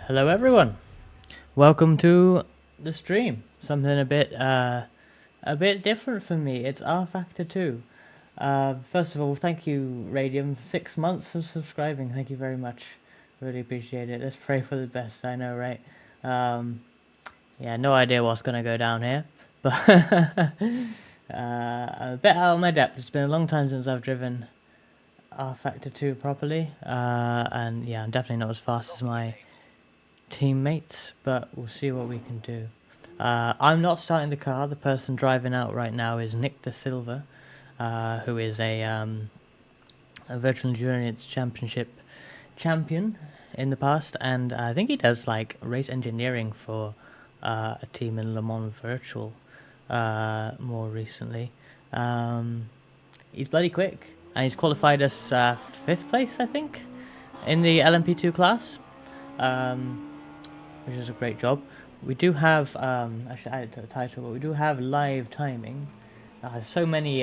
Hello everyone. Welcome to the stream. Something a bit different for me. It's R Factor 2. First of all, thank you Radium, 6 months of subscribing. Thank you very much. Really appreciate it. Let's pray for the best, I know, right? Yeah, no idea what's going to go down here. But I'm a bit out of my depth. It's been a long time since I've driven R Factor 2 properly. And yeah, I'm definitely not as fast as my teammates, but we'll see what we can do. I'm not starting the car. The person driving out right now is Nick De Silva, who is a virtual endurance championship champion in the past, and I think he does like race engineering for a team in Le Mans Virtual more recently. He's bloody quick, and he's qualified us 5th place, I think, in the LMP2 class. Which is a great job. We do have, I should add it to the title, but we do have live timing. So many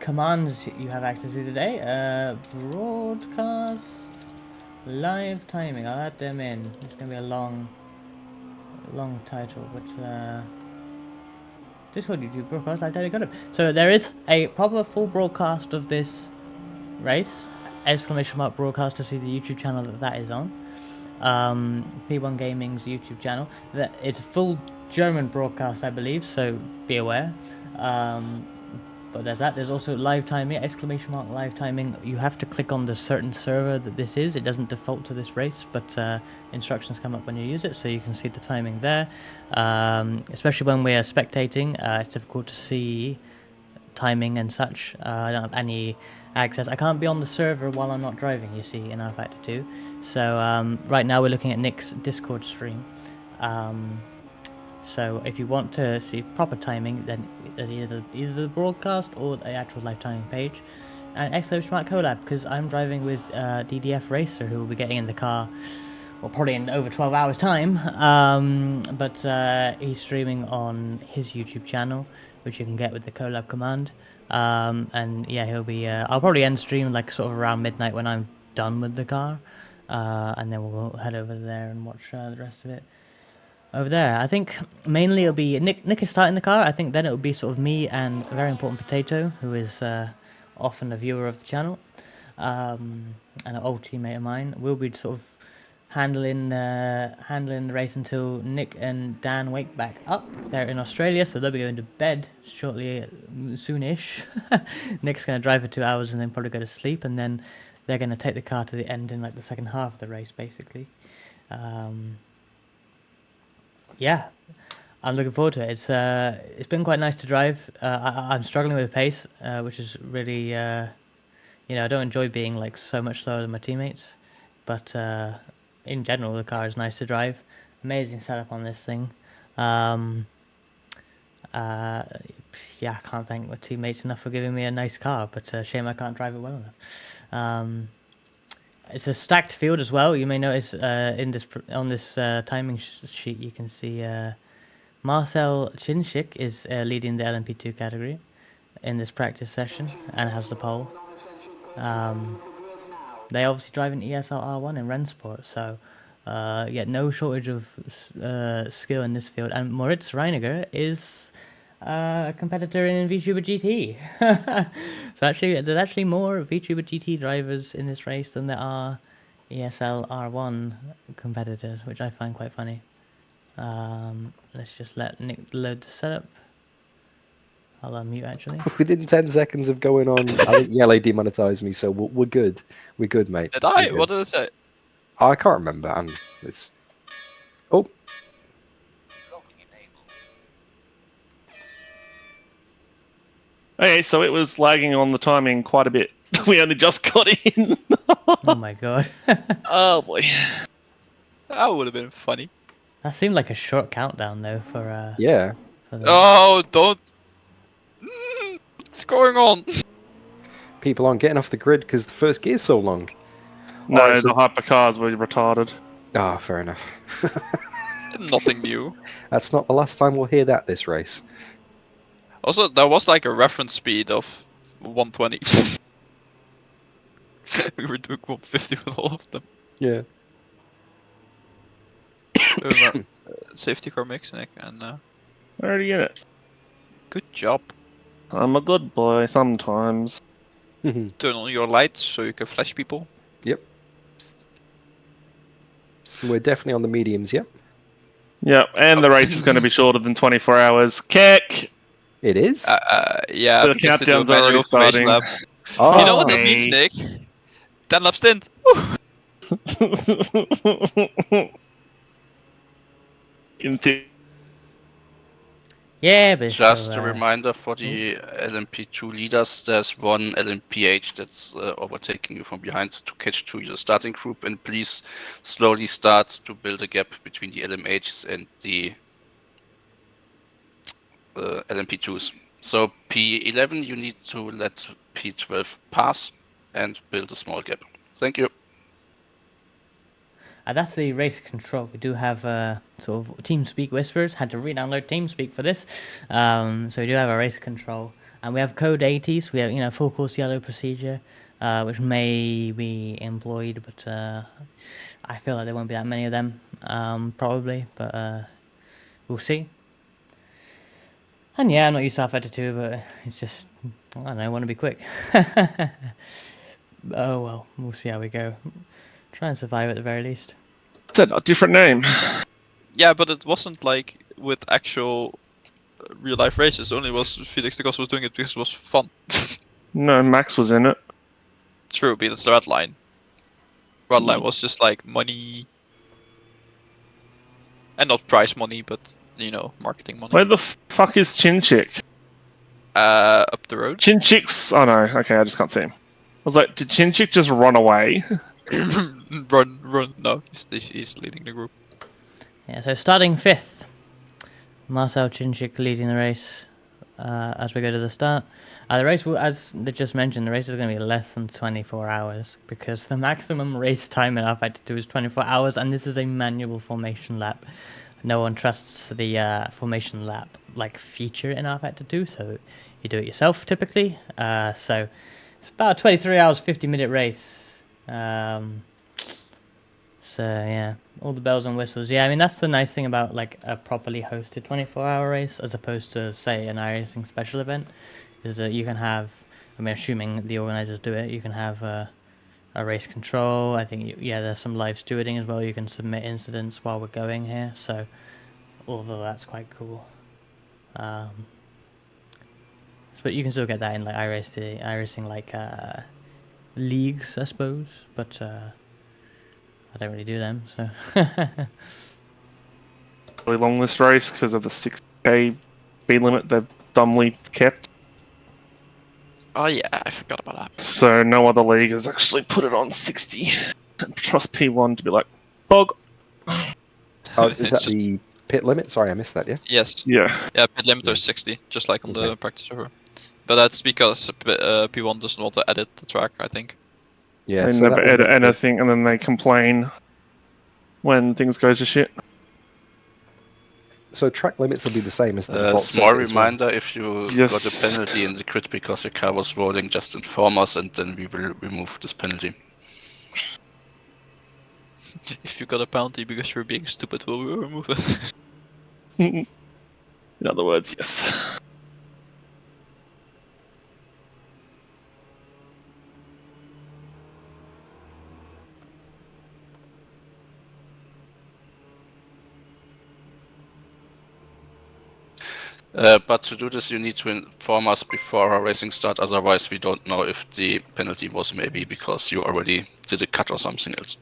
commands you have access to today. Broadcast, live timing. I'll add them in. It's gonna be a long title, but Discord, YouTube broadcast. I totally got it. So there is a proper full broadcast of this race. Exclamation mark broadcast to see the YouTube channel that is on. P1-Gaming's YouTube channel. It's a full German broadcast, I believe, so be aware. But there's that. There's also live timing, exclamation mark live timing. You have to click on the certain server that this is. It doesn't default to this race, but instructions come up when you use it, so you can see the timing there. Especially when we are spectating, it's difficult to see timing and such. I don't have any access. I can't be on the server while I'm not driving, you see, in R Factor 2. So right now we're looking at Nick's Discord stream. So if you want to see proper timing, then there's either the broadcast or the actual live timing page. And exclamation mark collab, because I'm driving with DDF Racer, who will be getting in the car, well, probably in over 12 hours time. But he's streaming on his YouTube channel, which you can get with the collab command. And yeah, he'll be. I'll probably end stream like sort of around midnight when I'm done with the car, and then we'll head over there and watch the rest of it over there. I think mainly it'll be Nick is starting the car. I think then it'll be sort of me and a very important Potato, who is often a viewer of the channel, and an old teammate of mine. We'll be sort of handling the race until Nick and Dan wake back up. They're in Australia, so they'll be going to bed shortly, soonish. Nick's going to drive for 2 hours and then probably go to sleep, and then they're going to take the car to the end in like the second half of the race, basically. Yeah, I'm looking forward to it. It's been quite nice to drive. I'm struggling with pace, which is really, I don't enjoy being like so much slower than my teammates, but in general, the car is nice to drive. Amazing setup on this thing. Yeah, I can't thank my teammates enough for giving me a nice car, but shame I can't drive it well enough. It's a stacked field as well. You may notice on this timing sheet, you can see Marcel Chinchik is leading the LMP2 category in this practice session and has the pole. They obviously drive an ESL R1 in Rennsport, so yeah, no shortage of skill in this field. And Moritz Reiniger is a competitor in VTuber GT. So actually, there's actually more VTuber GT drivers in this race than there are ESL R1 competitors, which I find quite funny. Let's just let Nick load the setup. I'll unmute actually. Within 10 seconds of going on, I think Yellow demonetized me, so we're good. We're good, mate. Did I? What did I say? I can't remember, and it's... Oh. Okay, so it was lagging on the timing quite a bit. We only just got in. Oh my god. Oh boy. That would have been funny. That seemed like a short countdown though for Yeah. For Oh, don't. What's going on? People aren't getting off the grid because the first gear's so long. No, Alright, so... the hypercars were retarded. Ah, fair enough. Nothing new. That's not the last time we'll hear that this race. Also, there was like a reference speed of 120. We were doing 150 with all of them. Yeah. Safety car mix, Nick, and Already in it. good job. I'm a good boy sometimes. Turn on your lights so you can flash people. Yep. So we're definitely on the mediums, yep. Yep, and the race is going to be shorter than 24 hours. Kick! It is? Yeah, The because they do a countdown's already manual formation starting. lap. Oh, You know what that means, Hey. Nick? 10 lap stint. In the- Yeah, but it's Just still, a reminder for the LMP2 leaders, there's one LMPH that's overtaking you from behind to catch to your starting group, and please slowly start to build a gap between the LMHs and the LMP2s. So P11, you need to let P12 pass and build a small gap. Thank you. that's the race control. We do have sort of TeamSpeak whispers. Had to re-download TeamSpeak for this. So we do have a race control, and we have code 80s. We have full course yellow procedure, which may be employed, but I feel like there won't be that many of them, probably. But we'll see. And yeah, I'm not used to Alpha 2, but it's just I don't know. I want to be quick. Oh well, we'll see how we go. Try and survive at the very least. It's a different name. Yeah, but it wasn't like with actual real life races. Only was Felix Costa was doing it because it was fun. No, Max was in it. True, but it's the red line. Red line was just like money, and not prize money, but marketing money. Where the fuck is Chin Chick? Up the road. Chin Chick's. Oh no, okay, I just can't see him. I was like, did Chin Chick just run away? run. No, he's leading the group. Yeah, so starting 5th, Marcel Chinchik leading the race as we go to the start. The race, as they just mentioned, the race is going to be less than 24 hours because the maximum race time in R52 is 24 hours, and this is a manual formation lap. No one trusts the formation lap feature in R52, so you do it yourself typically. So it's about a 23 hours, 50-minute race. So yeah, all the bells and whistles. Yeah, I mean that's the nice thing about a properly hosted 24-hour race as opposed to say an iRacing special event, is that you can have. I mean, assuming the organizers do it, you can have a race control. I think there's some live stewarding as well. You can submit incidents while we're going here, so all of that's quite cool. But you can still get that in iRacing leagues, I suppose, but. I don't really do them, so. Really long this race because of the 6k speed limit they've dumbly kept. Oh yeah, I forgot about that. So no other league has actually put it on 60. And trust P1 to be like, bog. Oh, is that the pit limit? Sorry, I missed that, yeah? Yes. Yeah. Yeah, pit limiter is 60, just like on the practice server. But that's because P1 doesn't want to edit the track, I think. Yeah, They so never that would edit make the- anything and then they complain when things go to shit. So track limits will be the same as the default Small circuit as well. reminder, if you Yes. got a penalty in the crit because your car was rolling, just inform us and then we will remove this penalty. If you got a penalty because you're being stupid, we'll remove it. In other words, yes. But to do this, you need to inform us before our racing start. Otherwise, we don't know if the penalty was maybe because you already did a cut or something else.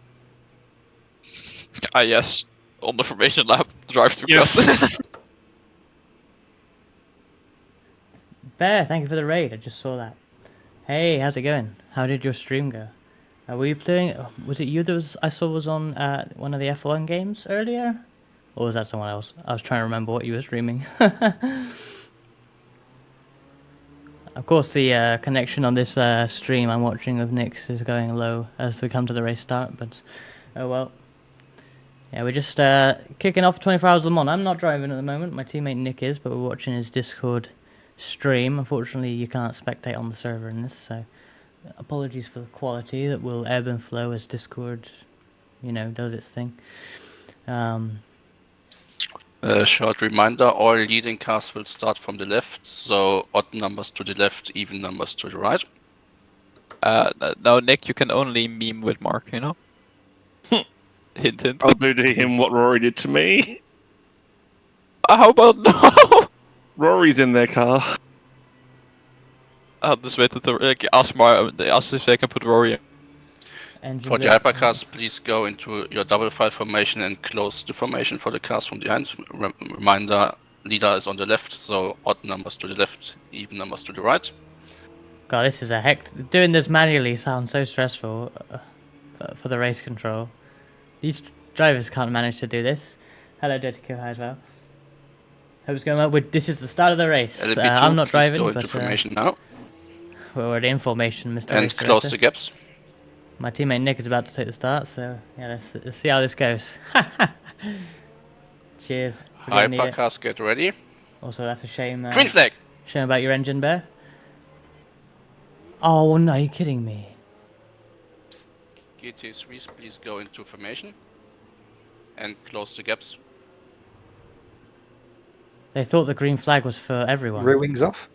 Yes. On the formation lap, drive through Yes. cut. Bear, thank you for the raid. I just saw that. Hey, how's it going? How did your stream go? Were you playing? Was it you that I saw was on one of the F1 games earlier? Or was that someone else? I was trying to remember what you were streaming. Of course, the connection on this stream I'm watching of Nick's is going low as we come to the race start, but oh well. Yeah, we're just kicking off 24 Hours Le Mans. I'm not driving at the moment, my teammate Nick is, but we're watching his Discord stream. Unfortunately, you can't spectate on the server in this, so apologies for the quality that will ebb and flow as Discord, does its thing. A short reminder, all leading cars will start from the left, so odd numbers to the left, even numbers to the right. No, Nick, you can only meme with Mark, you know? Hint, hint. I'll do to him what Rory did to me. How about no? Rory's in their car. I'll just wait until ask if they can put Rory in. Engine For the bit. hypercars, please go into your double file formation and close the formation for the cars from behind. Reminder, leader is on the left, so odd numbers to the left, even numbers to the right. God, this is a heck. Doing this manually sounds so stressful for the race control. These drivers can't manage to do this. Hello, Dirty Kill as well. Hope it's going well. This is the start of the race. LMP2, I'm not please driving, go into but formation now we're already in formation, Mr. and Race close Director. the gaps. My teammate Nick is about to take the start, so yeah, let's see how this goes. Cheers. We're gonna need it. Hypercars, get ready. Also, that's a shame. Green flag! Shame about your engine, Bear. Oh no, you're kidding me. GT3s, please go into formation and close the gaps. They thought the green flag was for everyone. Rear wings off.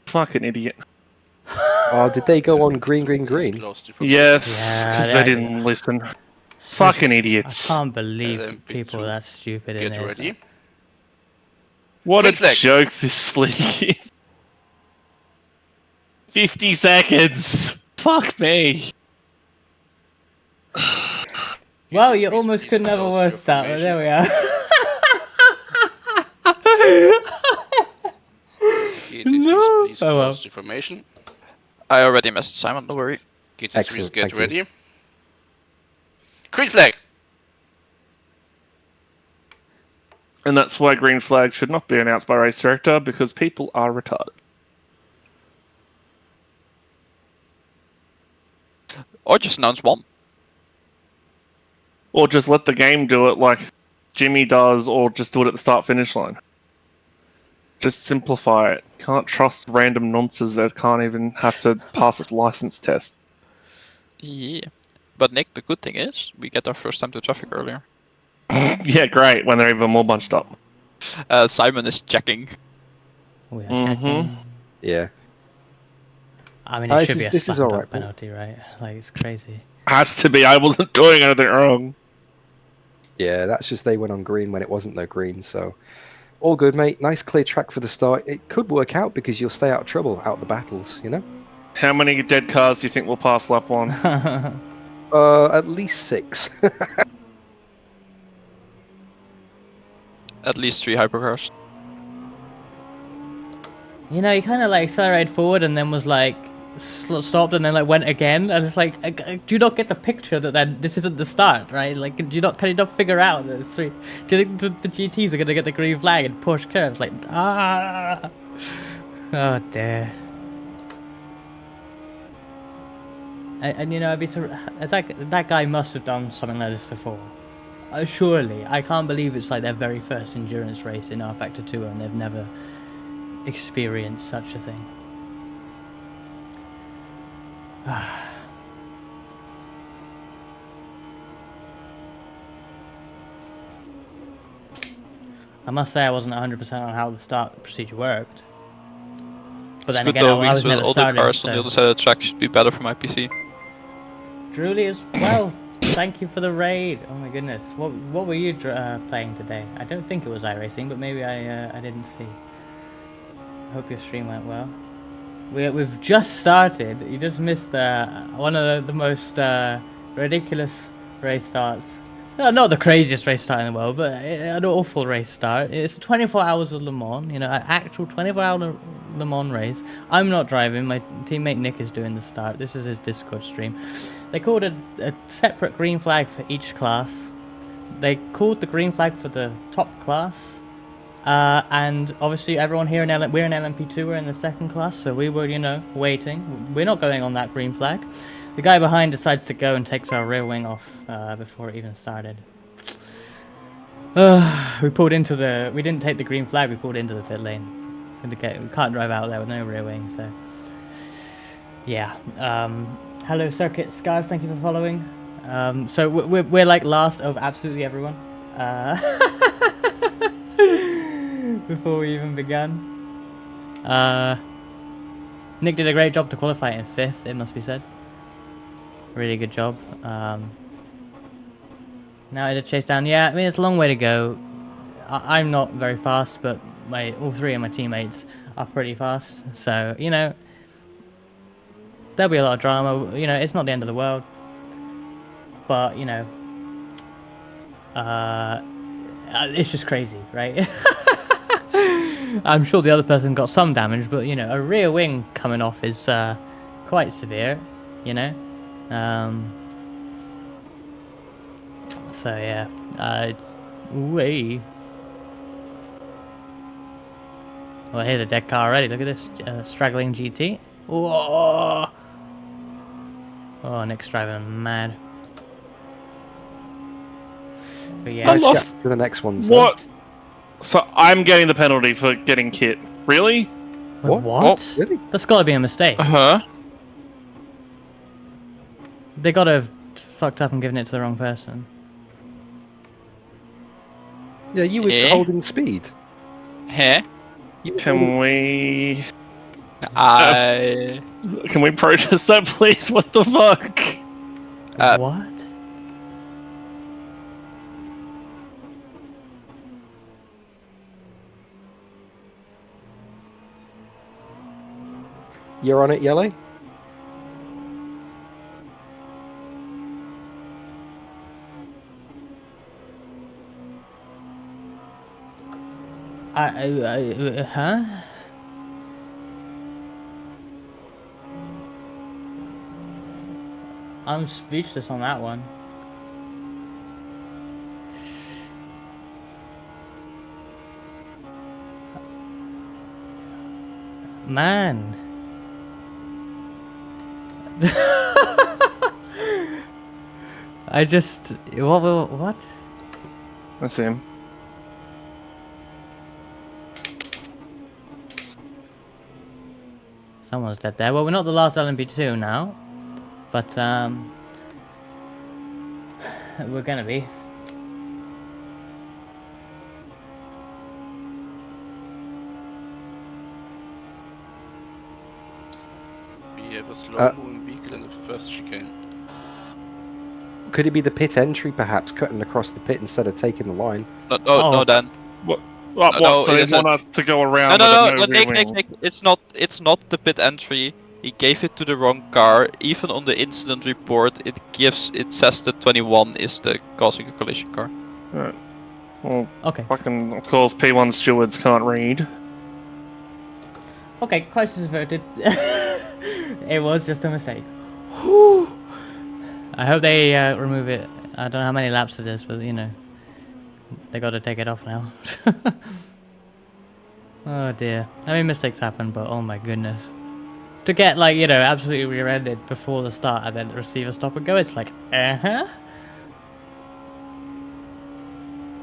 Fucking idiot. Oh, did they go on green, green, Please green? close the formation. Yes, because Yeah, they I- didn't listen. Fucking idiots. I can't believe LMP2, people are that stupid in Get this. ready. What Green a flag. joke this league is. 50 seconds. Fuck me. Well, you GT3s, almost please couldn't have a close worse your start, but there we are. GT3s, No. please Oh, well. close the formation. I already messaged Simon, don't worry. GT3s, Excellent, get thank you. ready. Green flag! And that's why green flag should not be announced by race director, because people are retarded. Or just announce one. Or just let the game do it like Jimmy does, or just do it at the start-finish line. Just simplify it. Can't trust random nonsense that can't even have to pass its license test. Yeah. But Nick, the good thing is, we get our first time to traffic earlier. Yeah, great, when they're even more bunched up. Simon is checking. We are Mhm. checking. Yeah. I mean, Oh, it this should be is- a this is slam all dunk right, Paul. penalty, right? Like, it's crazy. Has to be, I wasn't doing anything wrong. Yeah, that's just they went on green when it wasn't no green, so all good, mate. Nice clear track for the start. It could work out because you'll stay out of trouble, out of the battles, you know? How many dead cars do you think will pass lap one? At least 6. At least 3 hypercars. You know, he kind of like accelerated forward and then was like stopped and then like went again, and it's like, do you not get the picture that then this isn't the start, right? Like, can you not figure out that it's 3? Do you think the GTs are gonna get the green flag and push curves? Like, oh dear. And you know, I'd be it's like that guy must have done something like this before. Surely, I can't believe it's like their very first endurance race in R Factor 2 and they've never experienced such a thing. I must say I wasn't 100% on how the start procedure worked. But It's then good again, though, I because was with never all the started. cars on the So. other side of the track should be better for my PC. Drooly as well. Thank you for the raid. Oh my goodness. What were you playing today? I don't think it was iRacing, but maybe I didn't see. Hope your stream went well. We've just started. You just missed one of the most ridiculous race starts. No, not the craziest race start in the world, but an awful race start. It's 24 hours of Le Mans, you know, an actual 24-hour Le Mans race. I'm not driving. My teammate Nick is doing the start. This is his Discord stream. They called a separate green flag for each class. They called the green flag for the top class. And obviously everyone here we're in LMP2, we're in the second class, so we were, you know, waiting. We're not going on that green flag. The guy behind decides to go and takes our rear wing off before it even started. We didn't take the green flag, we pulled into the pit lane. We can't drive out there with no rear wing, so... Yeah. Hello Circuit Scars, thank you for following. So we're like last of absolutely everyone. Before we even began. Nick did a great job to qualify in 5th, it must be said. Really good job. Now I did chase down. Yeah, I mean, it's a long way to go. I'm not very fast, but all 3 of my teammates are pretty fast. So, you know, there'll be a lot of drama. You know, it's not the end of the world. But, you know, it's just crazy, right? I'm sure the other person got some damage, but, you know, a rear wing coming off is quite severe, you know? So, yeah. Way. Well, here's a dead car already. Look at this straggling GT. Whoa! Oh, Nick's driving mad. But yeah. Nice love- gap to the next one. So. What? So I'm getting the penalty for getting kit. Really? Wait, What? what? Really? That's got to be a mistake. Uh-huh. They got to have fucked up and given it to the wrong person. Yeah, you were Eh? holding speed. Huh? You were Can holding- we I... protest that, please? What the fuck? What? You're on it, Yellow? Huh? I'm speechless on that one. Man. I just... What? That's him. Someone's dead there. Well, we're not the last LMP2 now. But, we're gonna be. We have a slow-moving vehicle in the first chicane. Could it be the pit entry, perhaps, cutting across the pit instead of taking the line? No, Oh. no, Dan. What? no, So it they isn't. want us to go No, around no, with no, a no rear Nick, wing. it's not the pit entry. He gave it to the wrong car. Even on the incident report, it says that 21 is the causing a collision car. Right. Well, Okay. fucking, of course, P1 stewards can't read. Okay, crisis averted. It was just a mistake. Whew. I hope they remove it. I don't know how many laps it is, but you know, they got to take it off now. Oh dear. I mean, mistakes happen, but oh my goodness. To get like, you know, absolutely rear-ended before the start and then receive a stop and go, it's like, uh-huh.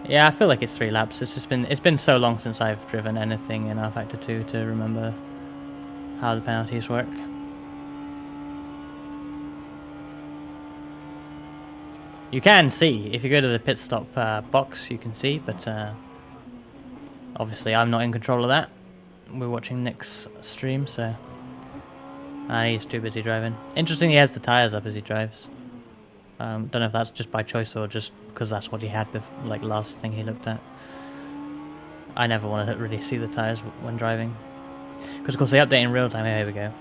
Yeah, I feel like it's 3 laps. It's been so long since I've driven anything in R Factor 2 to remember how the penalties work. You can see, if you go to the pit stop box, you can see, but obviously I'm not in control of that. We're watching Nick's stream, so he's too busy driving. Interesting, he has the tyres up as he drives. Don't know if that's just by choice or just because that's what he had like last thing he looked at. I never want to really see the tyres when driving. Because of course they update in real time. Here we go.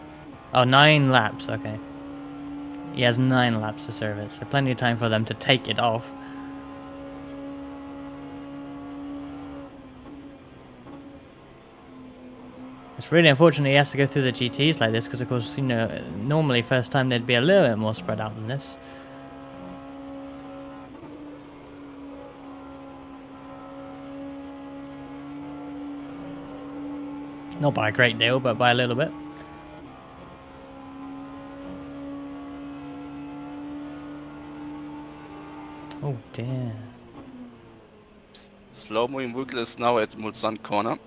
Oh, 9 laps, okay. He has 9 laps to serve it, so plenty of time for them to take it off. It's really unfortunate he has to go through the GTs like this, because of course, you know, normally first time they'd be a little bit more spread out than this. Not by a great deal, but by a little bit. Oh dear. Slow-moving vehicle is now at Mulsanne corner,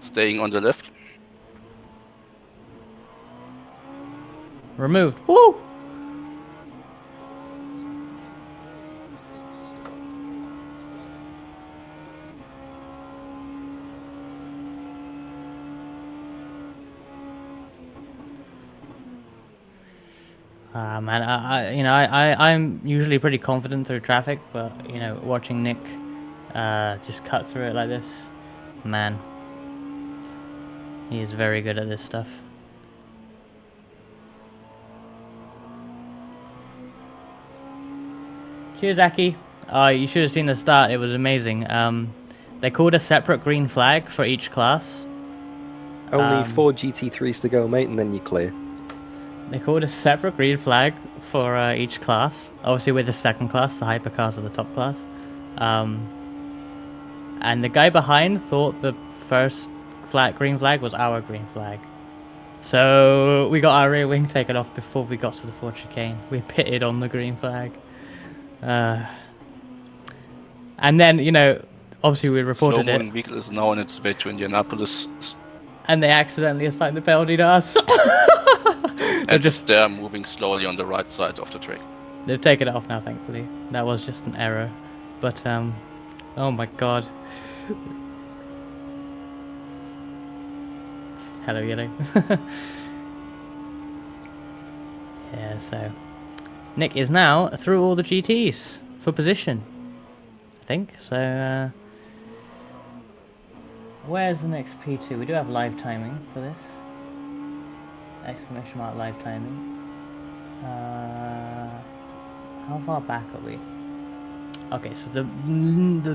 staying on the left. Removed. Woo! Man, I'm usually pretty confident through traffic, but you know, watching Nick just cut through it like this, man, he is very good at this stuff. Cheers, Aki. You should have seen the start. It was amazing. They called a separate green flag for each class. Only 4 GT3s to go, mate, and then you're clear. They called a separate green flag for each class. Obviously, with the second class, the hypercars are the top class. And the guy behind thought the first green flag was our green flag. So we got our rear wing taken off before we got to the Ford chicane. We pitted on the green flag. And then, you know, obviously we reported Slow-moving it. vehicle is now on its way to Indianapolis. And they accidentally assigned the penalty to us. And just they're moving slowly on the right side of the track. They've taken it off now, thankfully. That was just an error. But, oh my god. Hello, Yellow. Yeah, so... Nick is now through all the GTs for position. I think, so, where's the next P2? We do have live timing for this. Exclamation mark live timing. How far back are we? Okay, so the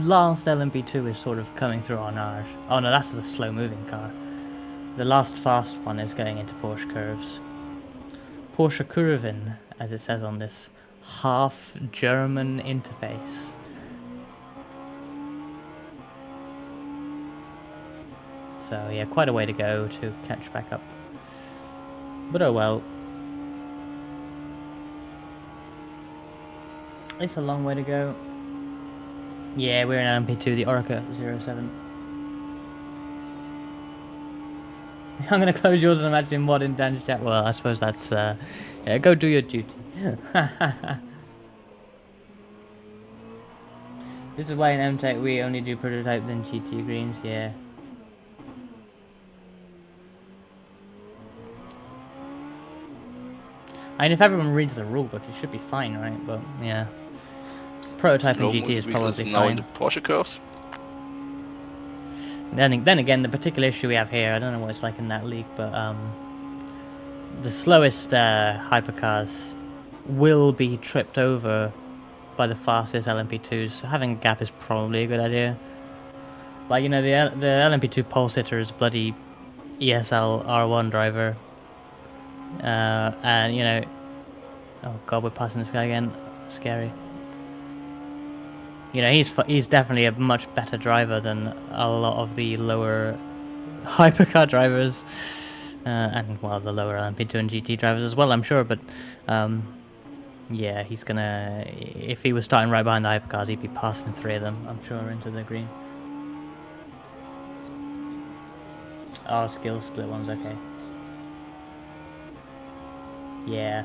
last LMP2 is sort of coming through on ours. Oh no, that's the slow moving car. The last fast one is going into Porsche curves. Porsche Kurven, as it says on this half German interface. So yeah, quite a way to go to catch back up. But oh well. It's a long way to go. Yeah, we're in LMP2, the Orica 07. I'm gonna close yours and imagine what in Dan's chat. Well, I suppose that's, yeah, go do your duty. This is why in MTech we only do prototype then GT greens, yeah. I mean, if everyone reads the rulebook, it should be fine, right? But, yeah. Prototype in GT is probably now in fine. the Porsche curves. Then again, the particular issue we have here, I don't know what it's like in that league, but the slowest hypercars will be tripped over by the fastest LMP2s. So having a gap is probably a good idea. Like, you know, the LMP2 pole sitter is a bloody ESL R1 driver. And, you know... Oh god, we're passing this guy again. Scary. You know, he's definitely a much better driver than a lot of the lower hypercar drivers. And, well, the lower LMP2 and GT drivers as well, I'm sure. But, yeah, he's gonna... If he was starting right behind the hypercars, he'd be passing 3 of them, I'm sure, into the green. Oh, skill split one's okay. Yeah.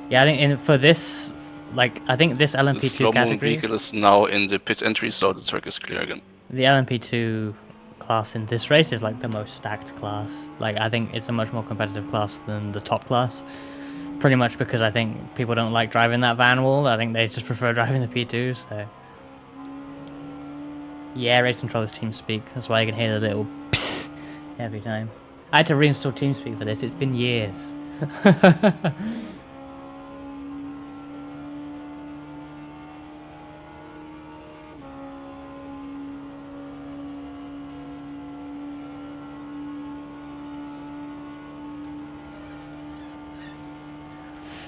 Yeah, I think for this, like, I think this LMP2 The slow-moving category... vehicle is now in the pit entry, so the track is clear again. The LMP2 class in this race is, like, the most stacked class. Like, I think it's a much more competitive class than the top class. Pretty much because I think people don't like driving that van wall. I think they just prefer driving the P2, so... Yeah, Race Controller's TeamSpeak. That's why you can hear the little psst every time. I had to reinstall TeamSpeak for this. It's been years.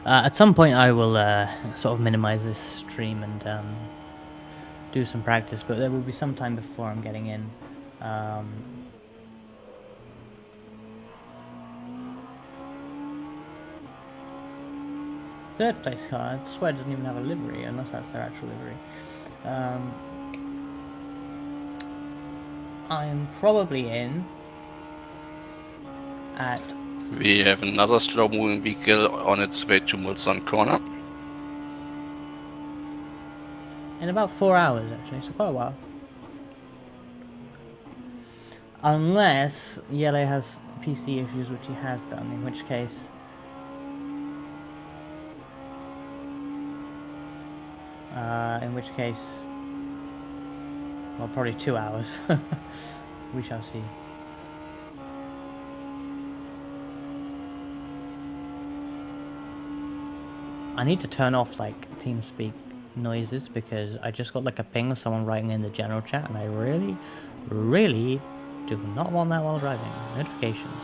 At some point I will sort of minimize this stream and do some practice, but there will be some time before I'm getting in. Third place car, I swear it doesn't even have a livery, unless that's their actual livery. I'm probably in at... We have another slow-moving vehicle on its way to Mulsanne Corner. in about 4 hours, actually, so quite a while. Unless Yellow has PC issues, which he has done, in which case In which case, well, probably 2 hours. We shall see. I need to turn off like TeamSpeak noises because I just got like a ping of someone writing in the general chat, and I really, really do not want that while driving. Notifications.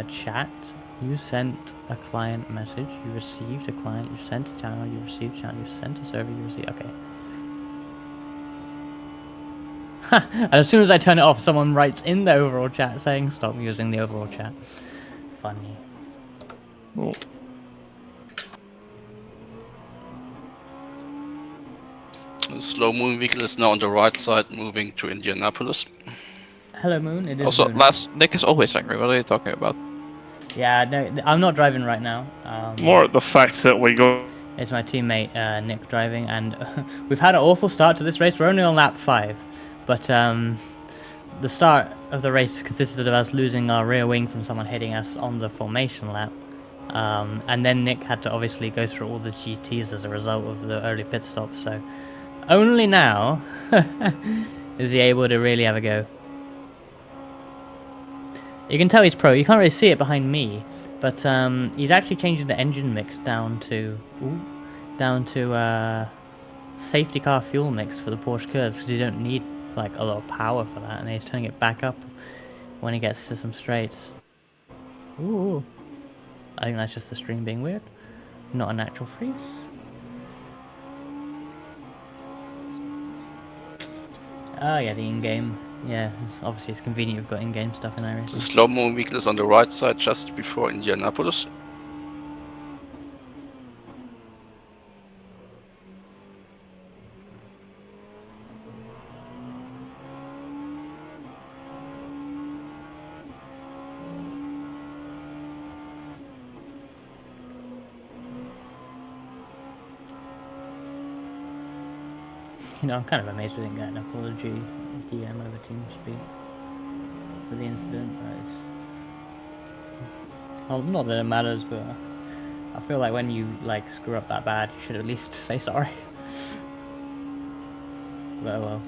Chat. You sent a client message. You received a client. You sent a channel. You received channel. You sent a server. You received. Okay. And as soon as I turn it off, someone writes in the overall chat saying stop using the overall chat. Funny. Oh. The slow-moving vehicle is now on the right side, moving to Indianapolis. Hello, Moon. It is Also, Moon. Nick is always angry. What are you talking about? Yeah, no, I'm not driving right now. More at the fact that we got. It's my teammate Nick driving, and we've had an awful start to this race. We're only on lap 5, but the start of the race consisted of us losing our rear wing from someone hitting us on the formation lap, and then Nick had to obviously go through all the GTs as a result of the early pit stop. So only now is he able to really have a go. You can tell he's pro. You can't really see it behind me, but he's actually changing the engine mix down to safety car fuel mix for the Porsche curves because you don't need like a lot of power for that, and he's turning it back up when he gets to some straights. Ooh, I think that's just the stream being weird, not a natural freeze. Oh yeah, the in-game. Yeah, obviously it's convenient you've got in-game stuff in there. The slow-moving vehicle is on the right side, just before Indianapolis. You know, I'm kind of amazed we didn't get an apology DM over TeamSpeak for the incident. Well, not that it matters, but I feel like when you like screw up that bad, you should at least say sorry. But well.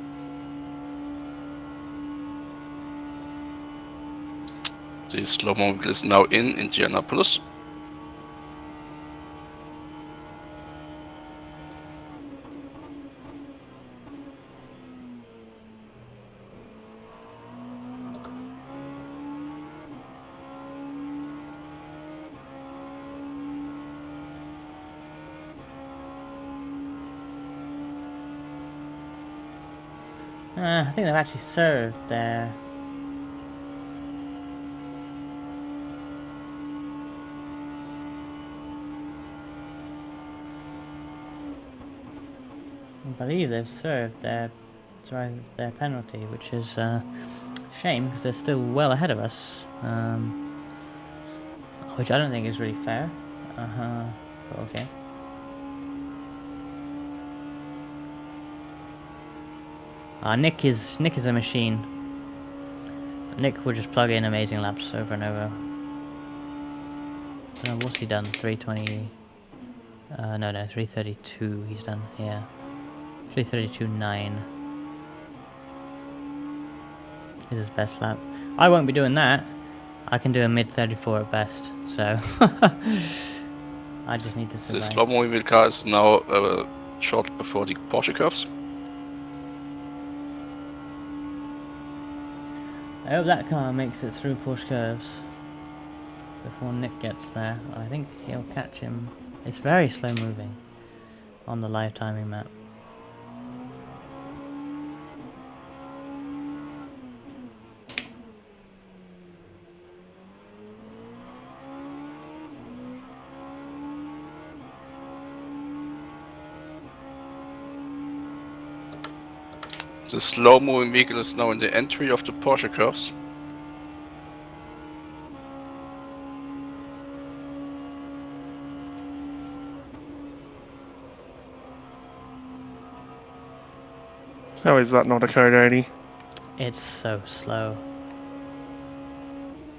The slow-moving vehicle is now in Indianapolis. I think they've actually served there. I believe they've served their penalty, which is a shame because they're still well ahead of us, which I don't think is really fair. But okay. Nick is a machine. Nick will just plug in amazing laps over and over. What's he done? 320. No, 332. He's done. Yeah, 332.9 is his best lap. I won't be doing that. I can do a mid 34 at best. So I just need to survive. The slow-moving vehicle car is now short before the Porsche curves. I hope that car makes it through Porsche curves before Nick gets there. I think he'll catch him. It's very slow moving on the live timing map. The slow-moving vehicle is now in the entry of the Porsche curves. How is that not a code 80? It's so slow.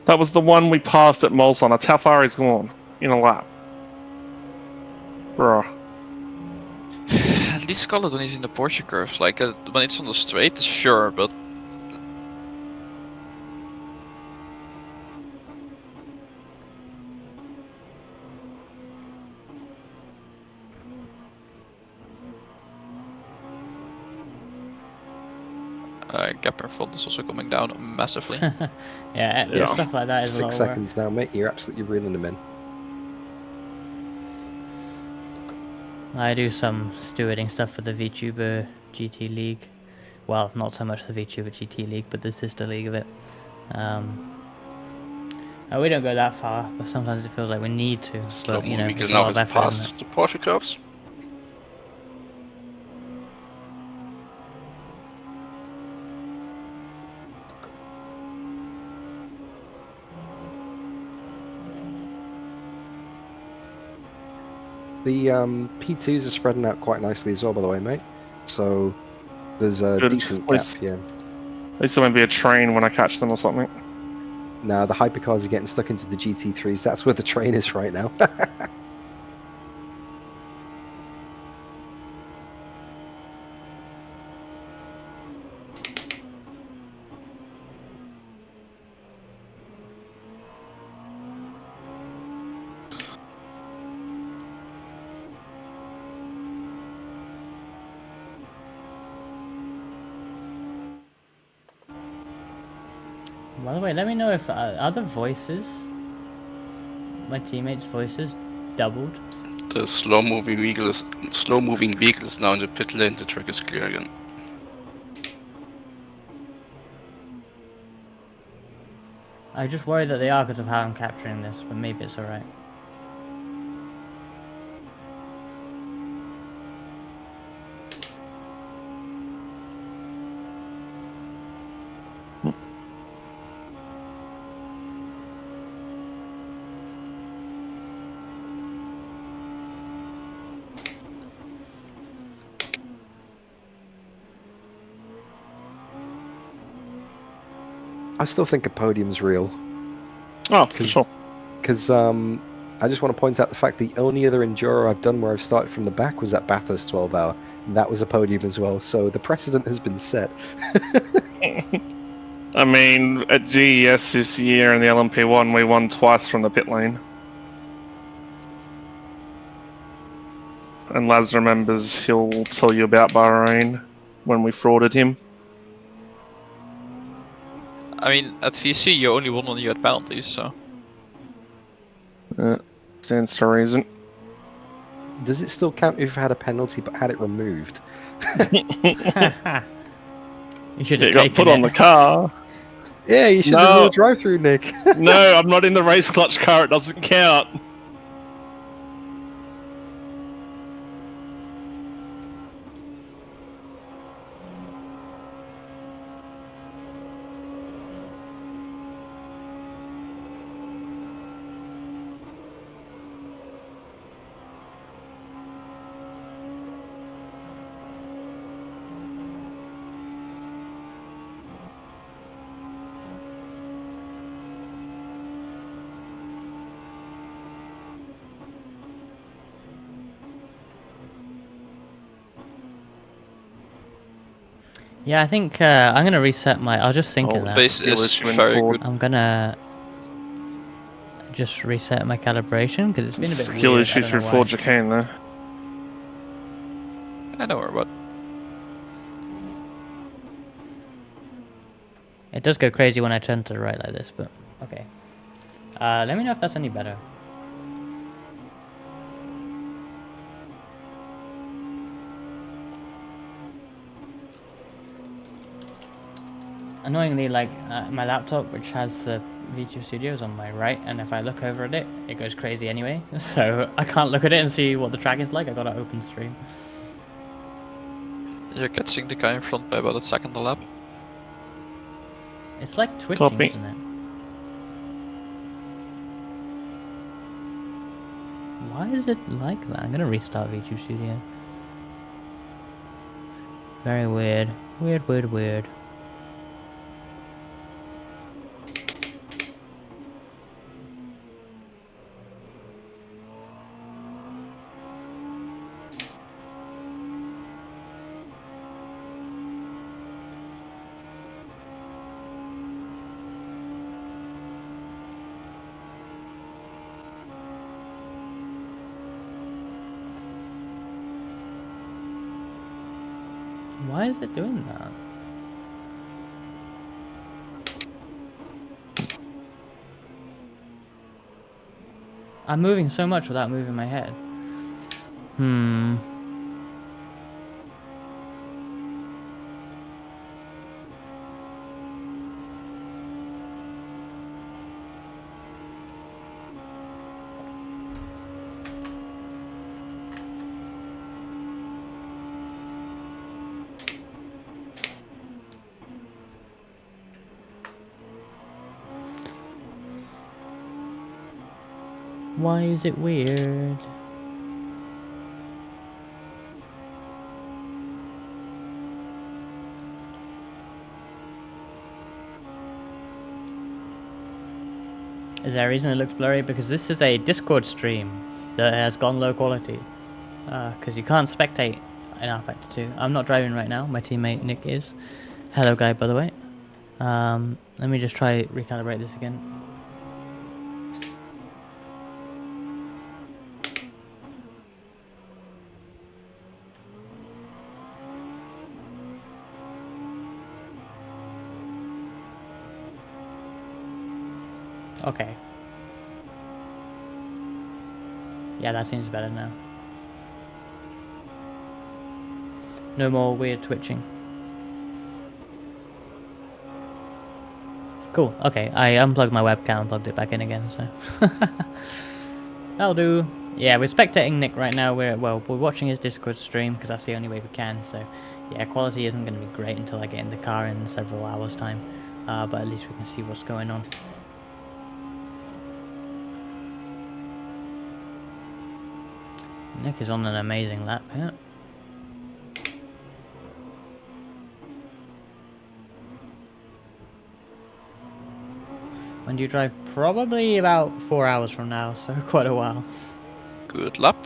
That was the one we passed at Molson. That's how far he's gone in a lap. Bruh. At least call it when he's in the Porsche curve. Like when it's on the straight, sure, but gap in front is also coming down massively. Yeah, Yeah. stuff like that is a lot 6 seconds now, mate. You're absolutely reeling them in. I do some stewarding stuff for the VTuber GT League. Well, not so much the VTuber GT League, but the sister league of it. We don't go that far, but sometimes it feels like we need to. Slow But, you know, moving it's vehicle a now lot of has effort, isn't it? passed the Porsche curves. The P2s are spreading out quite nicely as well, by the way, mate. So there's a Good. decent gap, Please. yeah. At least there won't be a train when I catch them or something. Now the hypercars are getting stuck into the GT3s. That's where the train is right now. By the way, let me know if other voices, my teammates' voices, doubled. The slow-moving vehicle is now in the pit lane. The track is clear again. I just worry that they are because of how I'm capturing this, but maybe it's alright. I still think a podium's real. Oh, for sure. Because I just want to point out the fact the only other Enduro I've done where I've started from the back was at Bathurst 12 hour, and that was a podium as well, so the precedent has been set. I mean, at GES this year in the LMP1, we won twice from the pit lane. And Laz remembers he'll tell you about Bahrain when we frauded him. I mean, at VC you only won when you had penalties, so. Stands to reason. Does it still count if you've had a penalty but had it removed? You should have It got taken put it. on the car. Yeah, you should No. have done a drive-through, Nick. No, I'm not in the race clutch car. It doesn't count. Yeah, I think I'm gonna reset my. I was just thinking Oh, that. Base skill is issue in very Ford. good. I'm gonna just reset my calibration because it's been a bit Skill weird. issues I through don't know Ford why. Chicane, though. I know about. It does go crazy when I turn to the right like this, but okay. Let me know if that's any better. Annoyingly, like my laptop, which has the VTube Studios on my right, and if I look over at it, it goes crazy anyway. So I can't look at it and see what the track is like. I gotta open stream. You're catching the guy in front by about a second a lap. It's like twitching, Copy. isn't it? Why is it like that? I'm gonna restart VTube Studio. Very weird. Weird. Why is it doing that? I'm moving so much without moving my head. Why is it weird? Is there a reason it looks blurry? Because this is a Discord stream that has gone low quality. Because you can't spectate in R-Factor 2. I'm not driving right now, my teammate Nick is. Hello guy, by the way. Let me just try recalibrate this again. Okay. Yeah, that seems better now. No more weird twitching. Cool, okay. I unplugged my webcam and plugged it back in again, so... That'll do. Yeah, we're spectating Nick right now. We're watching his Discord stream, because that's the only way we can, so... Yeah, quality isn't going to be great until I get in the car in several hours' time. But at least we can see what's going on. Nick is on an amazing lap, yeah. When do you drive? Probably about 4 hours from now, so quite a while. Good lap.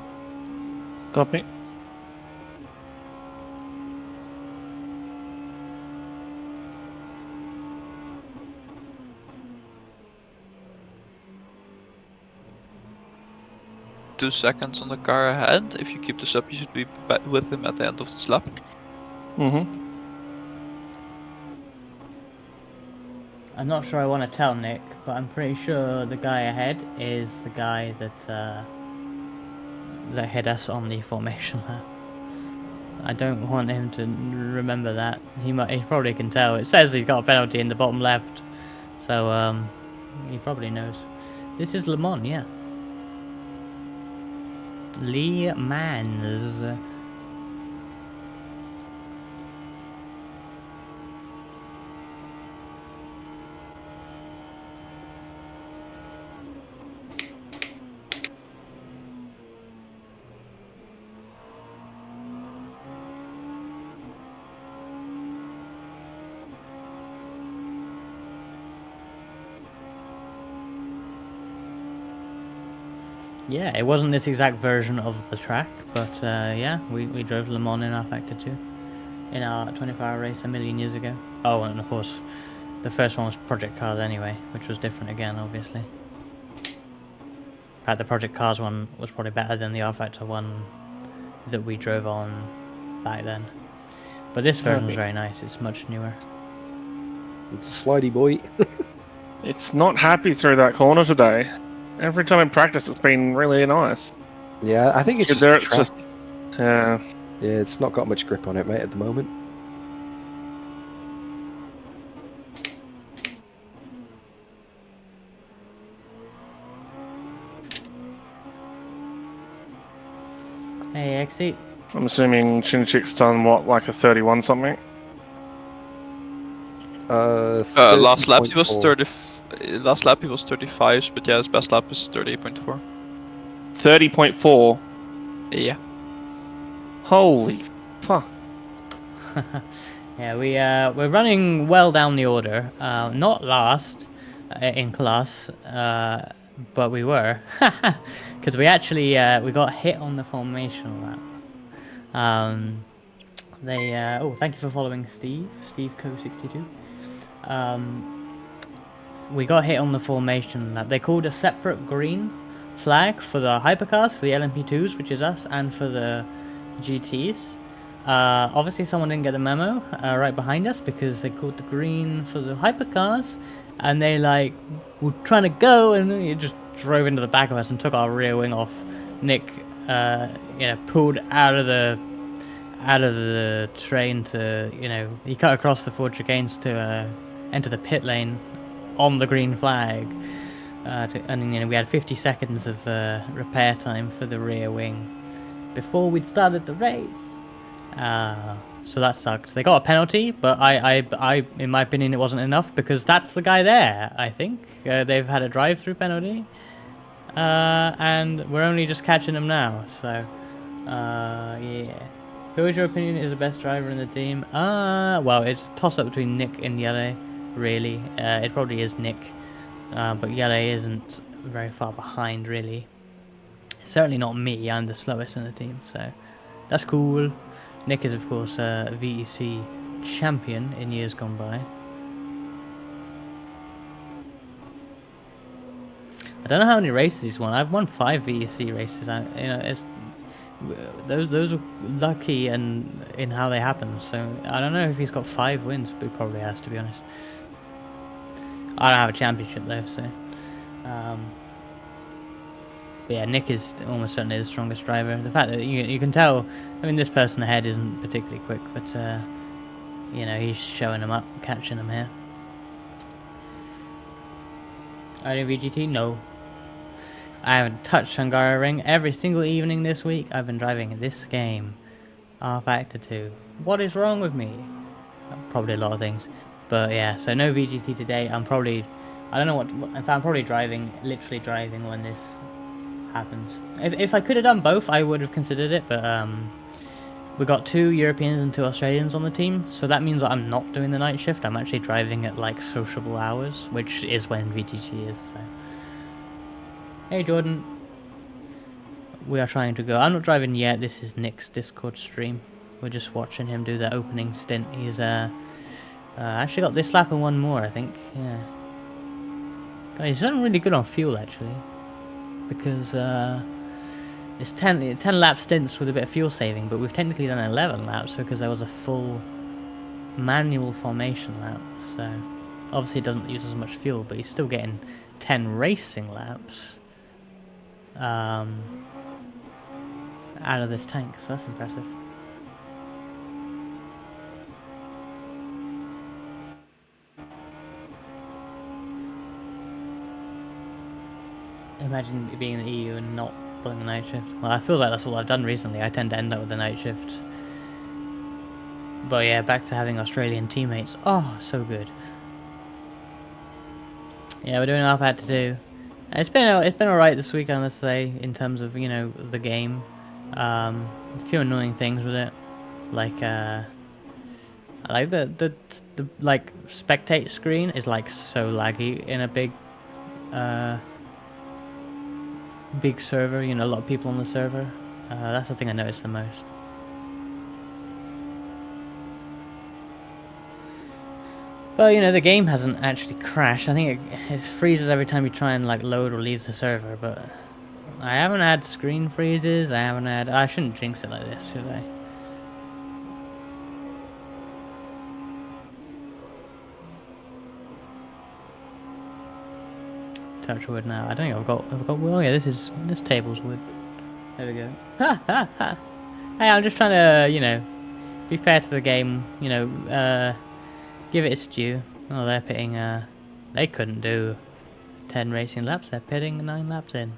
Copy. Two seconds on the car ahead. If you keep this up, you should be back with him at the end of this lap. Mm-hmm. I'm not sure I want to tell Nick, but I'm pretty sure the guy ahead is the guy that hit us on the formation lap. I don't want him to remember that. He probably can tell. It says he's got a penalty in the bottom left, so he probably knows. This is Le Mans, yeah. Le Mans. Yeah, it wasn't this exact version of the track, but yeah, we drove Le Mans in our Factor 2 in our 24-hour race a million years ago. Oh, and of course, the first one was Project Cars anyway, which was different again, obviously. In fact, the Project Cars one was probably better than the R Factor one that we drove on back then. But this version is very nice, it's much newer. It's a slidey boy. It's not happy through that corner today. Every time in practice, it's been really nice. Yeah, I think it's just there. the It's track. just, yeah. Yeah, it's not got much grip on it, mate, at the moment. Hey, Exit. I'm assuming Chinchik's done what, like a 31 something? Last lap he was 30.4. 30. Last lap he was 35, but yeah, his best lap is 38.4. 30.4. Yeah. Holy fuck. Yeah, we're running well down the order. Not last in class, but we were, because we actually we got hit on the formation lap. Oh, thank you for following Steve Co62. We got hit on the formation lap. They called a separate green flag for the hypercars, for the LMP2s, which is us, and for the GTs. Obviously someone didn't get the memo right behind us because they called the green for the hypercars, and they like were trying to go, and it just drove into the back of us and took our rear wing off. Nick, pulled out of the train to, he cut across the 4 chicanes to enter the pit lane on the green flag. And we had 50 seconds of repair time for the rear wing before we'd started the race. So that sucked. They got a penalty, but I, in my opinion, it wasn't enough because that's the guy there. I think they've had a drive-through penalty, and we're only just catching them now. So, yeah. Who, in your opinion, is the best driver in the team? Well, it's a toss-up between Nick and Yele. Really, it probably is Nick, but Yele isn't very far behind. Really, it's certainly not me. I'm the slowest in the team, so that's cool. Nick is, of course, a VEC champion in years gone by. I don't know how many races he's won. I've won 5 VEC races. It's those are lucky and in how they happen. So I don't know if he's got 5 wins, but he probably has, to be honest. I don't have a championship though, so. But yeah, Nick is almost certainly the strongest driver. The fact that you can tell, I mean, this person ahead isn't particularly quick, but he's showing them up, catching them here. Are you VGT? No. I haven't touched Shangara Ring every single evening this week. I've been driving this game. R-Factor 2. What is wrong with me? Probably a lot of things. But yeah, so no VGT today. I don't know what, in fact, I'm probably literally driving when this happens. If I could have done both, I would have considered it, but we got 2 Europeans and 2 Australians on the team, so that means that I'm not doing the night shift. I'm actually driving at like sociable hours, which is when VGT is. So. Hey Jordan, we are trying to go. I'm not driving yet. This is Nick's Discord stream. We're just watching him do the opening stint. He's actually got this lap and one more, I think. Yeah. God, he's done really good on fuel actually, because it's 10 lap stints with a bit of fuel saving, but we've technically done 11 laps because there was a full manual formation lap. So obviously it doesn't use as much fuel, but he's still getting 10 racing laps out of this tank, so that's impressive. Imagine being in the EU and not pulling the night shift. Well, I feel like that's all I've done recently. I tend to end up with the night shift. But yeah, back to having Australian teammates. Oh, so good. Yeah, we're doing enough I had to do. It's been alright this weekend, let's say, in terms of, the game. A few annoying things with it. Like, I like the like spectate screen is like so laggy in a big server, a lot of people on the server. That's the thing I noticed the most. But the game hasn't actually crashed. I think it freezes every time you try and like load or leave the server, but I haven't had screen freezes. I shouldn't jinx it like this, should I? Touch wood now. I don't think I've got wood. Oh yeah, this table's wood. There we go. Ha ha ha. Hey, I'm just trying to, be fair to the game, give it its due. Oh, they're pitting, they couldn't do 10 racing laps, they're pitting 9 laps in.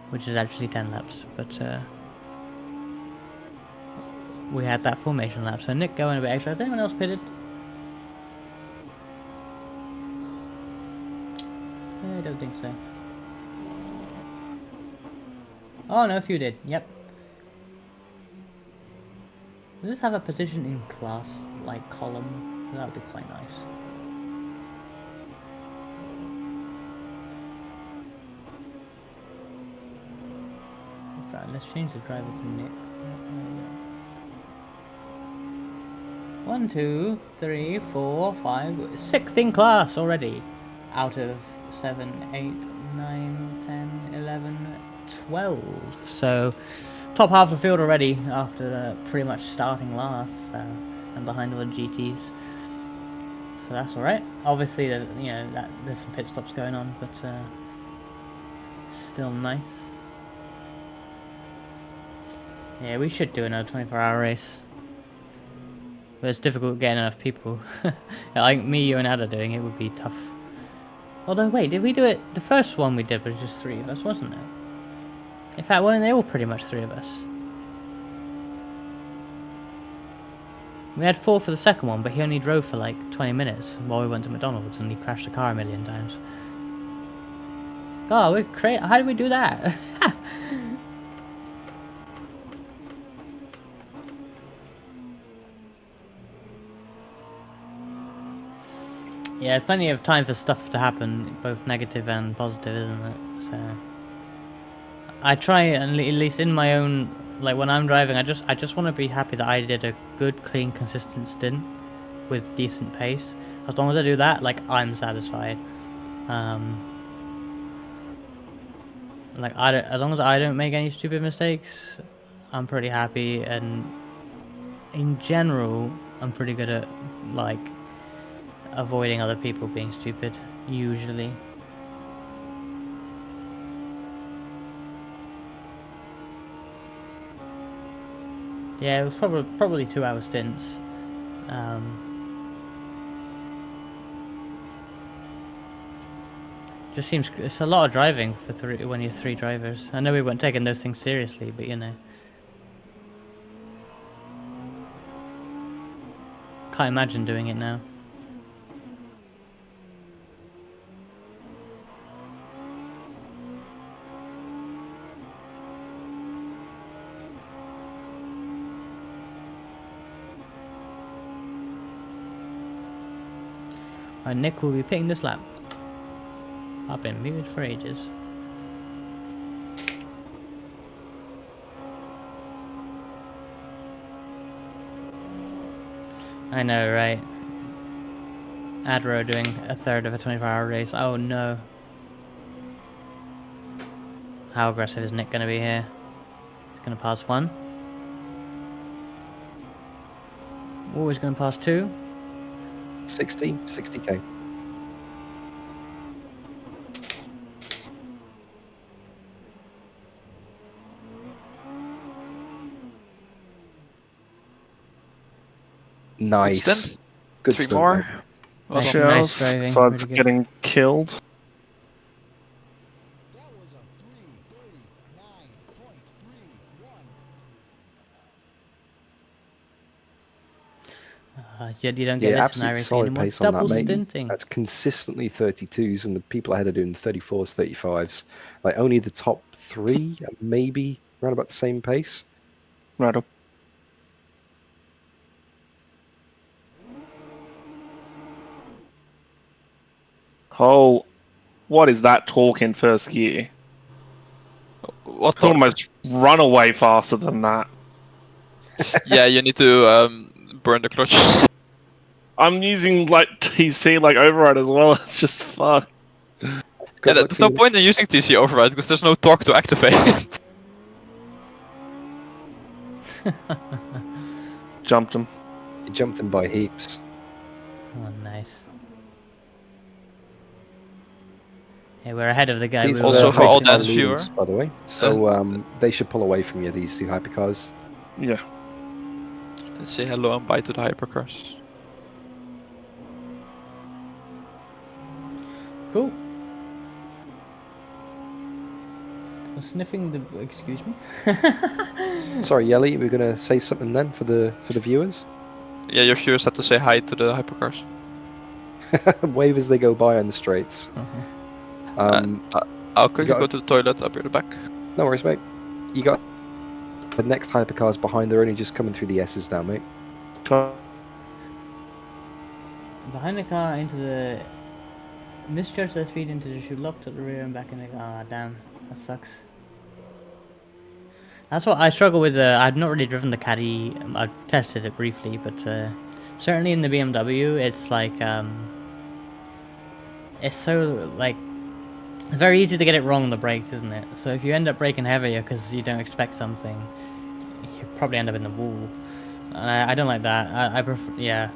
Which is actually 10 laps, but, we had that formation lap, so Nick going a bit extra. Has anyone else pitted? I don't think so. Oh no, a few did, yep. Does this have a position in class, like column? That would be quite nice. Right, let's change the driver to Nick. 1, 2, 3, 4, 5, 6th in class already. Out of 7, 8, 9, 10, 11, 12. So top half of the field already after pretty much starting last and behind all the GTs. So that's all right. Obviously, there's there's some pit stops going on, but still nice. Yeah, we should do another 24-hour race. But it's difficult getting enough people. Like me, you, and Ada doing it would be tough. Although, wait, did we do it? The first one we did was just 3 of us, wasn't it? In fact, weren't they all pretty much 3 of us? We had 4 for the second one, but he only drove for like 20 minutes while we went to McDonald's and he crashed the car a million times. Oh, we're crazy. How did we do that? Yeah, there's plenty of time for stuff to happen, both negative and positive, isn't it? So I try, at least in my own, like when I'm driving, I just want to be happy that I did a good, clean, consistent stint with decent pace. As long as I do that, like, I'm satisfied. Like, as long as I don't make any stupid mistakes, I'm pretty happy. And in general, I'm pretty good at like avoiding other people being stupid, usually. Yeah, it was probably 2-hour stints. Just seems it's a lot of driving for when you're 3 drivers. I know we weren't taking those things seriously, but you know, can't imagine doing it now. Right, Nick will be picking this lap. I've been muted for ages. I know, right? Adro doing a third of a 24-hour race. Oh no. How aggressive is Nick going to be here? He's going to pass 1. Oh, he's going to pass 2. 60k. Nice. Good 3 stunt, more. mate. Well Nice. done. Nice driving, Besides really good. getting killed. You don't get Yeah, this in absolutely Irish solid anymore. pace on that, Double mate. stinting. That's consistently 32s, and the people ahead are doing 34s, 35s. Like, only the top 3 are maybe around about the same pace. Right up. Oh, what is that torque in first gear? What I can torque? almost run away faster than that. Yeah, you need to burn the clutch. I'm using like TC like override as well. It's just fuck. Yeah, Good luck there's for no you point next- in using TC override because there's no torque to activate. Jumped him. You jumped in by heaps. Oh, nice. Hey, we're ahead of the guy. These we are Also the for all hypercar dance leaders, viewer. by the way. So they should pull away from you, these 2 hypercars. Yeah. Let's say hello and bye to the hypercars. Cool. I'm sniffing the. Excuse me. Sorry, Yelly, we're gonna say something then for the viewers. Yeah, your viewers have to say hi to the hypercars. Wave as they go by on the straights. I'll quickly got- go to the toilet. I'll be right back. No worries, mate. You got the next hypercars behind. They're only just coming through the S's now, mate. Behind the car into the. Misjudged their speed into the chute, locked at the rear and back in the car. Ah, damn. That sucks. That's what I struggle with. I've not really driven the Caddy. I've tested it briefly, but certainly in the BMW, it's like it's so like It's very easy to get it wrong on the brakes, isn't it? So if you end up braking heavier because you don't expect something, you probably end up in the wall. I don't like that. I prefer, yeah,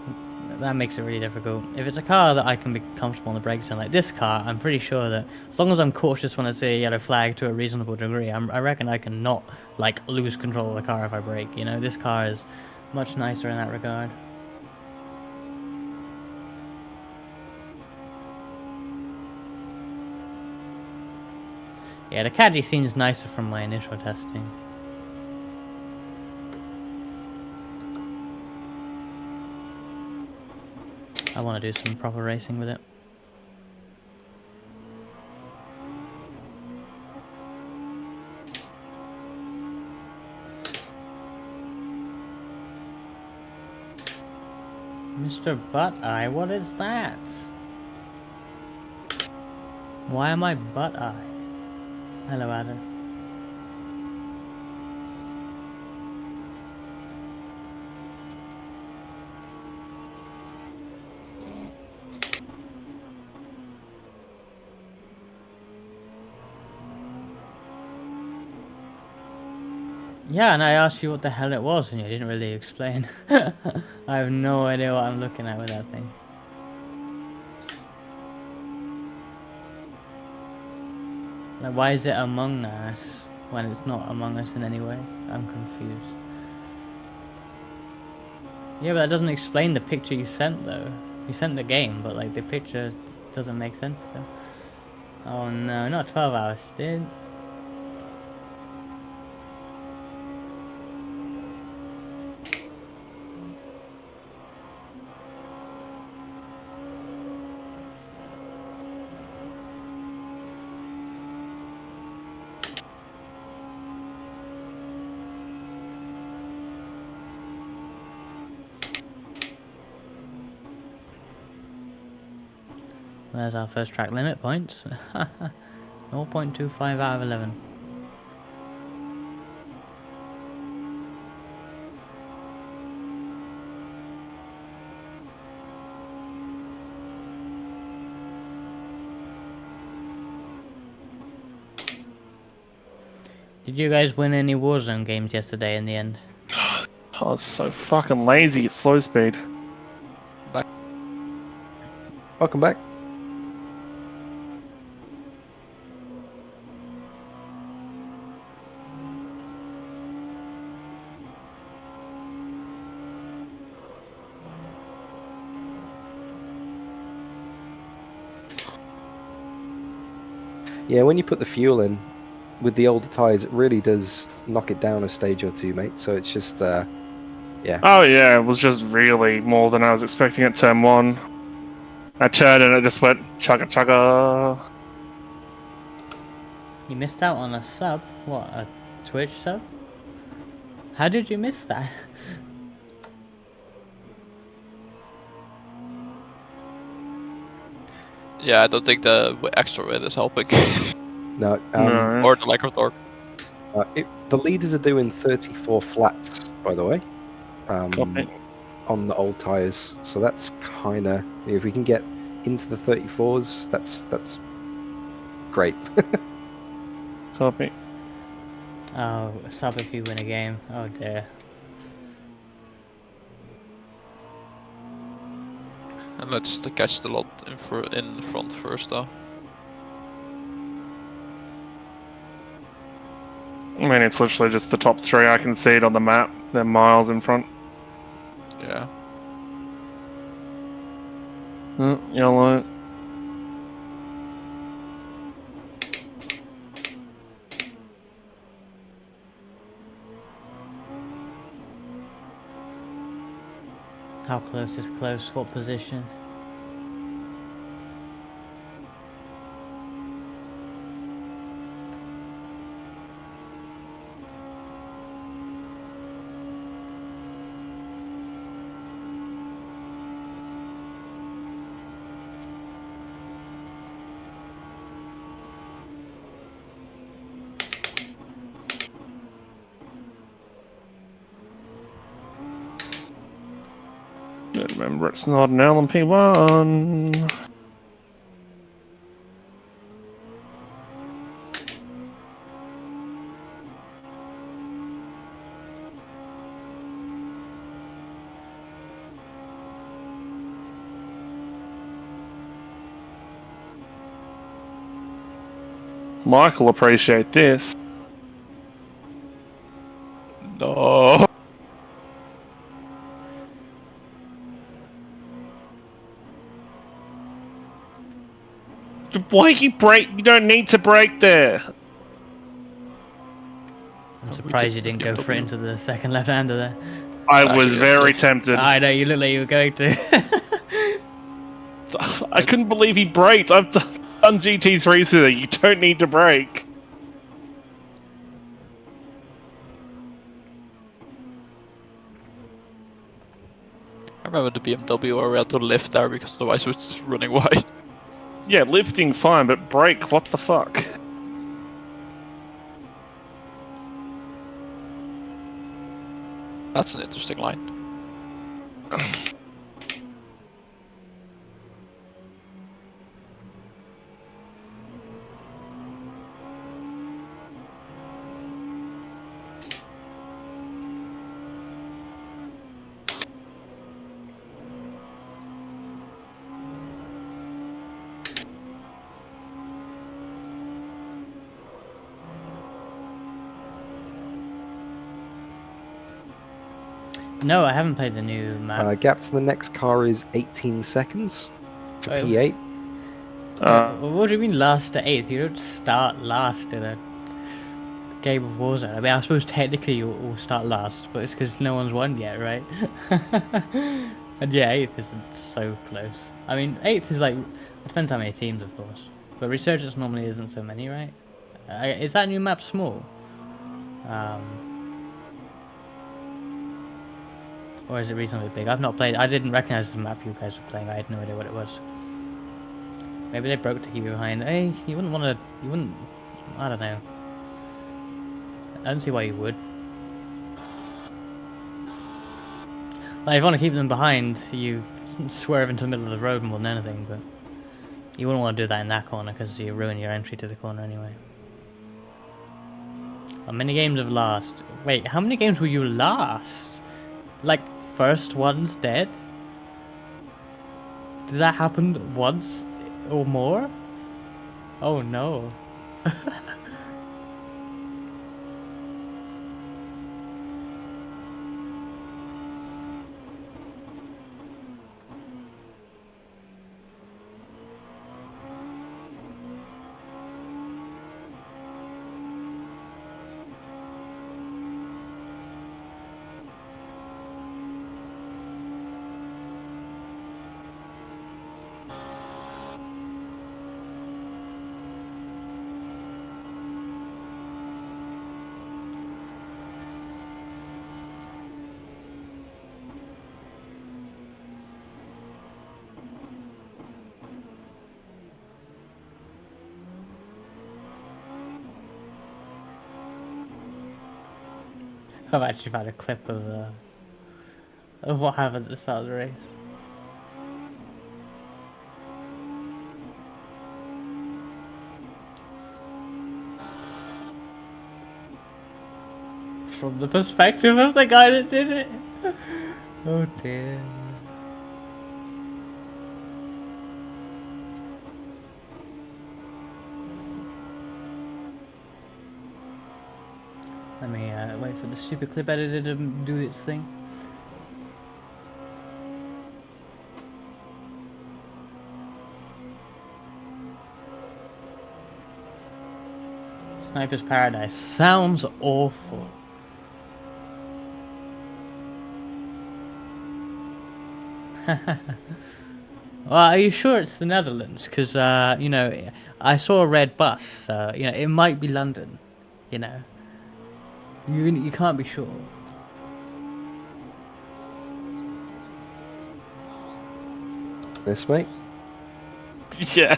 that makes it really difficult. If it's a car that I can be comfortable on the brakes in, like this car, I'm pretty sure that as long as I'm cautious when I see a yellow flag to a reasonable degree, I reckon I can not like lose control of the car if I brake. You know, this car is much nicer in that regard. Yeah, the Caddy seems nicer from my initial testing. I want to do some proper racing with it. Mr. Butt-Eye, what is that? Why am I Butt-Eye? Hello, Adam. Yeah, and I asked you what the hell it was, and you didn't really explain. I have no idea what I'm looking at with that thing. Like, why is it Among Us when it's not Among Us in any way? I'm confused. Yeah, but that doesn't explain the picture you sent, though. You sent the game, but, like, the picture doesn't make sense still. Oh no, not 12-hour stint. There's our first track limit points. 0.25 out of 11. Did you guys win any Warzone games yesterday in the end? Oh, it's so fucking lazy at slow speed. Welcome back. Yeah, when you put the fuel in with the older tyres, it really does knock it down a stage or two, mate. So it's just, yeah. Oh yeah, it was just really more than I was expecting at turn 1. I turned and it just went chugga chugga. You missed out on a sub? What, a Twitch sub? How did you miss that? Yeah, I don't think the extra weight is helping. No, No. Or the lack of torque. the leaders are doing 34 flats, by the way, Copy. on the old tyres. So that's kind of, if we can get into the 34s, that's great. Copy. Oh, a sub if you win a game. Oh dear. And let's catch the lot in front first, though. I mean, it's literally just the top 3 I can see it on the map. They're miles in front. Yeah. Yellow. How close is close? What position? Remember, it's not an LMP1. Mike will appreciate this. No. Why you brake? You don't need to brake there. I'm surprised you didn't go for it into the second left-hander there. I was Actually, very left. tempted. I know, you look like you were going to. I couldn't believe he braked. I've done GT3s with it. You don't need to brake. I remember the BMW where we had to lift there because otherwise it was just running wide. Yeah, lifting fine, but brake, what the fuck? That's an interesting line. No, I haven't played the new map. Gap to the next car is 18 seconds for Oh. P8. What do you mean last to 8th? You don't start last in a game of Warzone. I mean, I suppose technically you'll start last, but it's because no one's won yet, right? And yeah, 8th isn't so close. I mean, 8th is like, it depends how many teams, of course. But Resurgence normally isn't so many, right? Is that new map small? Or is it reasonably big? I've not played. I didn't recognize the map you guys were playing. I had no idea what it was. Maybe they broke to keep you behind. Hey, you wouldn't want to. You wouldn't. I don't know. I don't see why you would. Like, if you want to keep them behind, you swerve into the middle of the road more than anything. But you wouldn't want to do that in that corner because you ruin your entry to the corner anyway. How many games have last? Wait, how many games were you last? Like, first one's dead? Did that happen once or more? Oh no. I've actually found a clip of what happened at the start of the race. From the perspective of the guy that did it. Oh dear. Let me wait for the stupid clip editor to do its thing. Sniper's Paradise sounds awful. Well, are you sure it's the Netherlands? Because, you know, I saw a red bus, so, you know, it might be London, you know. You can't be sure. This, mate. Yeah.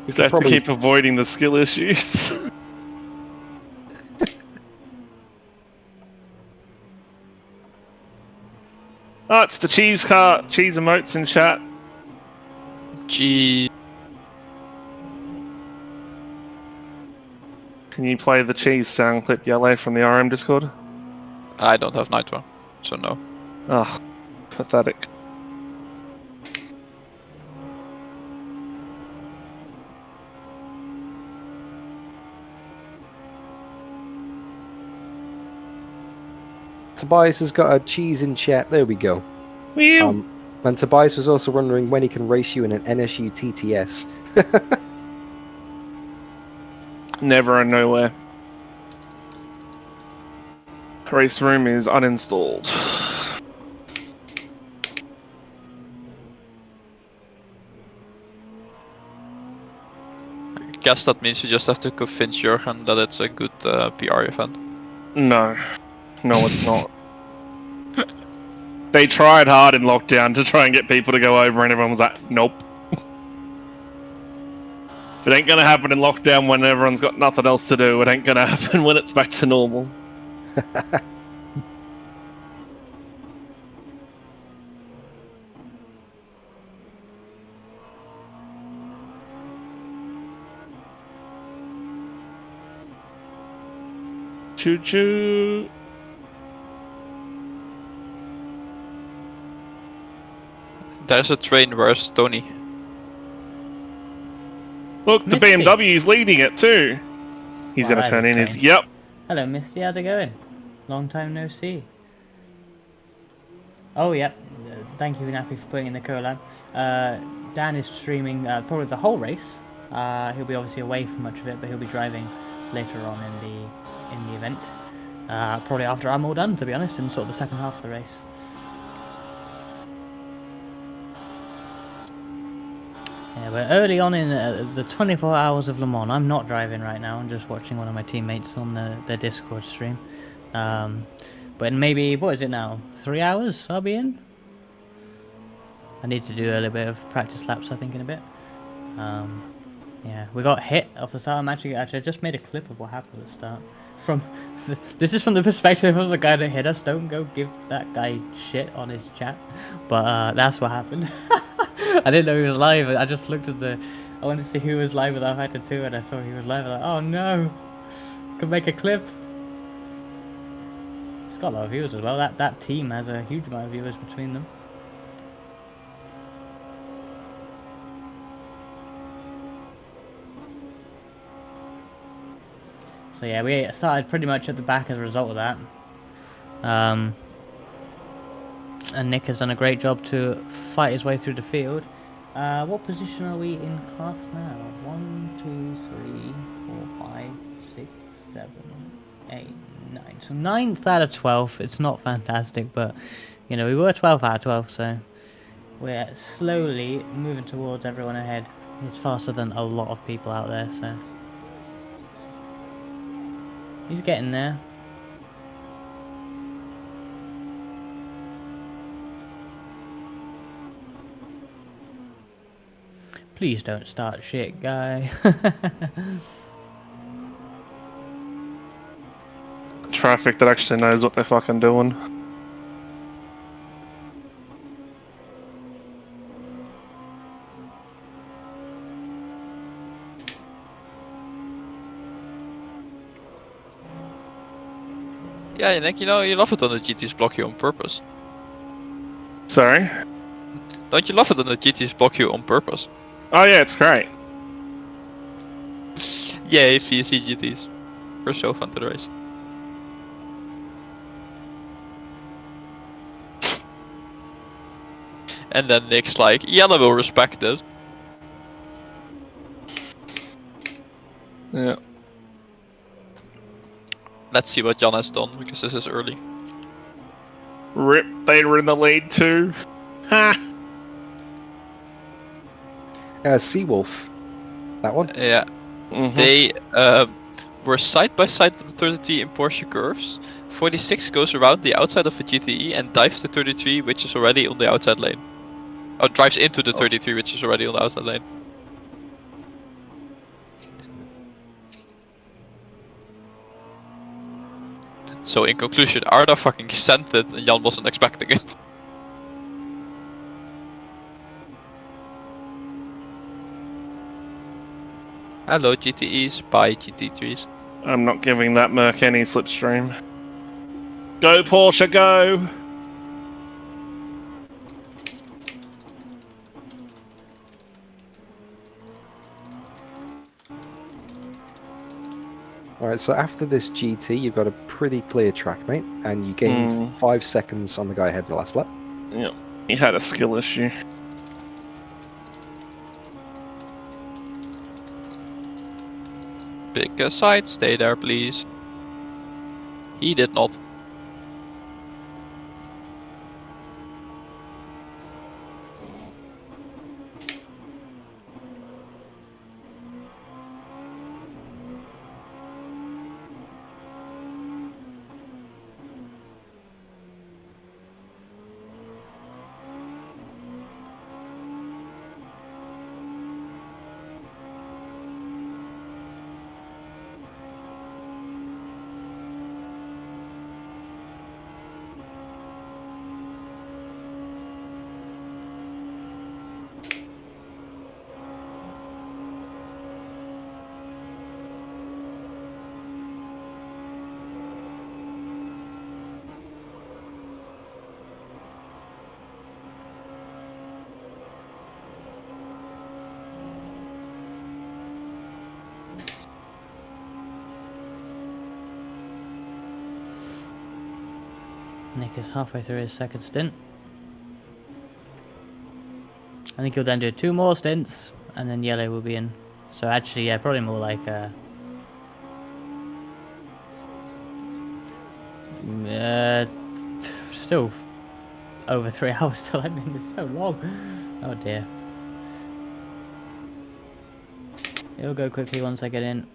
You have probably- to keep avoiding the skill issues. Oh, it's the cheese car. Cheese emotes in chat. Gee. Can you play the cheese sound clip, Yellow, from the RM Discord? I don't have Nitro, so no. Oh, pathetic. Tobias has got a cheese in chat. There we go. Whew. And Tobias was also wondering when he can race you in an NSU TTS. Never and nowhere. Race room is uninstalled. I guess that means you just have to convince Jurgen that it's a good PR event. No. No, it's not. They tried hard in lockdown to try and get people to go over, and everyone was like, nope. If it ain't gonna happen in lockdown when everyone's got nothing else to do, it ain't gonna happen when it's back to normal. Choo choo. There's a train, where's Tony? Look, the Misty. BMW's leading it too. He's Wow, gonna that turn is in his. strange. Yep. Hello, Misty. How's it going? Long time no see. Oh, yep. Thank you, Nappy, for putting in the collab. Dan is streaming probably the whole race. He'll be obviously away for much of it, but he'll be driving later on in the event. Probably after I'm all done, to be honest, in sort of the second half of the race. Yeah, we're early on in the 24 hours of Le Mans. I'm not driving right now. I'm just watching one of my teammates on their Discord stream. But in maybe, what is it now? 3 hours I'll be in? I need to do a little bit of practice laps, I think, in a bit. Yeah, we got hit off the start. Actually, I just made a clip of what happened at the start. This is from the perspective of the guy that hit us. Don't go give that guy shit on his chat. But that's what happened. I didn't know he was live. I just looked at I wanted to see who was live with our Factor 2, and I saw he was live. I'm like, oh no! Could make a clip. It's got a lot of viewers as well. That team has a huge amount of viewers between them. So yeah, we started pretty much at the back as a result of that. And Nick has done a great job to fight his way through the field. What position are we in class now? 1, 2, 3, 4, 5, 6, 7, 8, 9. So 9th out of 12. It's not fantastic, but you know, we were 12 out of 12, so we're slowly moving towards everyone ahead. It's faster than a lot of people out there, so he's getting there. Please don't start shit, guy. Traffic that actually knows what they're fucking doing. Yeah, Nick, you know, you love it when the GTs block you on purpose. Sorry? Don't you love it when the GTs block you on purpose? Oh yeah, it's great. Yay, VSC GTs. We're so fun to race. And then Nick's like, Yellow will respect it. Yeah. Let's see what Jan has done, because this is early. Rip, they were in the lead too. Ha! Seawolf. That one? Yeah. Mm-hmm. They were side by side with the 33 in Porsche curves. 46 goes around the outside of a GTE and dives the 33, which is already on the outside lane. Oh, drives into the 33, which is already on the outside lane. So in conclusion, Arda fucking sent it and Jan wasn't expecting it. Hello GTEs, bye GT3s. I'm not giving that Merc any slipstream. Go Porsche, go! Alright, so after this GT, you've got a pretty clear track, mate, and you gain 5 seconds on the guy ahead in the last lap. Yep. He had a skill issue. Pick a side, stay there, please. He did not. Nick is halfway through his second stint. I think he'll then do 2 more stints, and then yellow will be in. So actually, yeah, probably more like still over 3 hours till I'm in. It's so long. Oh dear. It'll go quickly once I get in.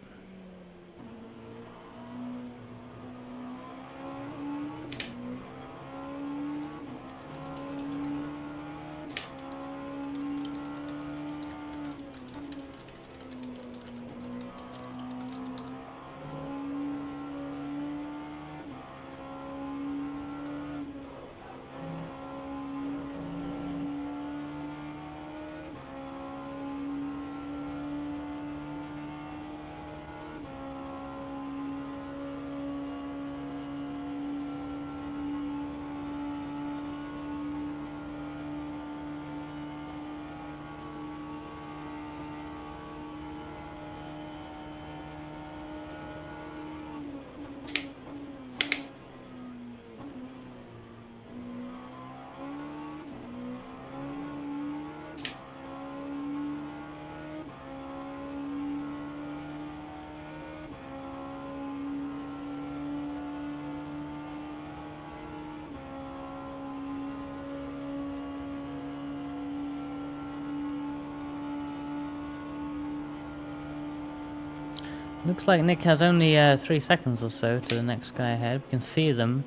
Looks like Nick has only 3 seconds or so to the next guy ahead. We can see them.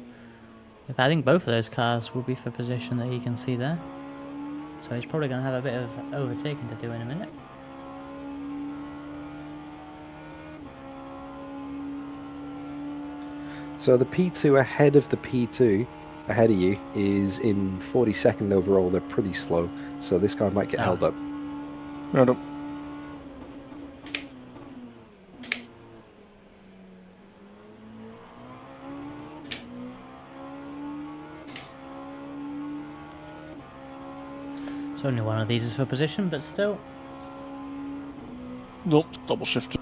I think both of those cars will be for position that he can see there. So he's probably going to have a bit of overtaking to do in a minute. So the P2 ahead of the P2 ahead of you is in 42nd overall. They're pretty slow, so this guy might get held up. Right up. So only one of these is for position, but still. Nope, double shift.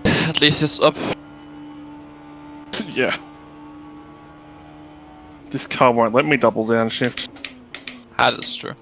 At least it's up. Yeah. This car won't let me double down shift. Ah, that's true.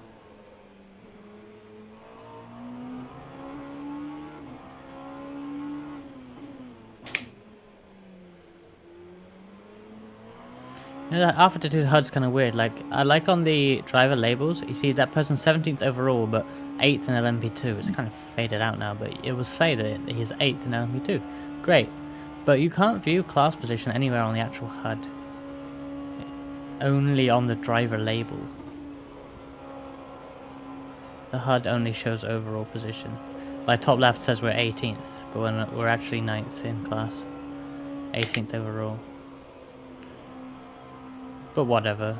You know, that Alpha-2 HUD's kind of weird. Like, I like on the driver labels, you see that person's 17th overall, but 8th in LMP2. It's kind of faded out now, but it will say that he's 8th in LMP2. Great. But you can't view class position anywhere on the actual HUD. Only on the driver label. The HUD only shows overall position. Like, top left says we're 18th, but we're actually 9th in class. 18th overall. But whatever.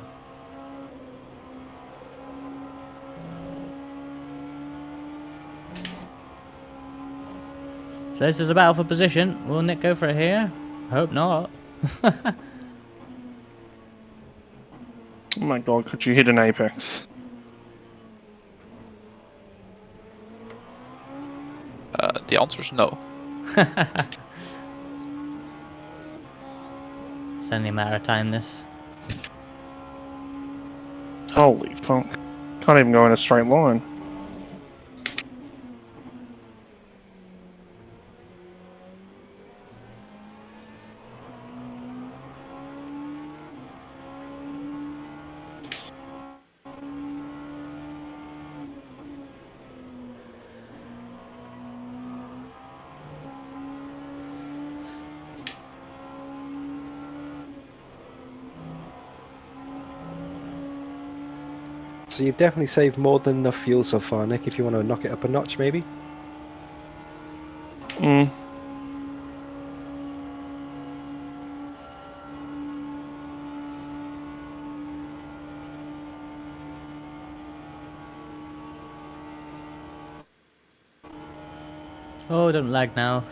So this is a battle for position. Will Nick go for it here? Hope not. Oh my god, could you hit an apex? the answer is no. It's only a matter of time, this. Holy fuck. Can't even go in a straight line. So you've definitely saved more than enough fuel so far, Nick, if you want to knock it up a notch, maybe? Mm. Oh, don't lag now.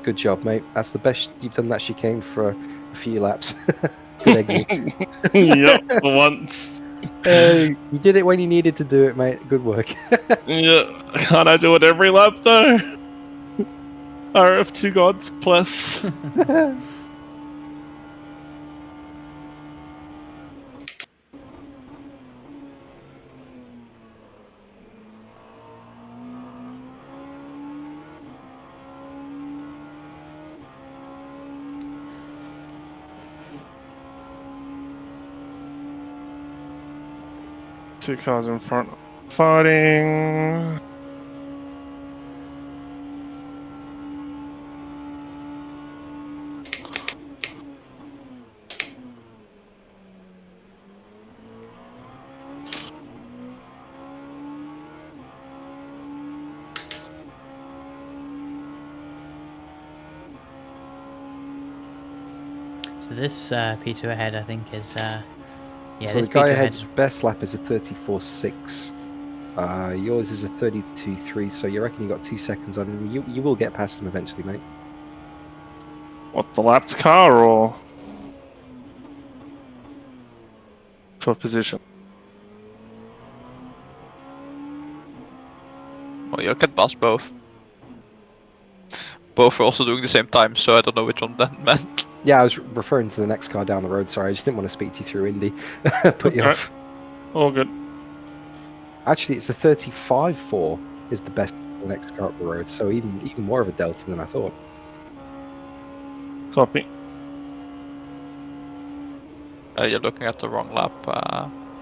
Good job, mate. That's the best you've done that chicane for a few laps. Good exit. Yep, for once. Hey, you did it when you needed to do it, mate. Good work. Yeah, can't I do it every lap though? RF2 gods plus. Two cars in front fighting. So this P2 ahead, I think, is... yeah, So this the guy P2 ahead's ahead... best lap is a 34.6. Yours is a 32.3, so you reckon you got 2 seconds on him. You will get past him eventually, mate. What, the lapped car or for position? Well, you'll get past both. Both are also doing the same time, so I don't know which one that meant. Yeah, I was referring to the next car down the road. Sorry, I just didn't want to speak to you through Indy. Put you Okay. off. All good. Actually, it's the 35.4 is the best the next car up the road, so even more of a delta than I thought. Copy. You're looking at the wrong lap,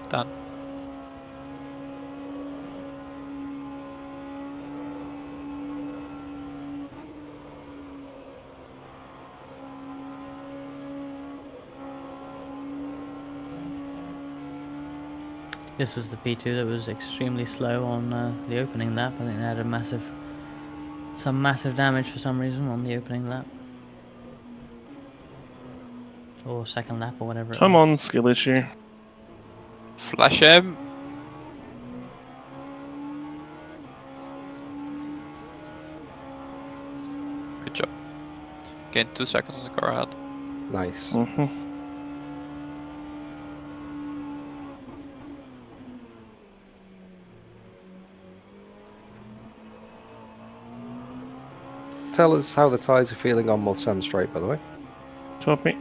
Dan. This was the P2 that was extremely slow on the opening lap. I think they had some massive damage for some reason on the opening lap. Or second lap or whatever it Come was. on, skill issue. Flash him. Good job. Gained 2 seconds on the car ahead. Nice. Mm-hmm. Tell us how the tyres are feeling on Mulsanne Straight, by the way. Copy.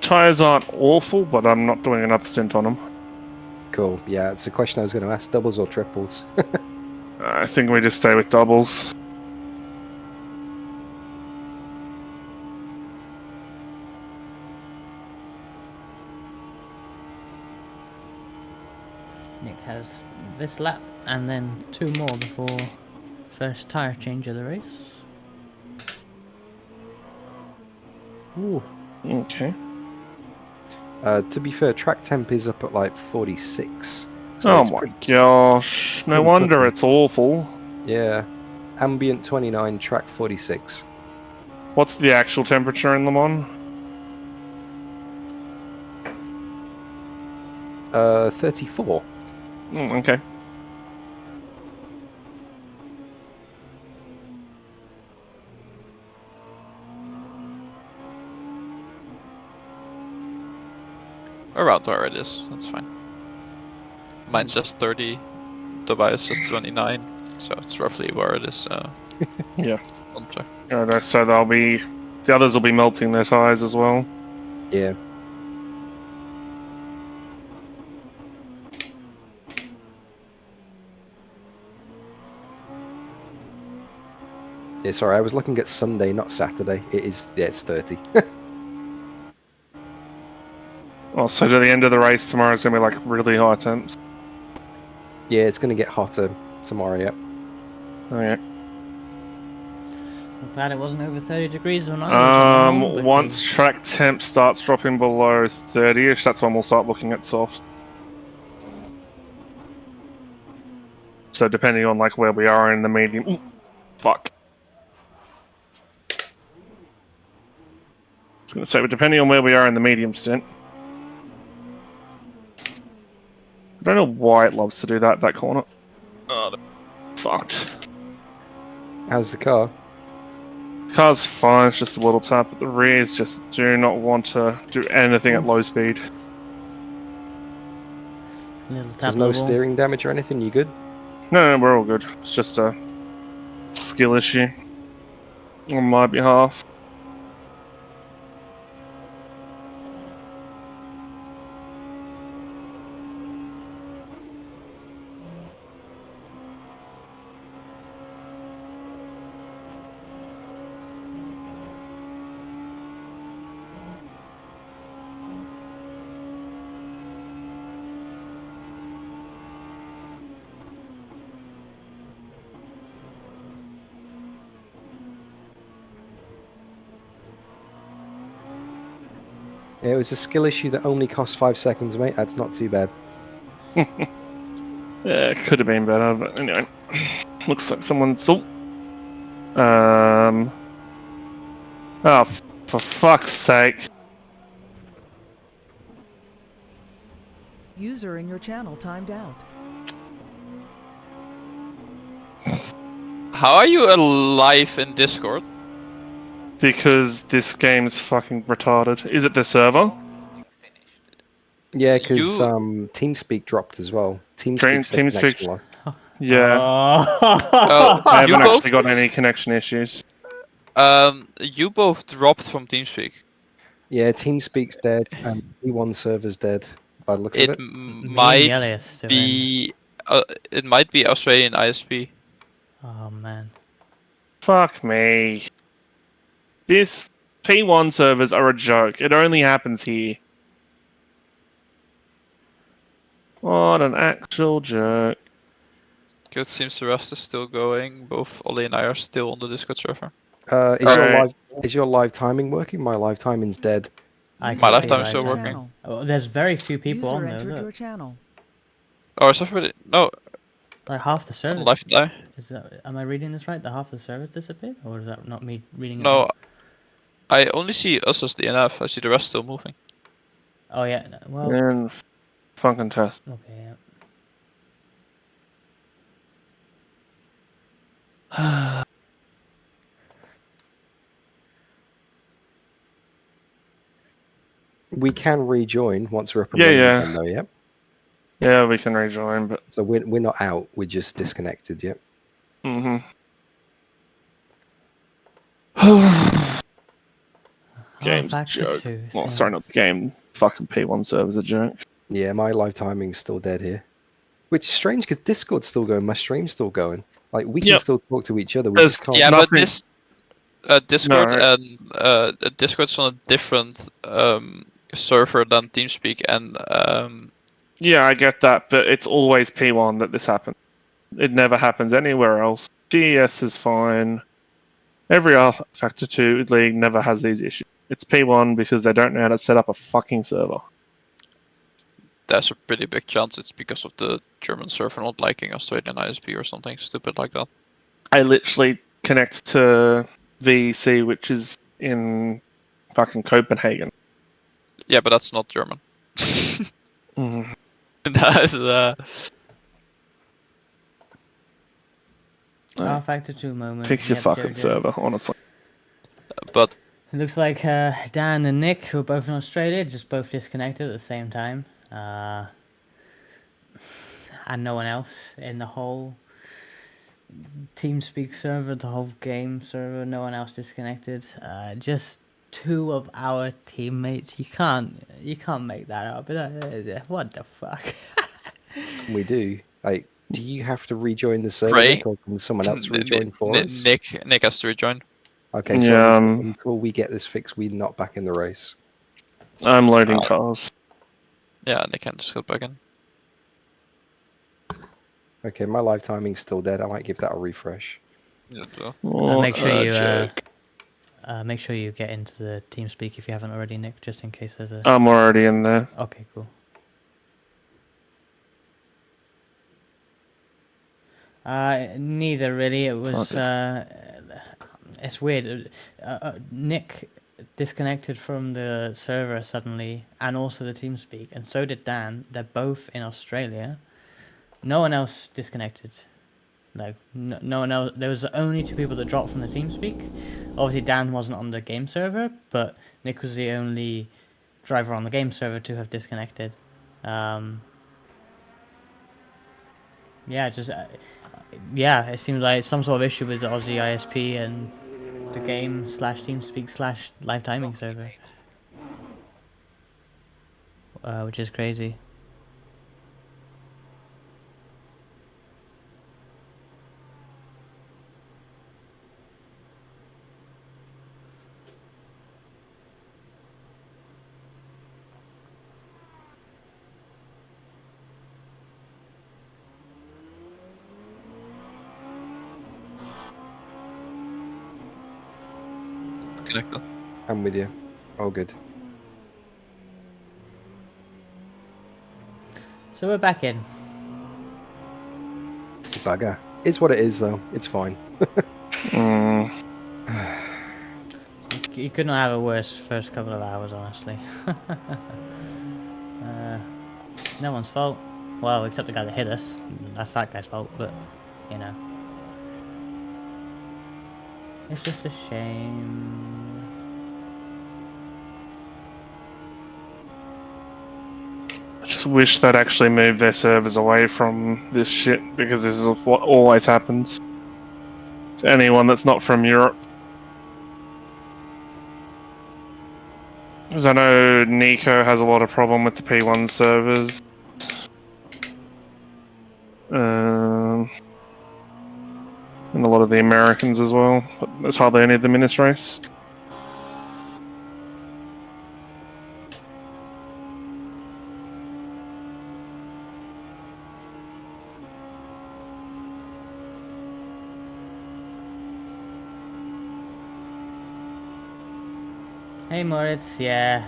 Tires aren't awful, but I'm not doing another stint on them. Cool. Yeah, it's a question I was going to ask. Doubles or triples? I think we just stay with doubles. Nick has this lap and then 2 more before first tyre change of the race. Ooh. To Okay. be fair, track temp is up at like 46. So Oh it's my pretty- gosh. No pretty wonder cooking. it's awful. Yeah. Ambient 29, track 46. What's the actual temperature in Le Mans? 34. Okay. Around where it is, that's fine. Mine's just 30, Tobias just 29, so it's roughly where it is. Yeah. On track. So the others will be melting their tires as well. Yeah. Yeah, sorry, I was looking at Sunday, not Saturday. It's 30. Oh, so to the end of the race tomorrow is gonna be like really high temps. Yeah, it's going to get hotter tomorrow, yeah. Okay. I'm glad it wasn't over 30 degrees when I was on home, Once because track temp starts dropping below 30ish, that's when we'll start looking at softs. So depending on like where we are in the medium, ooh, fuck. I was gonna say, but depending on where we are in the medium stint, I don't know why it loves to do that corner. Oh, fucked. How's the car? Car's fine, it's just a little tap, but the rears just do not want to do anything at low speed. little tap There's of no the wall. steering damage or anything? You good? No, we're all good. It's just a skill issue on my behalf. Yeah, it was a skill issue that only cost 5 seconds, mate. That's not too bad. Yeah, it could have been better, but anyway. Looks like someone's. Oh, for fuck's sake. User in your channel timed out. How are you alive in Discord? Because this game's fucking retarded. Is it the server? Yeah, because You TeamSpeak dropped as well. TeamSpeak said connection TeamSpeak. lost. Yeah. Oh. I haven't you both actually got any connection issues. you both dropped from TeamSpeak. Yeah, TeamSpeak's dead, and P1 server's dead by the looks of It it. Me and might Yelly are still in. be it might be Australian ISP. Oh man. Fuck me. This P1 servers are a joke. It only happens here. What an actual joke. Good, seems the rest is still going. Both Ollie and I are still on the Discord server. Alright. Is your live timing working? My live timing's dead. I User can see lifetime entered is still your lifetime. working. channel. Oh, there's very few people User on there. entered your Look. channel. Oh, is everybody? No, Like half the servers. lifetime. Is that? Am I reading this right? The half the servers disappeared, or is that not me reading it? No, Right? I only see us as DNF. I see the rest still moving. Oh yeah. Well. And fucking test. Okay. Yeah. We can rejoin once we're up and Yeah, running yeah. again, though, yeah? Yeah, we can rejoin, but. So we're not out, we're just disconnected, yeah? Mm-hmm. Game's a Factor joke. 2. Well, sorry, not the game. Fucking P1 server's a joke. Yeah, my live timing's still dead here. Which is strange, because Discord's still going, my stream's still going. Like, we can Yep. still talk to each other, we There's- just can't... Yeah, Nothing- but this Discord No, and Discord's on a different server than TeamSpeak, and Yeah, I get that, but it's always P1 that this happens. It never happens anywhere else. GES is fine. Every other Factor 2 league never has these issues. It's P1 because they don't know how to set up a fucking server. there's a pretty big chance it's because of the German server not liking Australian ISP or something stupid like that. I literally connect to VEC, which is in fucking Copenhagen. Yeah, but that's not German. Mm. That's Factor 2 moment. Fix your Yep, fucking Jojo. server, honestly. but It looks like Dan and Nick, who are both in Australia, just both disconnected at the same time. And no one else in the whole TeamSpeak server, the whole game server, no one else disconnected. Just two of our teammates. You can't make that up. What the fuck? We do. Like, do you have to rejoin the server, Pray. Nick, or can someone else rejoin for us? Nick has to rejoin. Okay, so Yeah, until we get this fixed, we're not back in the race. I'm loading cars. Yeah, Nick can just go back in. Okay, my live timing's still dead. I might give that a refresh. Yeah, so. Make sure you joke. make sure you get into the TeamSpeak if you haven't already, Nick, just in case there's a. I'm already in there. Okay, cool. Neither really. It was. It's weird. Nick disconnected from the server suddenly, and also the TeamSpeak, and so did Dan. They're both in Australia. No one else disconnected. Like no one else. There was only two people that dropped from the TeamSpeak. Obviously, Dan wasn't on the game server, but Nick was the only driver on the game server to have disconnected. Yeah, just yeah, it seems like some sort of issue with the Aussie ISP and the game / TeamSpeak / live timing server, which is crazy. Connected. I'm with you. All good. So we're back in. Bugger. It's what it is, though. It's fine. You could not have a worse first couple of hours, honestly. No one's fault. Well, except the guy that hit us. That's that guy's fault, but, you know. It's just a shame. I just wish they'd actually moved their servers away from this shit, because this is what always happens to anyone that's not from Europe. Because I know Nico has a lot of problem with the P1 servers. And a lot of the Americans as well, but there's hardly any of them in this race. Hey Moritz, yeah.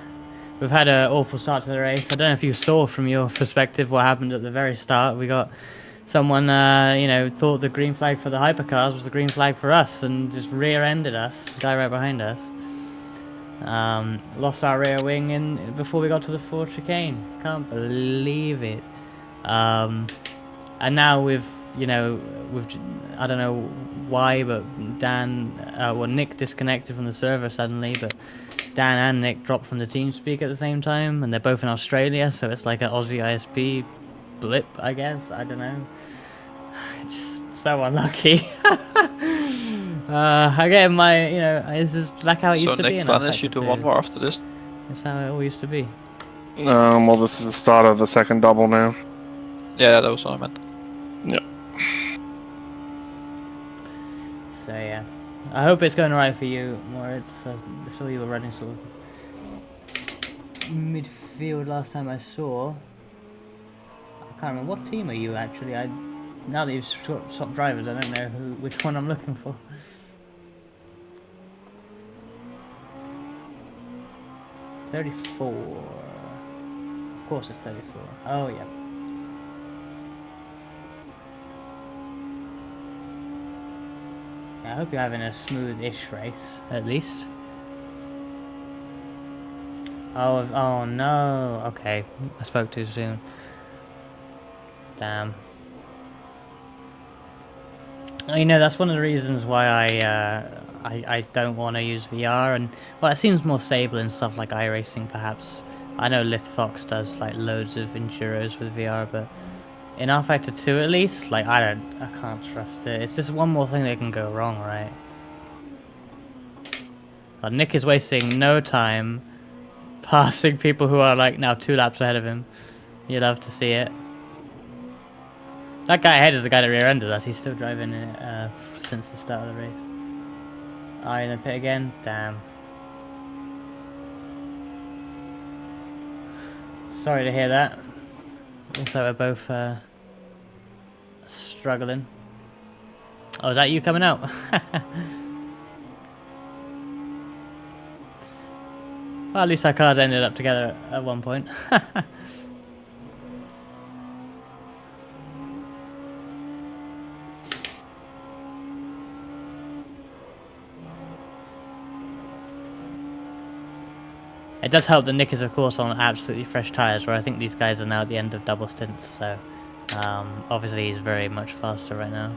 We've had an awful start to the race. I don't know if you saw from your perspective what happened at the very start. We got someone, thought the green flag for the hypercars was the green flag for us and just rear-ended us, the guy right behind us. Lost our rear wing before we got to the Ford chicane. Can't believe it. And now we've, I don't know why, but Nick disconnected from the server suddenly, but Dan and Nick dropped from the TeamSpeak at the same time, and they're both in Australia, so it's like an Aussie ISP blip, I guess. I don't know. It's so unlucky. Again, this is like how it used to be. So Nick managed you to one more after this. That's how it all used to be. Well, this is the start of the second double now. Yeah, that was what I meant. Yep. So yeah, I hope it's going alright for you, Moritz. I saw you were running sort of midfield last time I saw. I can't remember what team are you actually. Now that you've swapped drivers, I don't know which one I'm looking for. $34. Of course it's 34. Oh yeah. I hope you're having a smooth-ish race, at least. Oh no. Okay, I spoke too soon. Damn. You know, that's one of the reasons why I don't want to use VR, and well, it seems more stable in stuff like iRacing, perhaps. I know Lift Fox does like loads of enduros with VR, but in R Factor 2 at least, like I can't trust it. It's just one more thing that can go wrong, right? God, Nick is wasting no time passing people who are like now 2 laps ahead of him. You'd love to see it. That guy ahead is the guy that rear-ended us. He's still driving it since the start of the race. Oh, in the pit again? Damn. Sorry to hear that. Also, we're both struggling. Oh, is that you coming out? Well, at least our cars ended up together at one point. It does help that Nick is, of course, on absolutely fresh tyres, where I think these guys are now at the end of double stints, so obviously he's very much faster right now.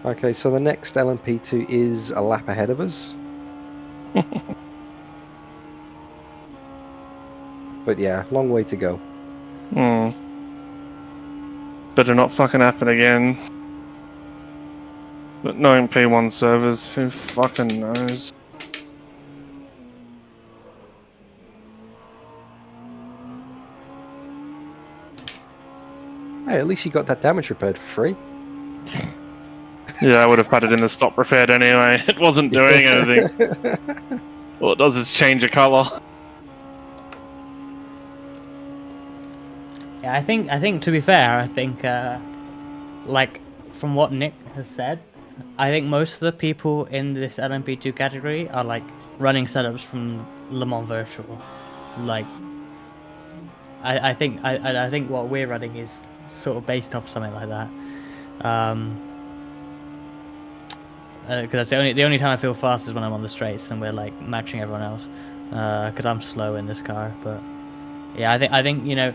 Okay, so the next LMP2 is a lap ahead of us. But yeah, long way to go. Better not fucking happen again. But knowing P1 servers, who fucking knows? Hey, at least you got that damage repaired for free. Yeah, I would have had it in the stop repaired anyway. It wasn't doing anything. All it does is change a colour. Yeah, I think to be fair, I think like from what Nick has said, I think most of the people in this LMP2 category are like running setups from Le Mans Virtual. Like, I think what we're running is sort of based off something like that. Because that's the only time I feel fast is when I'm on the straights and we're like matching everyone else. Because I'm slow in this car, but yeah, I think you know,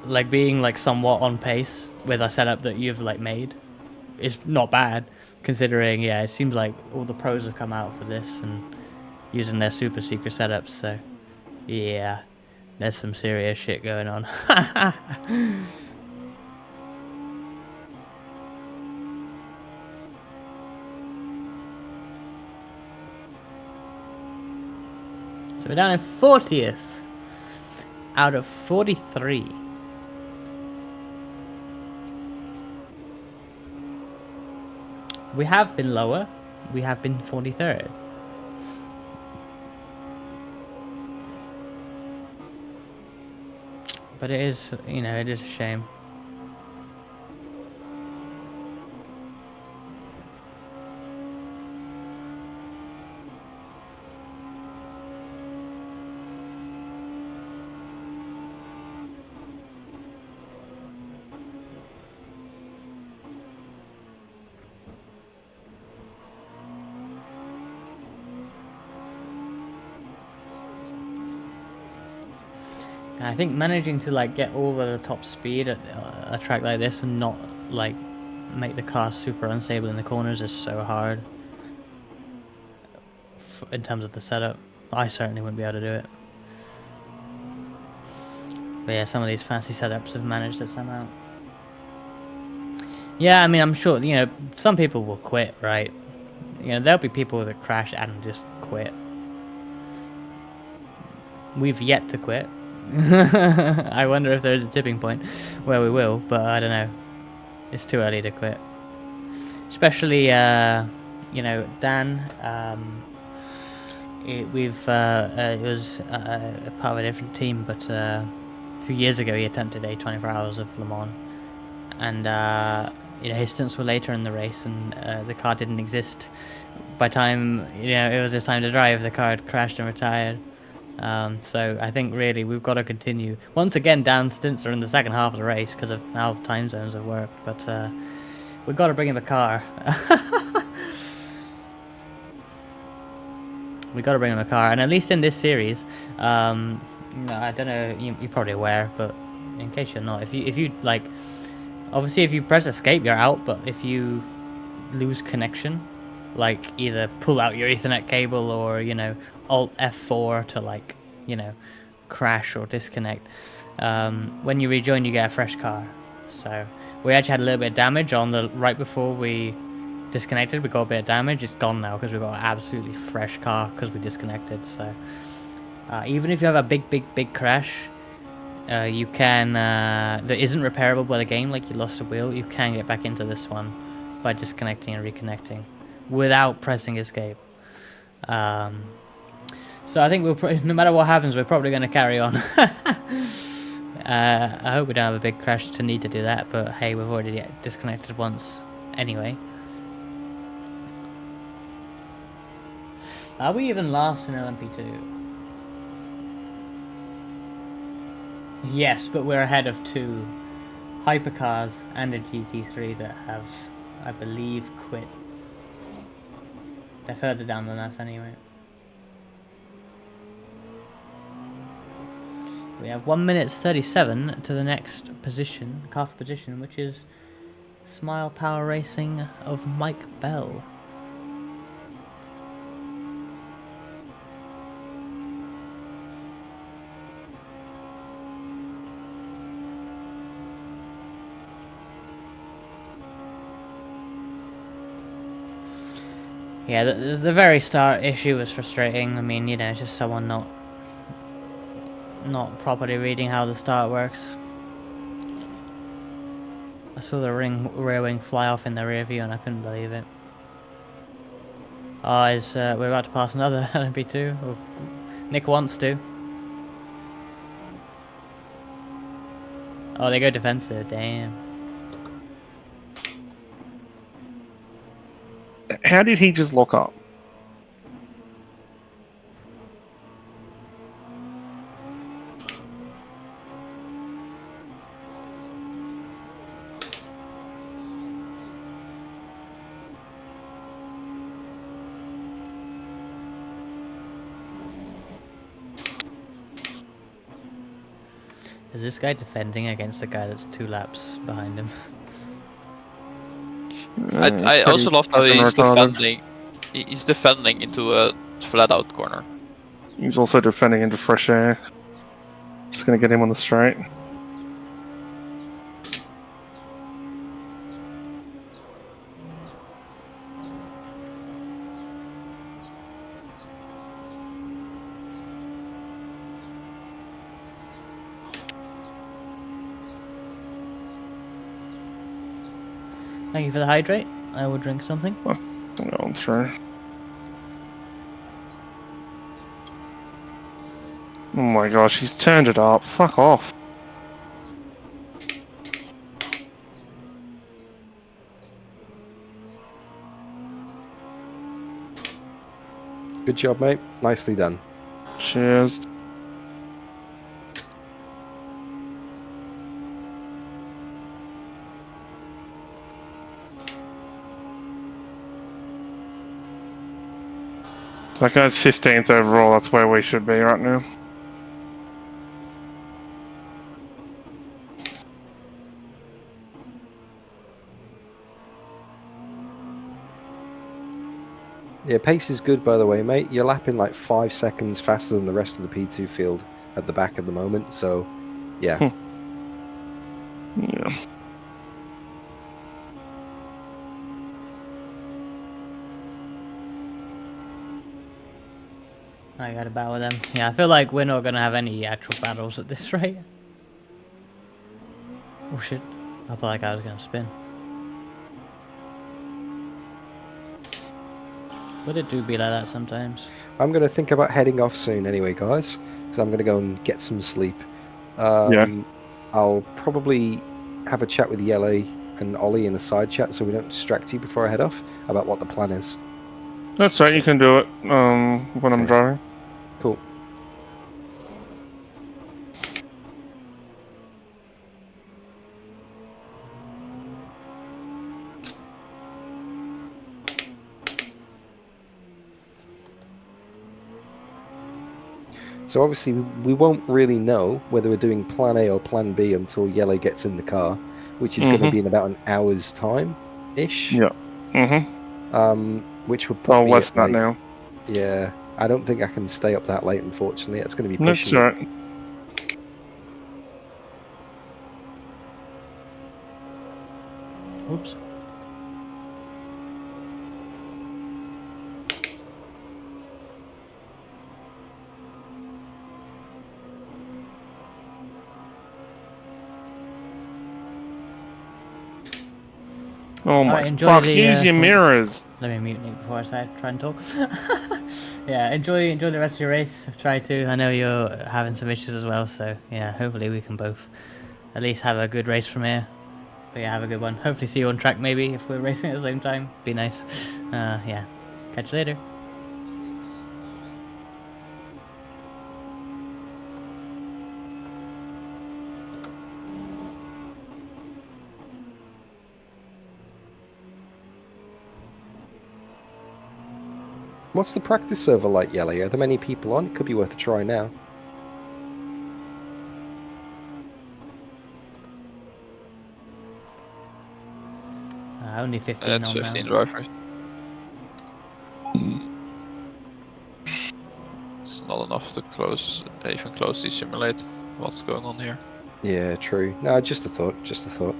like being like somewhat on pace with a setup that you've like made is not bad, considering yeah, it seems like all the pros have come out for this and using their super secret setups. So yeah, there's some serious shit going on. So we're down in 40th out of 43. We have been lower. We have been 43rd. But it is, you know, it is a shame. I think managing to like get all the top speed at a track like this and not like make the car super unstable in the corners is so hard in terms of the setup. I certainly wouldn't be able to do it. But yeah, some of these fancy setups have managed it somehow. Yeah, I mean, I'm sure, you know, some people will quit, right? You know, there'll be people that crash and just quit. We've yet to quit. I wonder if there's a tipping point where we will, but I don't know. It's too early to quit. Especially, you know, Dan. It was a part of a different team, but a few years ago he attempted a 24 hours of Le Mans, and his stints were later in the race, and the car didn't exist. By time it was his time to drive, the car had crashed and retired. So I think really we've got to continue. Once again, down stints are in the second half of the race because of how time zones have worked. But we've got to bring him a car. We got to bring him a car, and at least in this series, I don't know. You're probably aware, but in case you're not, if you like, obviously if you press escape, you're out. But if you lose connection, like either pull out your Ethernet cable or Alt F4 to like crash or disconnect. When you rejoin, you get a fresh car. So we actually had a little bit of damage on the right before we disconnected. We got a bit of damage. It's gone now because we've got an absolutely fresh car because we disconnected. So even if you have a big crash, you can that isn't repairable by the game, like you lost a wheel, you can get back into this one by disconnecting and reconnecting without pressing escape. So I think no matter what happens, we're probably going to carry on. I hope we don't have a big crash to need to do that, but hey, we've already disconnected once anyway. Are we even last in LMP2? Yes, but we're ahead of 2 hypercars and a GT3 that have, I believe, quit. They're further down than us anyway. We have 1 minute 37 to the next position, car for position, which is Smile Power Racing of Mike Bell. Yeah, the very start issue was frustrating. I mean, it's just someone not properly reading how the start works. I saw the rear wing fly off in the rear view and I couldn't believe it. Oh, we're about to pass another LMP2. Or Nick wants to. Oh, they go defensive, damn. How did he just lock up? Is this guy defending against the guy that's 2 laps behind him? I also love how he's retarded. defending. He's defending into a flat-out corner. He's also defending into fresh air. Just gonna get him on the straight. Thank you for the hydrate. I will drink something. I'm going through. Oh my gosh, he's turned it up. Fuck off. Good job, mate. Nicely done. Cheers. That guy's 15th overall, that's where we should be right now. Yeah, pace is good, by the way, mate. You're lapping like 5 seconds faster than the rest of the P2 field at the back at the moment, so yeah. Yeah. I got a battle with them. Yeah, I feel like we're not going to have any actual battles at this rate. Oh shit. I thought that guy was going to spin. But it do be like that sometimes. I'm going to think about heading off soon anyway, guys, because I'm going to go and get some sleep. Yeah. I'll probably have a chat with Yele and Ollie in a side chat so we don't distract you before I head off about what the plan is. That's right. You can do it when I'm Okay. driving. Cool. So obviously we won't really know whether we're doing plan A or plan B until Yellow gets in the car, which is going to be in about an hour's time-ish. Yeah. Which would put Oh, me less at than that like, now. yeah, I don't think I can stay up that late, unfortunately. That's going to be That's pushing it. right. Oops. Oh my Alright, enjoy fuck! the, Use your oh, mirrors. Let me mute Nick before I try and talk. Yeah, enjoy the rest of your race. Try to. I know you're having some issues as well, so yeah, hopefully we can both at least have a good race from here. But yeah, have a good one. Hopefully see you on track maybe if we're racing at the same time. Be nice. Yeah. Catch you later. What's the practice server like, Yellow? Are there many people on? It could be worth a try now. Only 15 It's on 15 now. drivers. It's not enough to even closely simulate what's going on here. Yeah, true. No, just a thought. Just a thought.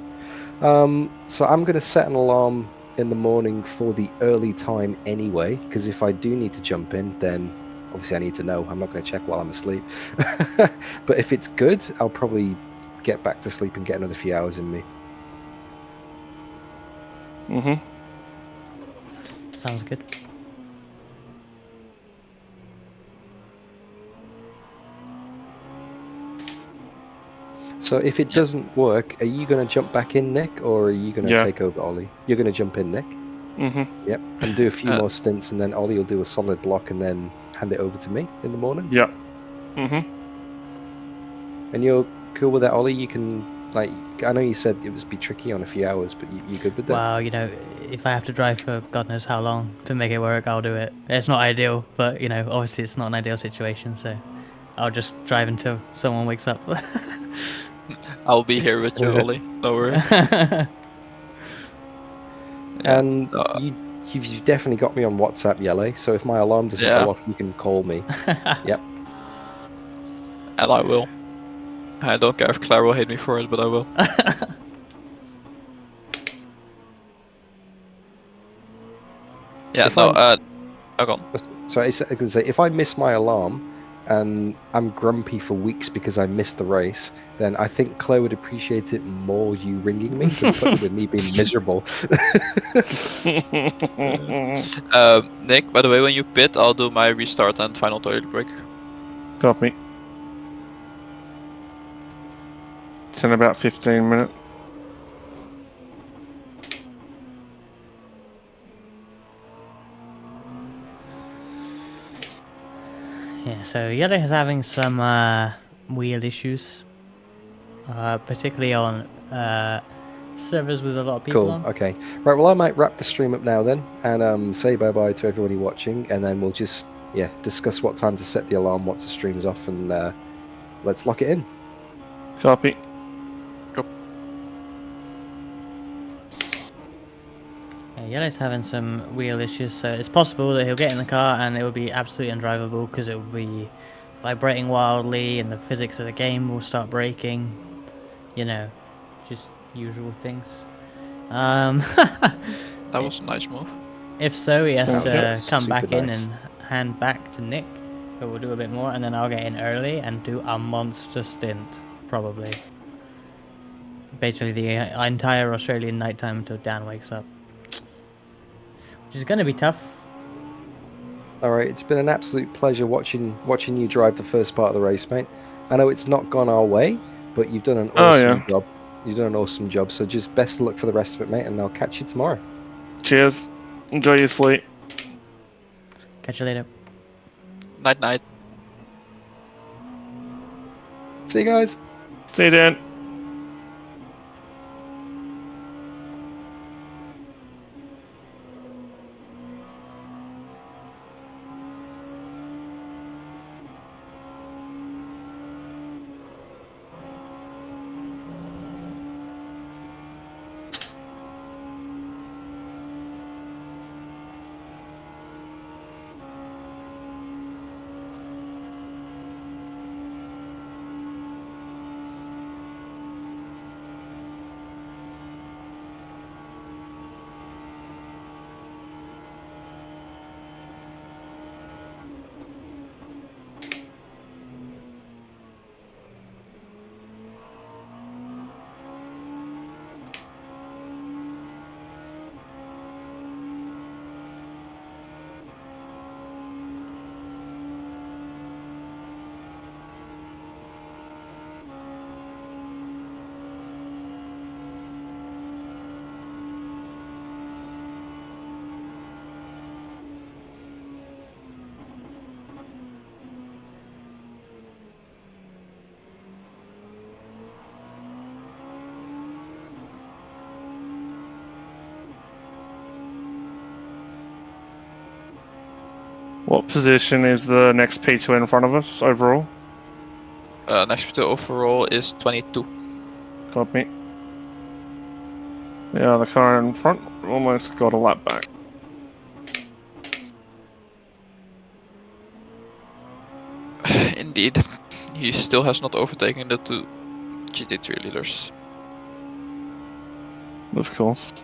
So I'm going to set an alarm in the morning for the early time anyway, because if I do need to jump in, then obviously I need to know. I'm not going to check while I'm asleep. But if it's good, I'll probably get back to sleep and get another few hours in me. Sounds good. So if it doesn't work, are you going to jump back in, Nick, or are you going to take over Ollie? You're going to jump in, Nick? Yep. And do a few more stints, and then Ollie will do a solid block and then hand it over to me in the morning? Yep. And you're cool with that, Ollie? You can, like, I know you said it was be tricky on a few hours, but you good with that? Well, you know, if I have to drive for God knows how long to make it work, I'll do it. It's not ideal, but, you know, obviously it's not an ideal situation, so I'll just drive until someone wakes up. I'll be here with you, Ollie. No worries. And you've definitely got me on WhatsApp, Yellow, so if my alarm doesn't go off, you can call me. Yep. And I will. I don't care if Claire will hate me for it, but I will. Yeah, go on. So I can say, if I miss my alarm and I'm grumpy for weeks because I missed the race, then I think Claire would appreciate it more you ringing me than putting with me being miserable. Nick, by the way, when you pit, I'll do my restart and final toilet break. Copy. It's in about 15 minutes. Yeah, so Yellow is having some wheel issues, particularly on servers with a lot of people on. Okay. Right, well, I might wrap the stream up now then, and say bye-bye to everybody watching, and then we'll just, discuss what time to set the alarm once the stream's off, and let's lock it in. Copy. Yeah, Yellow's having some wheel issues, so it's possible that he'll get in the car and it will be absolutely undrivable because it will be vibrating wildly and the physics of the game will start breaking. You know, just usual things. That was a nice move. If so, he has to come super back in nice. and hand back to Nick, who will do a bit more, and then I'll get in early and do a monster stint, probably. Basically the entire Australian nighttime until Dan wakes up. Which is going to be tough. All right, it's been an absolute pleasure watching you drive the first part of the race, mate. I know it's not gone our way, but you've done an awesome job. You've done an awesome job. So just best of luck for the rest of it, mate, and I'll catch you tomorrow. Cheers. Enjoy your sleep. Catch you later. Night night. See you guys. See you, Dan. What position is the next P2 in front of us overall? Next to overall is 22. Copy. Yeah, the car in front almost got a lap back. Indeed. He still has not overtaken the two GT3 leaders. Of course.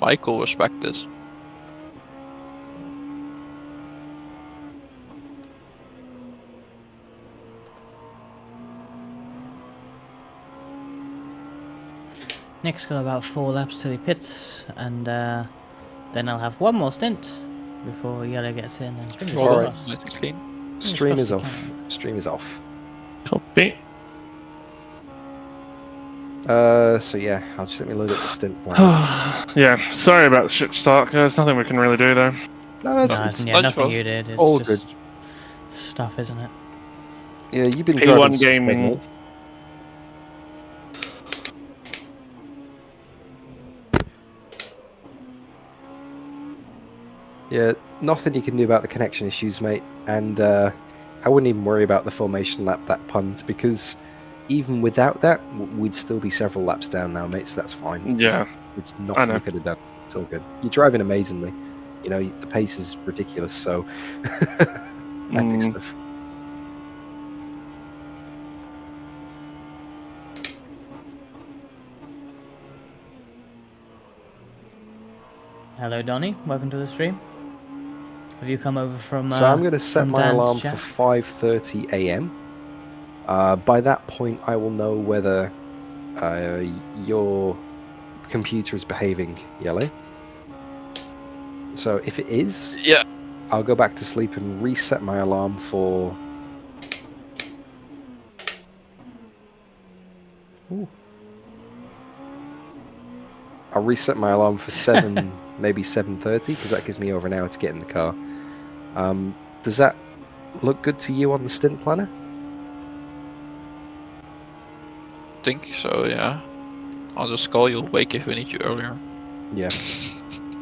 Michael respect this. Nick's got about 4 laps till he pits, and then I'll have one more stint before Yellow gets in and fingers Well done, crossed. nice and clean. Stream crossed is you off. can. Stream is off. Copy. So yeah, I'll just let me load up the stint plan. Yeah, sorry about the shit start, guys. Nothing we can really do there. No, No, it's yeah, not nothing your you did. It's all just stuff, isn't it? yeah. You've been driving P1-Gaming. mate. Yeah, nothing you can do about the connection issues, mate. And I wouldn't even worry about the formation lap that punt, because even without that, we'd still be several laps down now, mate. So that's fine. Yeah, it's I nothing know. you could have done. It's all good. You're driving amazingly. You know, the pace is ridiculous. So epic stuff. Hello, Donnie. Welcome to the stream. Have you come over from? So I'm going to set from my Dan's alarm chat? for 5:30 a.m. By that point, I will know whether your computer is behaving, Yellow. So if it is, Yeah. I'll go back to sleep and reset my alarm for. Ooh. I'll reset my alarm for 7, maybe 7:30, because that gives me over an hour to get in the car. Does that look good to you on the stint planner? Think so, yeah. I'll just call you awake if we need you earlier. Yeah.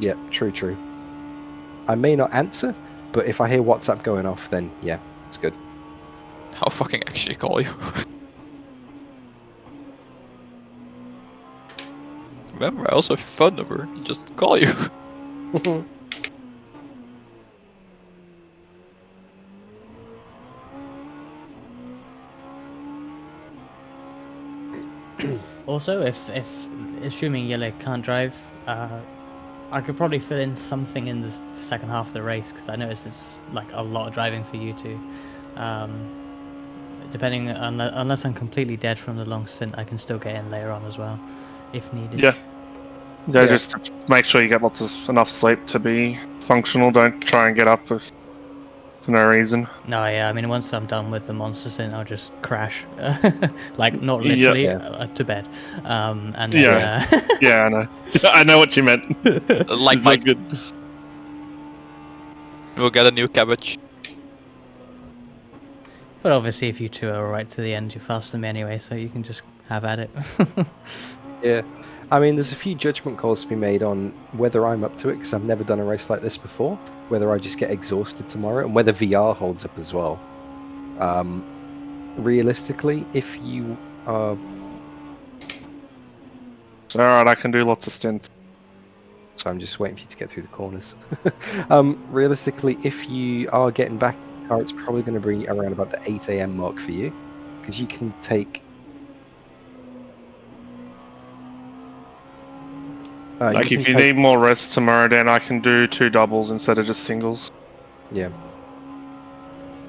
Yeah, true. I may not answer, but if I hear WhatsApp going off, then yeah, it's good. I'll fucking actually call you. Remember, I also have your phone number. Just call you. Also, if assuming Yellow can't drive, I could probably fill in something in the second half of the race because I noticed it's like a lot of driving for you two. Depending on unless I'm completely dead from the long stint, I can still get in later on as well, if needed. Yeah. Yeah, Yeah. just make sure you get enough sleep to be functional. Don't try and get up for no reason. No, yeah. I mean, once I'm done with the monster stint, I'll just crash, like not Yeah. literally Yeah. to bed. And then, Yeah. Yeah, I know. I know what you meant. Like It's Mike. good. We'll get a new cabbage. But obviously, if you two are alright to the end, you're faster than me anyway, so you can just have at it. Yeah. I mean, there's a few judgment calls to be made on whether I'm up to it, because I've never done a race like this before, whether I just get exhausted tomorrow, and whether VR holds up as well. Realistically, if you are... It's alright, I can do lots of stints. So I'm just waiting for you to get through the corners. Realistically, if you are getting back, it's probably going to be around about the 8 a.m. mark for you, because you can take... Like, if you need more rest tomorrow, then I can do 2 doubles instead of just singles. Yeah.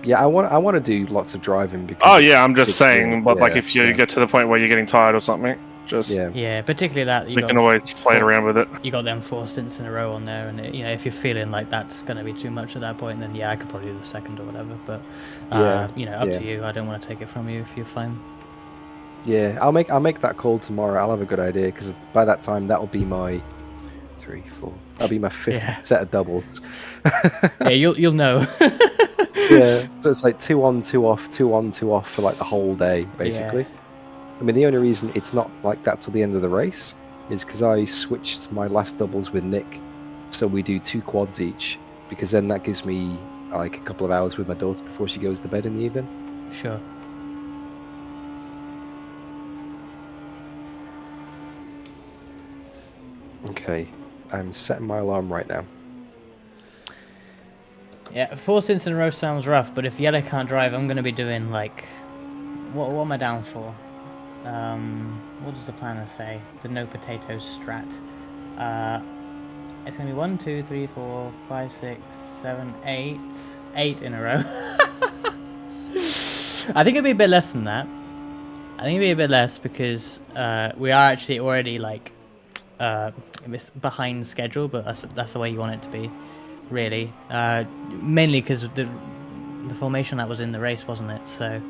Yeah, I want to do lots of driving because... Oh yeah, I'm just it's saying, real. but like Yeah, if you yeah. get to the point where you're getting tired or something, just Yeah. Yeah, particularly that we can always play around with it. You got them 4 stints in a row on there, and if you're feeling like that's going to be too much at that point, then yeah, I could probably do the second or whatever. But Yeah, up yeah. to you. I don't want to take it from you if you're fine. Yeah, I'll make that call tomorrow. I'll have a good idea because by that time that'll be my 3, 4. That'll be my 5th Yeah. set of doubles. Yeah, you'll know. Yeah, so it's like 2 on, 2 off, 2 on, 2 off for like the whole day, basically. Yeah. I mean, the only reason it's not like that till the end of the race is because I switched my last doubles with Nick, so we do 2 quads each, because then that gives me like a couple of hours with my daughter before she goes to bed in the evening. Sure. Okay, I'm setting my alarm right now. Yeah, 4 stints in a row sounds rough, but if Yellow can't drive, I'm going to be doing like... What am I down for? What does the planner say? The no potatoes strat. It's going to be 1, 2, 3, 4, 5, 6, 7, 8. 8 in a row. I think it'll be a bit less than that. I think it'll be a bit less because we are actually already like behind schedule, but that's the way you want it to be. Really, mainly because of the formation that was in the race, wasn't it? So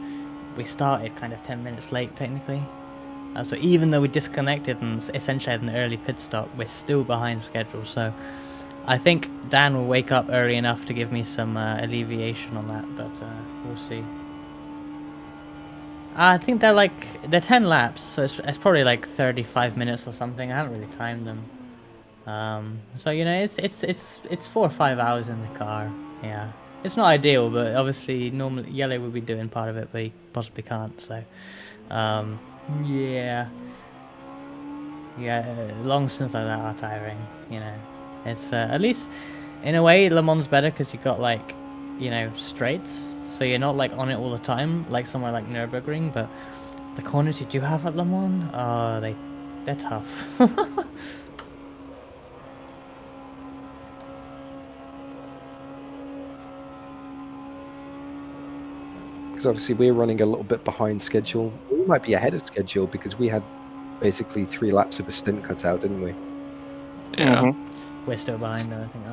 we started kind of 10 minutes late, technically. So even though we disconnected and essentially had an early pit stop, we're still behind schedule. So I think Dan will wake up early enough to give me some alleviation on that, but we'll see. I think they're 10 laps, so it's probably like 35 minutes or something. I haven't really timed them. So it's 4 or 5 hours in the car. Yeah, it's not ideal, but obviously normally Yellow would be doing part of it, but he possibly can't. So, yeah, long stints like that are tiring. It's at least in a way Le Mans better because you got like straights, so you're not like on it all the time like somewhere like Nürburgring. But the corners you do have at Le Mans, they're tough. because obviously we're running a little bit behind schedule. We might be ahead of schedule because we had basically 3 laps of a stint cut out, didn't we? Yeah. Mhm. We're still behind though, I think,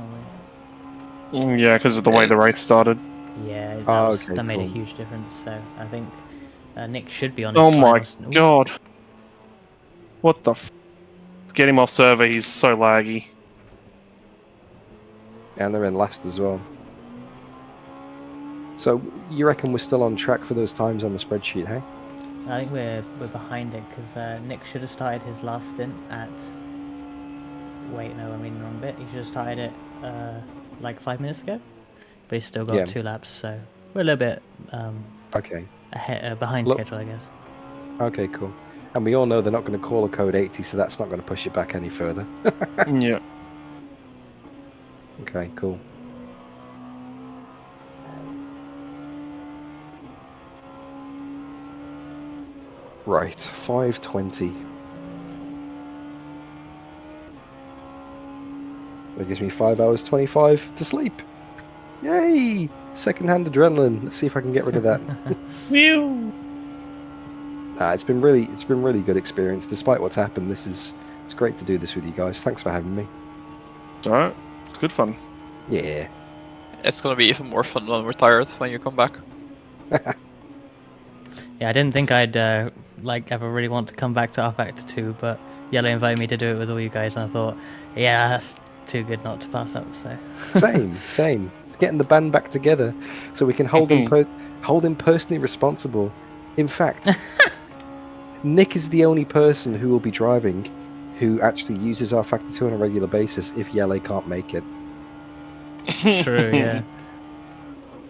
aren't Yeah, because of the way the race started. we? Yeah, that, Oh, was, okay, that made a cool. huge difference. So I think Nick should be on his Oh final my Ooh. god. What the f... Get him off server, he's so laggy. And they're in last as well. So you reckon we're still on track for those times on the spreadsheet, hey? I think we're behind it because Nick should have started his last stint at. Wait, no, I mean the wrong bit. He should have started it like 5 minutes ago, but he's still got Yeah. 2 laps, so we're a little bit Okay. ahead, behind Look- schedule, I guess. Okay, cool. And we all know they're not going to call a code 80, so that's not going to push it back any further. Yeah. Okay, cool. Right, 5:20. That gives me 5 hours 25 to sleep. Yay! Second-hand adrenaline. Let's see if I can get rid of that. Phew. It's been really good experience. Despite what's happened, it's great to do this with you guys. Thanks for having me. It's alright. It's good fun. Yeah. It's gonna be even more fun when we're tired when you come back. Yeah, I didn't think I'd like ever really want to come back to R-Factor 2, but Yellow invited me to do it with all you guys, and I thought, yeah, that's too good not to pass up. So Same. It's getting the band back together so we can hold him personally responsible. In fact, Nick is the only person who will be driving who actually uses R-Factor 2 on a regular basis if Yele can't make it. true, yeah.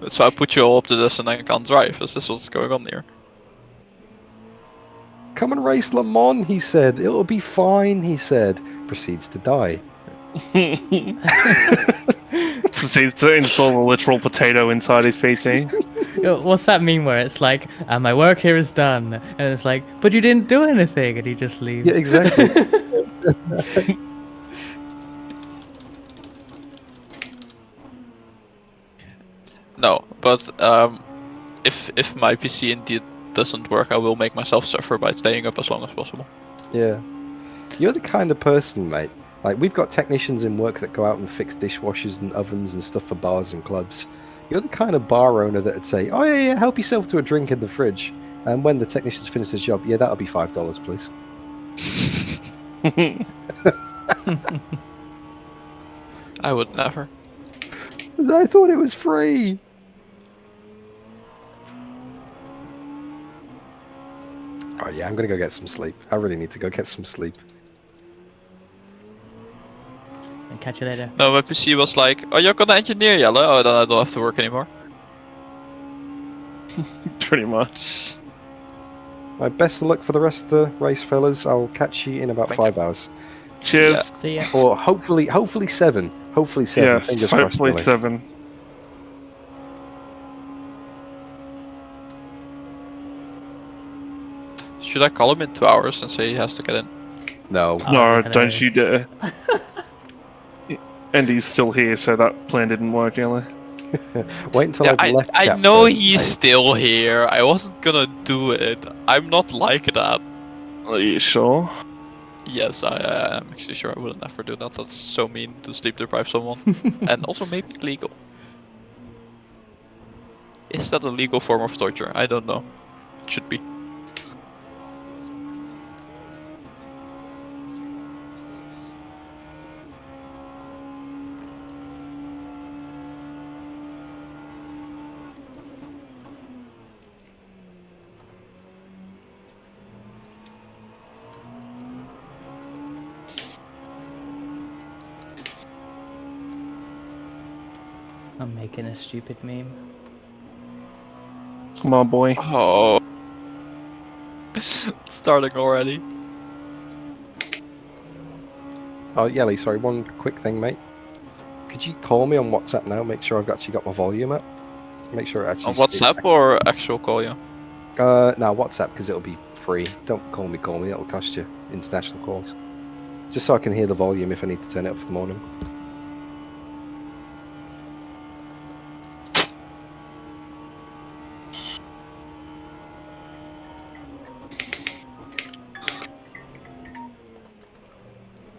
So I put you all up to this and I can't drive. Is this what's going on here? Come and race Le Mans, he said. It'll be fine, he said. Proceeds to die. Proceeds to install a literal potato inside his PC. What's that meme where it's like, my work here is done, and it's like, but you didn't do anything, and he just leaves. Yeah, exactly. No, but if my PC indeed doesn't work, I will make myself suffer by staying up as long as possible. Yeah. You're the kind of person, mate. Like, we've got technicians in work that go out and fix dishwashers and ovens and stuff for bars and clubs. You're the kind of bar owner that would say, oh, yeah, help yourself to a drink in the fridge. And when the technicians finish the job, yeah, that'll be $5, please. I would never. I thought it was free. Oh, yeah, I'm going to go get some sleep. I really need to go get some sleep. And catch you later. No, my PC was like, oh, you're gonna engineer Yellow? Oh, then I don't have to work anymore. Pretty much. My best of luck for the rest of the race, fellas. I'll catch you in about Thank 5 hours. Cheers. See ya. Or hopefully 7. Hopefully 7. Yes, Fingers crossed. hopefully Billy. 7. Should I call him in 2 hours and say he has to get in? No. Oh, No, okay, don't you hilarious. dare. And he's still here, so that plan didn't work, Yellow. Wait until Yeah, I've left. I chat know first, he's mate. still here. I wasn't gonna do it. I'm not like that. Are you sure? Yes, I am actually sure I would never do that. That's so mean to sleep deprive someone. And also maybe illegal. Is that a legal form of torture? I don't know. It should be. I'm making a stupid meme. Come on, boy. Oh. Starting already. Oh, Yelly, sorry, one quick thing, mate. Could you call me on WhatsApp now? Make sure I've actually got my volume up. Make sure it actually. On WhatsApp or actual call you? No, WhatsApp, because it'll be free. Don't call me. It'll cost you international calls. Just so I can hear the volume if I need to turn it up for the morning.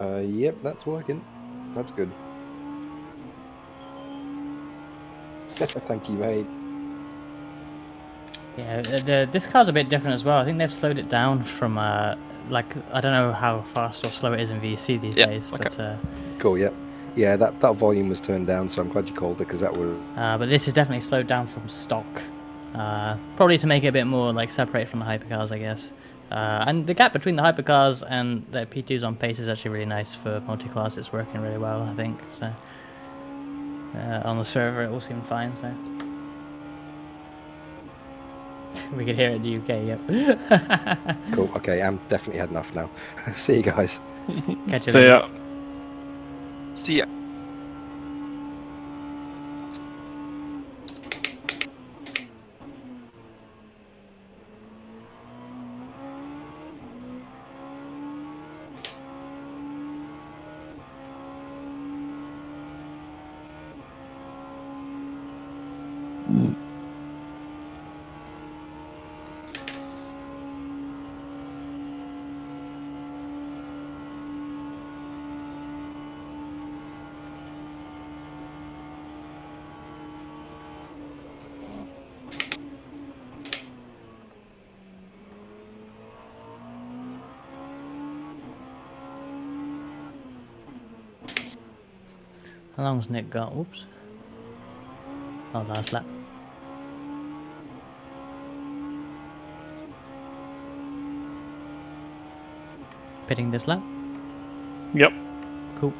Yep, that's working. That's good. Thank you, mate. Yeah, this car's a bit different as well. I think they've slowed it down from like I don't know how fast or slow it is in VC these Yeah, days, okay. Cool, yep. Yeah, that volume was turned down, so I'm glad you called it, because that would... but this is definitely slowed down from stock. Probably to make it a bit more like separate from the hypercars, I guess. And the gap between the hypercars and the P2s on pace is actually really nice for multi-class. It's working really well, I think. So on the server, it all seemed fine. So we could hear it in the UK. Yep. Cool, okay, I'm definitely heading off now. See you guys. Catch you So later. yeah, See ya. How long's Nick got? Whoops. Oh, last lap. Pitting this lap. yep. Cool.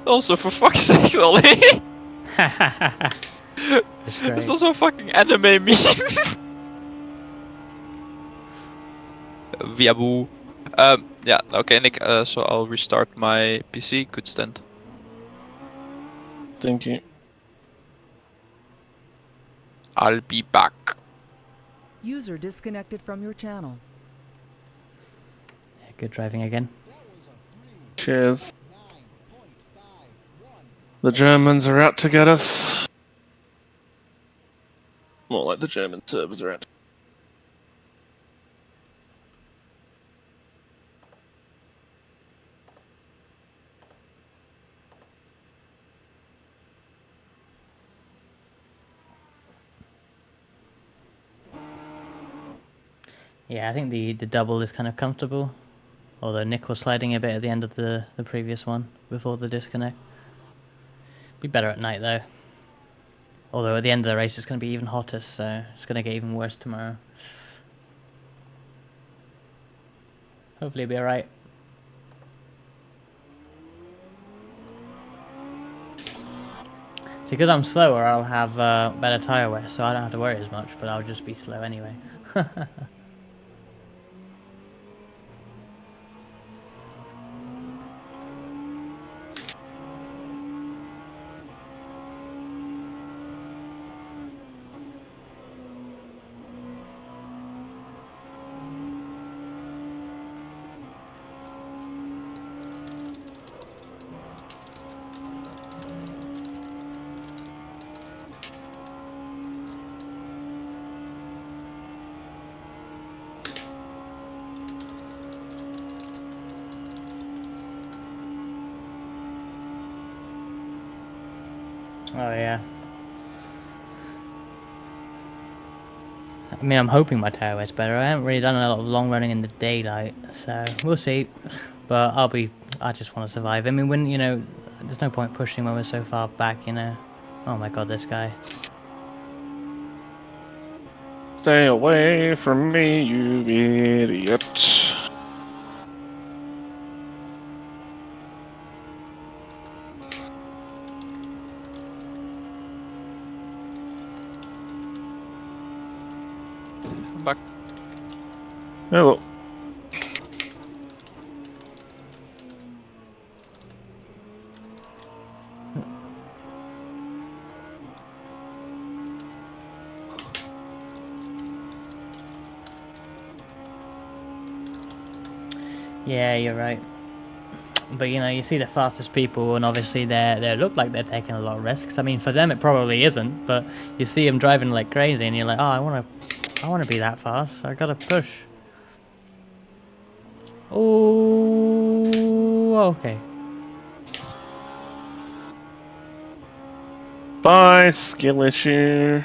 Also, for fuck's sake, Ollie. It's great. It's also a fucking anime meme. Viaboo. Yeah, okay, Nick, so I'll restart my PC. Good stand. Thank you. I'll be back. User disconnected from your channel. Good driving again. Cheers. The Germans are out to get us. More like the German servers are out. Yeah, I think the double is kind of comfortable. Although Nick was sliding a bit at the end of the previous one before the disconnect. Be better at night though. Although at the end of the race it's going to be even hotter, so it's going to get even worse tomorrow. Hopefully it'll be alright. See, because I'm slower, I'll have better tyre wear, so I don't have to worry as much, but I'll just be slow anyway. Oh yeah. I mean, I'm hoping my tyre wear's better. I haven't really done a lot of long running in the daylight, so we'll see. But I just want to survive. I mean, when, you know, there's no point pushing when we're so far back, you know. Oh my god, this guy. Stay away from me, you idiot. I'm back. Oh well. Yeah, you're right. But you know, you see the fastest people, and obviously they look like they're taking a lot of risks. I mean, for them it probably isn't, but you see them driving like crazy, and you're like, oh, I wanna be that fast. I gotta push. Oh, okay. Bye, skill issue.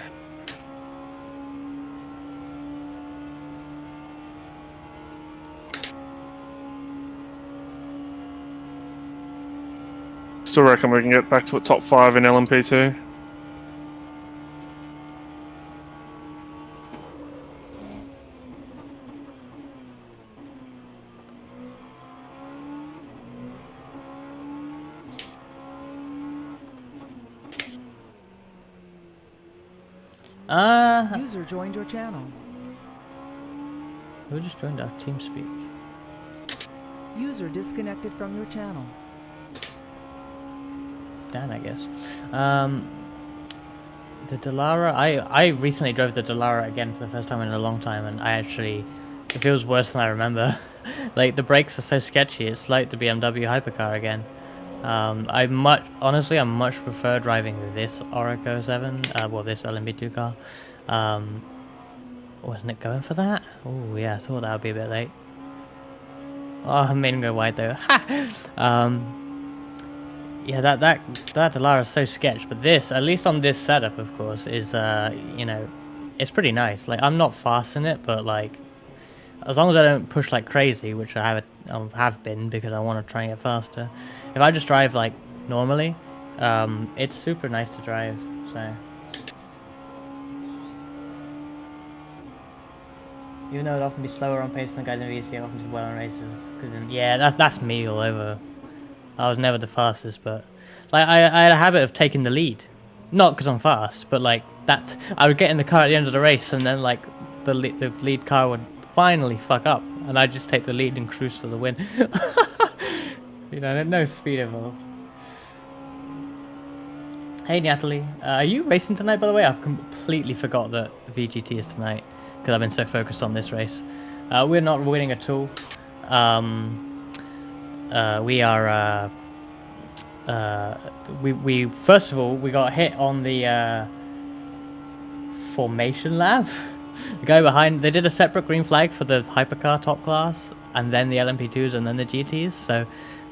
Still reckon we can get back to a top 5 in LMP2. User joined your channel. Who just joined our TeamSpeak? User disconnected from your channel. Dan, I guess. The Dallara, I recently drove the Dallara again for the first time in a long time, and it feels worse than I remember. Like, the brakes are so sketchy, it's like the BMW hypercar again. I much prefer driving this Oracle 7, this LMP2 car. Wasn't it going for that? Oh yeah, I thought that would be a bit late. Oh, I made him go wide though. Yeah, that Dallara is so sketch, but this, at least on this setup, of course, is it's pretty nice. Like, I'm not fast in it, but like, as long as I don't push like crazy, which I have been because I want to try and get faster. If I just drive like normally, it's super nice to drive. So, even though it often be slower on pace than the guys in VC, I often do well in races. Yeah, that's me all over. I was never the fastest, but like I had a habit of taking the lead, not because I'm fast, but like that I would get in the car at the end of the race, and then like the lead car would finally fuck up, and I'd just take the lead and cruise to the win. You know, no speed involved. Hey Natalie, are you racing tonight, by the way? I've completely forgot that VGT is tonight because I've been so focused on this race. We're not winning at all. We are. We first of all we got hit on the formation lab. The guy behind, they did a separate green flag for the hypercar top class, and then the LMP2s, and then the GTs. So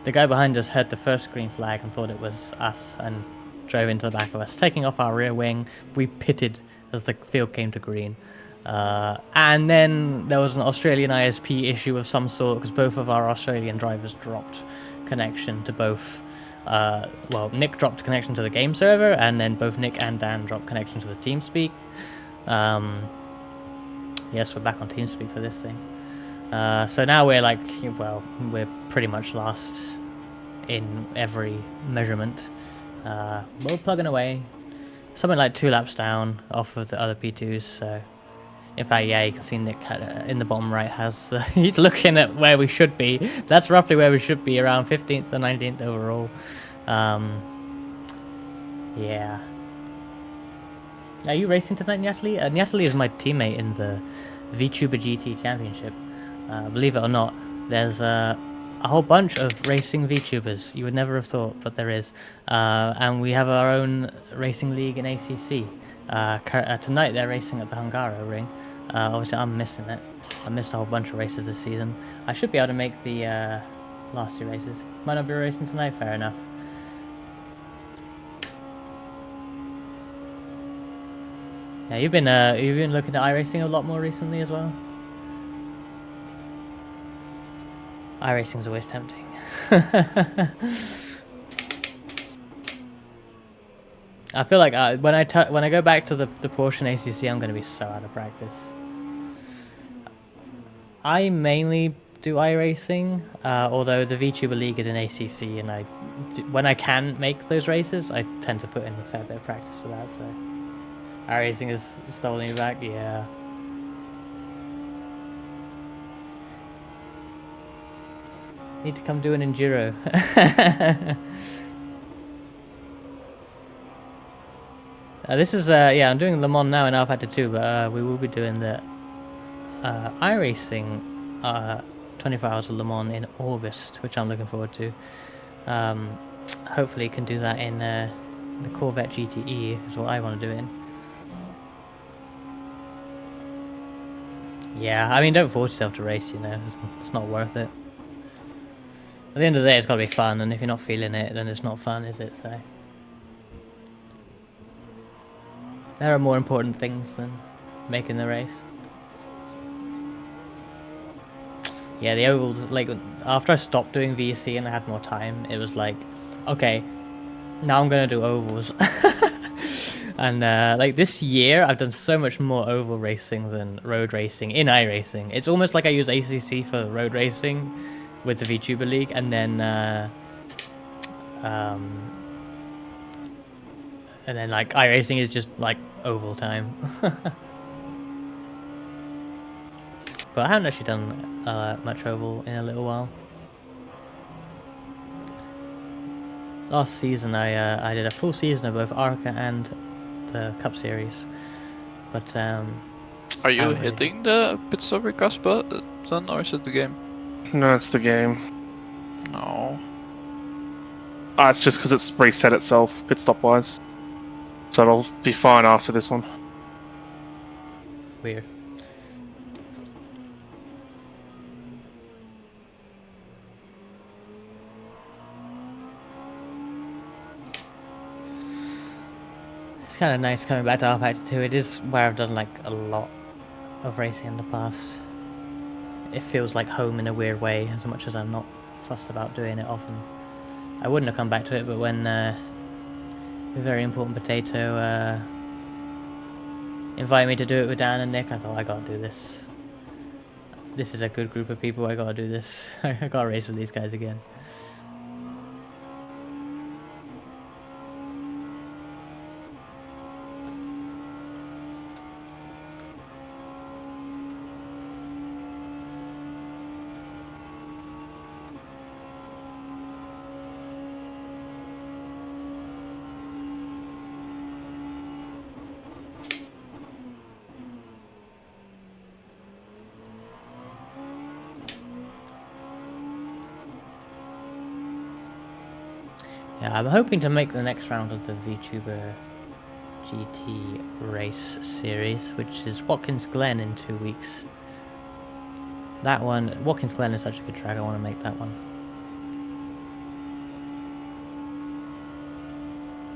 the guy behind us heard the first green flag and thought it was us, and drove into the back of us, taking off our rear wing. We pitted as the field came to green. And then there was an Australian ISP issue of some sort, because both of our Australian drivers dropped connection to both. Nick dropped connection to the game server, and then both Nick and Dan dropped connection to the TeamSpeak. Yes, we're back on TeamSpeak for this thing. So now we're like, we're pretty much last in every measurement. We're plugging away. Something like 2 laps down off of the other P2s, so... In fact, yeah, you can see Nick in the bottom right has the... He's looking at where we should be. That's roughly where we should be, around 15th or 19th overall. Yeah. Are you racing tonight, Natalie? Natalie is my teammate in the VTuber GT Championship. Believe it or not, there's a whole bunch of racing VTubers. You would never have thought, but there is. And we have our own racing league in ACC. Tonight they're racing at the Hungaro ring. Obviously I'm missing it. I missed a whole bunch of races this season. I should be able to make the last 2 races. Might not be racing tonight, fair enough. Yeah, you've been looking at iRacing a lot more recently as well. iRacing's always tempting. I feel like when I go back to the Porsche ACC, I'm going to be so out of practice. I mainly do iRacing, although the VTuber League is in ACC, and when I can make those races, I tend to put in a fair bit of practice for that. So iRacing is stolen me back, yeah. Need to come do an enduro. This is, I'm doing Le Mans now in Alpha 2, but we will be doing the iRacing 24 Hours of Le Mans in August, which I'm looking forward to. Hopefully can do that in the Corvette GTE is what I want to do it in. Yeah, I mean, don't force yourself to race, you know, it's not worth it. At the end of the day, it's got to be fun, and if you're not feeling it, then it's not fun, is it? So there are more important things than making the race. Yeah, the ovals, like, after I stopped doing VC and I had more time, it was like, okay, now I'm gonna do ovals. And like this year, I've done so much more oval racing than road racing in iRacing. It's almost like I use ACC for road racing with the VTuber League, and then like iRacing is just like oval time. But I haven't actually done much oval in a little while. Last season, I did a full season of both ARCA and the Cup Series, but Are you hitting the pit stop with Casper then, or is it the game? No, it's the game. No. It's just because it's reset itself, pit stop wise. So it'll be fine after this one. Weird. It's kind of nice coming back to R-Factor 2. It is where I've done like a lot of racing in the past. It feels like home in a weird way, as much as I'm not fussed about doing it often. I wouldn't have come back to it, but when the very important potato invited me to do it with Dan and Nick, I thought, I gotta do this. This is a good group of people, I gotta do this. I gotta race with these guys again. Yeah, I'm hoping to make the next round of the VTuber GT race series, which is Watkins Glen in 2 weeks. That one, Watkins Glen is such a good track, I want to make that one.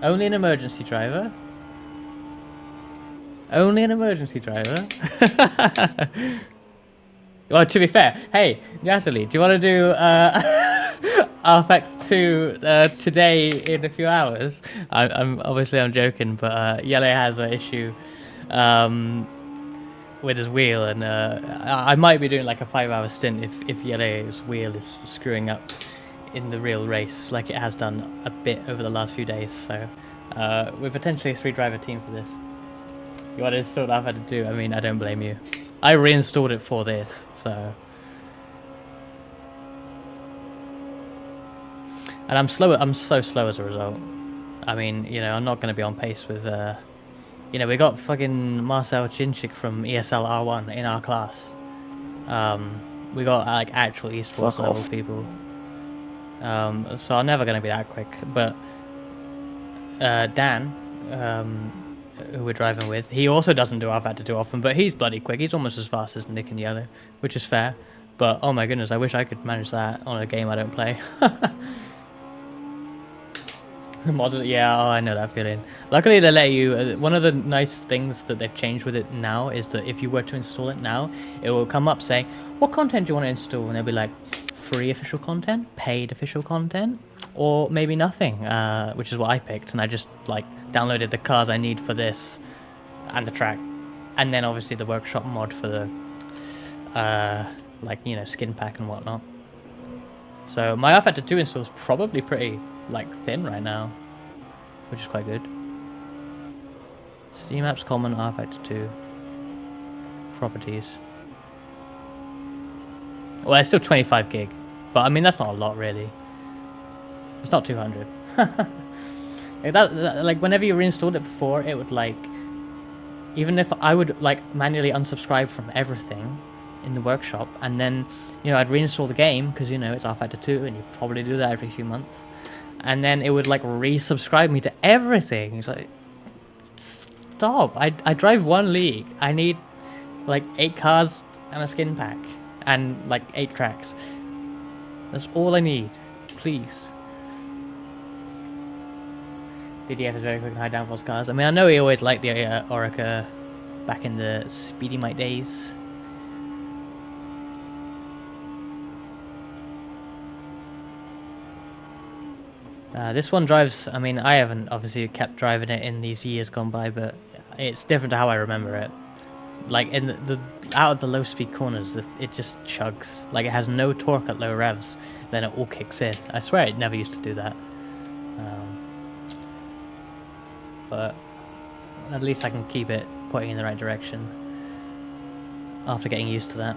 Only an emergency driver? Only an emergency driver? Well, to be fair, hey, Natalie, do you want to do R-Factor 2 today in a few hours? I'm joking, but Yele has an issue with his wheel, and I might be doing like a 5-hour stint if Yele's wheel is screwing up in the real race, like it has done a bit over the last few days. So we're potentially a 3-driver team for this. You want to install R-Factor 2? I mean, I don't blame you. I reinstalled it for this, so. And I'm slow. I'm so slow as a result. I mean, you know, I'm not going to be on pace with. You know, we got fucking Marcel Chinchik from ESL R1 in our class. We got like actual esports level people. So I'm never going to be that quick. But Dan, who we're driving with, he also doesn't do R-Factor too often, but he's bloody quick. He's almost as fast as Nick and Yellow, which is fair. But oh my goodness, I wish I could manage that on a game I don't play. Yeah, oh, I know that feeling. Luckily, they let you. One of the nice things that they've changed with it now is that if you were to install it now, it will come up saying, "What content do you want to install?" And they'll be like, "Free official content, paid official content, or maybe nothing," which is what I picked, and I just like downloaded the cars I need for this and the track, and then obviously the workshop mod for the like, you know, skin pack and whatnot. So my R-Factor 2 install is probably pretty like thin right now, which is quite good. Steam apps common R-Factor 2 properties. Well, it's still 25 gig, but I mean that's not a lot really. It's not 200. Like whenever you reinstalled it before, it would like, even if I would like manually unsubscribe from everything in the workshop, and then you know, I'd reinstall the game because, you know, it's R-Factor 2 and you probably do that every few months. And then it would like resubscribe me to everything. It's like, stop. I drive one league. I need like 8 cars and a skin pack and like 8 tracks. That's all I need. Please. DDF is very quick and high downforce cars. I mean, I know he always liked the Orica back in the Speedy Mite days. This one drives, I mean, I haven't obviously kept driving it in these years gone by, but it's different to how I remember it. Like, in the out of the low speed corners, it just chugs. Like, it has no torque at low revs, then it all kicks in. I swear it never used to do that. But at least I can keep it pointing in the right direction after getting used to that.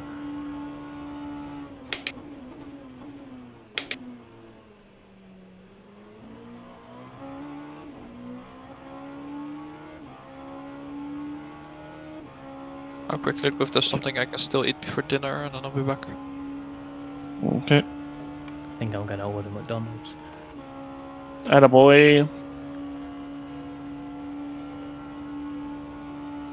I'll quickly look if there's something I can still eat before dinner, and then I'll be back. Okay. I think I'm gonna order McDonald's. Attaboy.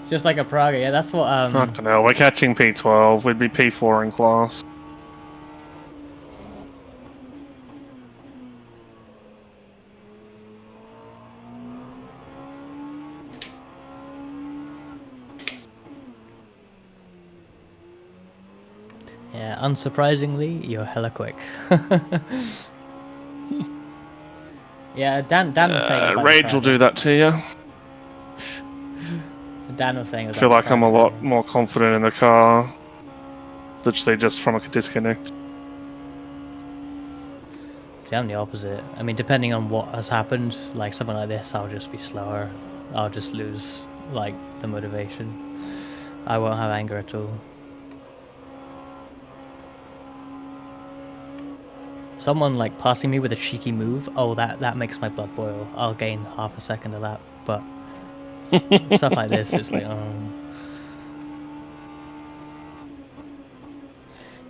Just like a Praga, yeah, that's what, Fucking hell, we're catching P12. We'd be P4 in class. yeah, unsurprisingly, you're hella quick. Yeah, Dan was saying... it was like Rage the will Praga. do that to you. Dan was saying... it I was feel the like I'm a Praga. lot more confident in the car. Literally just from a disconnect. See, I'm the opposite. I mean, depending on what has happened, like something like this, I'll just be slower. I'll just lose, like, the motivation. I won't have anger at all. Someone, like, passing me with a cheeky move, oh, that makes my blood boil. I'll gain half a second of that, but stuff like this, it's like, oh...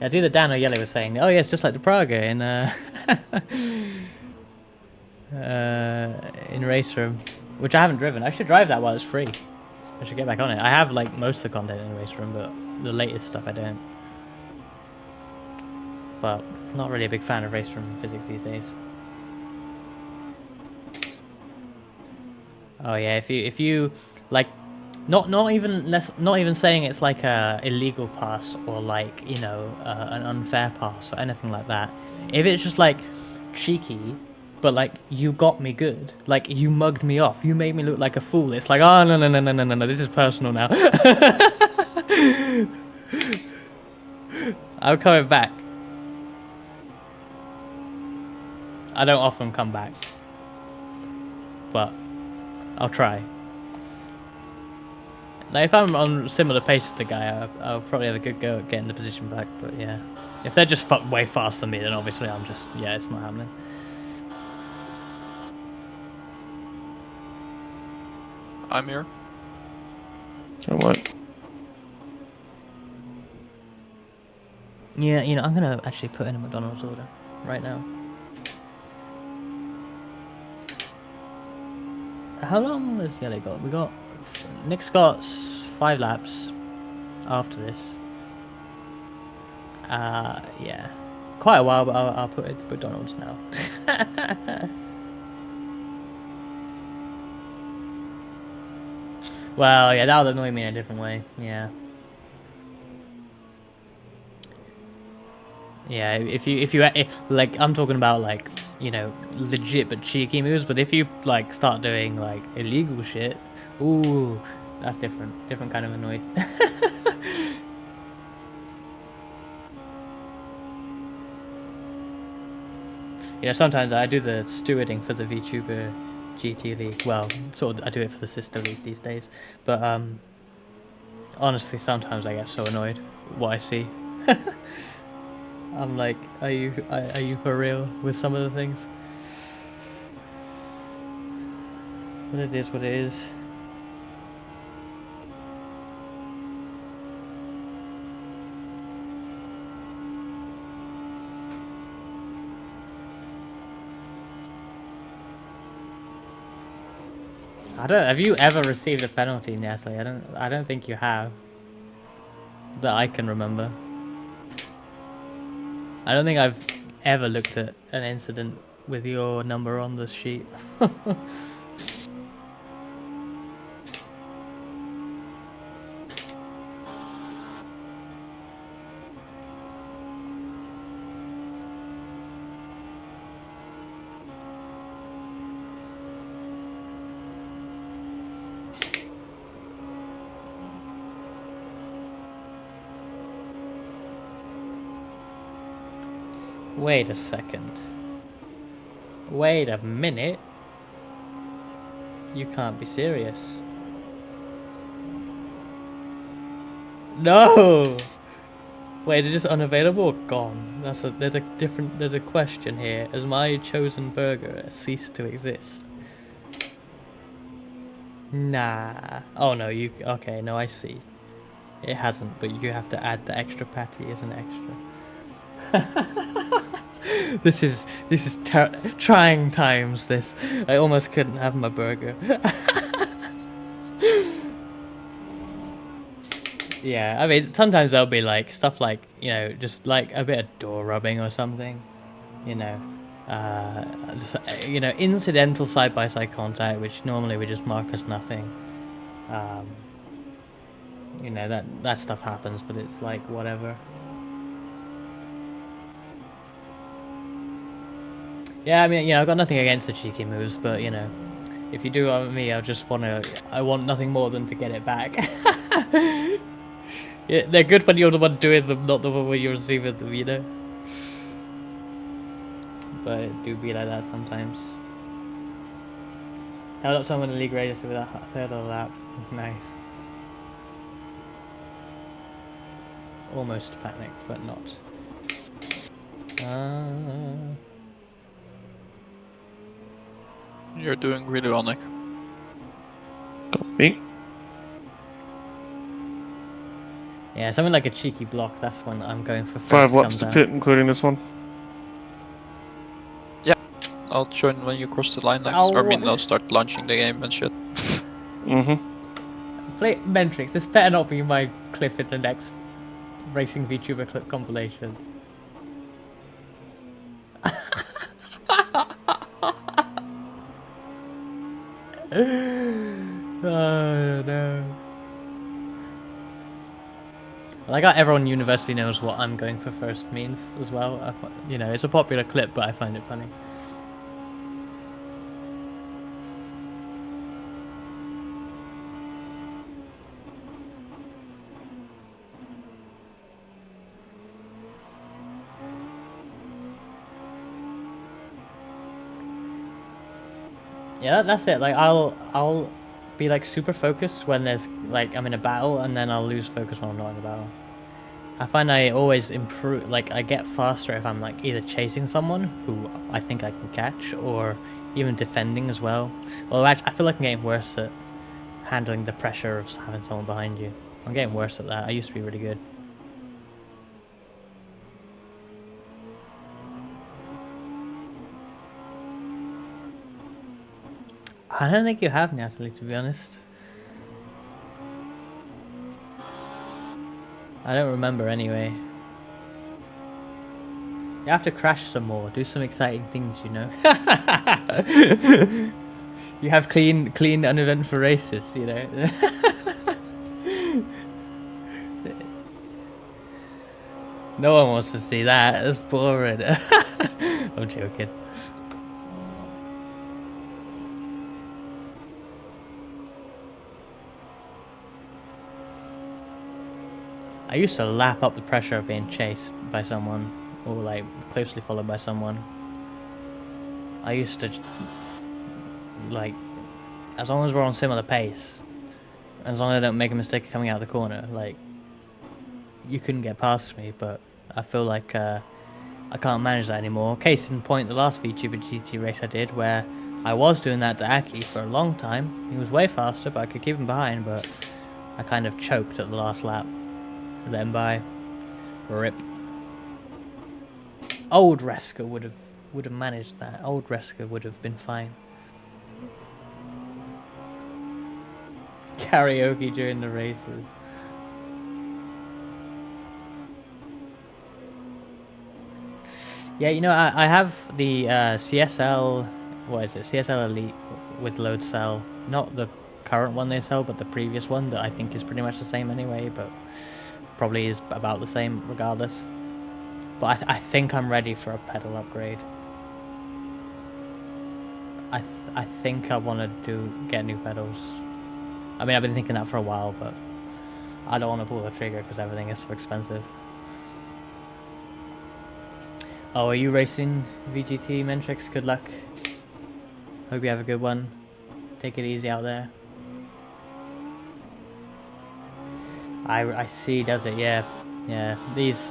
Yeah, it's either Dan or Yellow was saying, oh yeah, it's just like the Praga in Race Room, which I haven't driven. I should drive that while it's free. I should get back on it. I have like most of the content in Race Room, but the latest stuff I don't. But not really a big fan of Race Room physics these days. Oh yeah, if you like. Not even saying it's like a illegal pass or like, you know, an unfair pass or anything like that. If it's just like cheeky, but like you got me good, like you mugged me off, you made me look like a fool. It's like, oh no, this is personal now. I'm coming back. I don't often come back, but I'll try. Like, if I'm on similar pace to the guy, I'll probably have a good go at getting the position back, but yeah. If they're just way faster than me, then obviously I'm just, yeah, it's not happening. I'm here. Alright. Yeah, you know, I'm gonna actually put in a McDonald's order right now. How long has Yellow got? We got... Nick's got 5 laps after this. Yeah. Quite a while, but I'll put it to McDonald's now. Well, yeah, that would annoy me in a different way. Yeah. Yeah, if like, I'm talking about like, you know, legit but cheeky moves, but if you like start doing like illegal shit, ooh, that's different kind of annoyed. You know, sometimes I do the stewarding for the VTuber GT League. Well, sort of, I do it for the sister league these days. But honestly, sometimes I get so annoyed what I see. I'm like, are you for real with some of the things? But it is what it is. I don't. Have you ever received a penalty, Natalie? I don't think you have. That I can remember. I don't think I've ever looked at an incident with your number on the sheet. Wait a second. Wait a minute. You can't be serious. No! Wait, is it just unavailable or gone? There's a question here. Has my chosen burger ceased to exist? Nah. Oh no, okay, no, I see. It hasn't, but you have to add the extra patty as an extra. This is trying times. This I almost couldn't have my burger. Yeah, I mean sometimes there'll be like stuff like just like a bit of door rubbing or something, you know, incidental side by side contact, which normally we just mark as nothing. That stuff happens, but it's like whatever. Yeah, I mean, I've got nothing against the cheeky moves, but if you do it on me, I want nothing more than to get it back. Yeah, they're good when you're the one doing them, not the one when you're receiving them, But it do be like that sometimes. Held up someone in the league race with a third of the lap. Nice. Almost panicked, but not. You're doing really well, Nick. Me? Yeah, something like a cheeky block, that's when I'm going for first. 5 laps to pit, including this one. I'll join when you cross the line next. Oh. Or I mean, I'll start launching the game and shit. Play Mentrix, this better not be my clip in the next Racing VTuber clip compilation. Oh no. I like how everyone universally knows what I'm going for first means as well. It's a popular clip, but I find it funny. Yeah, that's it. Like I'll be like super focused when there's like I'm in a battle, and then I'll lose focus when I'm not in a battle. I find I always improve. Like I get faster if I'm like either chasing someone who I think I can catch, or even defending as well. Well, actually, I feel like I'm getting worse at handling the pressure of having someone behind you. I'm getting worse at that. I used to be really good. I don't think you have, Natalie, to be honest. I don't remember anyway. You have to crash some more, do some exciting things, You have clean, uneventful races, No one wants to see that, it's boring. I'm joking. I used to lap up the pressure of being chased by someone, or like closely followed by someone. I used to, like, as long as we're on similar pace, as long as I don't make a mistake coming out of the corner, like, you couldn't get past me, but I feel like I can't manage that anymore. Case in point, the last VTuber GT race I did, where I was doing that to Aki for a long time. He was way faster, but I could keep him behind, but I kind of choked at the last lap. Let him by. Rip. Old Reska would have managed that. Old Reska would have been fine. Karaoke during the races. Yeah, you know, I have the CSL, what is it, CSL Elite with load cell. Not the current one they sell, but the previous one that I think is pretty much the same anyway, but probably is about the same regardless. But I think I'm ready for a pedal upgrade. I think I want to get new pedals. I mean, I've been thinking that for a while, but I don't want to pull the trigger because everything is so expensive. Oh, are you racing VGT, Mentrix? Good luck. Hope you have a good one. Take it easy out there. I see, does it? Yeah. Yeah. These...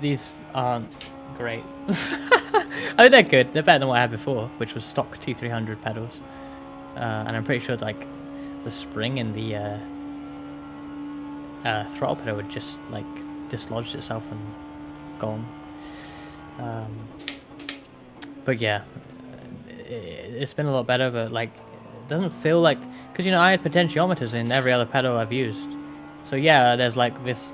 these aren't great. I mean, they're good. They're better than what I had before, which was stock T300 pedals. And I'm pretty sure, like, the spring in the throttle pedal would just, like, dislodged itself and gone. But yeah, it's been a lot better, but like, it doesn't feel like, because you know, I had potentiometers in every other pedal I've used, so yeah, there's like this,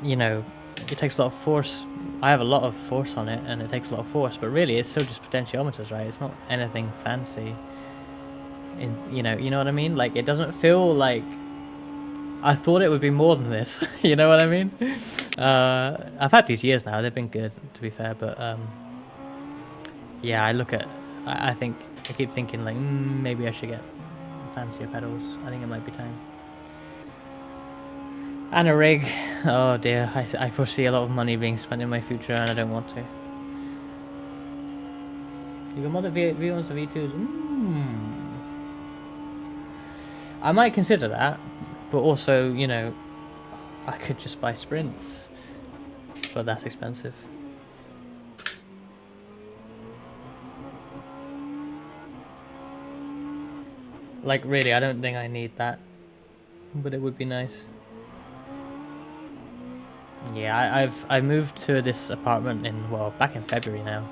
you know, it takes a lot of force. I have a lot of force on it, and it takes a lot of force, but really, it's still just potentiometers, right? It's not anything fancy. You know what I mean? Like, it doesn't feel like. I thought it would be more than this. You know what I mean? I've had these years now. They've been good, to be fair. But yeah, I keep thinking like maybe I should get fancier pedals. I think it might be time. And a rig. Oh dear, I foresee a lot of money being spent in my future, and I don't want to. You got more V1s to V2s. I might consider that. But also, you know, I could just buy sprints, but that's expensive. Like, really, I don't think I need that, but it would be nice. Yeah, I moved to this apartment back in February now,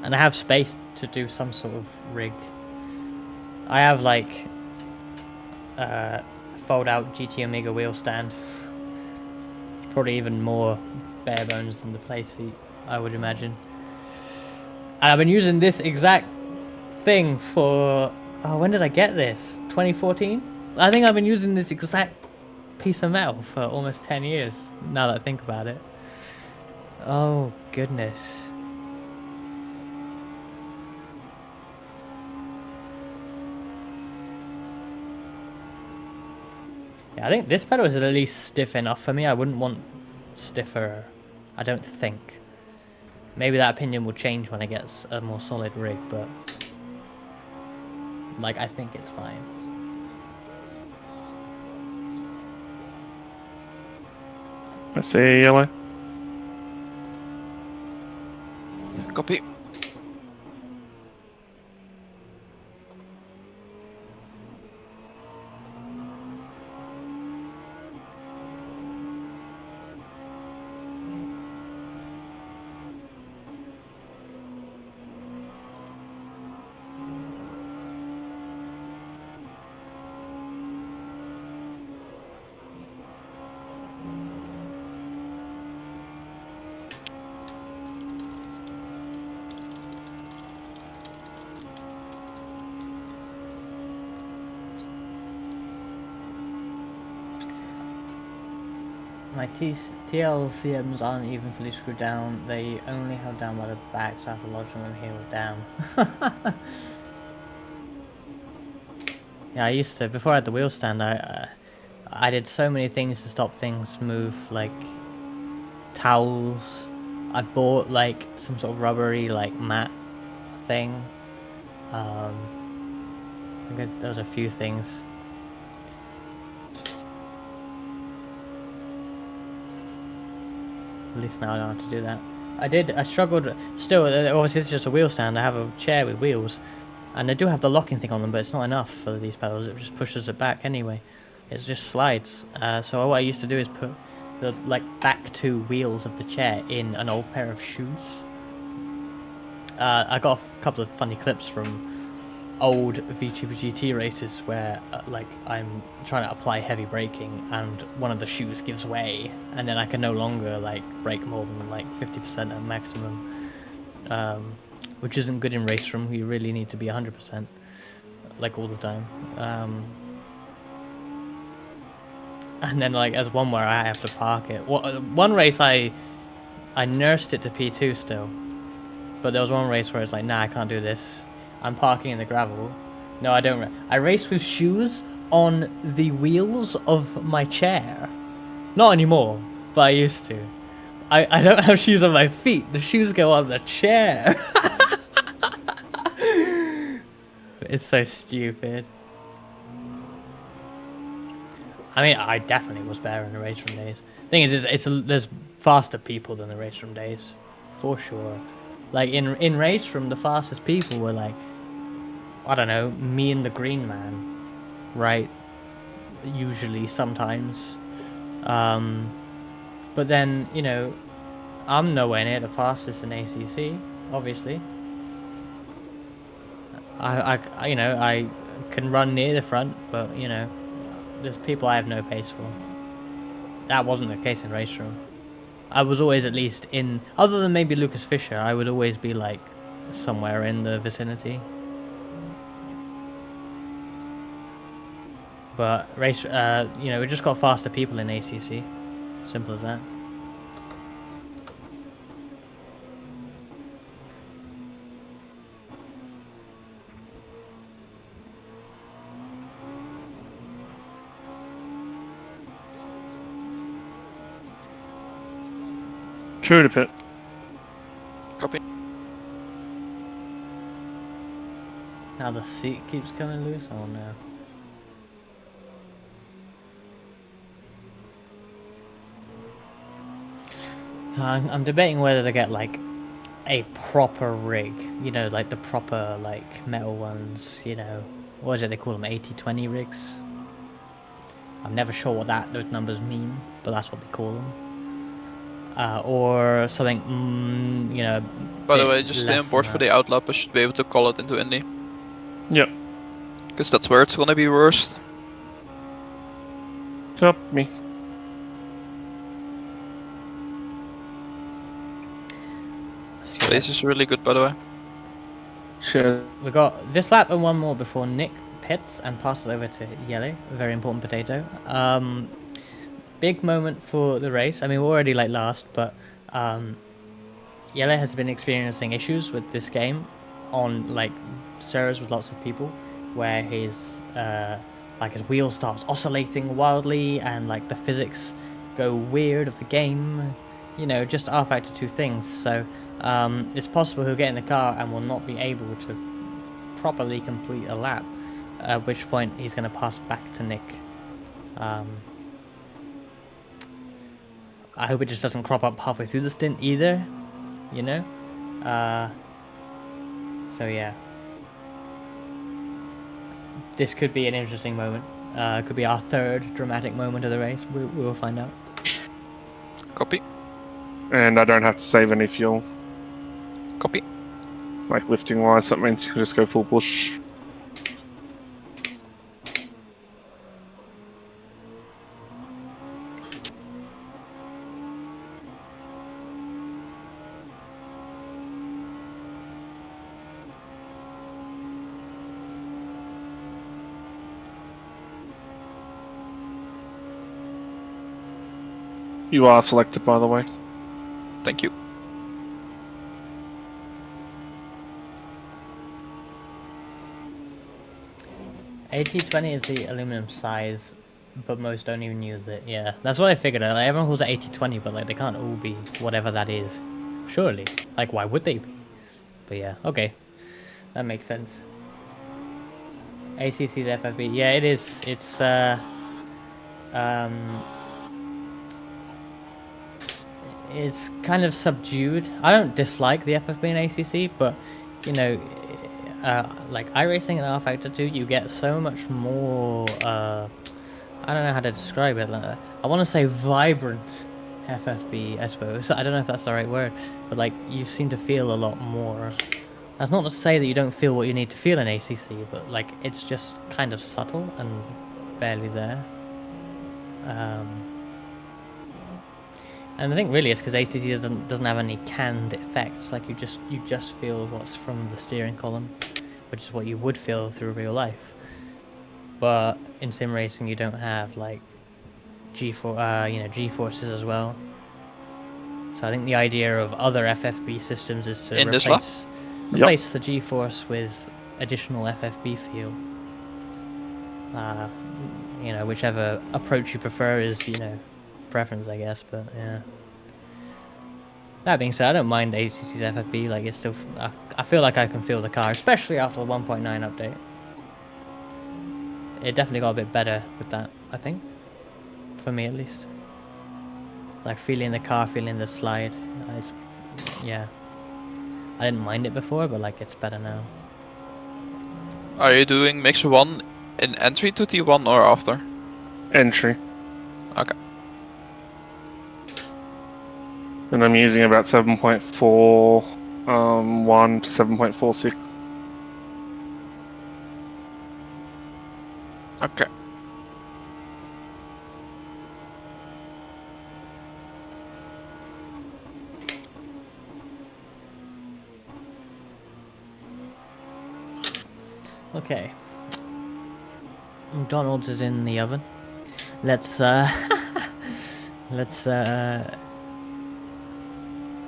and I have space to do some sort of rig. I have like fold out GT Omega wheel stand. Probably even more bare bones than the play seat, I would imagine. And I've been using this exact thing for... Oh, when did I get this? 2014? I think I've been using this exact piece of metal for almost 10 years, now that I think about it. Oh, goodness. I think this pedal is at least stiff enough for me. I wouldn't want stiffer, I don't think. Maybe that opinion will change when I get a more solid rig, but like, I think it's fine. I see yellow. Copy. My TLCMs aren't even fully screwed down, they only held down by the back, so I have to lodge them here or down. Yeah, I used to, before I had the wheel stand, I did so many things to stop things move, like towels. I bought like some sort of rubbery like mat thing. I think there was a few things. At least now I don't have to do that. I struggled, still, obviously it's just a wheel stand, I have a chair with wheels, and they do have the locking thing on them, but it's not enough for these pedals, it just pushes it back anyway. It just slides, so what I used to do is put the, like, back two wheels of the chair in an old pair of shoes. I got a couple of funny clips from old V2GT races where like I'm trying to apply heavy braking and one of the shoes gives way, and then I can no longer like brake more than like 50% at maximum, which isn't good in race room. You really need to be 100% like all the time. And then like as one where I have to park it. One race I nursed it to P2 still, but there was one race where it's like, nah, I can't do this. I'm parking in the gravel. No, I don't. I race with shoes on the wheels of my chair. Not anymore, but I used to. I don't have shoes on my feet. The shoes go on the chair. It's so stupid. I mean, I definitely was better in the race room days. Thing is, there's faster people than the race room days, for sure. Like in race room, the fastest people were like, I don't know, me and the green man, right? Usually, sometimes. But then, you know, I'm nowhere near the fastest in ACC, obviously. You know, I can run near the front, but, you know, there's people I have no pace for. That wasn't the case in race room. I was always at least in, other than maybe Lucas Fisher, I would always be like somewhere in the vicinity. But race, you know, we just got faster people in ACC. Simple as that. True to pit. Copy. Now the seat keeps coming loose. Oh no. I'm debating whether to get like a proper rig, you know, like the proper like metal ones, you know, what is it they call them, 80-20 rigs? I'm never sure what those numbers mean, but that's what they call them. Or something, you know. By the way, just stay on board for the outlap. I should be able to call it into Indy. Yep. Because that's where it's gonna be worst. Copy. This is really good, by the way. Sure. We got this lap and one more before Nick pits and passes over to Yellow, a very important potato. Big moment for the race. I mean, we're already like last, but Yellow has been experiencing issues with this game on like servers with lots of people, where his like his wheel starts oscillating wildly and like the physics go weird of the game. You know, just R Factor 2 things. So it's possible he'll get in the car and will not be able to properly complete a lap, at which point he's going to pass back to Nick. I hope it just doesn't crop up halfway through the stint either, you know? So yeah. This could be an interesting moment. Could be our third dramatic moment of the race. We will find out. Copy. And I don't have to save any fuel. Copy. Like lifting wise, that means you can just go full push. You are selected, by the way. Thank you. AT20 is the aluminum size, but most don't even use it. Yeah, that's what I figured. Like, everyone calls it AT20, but like they can't all be whatever that is. Surely, like why would they be? But yeah, okay, that makes sense. ACC's FFB. Yeah, it is. It's it's kind of subdued. I don't dislike the FFB and ACC, but you know, like iRacing and R Factor 2, you get so much more. I don't know how to describe it. Like, I want to say vibrant FFB, I suppose. I don't know if that's the right word, but like you seem to feel a lot more That's not to say that you don't feel what you need to feel in ACC, but like it's just kind of subtle and barely there. And I think really it's because ACC doesn't have any canned effects. Like you just feel what's from the steering column, which is what you would feel through real life. But in sim racing, you don't have like G-forces as well. So I think the idea of other FFB systems is to In this lap? replace the G-force with additional FFB feel. Whichever approach you prefer is, preference, I guess. But yeah. That being said, I don't mind ACC's FFB. Like it's still, I feel like I can feel the car, especially after the 1.9 update. It definitely got a bit better with that, I think, for me at least. Like feeling the car, feeling the slide. Yeah. I didn't mind it before, but like it's better now. Are you doing mix 1 in entry to T1 or after? Entry. Okay. And I'm using about 7.4 1 to 7.46. Okay. Okay. McDonald's is in the oven. Let's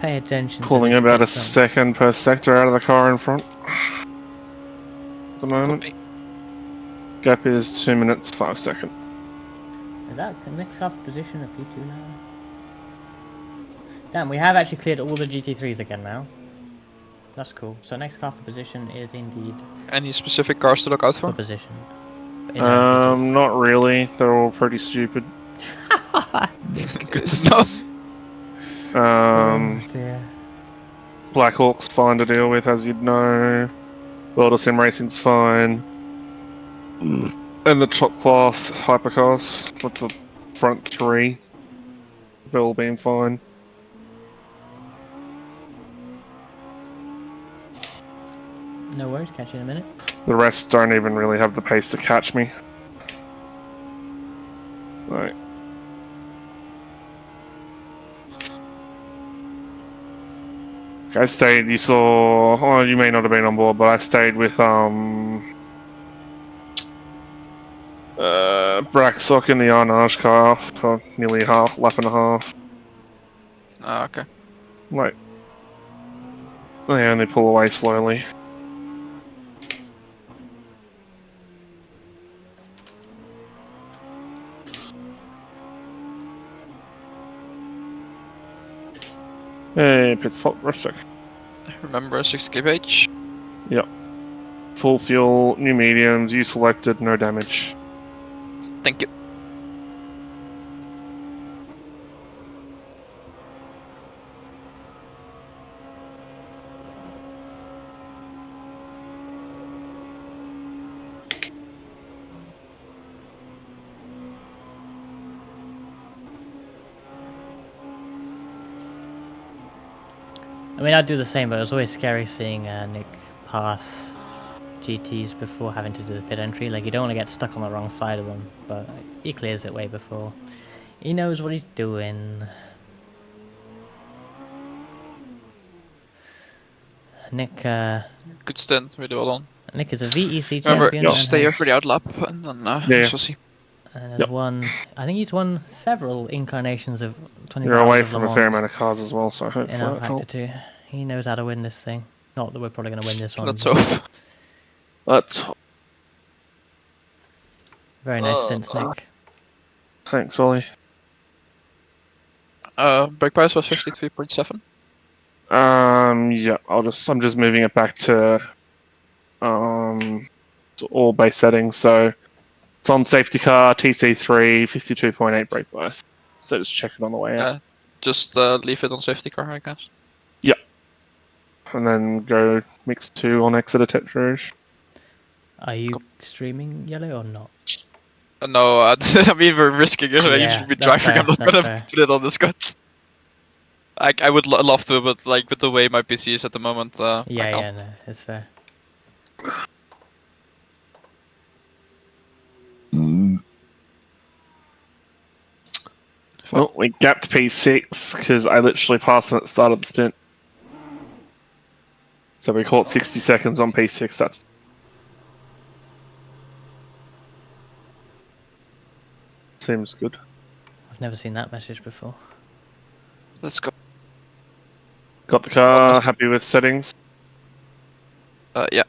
pay attention Pulling to this about a pit stop. second per sector out of the car in front. At the moment. Copy. Gap is 2 minutes 5 seconds. Is that the next half position of P2 now? Damn, we have actually cleared all the GT3s again now. That's cool. So next car for position is indeed Any specific cars to look out for for? position. Not really. They're all pretty stupid. Good to know. Oh dear. Blackhawk's fine to deal with, as you'd know. World of Sim Racing's fine. And the top class hypercars with the front three, they've all been fine. No worries, catch you in a minute. The rest don't even really have the pace to catch me. Right. I stayed, you saw, oh, you may not have been on board, but I stayed with, Braxock in the Arnage car for nearly a lap and a half. Okay. Like, they only pull away slowly. Hey, pits fault, Rustick. Remember 60 kph? Yep. Full fuel, new mediums, you selected, no damage. Thank you. I mean, I'd do the same, but it was always scary seeing Nick pass GTs before having to do the pit entry. Like, you don't want to get stuck on the wrong side of them, but he clears it way before. He knows what he's doing. Nick, Good stint, really well done. Nick is a VEC Remember, champion. just stay here and for the outlap, and then Yeah. we shall see. has Yep. won. I think he's won several incarnations of 24 You're away Hours of from Le a Mans fair amount of cars as well, so in hopefully our that Factor helps. 2. He knows how to win this thing. Not that we're probably going to win this one. Let's but hope. Let's Very nice stints, Nick. thanks, Ollie. Brake price was 53.7. Yeah, I'm just moving it back to all base settings. So it's on safety car, TC3, 52.8 brake bias. So just check it on the way out. Just leave it on safety car, I guess. And then go mix 2 on exit Tetra Rouge. Are you streaming yellow or not? No, I mean we're risking it. I Yeah, usually be that's driving. I'm fair, not that's gonna fair. put it on the Scott. I would love to, but like with the way my PC is at the moment, I Yeah, can't. yeah, no, it's fair. Well, we gapped P6 because I literally passed him at the start of the stint. So we caught 60 seconds on P6. That's seems good. I've never seen that message before. Let's go. Got the car. Happy with settings. Yeah.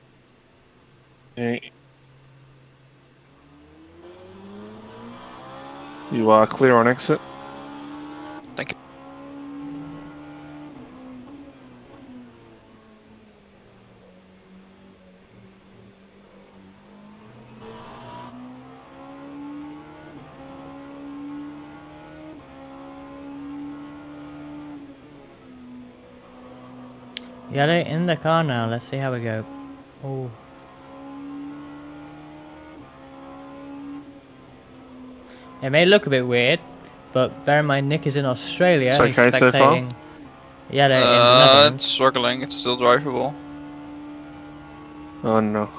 Okay. You are clear on exit. Thank you. Yeah, they're in the car now. Let's see how we go. Oh. It may look a bit weird, but bear in mind Nick is in Australia. It's And he's okay so far? spectating. Yeah, they're in the Netherlands. It's struggling. It's still drivable. Oh no.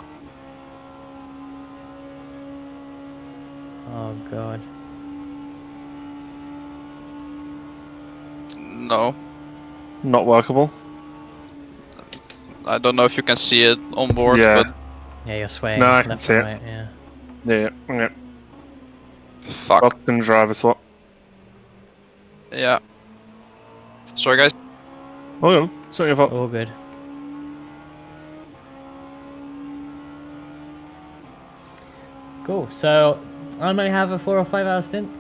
Oh god. No, Not workable. I don't know if you can see it on board, Yeah. but Yeah, you're swaying No, I can left see and it. right. Yeah. Yeah. fuck. Lock and driver swap. Yeah. Sorry, guys. Oh yeah. It's not your fault. All good. Cool. So I might have a 4 or 5 hour stint.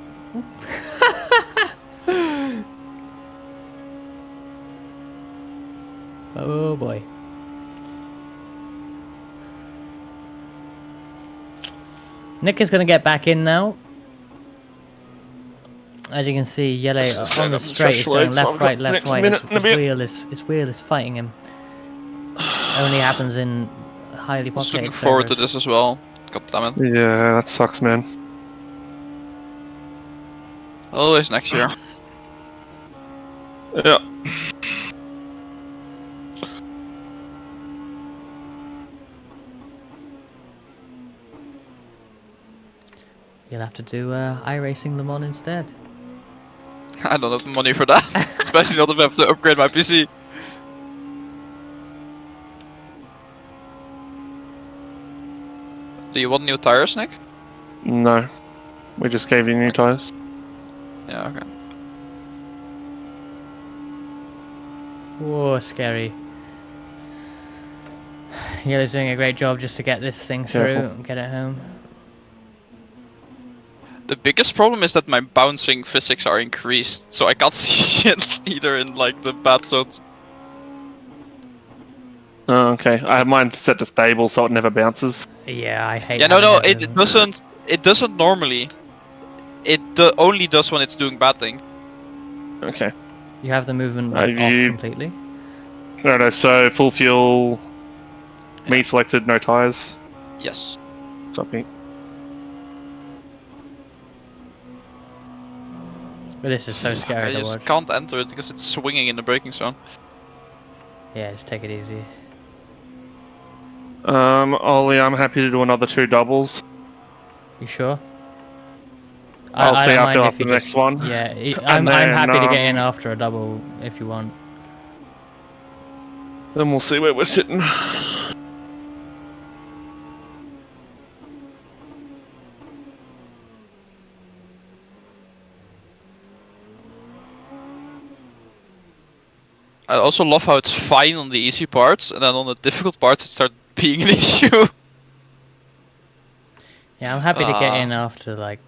Oh boy. Nick is going to get back in now. As you can see, yellow on the straight is going left, right, left, right. His wheel is fighting him. Only happens in highly I was populated looking forward to servers. this as well. God damn it. Yeah, that sucks, man. Always next year. Yeah. You'll have to do iRacing Le Mans instead. I don't have the money for that. Especially not if I have to upgrade my PC. Do you want new tires, Nick? No. We just gave you new tires. Yeah, okay. Whoa, scary. Yellow's doing a great job just to get this thing through Careful. and get it home. The biggest problem is that my bouncing physics are increased, so I can't see shit either in like the bad zones. Oh, okay. I have mine set to stable so it never bounces. Yeah, I hate Yeah, no, having it doesn't. It doesn't normally. It only does when it's doing bad thing. Okay. You have the movement like, Have off you- completely. No, so full fuel. Me selected, no tires. Yes. Copy. But this is so scary I to just watch. can't enter it because it's swinging in the braking zone. Yeah, just take it easy. Ollie, I'm happy to do another 2 doubles. You sure? I'll see don't after mind if the you next just- one. Yeah, And I'm then, happy to get in after a double if you want. Then we'll see where we're sitting. I also love how it's fine on the easy parts, and then on the difficult parts it starts being an issue. Yeah, I'm happy to get in after like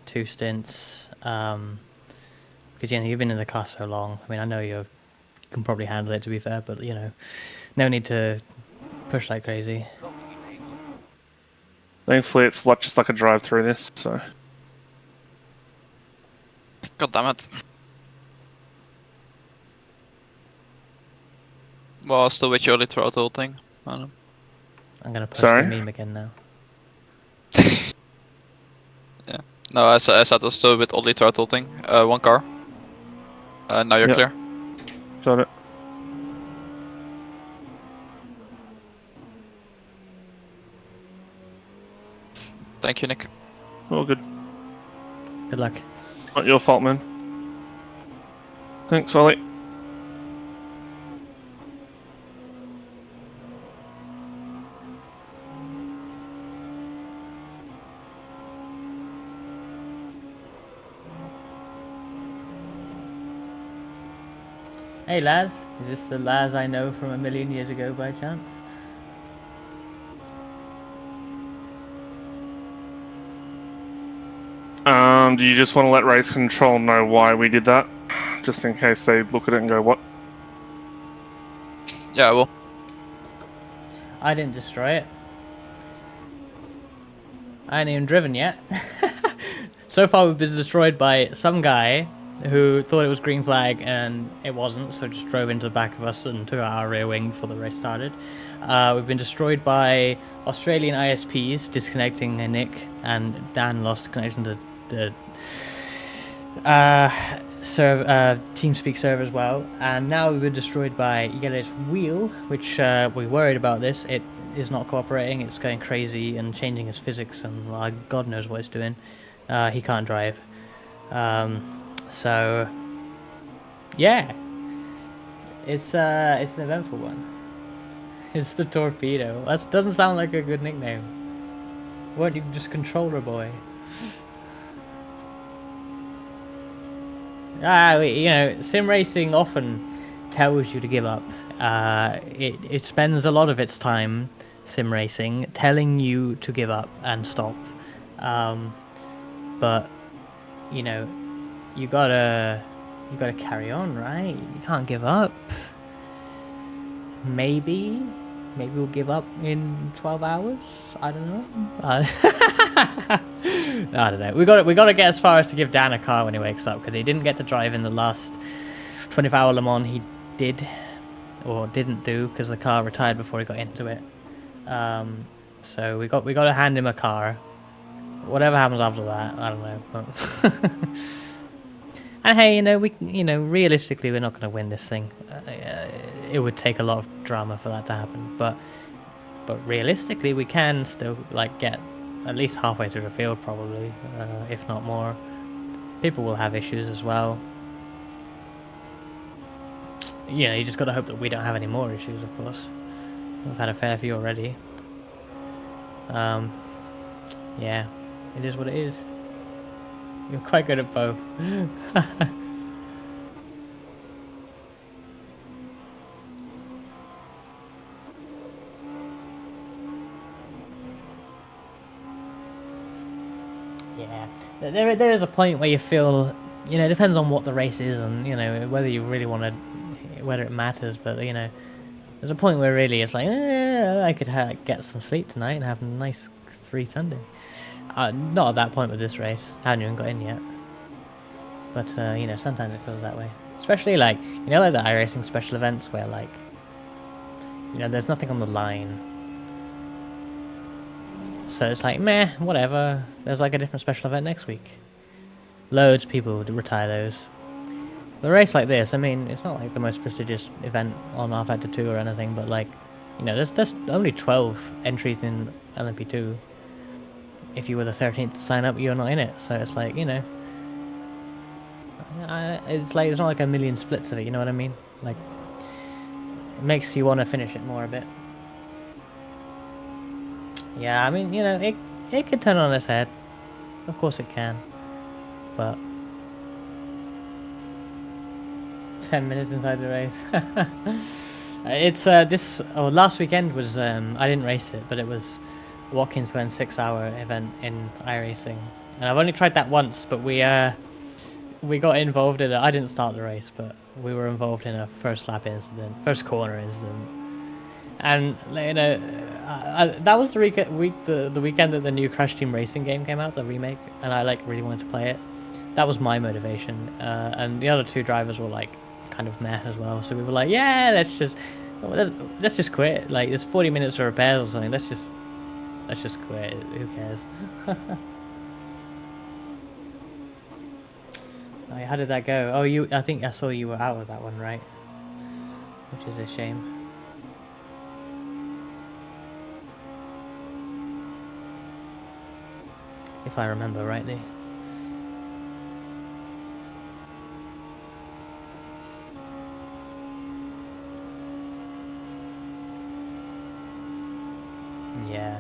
2 stints. Because you know you've been in the car so long. I mean, I know you can probably handle it to be fair, but you know, no need to push like crazy. Thankfully, it's like just like a drive through this, so. God damn it. Well, still with your early throttle thing. I don't know. I'm gonna post Sorry? a meme again now. Yeah. No, I said I still with only throttle thing. 1 car. Now you're Yep. clear. Got it. Thank you, Nick. All good. Good luck. Not your fault, man. Thanks, Ollie. Hey Laz, is this the Laz I know from a million years ago by chance? Do you just want to let race control know why we did that? Just in case they look at it and go, what? Yeah, well, I didn't destroy it. I ain't even driven yet. So far we've been destroyed by some guy who thought it was green flag and it wasn't, so just drove into the back of us and took out our rear wing before the race started. We've been destroyed by Australian ISPs disconnecting Nick, and Dan lost connection to the TeamSpeak server as well. And now we've been destroyed by Yellow's wheel, which we worried about this. It is not cooperating. It's going crazy and changing his physics, and well, God knows what it's doing. He can't drive. So yeah, it's an eventful one. It's the Torpedo. That doesn't sound like a good nickname. Weren't you just controller boy? You know, sim racing often tells you to give up. It spends a lot of its time, sim racing, telling you to give up and stop. But you know, you gotta carry on, right? You can't give up. Maybe we'll give up in 12 hours. I don't know. I don't know. We got to get as far as to give Dan a car when he wakes up, because he didn't get to drive in the last 24-hour Le Mans. He did or didn't do because the car retired before he got into it. So we got to hand him a car. Whatever happens after that, I don't know. But and hey, realistically, we're not going to win this thing. It would take a lot of drama for that to happen, but realistically, we can still get at least halfway through the field, probably, if not more. People will have issues as well. You just got to hope that we don't have any more issues. Of course, we've had a fair few already. Yeah, it is what it is. You're quite good at both. Yeah, there is a point where you feel, it depends on what the race is, and whether you really want to, whether it matters. But there's a point where really it's like, I could get some sleep tonight and have a nice free Sunday. Not at that point with this race. I haven't even got in yet. But sometimes it feels that way. Especially like the iRacing special events where there's nothing on the line. So it's like, meh, whatever. There's a different special event next week. Loads of people would retire those. The race like this, it's not the most prestigious event on R-Factor 2 or anything, but there's only 12 entries in LMP2. If you were the 13th to sign up, you're not in it. So it's it's not like a million splits of it, you know what I mean? It makes you want to finish it more a bit. Yeah, it could turn on its head. Of course it can. But 10 minutes inside the race. It's last weekend was I didn't race it, but it was Watkins Glen 6-hour event in iRacing, and I've only tried that once. But we got involved in it. I didn't start the race, but we were involved in a first corner incident, and that was the weekend that the new Crash Team Racing game came out, the remake, and I really wanted to play it. That was my motivation, and the other two drivers were kind of meh as well. So we were like, yeah, let's just quit. There's 40 minutes of repairs or something. Let's just quit. Who cares? How did that go? Oh, I think I saw you were out of that one, right? which is a shame. If I remember rightly. Yeah.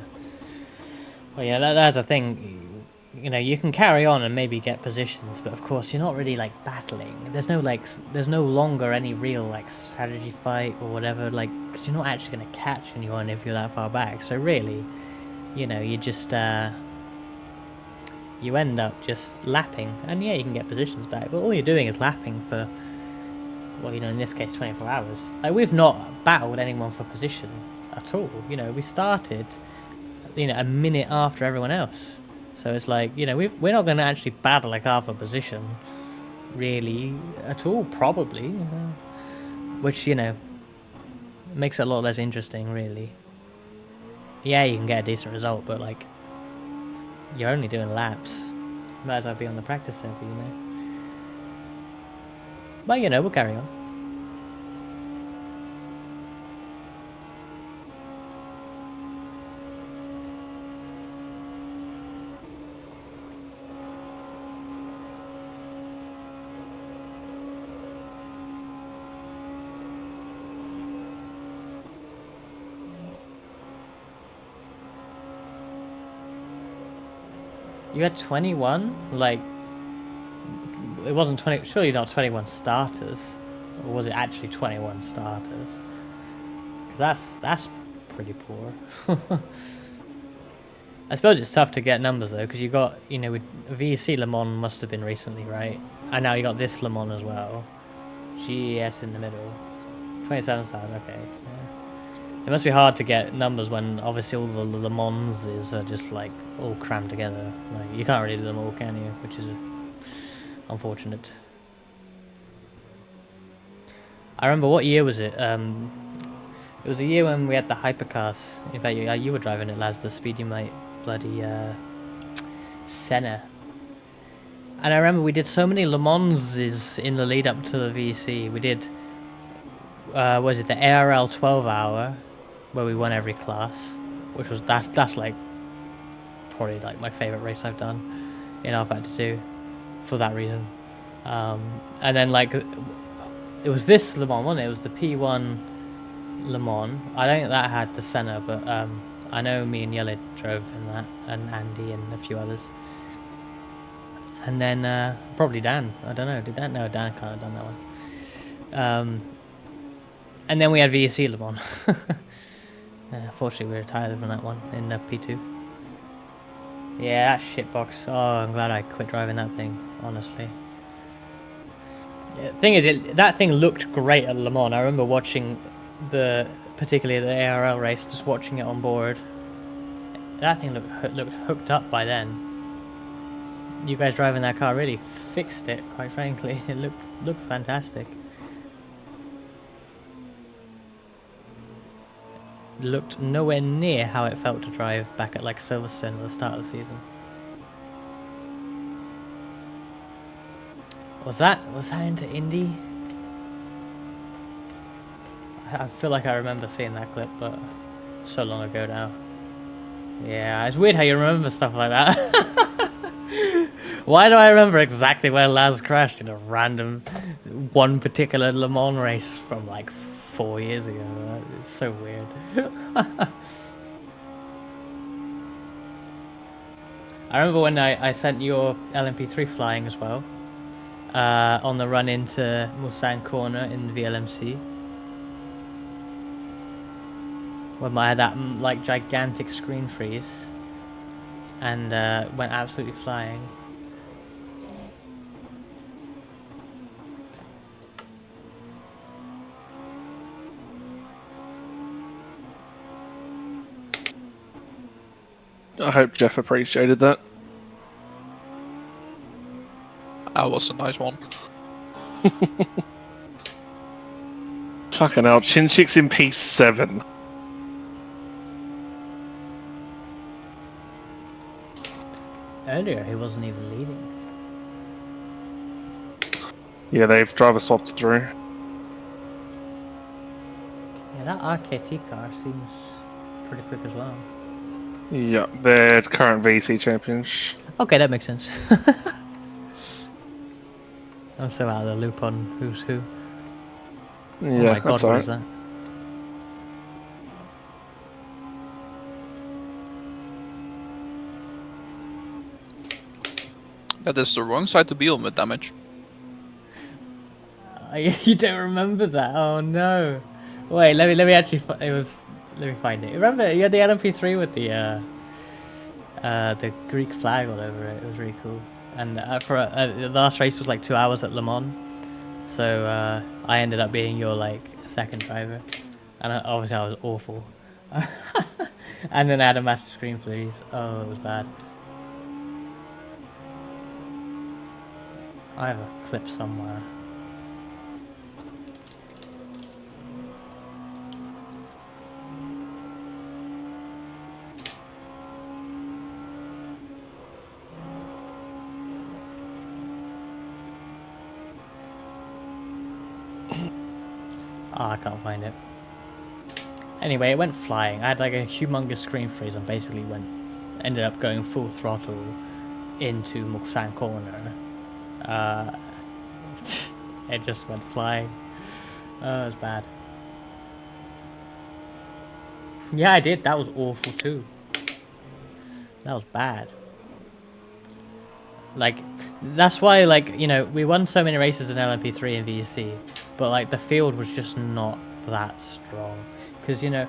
Well, yeah, that's the thing. You know, you can carry on and maybe get positions, but of course you're not really like battling. There's no like, there's no longer any real like strategy fight or whatever. Like, because you're not actually gonna catch anyone if you're that far back. So really, you know, you just you end up just lapping, and yeah, you can get positions back, but all you're doing is lapping for, well, you know, in this case, 24 hours. Like, we've not battled anyone for position at all. You know, we started, you know, a minute after everyone else. So it's like, you know, we're not going to actually battle a car for position, really, at all, probably. Which, you know, makes it a lot less interesting, really. Yeah, you can get a decent result, but, like, you're only doing laps. Might as well be on the practice server, you know. But, you know, we'll carry on. You had 21? Like, it wasn't 20, surely not 21 starters. Or was it actually 21 starters? Because that's pretty poor. I suppose it's tough to get numbers though, because you got, you know, with VEC Le Mans must have been recently, right? And now you got this Le Mans as well. GES in the middle. 27 stars, okay. Yeah. It must be hard to get numbers when obviously all the Le Manses are just like all crammed together. Like, you can't really do them all, can you? Which is unfortunate. I remember, what year was it? It was a year when we had the hypercars. In fact, you were driving it, Laz, the Speedy Mate bloody Senna. And I remember we did so many Le Manses in the lead up to the VC. We did, what was it, the ARL 12 hour, where we won every class, which was, that's like probably like my favourite race I've done in R52 for that reason. And then like, it was this Le Mans, wasn't it? It was the P1 Le Mans. I don't think that had the Senna, but I know me and Yellow drove in that, and Andy and a few others. And then probably Dan. I don't know. Did Dan? No, Dan can't have done that one. And then we had VEC Le Mans. Fortunately, we retired from that one in P2. Yeah, that shitbox. Oh, I'm glad I quit driving that thing, honestly. Yeah, the thing is, that thing looked great at Le Mans. I remember watching particularly the ARL race, just watching it on board. That thing looked hooked up by then. You guys driving that car really fixed it, quite frankly. It looked fantastic. Looked nowhere near how it felt to drive back at like Silverstone at the start of the season. Was that into Indy? I feel like I remember seeing that clip, but so long ago now. Yeah, it's weird how you remember stuff like that. Why do I remember exactly where Laz crashed in a random one particular Le Mans race from like 4 years ago? It's so weird. I remember when I sent your LMP3 flying as well, on the run into Mulsanne Corner in VLMC. When I had that like gigantic screen freeze and went absolutely flying. I hope Jeff appreciated that. That was a nice one. Fucking hell, Chinchik's in P7. Earlier, he wasn't even leading. Yeah, they've driver swapped through. that RKT car seems pretty quick as well. Yeah, they're current VC champions. Okay, that makes sense. I'm so out of the loop on who's who. Yeah, Oh my god, that's what alright. is that? That is the wrong side to be on with damage. You don't remember that? Oh no. Wait, let me actually. Let me find it. Remember, you had the LMP3 with the Greek flag all over it. It was really cool. And the last race was like 2 hours at Le Mans, so I ended up being your like second driver, and obviously I was awful. And then I had a massive screen freeze. Oh, it was bad. I have a clip somewhere. Oh, I can't find it. Anyway, it went flying. I had like a humongous screen freeze and basically ended up going full throttle into Muksan corner. Uh, it just went flying. Oh, it was bad. Yeah, I did. That was awful too. That was bad. Like, that's why, like, you know, we won so many races in LMP3 and VC, but like the field was just not that strong. Because, you know,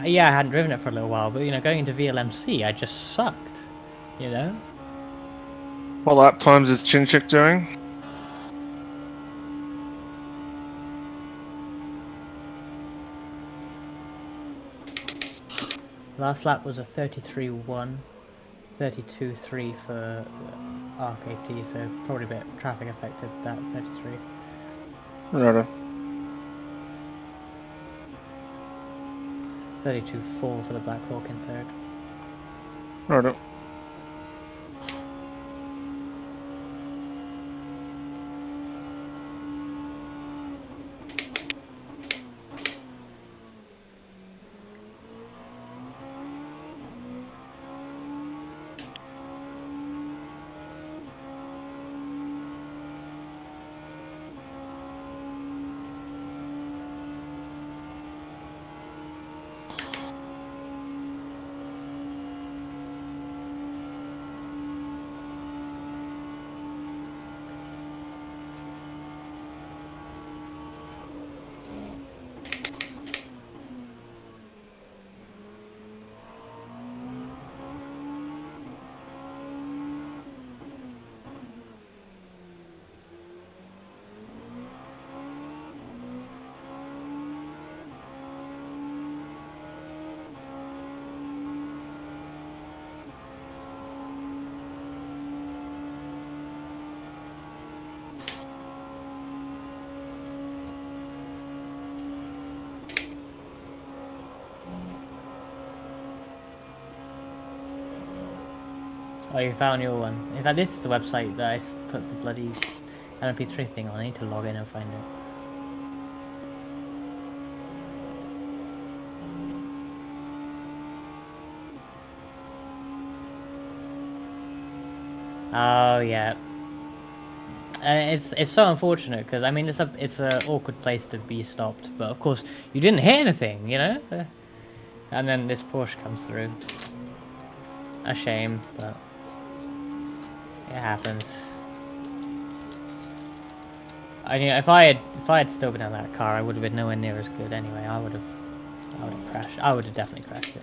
yeah, I hadn't driven it for a little while, but, you know, going into VLMC, I just sucked, you know? What lap times is Chinchik doing? Last lap was a 33.1, 32.3 for RKT, so probably a bit traffic affected that 33. Righto. 32.4 for the Black Hawk in third. Righto. Oh, you found your one. In fact, this is the website that I put the bloody LMP3 thing on. I need to log in and find it. Oh yeah, and it's so unfortunate because I mean it's a awkward place to be stopped, but of course you didn't hear anything, you know, and then this Porsche comes through. A shame, but it happens. I mean, if I had still been in that car, I would have been nowhere near as good anyway. I would have crashed. I would have definitely crashed it.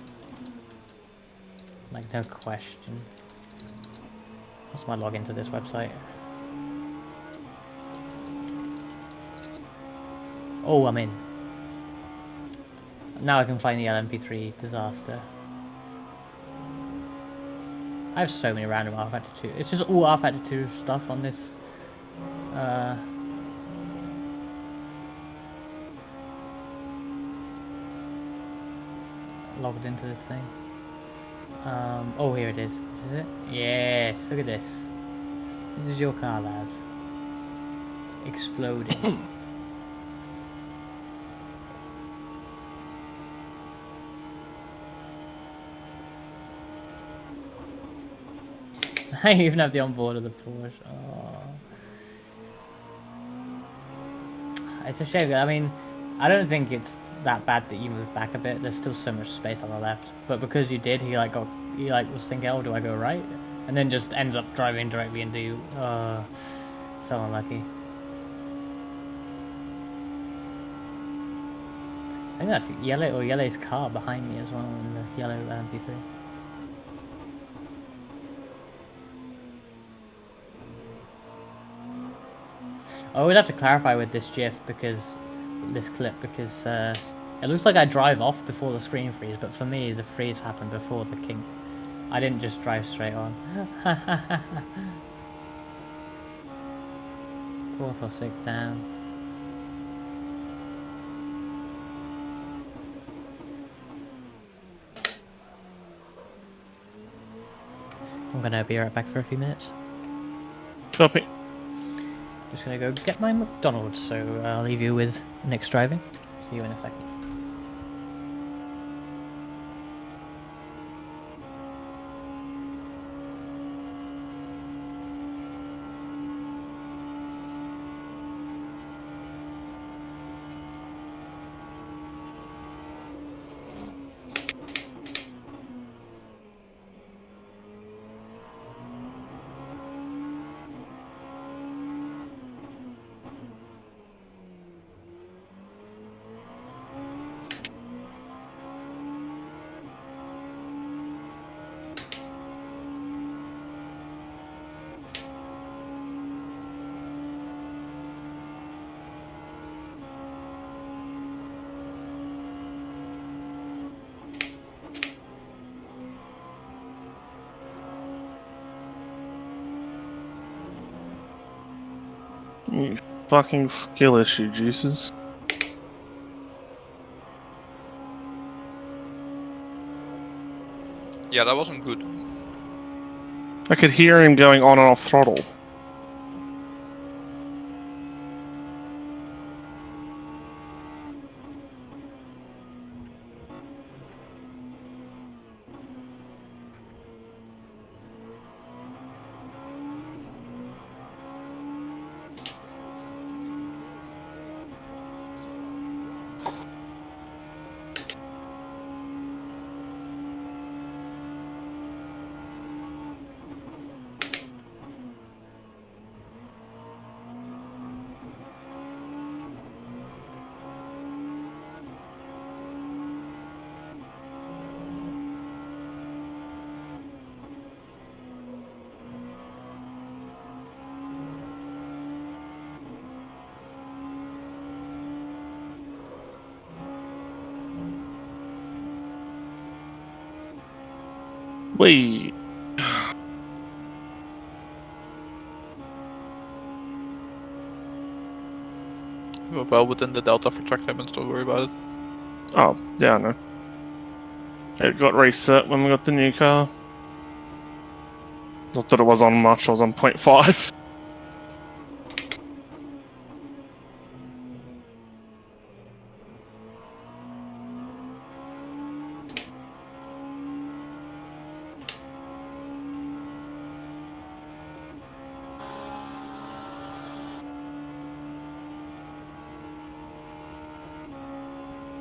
Like no question. What's my login to this website? Oh, I'm in. Now I can find the LMP3 disaster. I have so many random R-Factor 2. It's just all R-Factor 2 stuff on this. Logged into this thing. Oh, here it is. This is it? Yes, look at this. This is your car, lads. Exploding. I even have the onboard of the Porsche. Oh. It's a shame. I mean, I don't think it's that bad that you moved back a bit. There's still so much space on the left. But because you did, he was thinking, oh, do I go right? And then just ends up driving directly into you. So unlucky. I think that's Yellow's car behind me as well in the yellow MP3. I would have to clarify with this GIF because this clip because it looks like I drive off before the screen freeze, but for me the freeze happened before the kink. I didn't just drive straight on. 4th or 6th down. I'm gonna be right back for a few minutes. Copy. Just gonna go get my McDonald's, so I'll leave you with Nick's driving. See you in a second. You fucking skill issue, juices. Yeah, that wasn't good. I could hear him going on and off throttle. Wait. We're well within the delta for track limits, don't worry about it. Oh, yeah, I know. It got reset when we got the new car. Not that it was on much, I was on 0.5.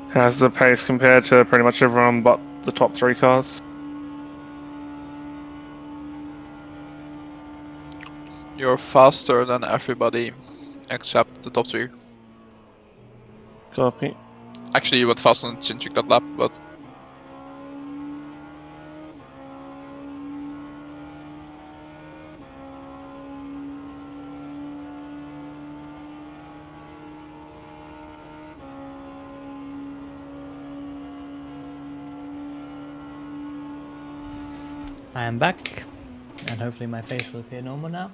How's the pace compared to pretty much everyone but the top 3 cars? You're faster than everybody except the top 3. Copy. Actually, you went faster than Chinchik that lap, but I am back, and hopefully my face will appear normal now.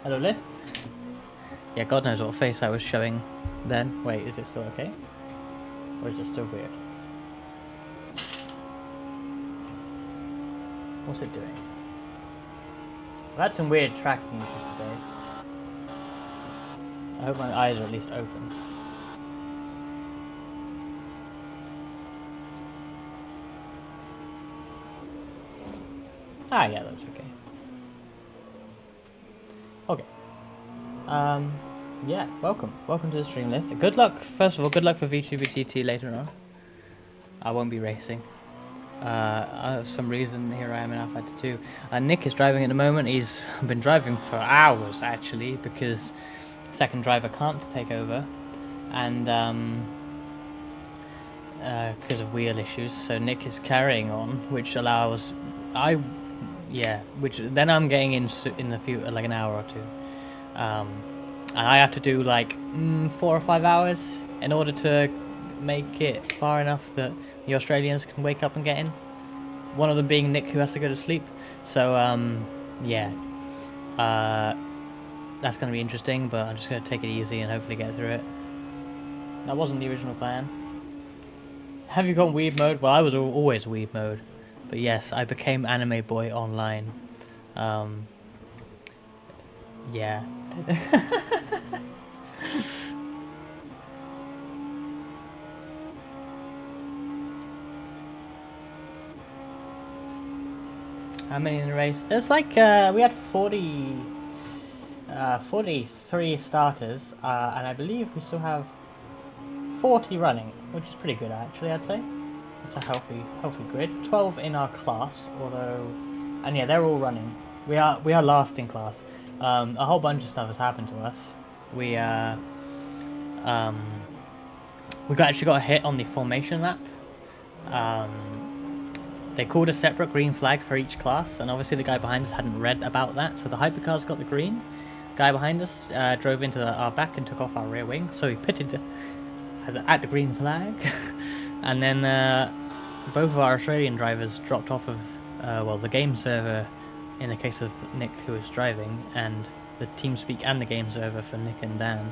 Hello, Liv. Yeah, God knows what face I was showing then. Wait, is it still okay? Or is it still weird? What's it doing? I've had some weird tracking issues today. I hope my eyes are at least open. Ah, yeah, that's okay. Okay. Yeah, welcome to the stream, Lith. Good luck, first of all, good luck for VTBTT later on. I won't be racing. For some reason, here I am in Alpha 2. Nick is driving at the moment. He's been driving for hours, actually, because second driver can't take over. And, because of wheel issues, so Nick is carrying on, which allows... which then I'm getting in a few, like an hour or two. And I have to do like 4 or 5 hours in order to make it far enough that the Australians can wake up and get in. One of them being Nick, who has to go to sleep. So yeah, that's going to be interesting. But I'm just going to take it easy and hopefully get through it. That wasn't the original plan. Have you got weeb mode? Well, I was always weeb mode, but yes, I became anime boy online. Yeah. How many in the race? It's like we had 43 starters, and I believe we still have 40 running, which is pretty good actually. I'd say it's a healthy grid. 12 in our class, and yeah, they're all running. We are last in class. A whole bunch of stuff has happened to us. We actually got a hit on the formation lap. They called a separate green flag for each class, and obviously the guy behind us hadn't read about that, so the hypercars got the green. Guy behind us drove into our back and took off our rear wing, so he pitted at the green flag. And then both of our Australian drivers dropped off of the game server in the case of Nick, who was driving, and the TeamSpeak and the game server for Nick and Dan,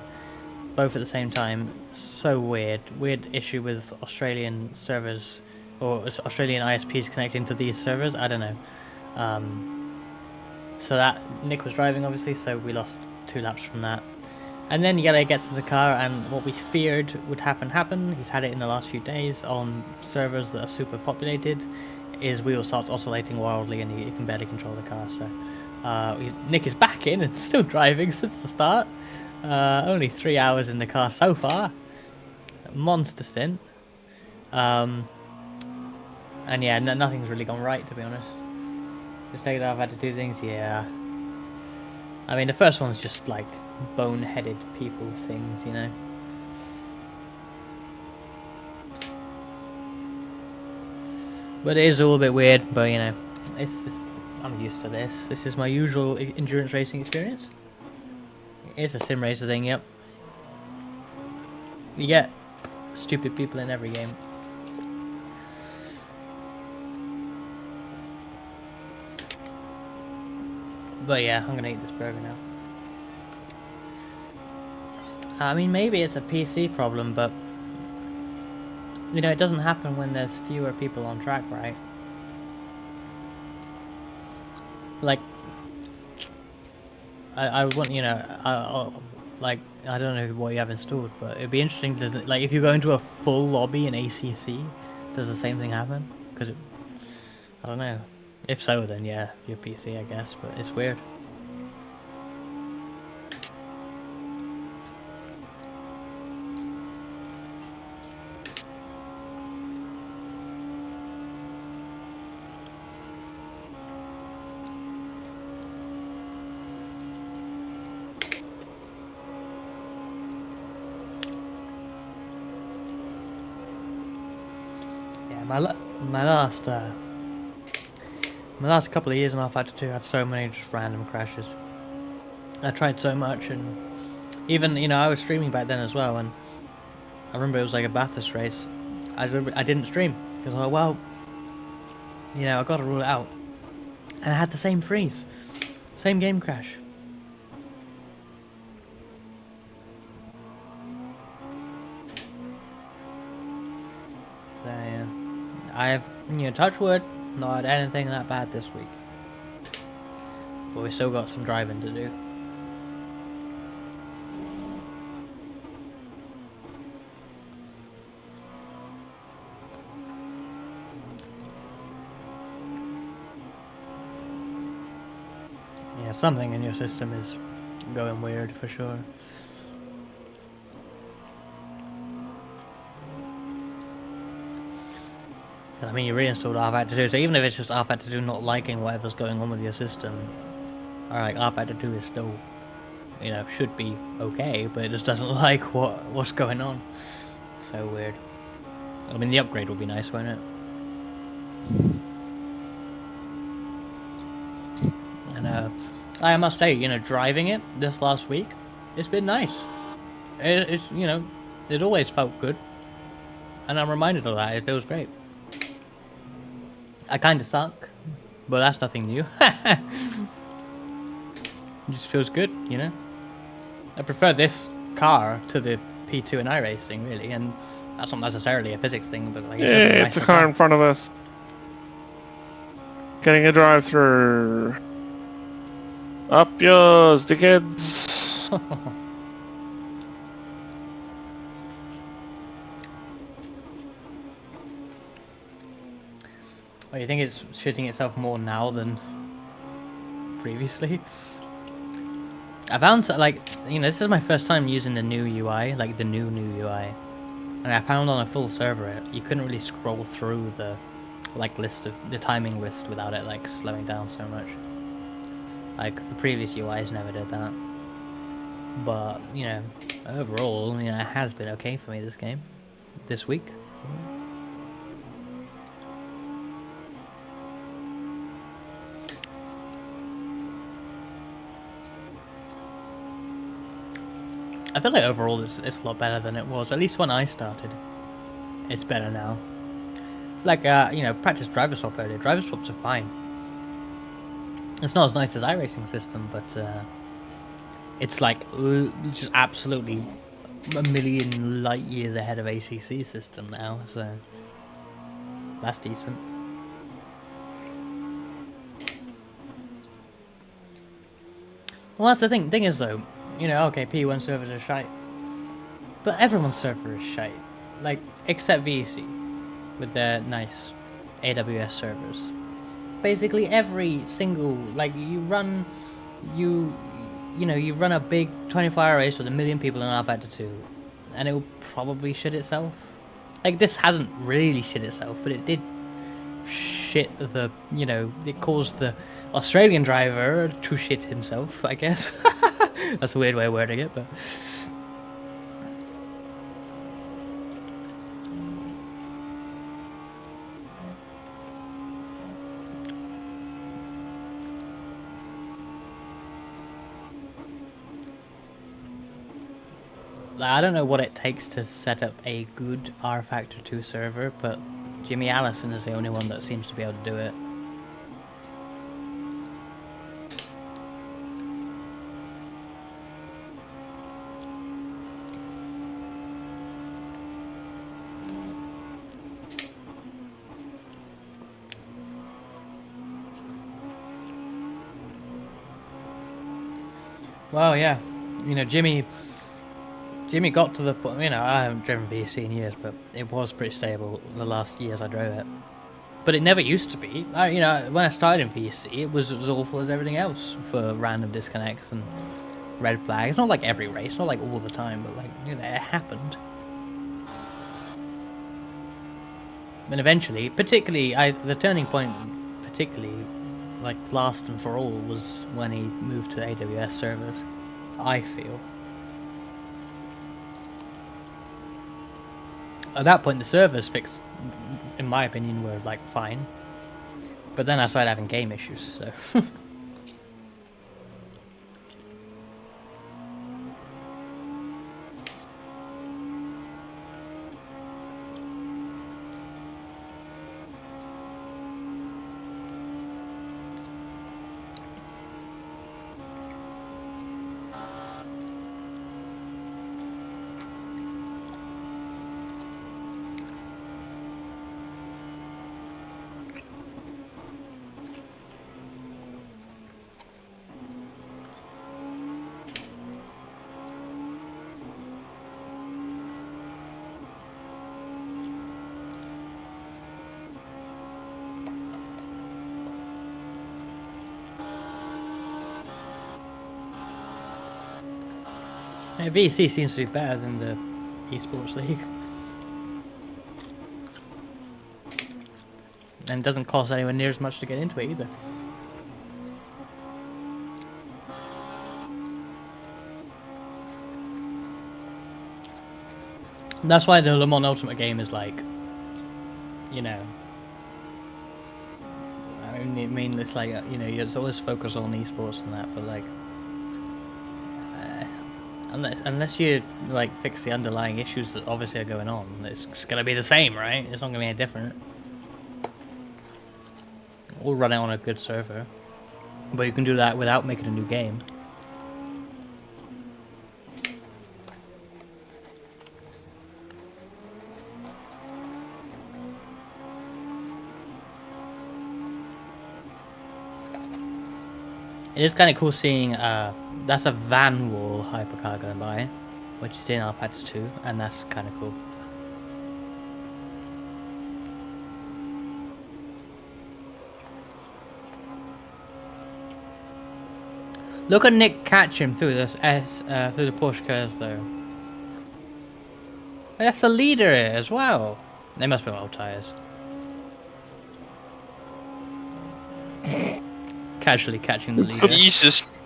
both at the same time. So weird issue with Australian servers, or Australian ISPs connecting to these servers. I don't know. So that Nick was driving, obviously, so we lost 2 laps from that. And then Yele gets to the car, and what we feared would happen. He's had it in the last few days on servers that are super populated. His wheel starts oscillating wildly, and he can barely control the car. So Nick is back in and still driving since the start. Only 3 hours in the car so far. Monster stint. And yeah, nothing's really gone right, to be honest. This day that I've had to do things, yeah. I mean, the first one's just like boneheaded people things, you know. But it is all a bit weird, but you know, it's just, I'm used to this. This is my usual endurance racing experience. It's a sim racer thing, yep. You get stupid people in every game. But yeah, I'm gonna eat this burger now. I mean, maybe it's a PC problem, but you know, it doesn't happen when there's fewer people on track, right? Like, I want, you know, like, I don't know what you have installed, but it'd be interesting to, like, if you go into a full lobby in ACC, does the same thing happen? Because I don't know. If so, then yeah, your PC, I guess, but it's weird. Yeah, my last couple of years in Alpha 2 had so many just random crashes. I tried so much, and even, you know, I was streaming back then as well, and I remember it was like a Bathurst race. I didn't stream, because I thought, well, you know, I got to rule it out. And I had the same freeze. Same game crash. So, yeah. I have, you know, touch wood, not had anything that bad this week. But we still got some driving to do. Yeah, something in your system is going weird for sure. I mean, you reinstalled rFactor 2, so even if it's just rFactor 2 not liking whatever's going on with your system, alright, rFactor 2 is still, you know, should be okay, but it just doesn't like what's going on. So weird. I mean, the upgrade will be nice, won't it? And I must say, you know, driving it this last week, it's been nice. It's, you know, it always felt good. And I'm reminded of that, it feels great. I kinda suck, but that's nothing new. It just feels good, you know? I prefer this car to the P2 and iRacing, really, and that's not necessarily a physics thing, but like, it's just a Yeah, nicer it's a car in front of us. Getting a drive-through. Up yours, dickheads. Oh, you think it's shitting itself more now than previously? I found, like, you know, this is my first time using the new UI, like the new UI. And I found on a full server, you couldn't really scroll through the, like, list of, the timing list without it, like, slowing down so much. Like, the previous UIs never did that. But, you know, overall, you know, it has been okay for me this week. I feel like overall it's a lot better than it was, at least when I started. It's better now. Like, you know, practice driver swap earlier. Driver swaps are fine. It's not as nice as iRacing system, but it's like just absolutely a million light years ahead of ACC system now, so that's decent. Well, that's the thing. Thing is, though, you know, okay, P1 servers are shite, but everyone's server is shite. Like, except VEC with their nice AWS servers. Basically, every single, like, you know, you run a big 24-hour race with 1 million people in rFactor 2, and it will probably shit itself. Like, this hasn't really shit itself, but it did shit the, you know, it caused the Australian driver to shit himself, I guess. That's a weird way of wording it, but... I don't know what it takes to set up a good rFactor 2 server, but Jimmy Allison is the only one that seems to be able to do it. Well, yeah, you know, Jimmy got to the point, you know, I haven't driven VC in years, but it was pretty stable the last years I drove it. But it never used to be. You know, when I started in VC, it was as awful as everything else for random disconnects and red flags. Not like every race, not like all the time, but like, you know, it happened. And eventually, particularly, the turning point, particularly, like, last and for all, was when he moved to AWS servers, I feel. At that point, the servers fixed, in my opinion, were, like, fine. But then I started having game issues, so... VC seems to be better than the esports league. And it doesn't cost anywhere near as much to get into it either. That's why the Le Mans Ultimate game is like, you know, I mean it's like, you know, it's always focus on esports and that, but like, unless you like fix the underlying issues that obviously are going on, it's gonna be the same, right? It's not gonna be any different. Or run it on a good server, but you can do that without making a new game. It is kind of cool seeing, that's a van wall hypercar going by, which is in Alpha 2, and that's kind of cool. Look at Nick catch him through this through the Porsche curves though. That's the leader as well. They must be old tires. Casually catching the leader. Jesus.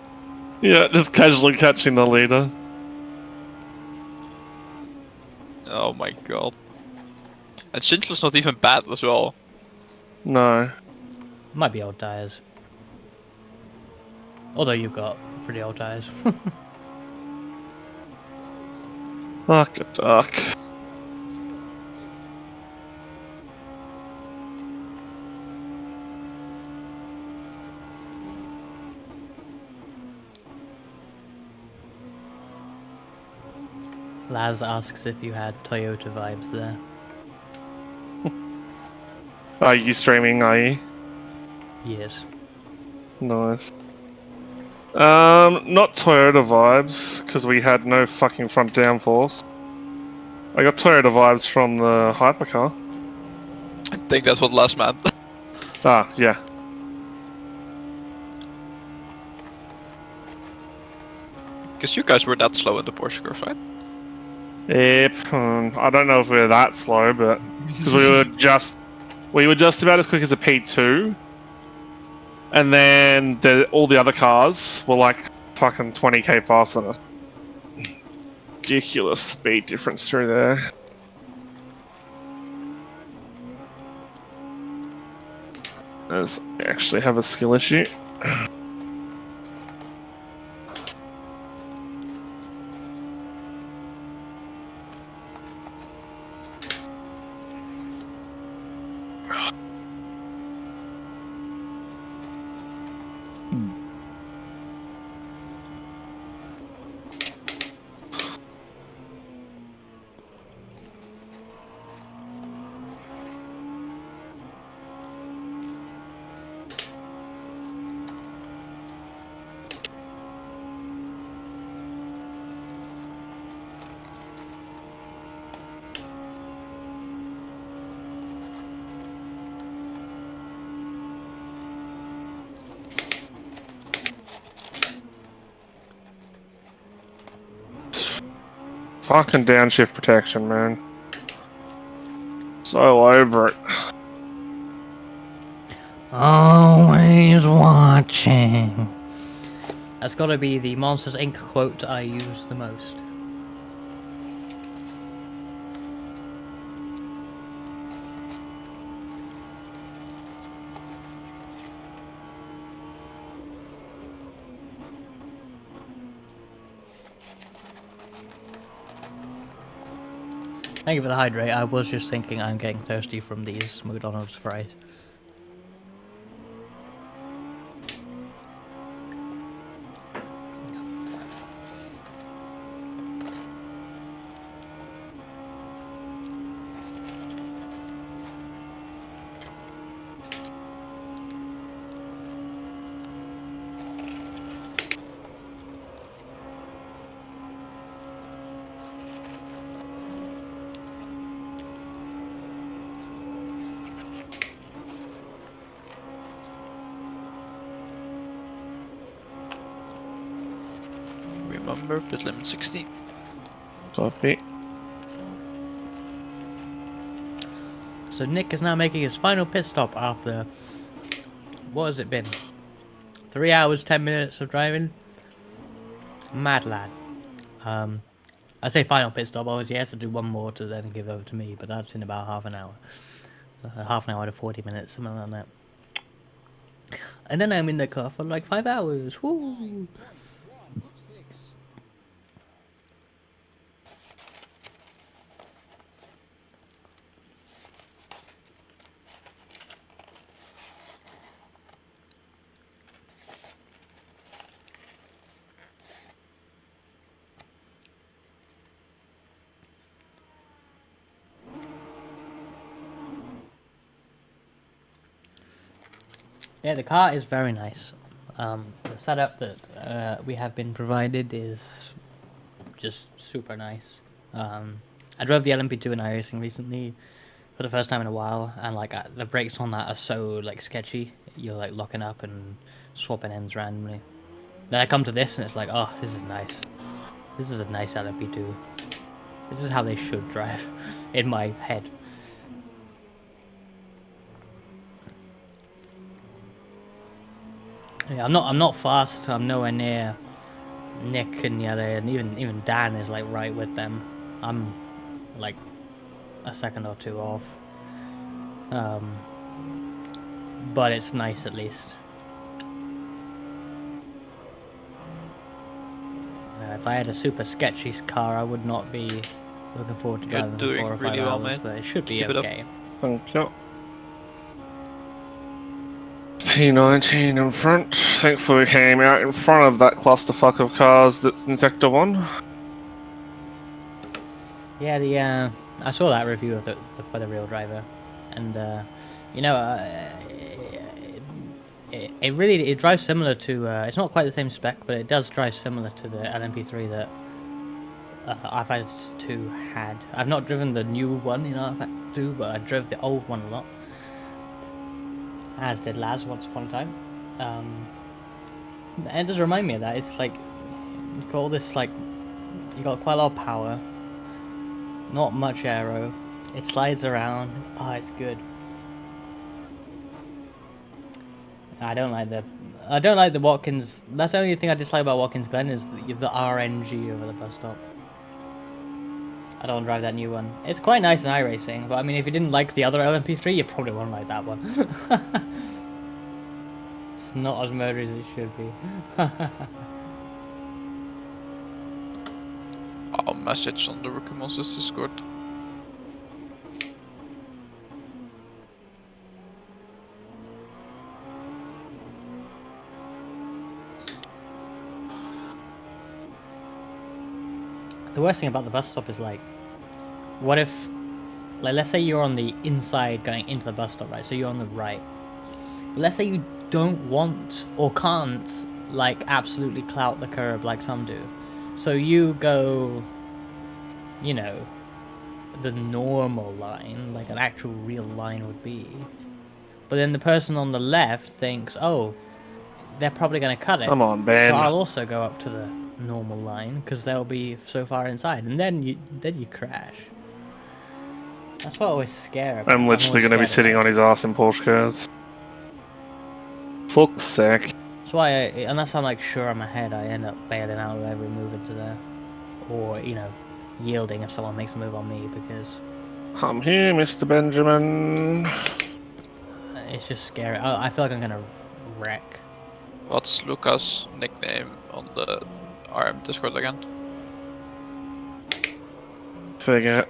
Yeah, just casually catching the leader. Oh my god. And Schindler's not even bad as well. No. Might be old tires. Although you've got pretty old tires. Fuck a duck. Laz asks if you had Toyota vibes there. Are you streaming, are you? Yes. Nice. Not Toyota vibes, because we had no fucking front downforce. I got Toyota vibes from the hypercar. I think that's what last meant. Ah, yeah. Because you guys were that slow in the Porsche curve, right? Yep. I don't know if we were that slow, but because we were just about as quick as a P2, and then all the other cars were like fucking 20k faster than us. Ridiculous speed difference through there. As I actually have a skill issue. Fucking downshift protection, man. So over it. Always watching. That's gotta be the Monsters Inc. quote I use the most. Thank you for the hydrate. I was just thinking I'm getting thirsty from these McDonald's fries. Remember pit limit 16. Copy. So Nick is now making his final pit stop after, what has it been? 3 hours, 10 minutes of driving? Mad lad. I say final pit stop, obviously he has to do one more to then give over to me, but that's in about half an hour. Half an hour to 40 minutes, something like that. And then I'm in the car for like 5 hours. Woo! Yeah, the car is very nice. The setup that we have been provided is just super nice. I drove the LMP2 in iRacing recently for the first time in a while, and like the brakes on that are so like sketchy. You're like locking up and swapping ends randomly. Then I come to this and it's like, oh, this is nice. This is a nice LMP2. This is how they should drive, in my head. Yeah, I'm not fast. I'm nowhere near Nick and the other, and even Dan is like right with them. I'm like a second or two off. But it's nice at least. If I had a super sketchy car, I would not be looking forward to You're driving for doing 4 or 5 really well, hours, mate. but it should be Keep it up. okay. Thank you. P19 in front. Thankfully we came out in front of that clusterfuck of cars that's in Sector 1. Yeah, I saw that review of for the real driver, and you know, it really drives similar to. It's not quite the same spec, but it does drive similar to the LMP3 that I've 2 had. I've not driven the new one in I've 2, but I drove the old one a lot, as did Laz once upon a time. And it does remind me of that. It's like you got all this like you got quite a lot of power. Not much aero. It slides around. Oh, it's good. I don't like the Watkins. That's the only thing I dislike about Watkins Glen is the RNG over the bus stop. I don't drive that new one. It's quite nice in iRacing, but I mean, if you didn't like the other LMP3, you probably won't like that one. It's not as murdery as it should be. I'll message on the Rookie Monsters Discord. The worst thing about the bus stop is like, what if, like, let's say you're on the inside going into the bus stop, right? So you're on the right. Let's say you don't want or can't, like, absolutely clout the curb like some do. So you go, you know, the normal line, like an actual real line would be. But then the person on the left thinks, oh, they're probably going to cut it. Come on, Ben. So I'll also go up to the normal line because they'll be so far inside, and then you crash. That's what I always scare about. I'm literally going to be sitting on his ass in Porsche cars. Fuck's sake. That's why, unless I'm like sure I'm ahead, I end up bailing out of every move into there, or you know, yielding if someone makes a move on me because Come here, Mr. Benjamin. it's just scary. I feel like I'm gonna wreck. What's Luca's nickname on the RM Discord again? Forget.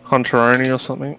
Hunteroni or something.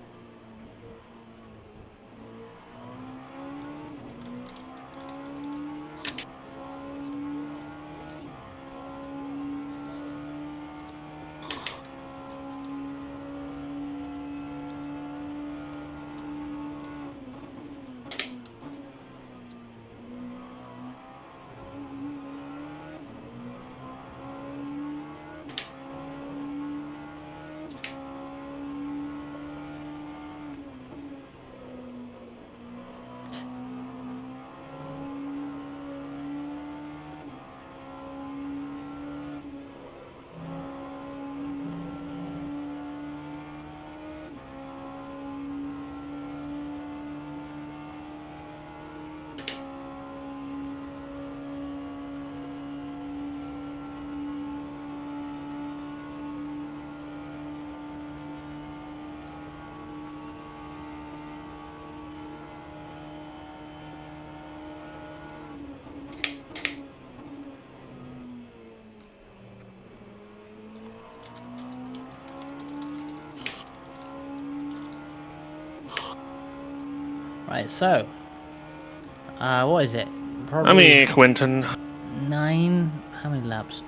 Right, so what is it? I'm Probably here, Quentin. 9. How many laps?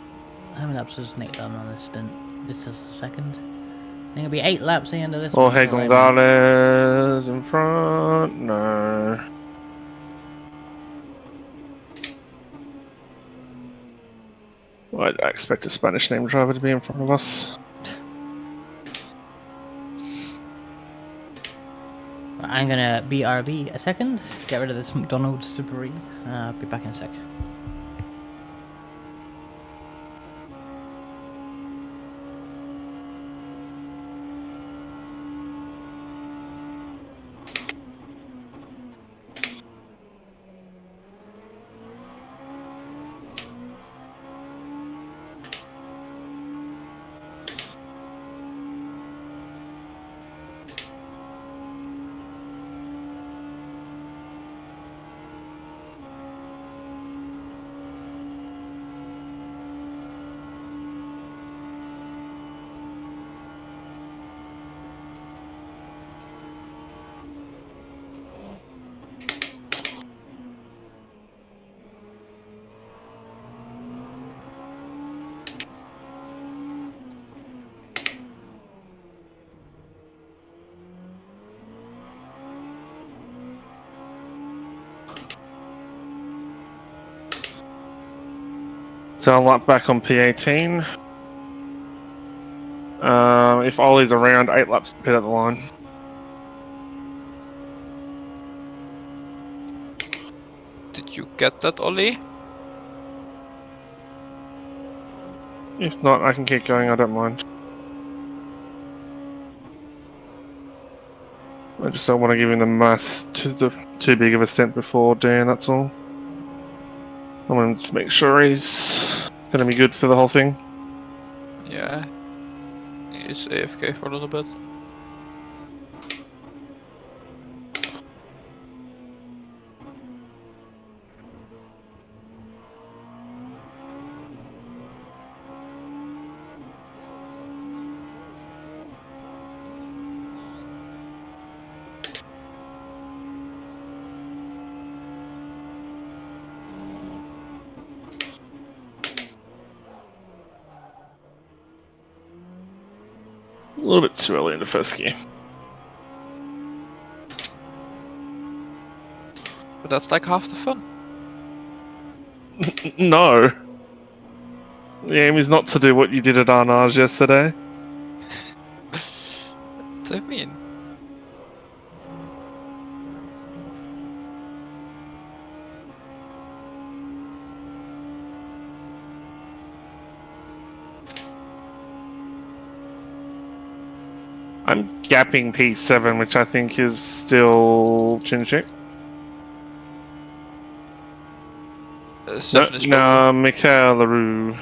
How many laps has Nick done on this stint? This is the second. I think it'll be 8 laps at the end of this one. Jorge something like that. Gonzalez in front. No. I expect a Spanish name driver to be in front of us. Right, I'm gonna BRB a second. Get rid of this McDonald's debris. Be back in a sec. So I'll lap back on P18. If Ollie's around, 8 laps to pit at the line. Did you get that, Ollie? If not, I can keep going, I don't mind. I just don't want to give him the mass too big of a stint before Dan, that's all. I want to make sure he's going to be good for the whole thing. Yeah. He's AFK for a little bit. A little bit too early in the first gear. But that's like half the fun. No. The aim is not to do what you did at Arnage yesterday. What do I mean? I'm gapping P7, which I think is still Chinchik. Seven is No, Mikhail LaRue.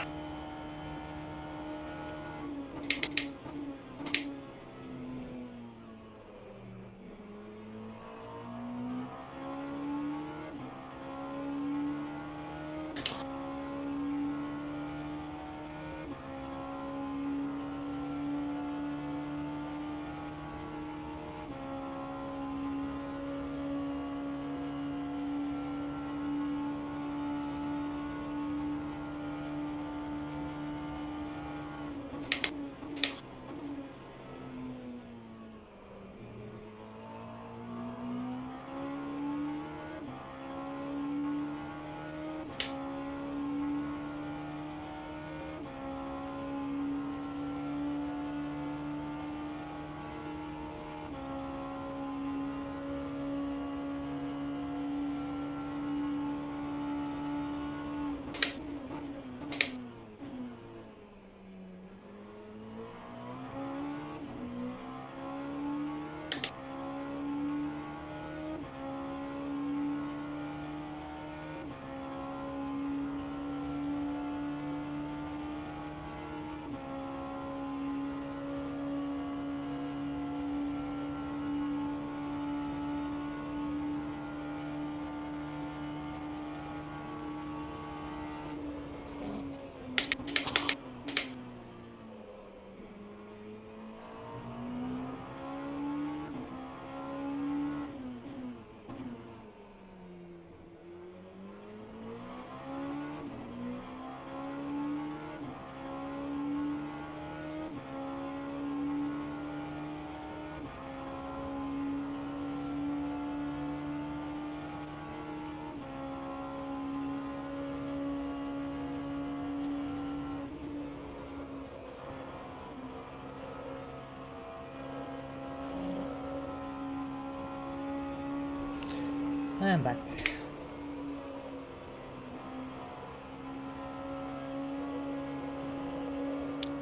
am back.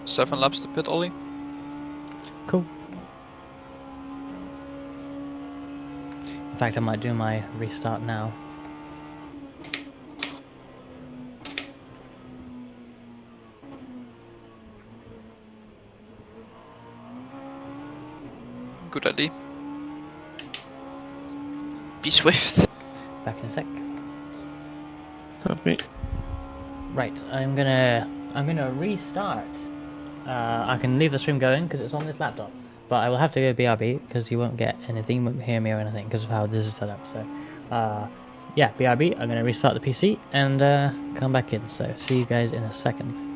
Seven laps to pit, Ollie. Cool. In fact, I might do my restart now. Good idea. Be swift. Back in a sec. Copy. Right, I'm gonna restart. I can leave the stream going because it's on this laptop, but I will have to go BRB because you won't get anything, you won't hear me or anything because of how this is set up. So, yeah, BRB. I'm gonna restart the PC and come back in. So, see you guys in a second.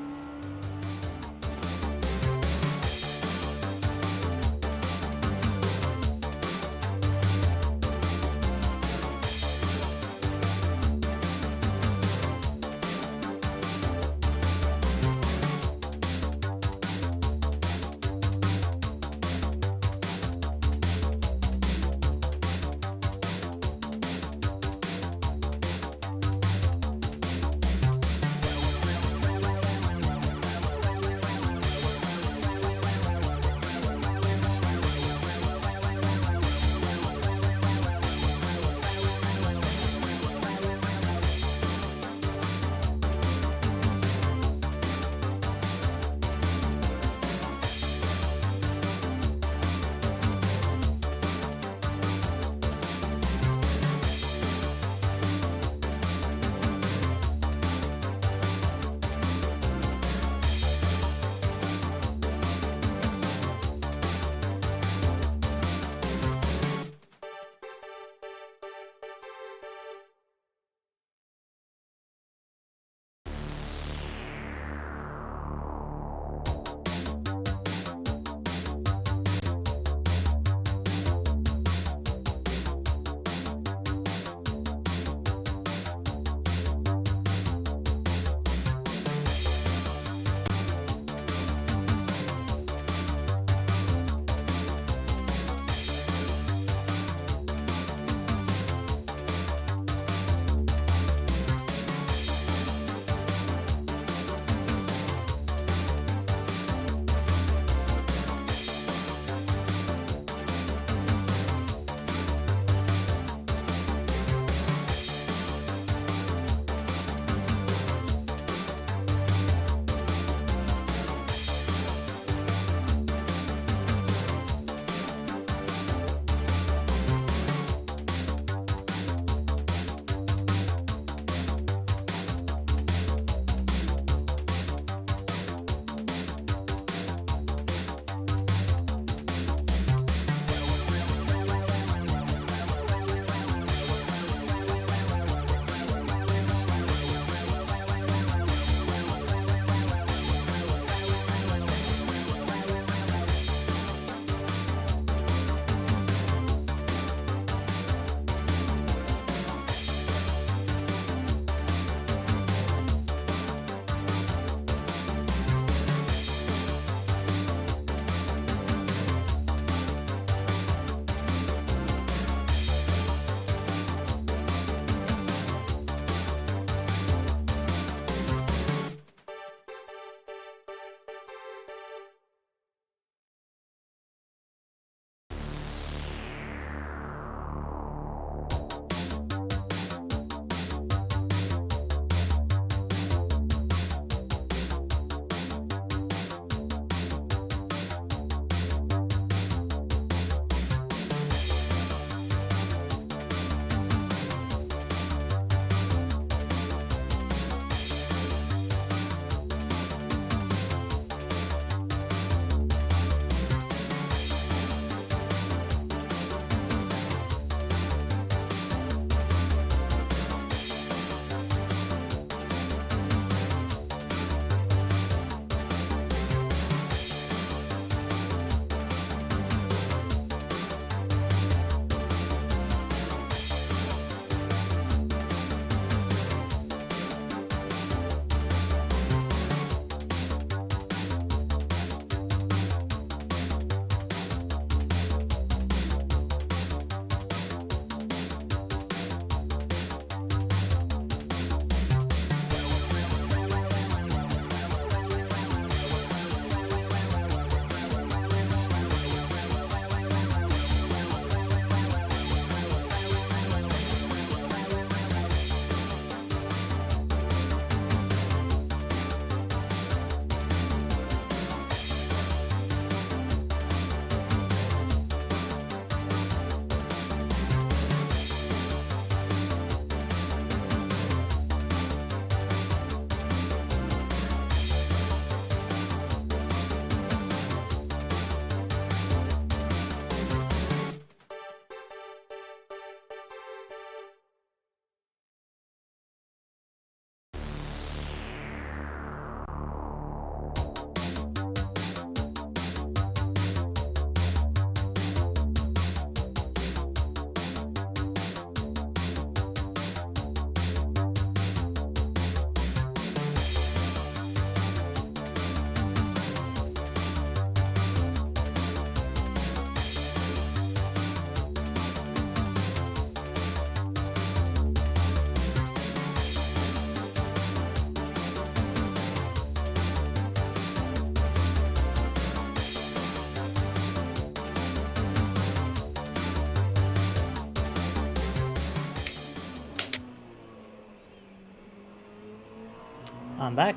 I'm back.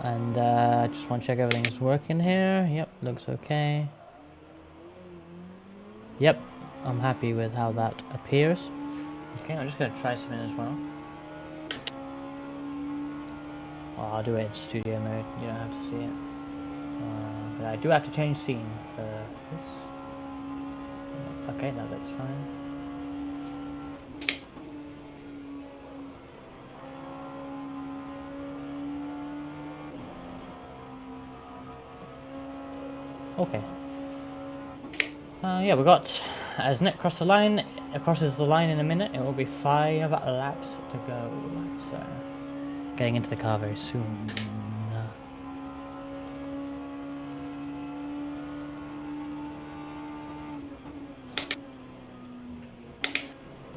And just want to check everything's working here. Yep, looks okay. Yep, I'm happy with how that appears. Okay, I'm just going to try something as well. Oh, I'll do it in studio mode. You don't have to see it. But I do have to change scene for this. Okay, that looks fine. Okay. Yeah, we got, as Nick crosses the line in a minute, it will be 5 laps to go. So, getting into the car very soon.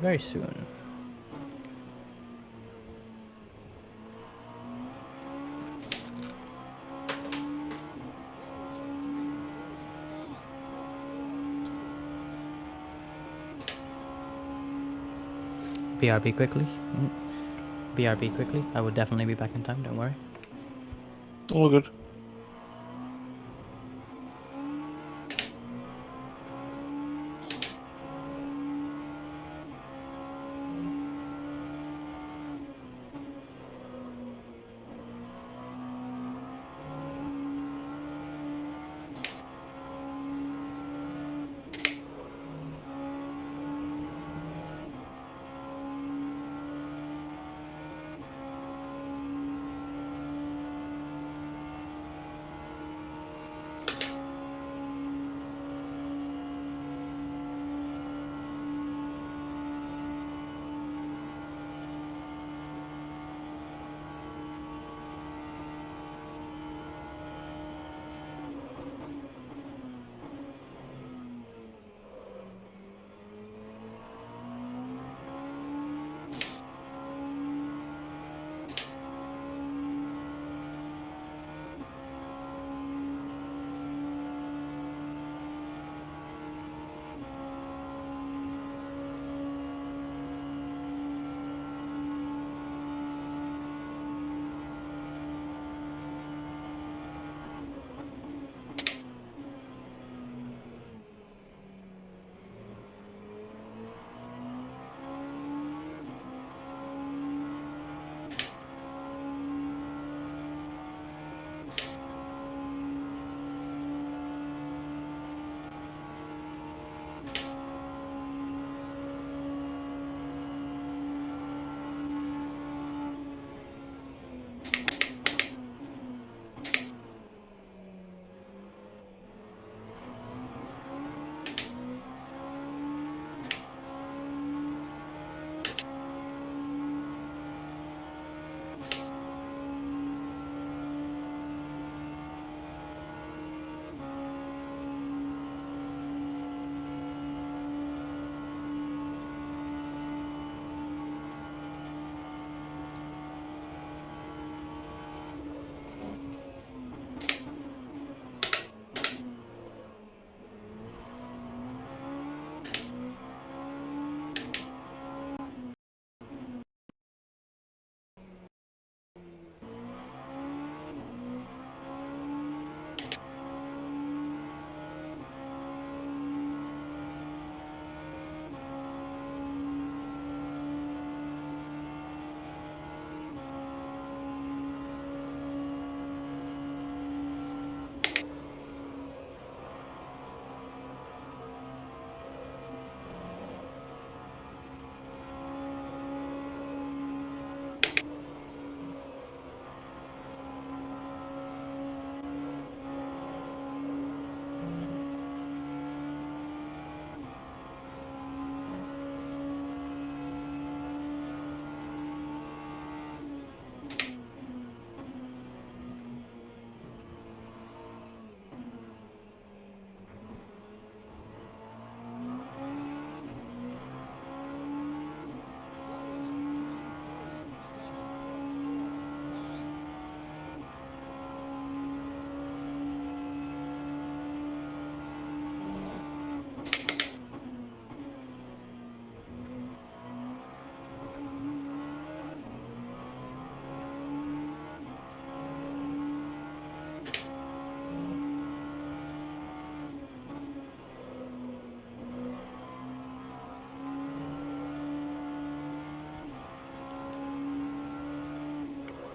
Very soon. BRB quickly. BRB quickly. I will definitely be back in time, don't worry. All good.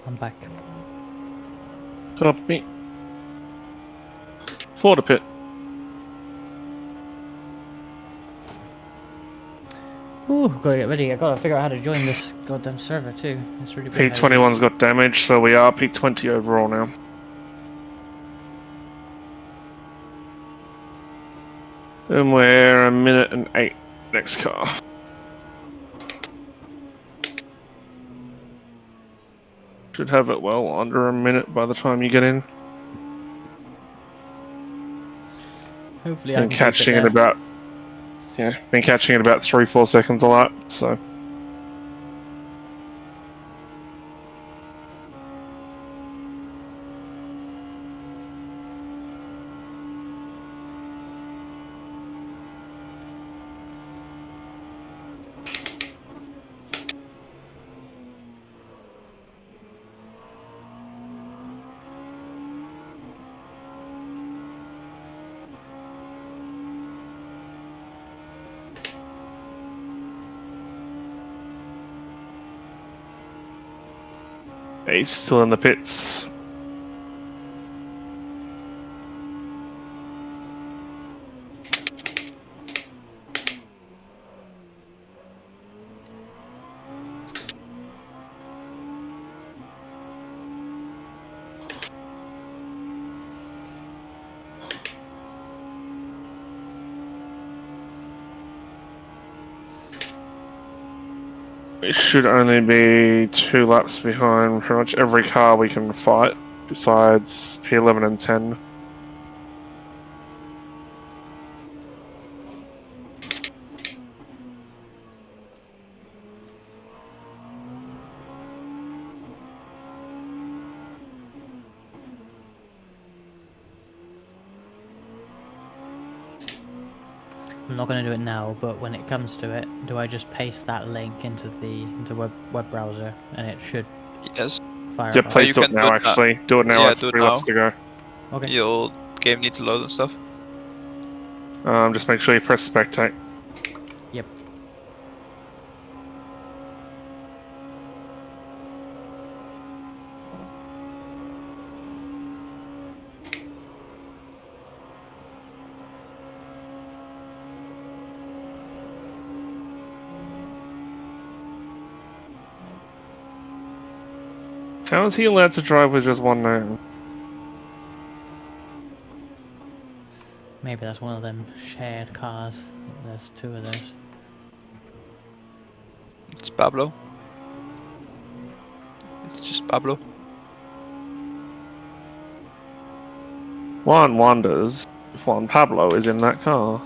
I'm back. Copy. For the pit. Ooh, gotta get ready. I gotta figure out how to join this goddamn server too. It's really weird. how you- P21's got damage, so we are P20 overall now. And we're 1:08 next car. Should have it well under a minute by the time you get in. Hopefully, I Been can keep it catching it there. about been catching it about 3-4 seconds a lap, so he's still in the pits. It should only be 2 laps behind pretty much every car we can fight, besides P11 and 10. I'm not gonna do it now, but when it comes to it, do I just paste that link into the web browser and it should Yes. fire Yeah, up? please you do it can do now, it now. actually. Do it now, Yeah, it's do it 3 now. laps to go. Okay. Your game needs to load and stuff. Just make sure you press spectate. Yep. How is he allowed to drive with just one name? Maybe that's one of them shared cars. There's 2 of those. It's Pablo. It's just Pablo. One wonders if Juan Pablo is in that car.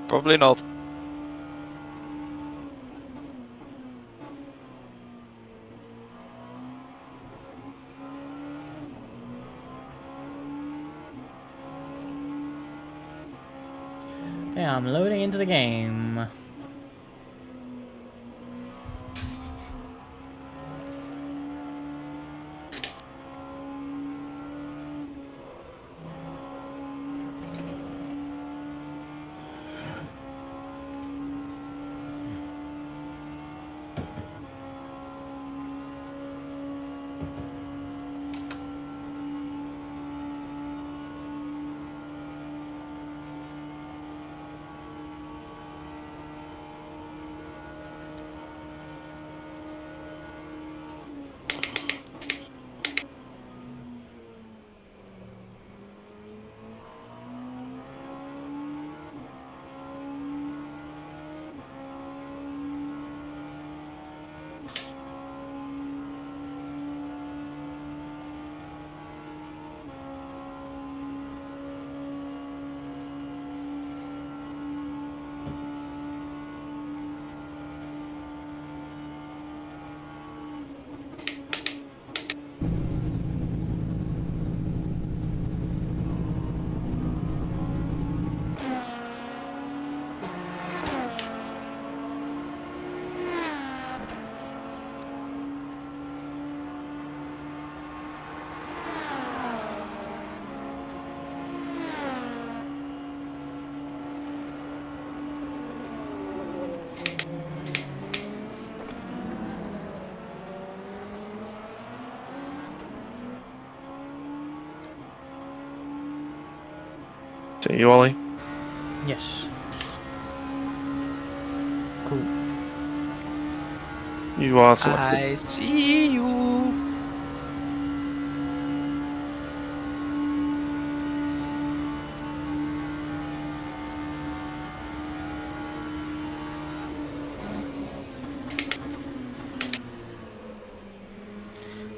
Probably not. Okay, I'm loading into the game. See you, Ollie. Yes. Cool. You are selected. I see you.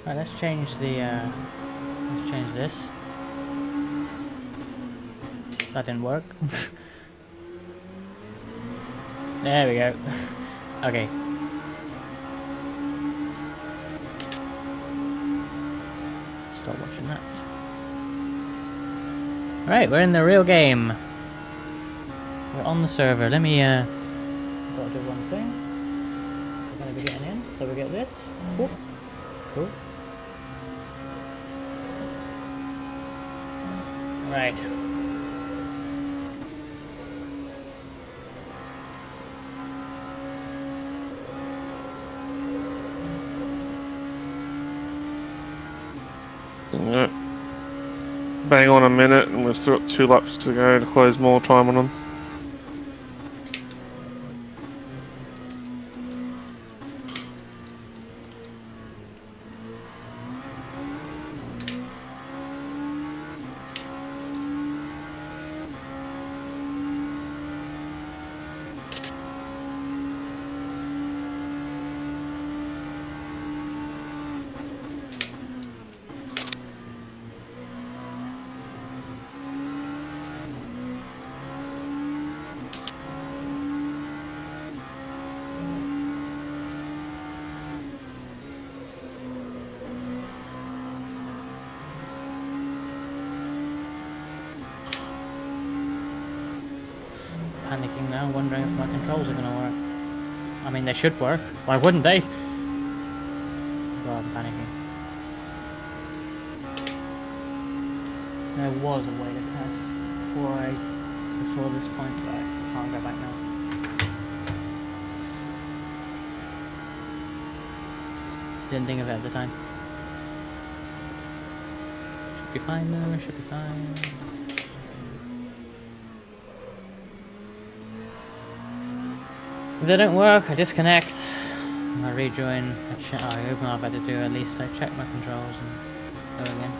Right, let's change the, let's change this. That didn't work. There we go. Okay. Stop watching that. Right, we're in the real game. We're on the server. Let me, gotta do one thing. We're gonna be getting in, so we get this. Cool. Cool. Right. Yep. Bang on a minute, and we've still got 2 laps to go to close more time on them. Panicking now, wondering if my controls are gonna work. I mean, they should work. Why wouldn't they? God, I'm panicking. There was a way to test before this point, but I can't go back now. Didn't think of it at the time. Should be fine though, should be fine. If they don't work, I disconnect. I rejoin. I open up, I had to do at least I check my controls and go again.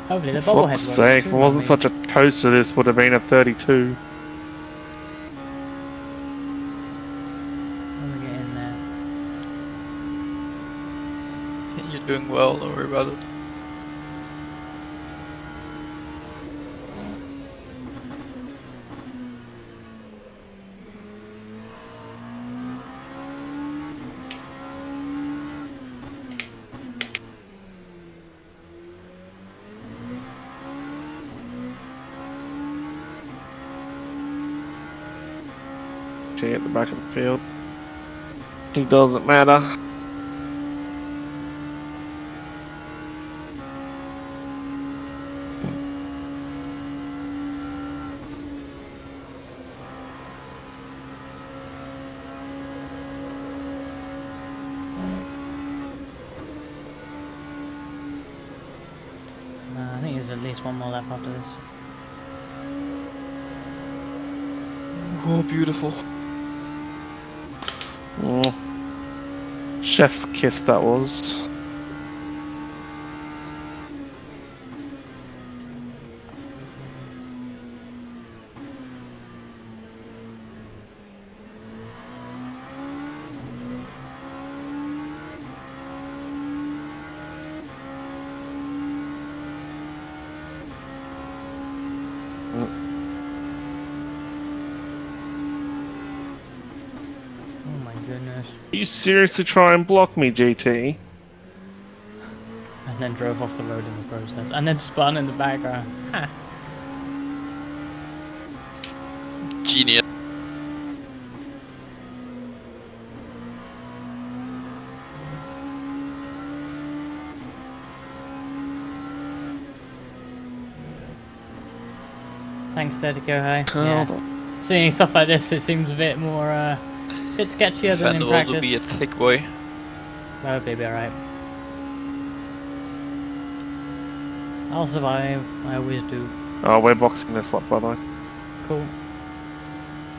Hopefully the For bobblehead fuck's works sake, too, if it wasn't I such a toaster, this would have been a 32. When we get in there. You're doing well, don't worry about it. See at the back of the field. It doesn't matter. I think there's at least one more lap after this. Oh, beautiful. Oh. Chef's kiss that was. goodness. You seriously try and block me, GT? And then drove off the road in the process. And then spun in the background. Ha! Genius. Thanks, Dedico, hey. Hold Yeah. Seeing stuff like this, it seems a bit more, a bit sketchier than in Fendel practice. will be a thick boy. Hopefully it'll be alright. I'll survive, I always do. Oh, we're boxing this lap, by the way. Cool.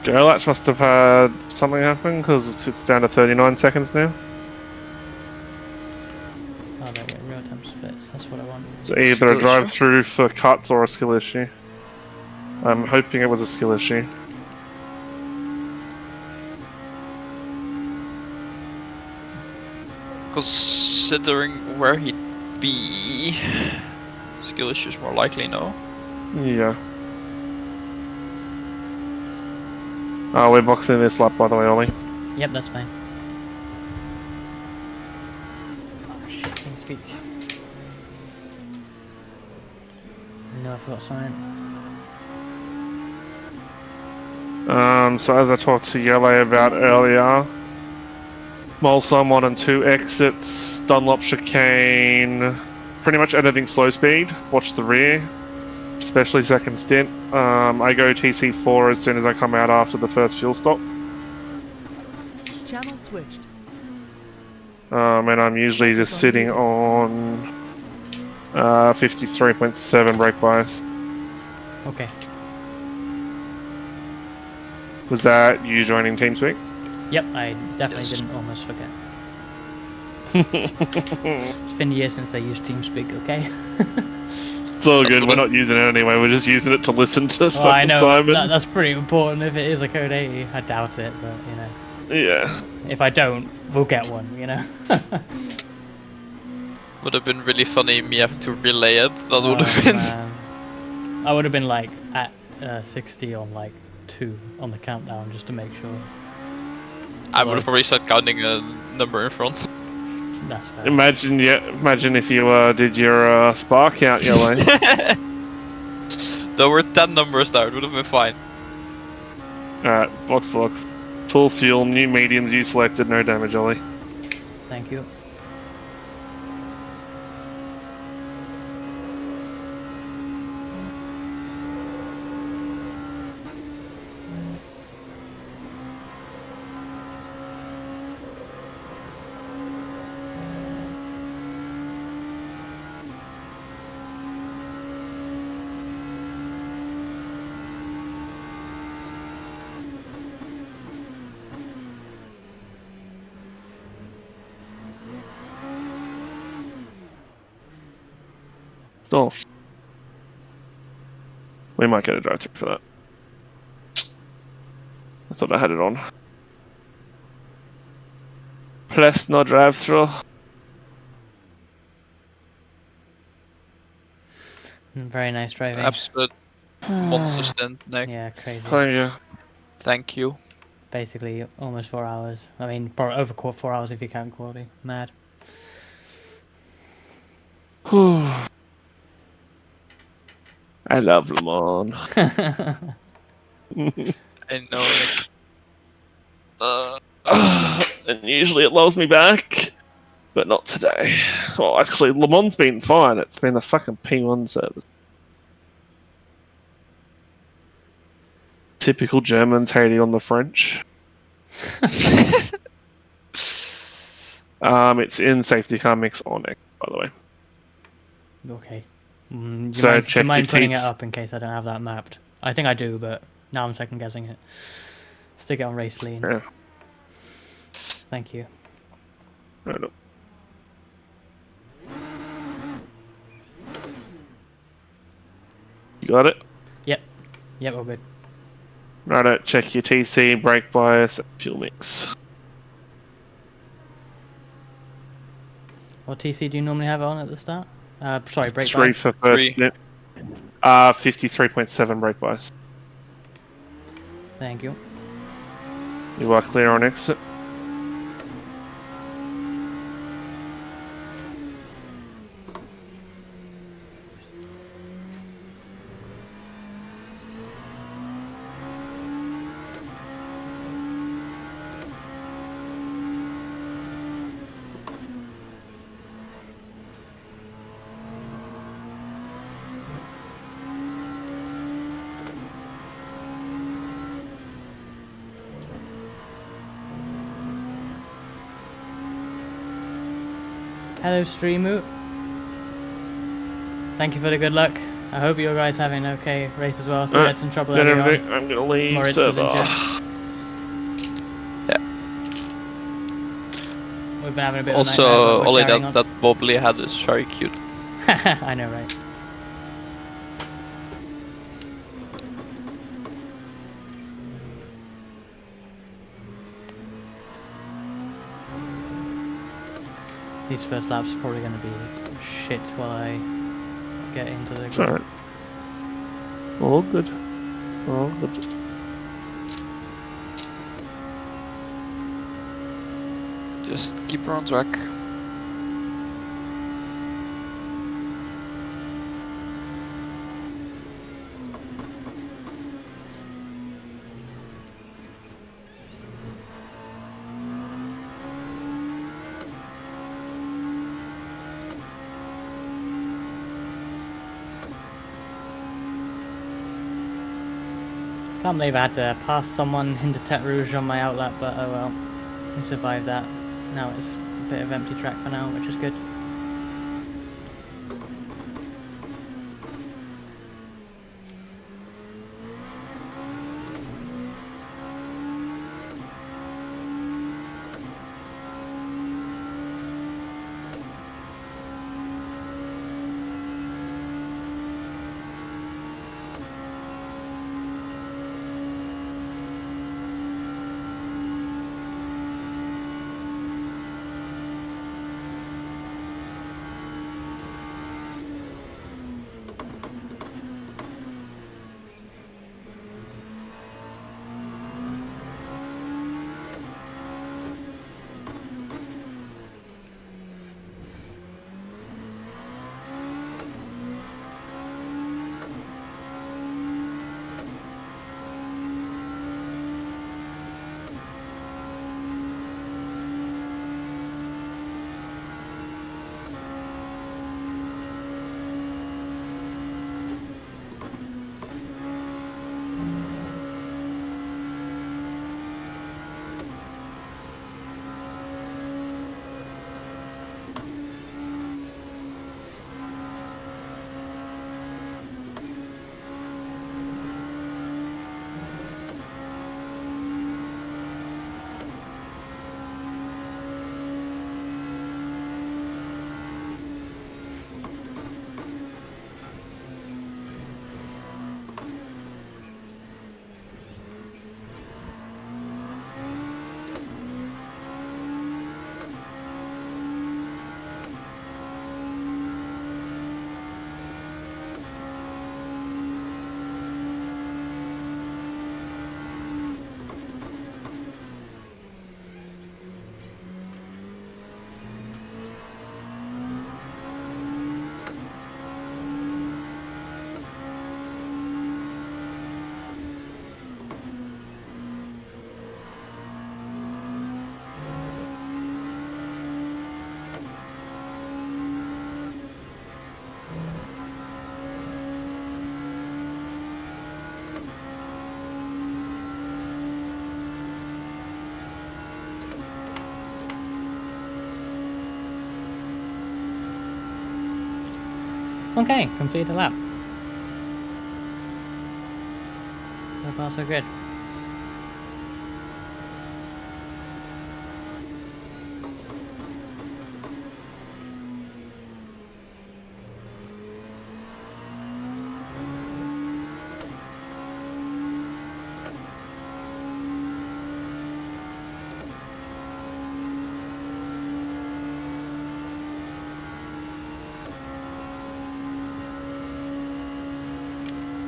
Gerlach must have had something happen because it's down to 39 seconds now. Oh, there we go, real time splits, that's what I want. So either Skill a issue? drive through for cuts or a skill issue. I'm hoping it was a skill issue. Considering where he'd be, skill issues more likely, no? Yeah. Oh, we're boxing this lap, by the way, Ollie. Yep, that's fine. Oh shit, didn't speak. No, I forgot something. So as I talked to Yele about earlier, Molsum 1 and 2 exits, Dunlop chicane, pretty much anything slow speed, watch the rear, especially second stint. I go TC4 as soon as I come out after the first fuel stop. Channel switched. And I'm usually just sitting on 53.7 brake bias. Okay. Was that you joining TeamSpeak? Yep, I definitely Yes. didn't almost forget. It's been years since I used TeamSpeak, okay? It's all good, we're not using it anyway, we're just using it to listen to Well, I fucking know, Simon. that's pretty important if it is a Code 80. I doubt it, but, you know. Yeah. If I don't, we'll get one, you know? Would have been really funny me having to relay it. That would Oh, have been. man. I would have been, like, at 60 on, like, 2 on the countdown just to make sure. I would have probably started counting a number in front. That's fair. Imagine if you did your spark count, Yellow. There were 10 numbers there, it would have been fine. Alright, box. Full fuel, new mediums you selected, no damage, Ollie. Thank you. Oh. We might get a drive-through for that. I thought I had it on. Plus no drive-through. Very nice driving. Absolute monster stand, Nick. Yeah, crazy. Thank you. Thank you. Basically, almost 4 hours. I mean, over 4 hours if you count quality. Mad. I love Le Mans. I know, Nick. And usually it lulls me back, but not today. Well, actually, Le Mans been fine. It's been the fucking P1 service. Typical Germans hating on the French. It's in safety car mix on it, by the way. Okay. Do So you check mind your putting it teats. up in case I don't have that mapped? I think I do, but now I'm second guessing it. Stick it on race lean. Yeah. Thank you. Right up. You got it? Yep, all good. Right, check your TC, brake bias, and fuel mix. What TC do you normally have it on at the start? Sorry, brake 3 bias. for first Three. stint. 53.7 brake bias. Thank you. You are clear on exit. Hello, Streamu. Thank you for the good luck. I hope you guys having an okay race as well. So we had some trouble earlier on. I'm gonna leave Moritz was server. in chat. Yeah. We've been having a bit Also, of a nightmare, but we're only carrying on. that Bobbly head is very cute. I know, right? These first laps are probably going to be shit while I get into the It's alright. All good. All good. Just keep her on track. Can't believe I had to pass someone into Tete Rouge on my outlap, but oh well. We survived that. Now it's a bit of empty track for now, which is good. Okay, complete the lap. So far so good.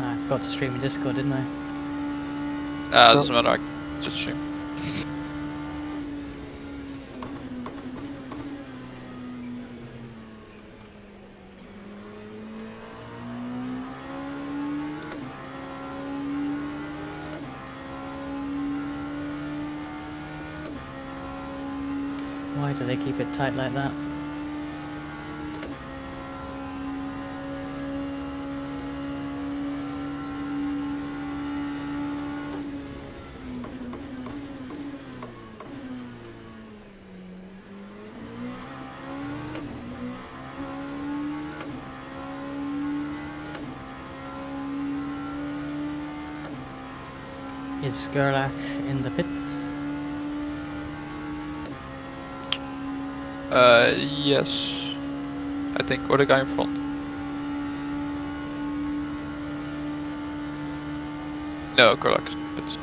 I forgot to stream in Discord, didn't I? Doesn't matter, I just stream. Why do they keep it tight like that? Is Gerlach in the pits? Yes. I think, or the guy in front. No, Gerlach is in the pits.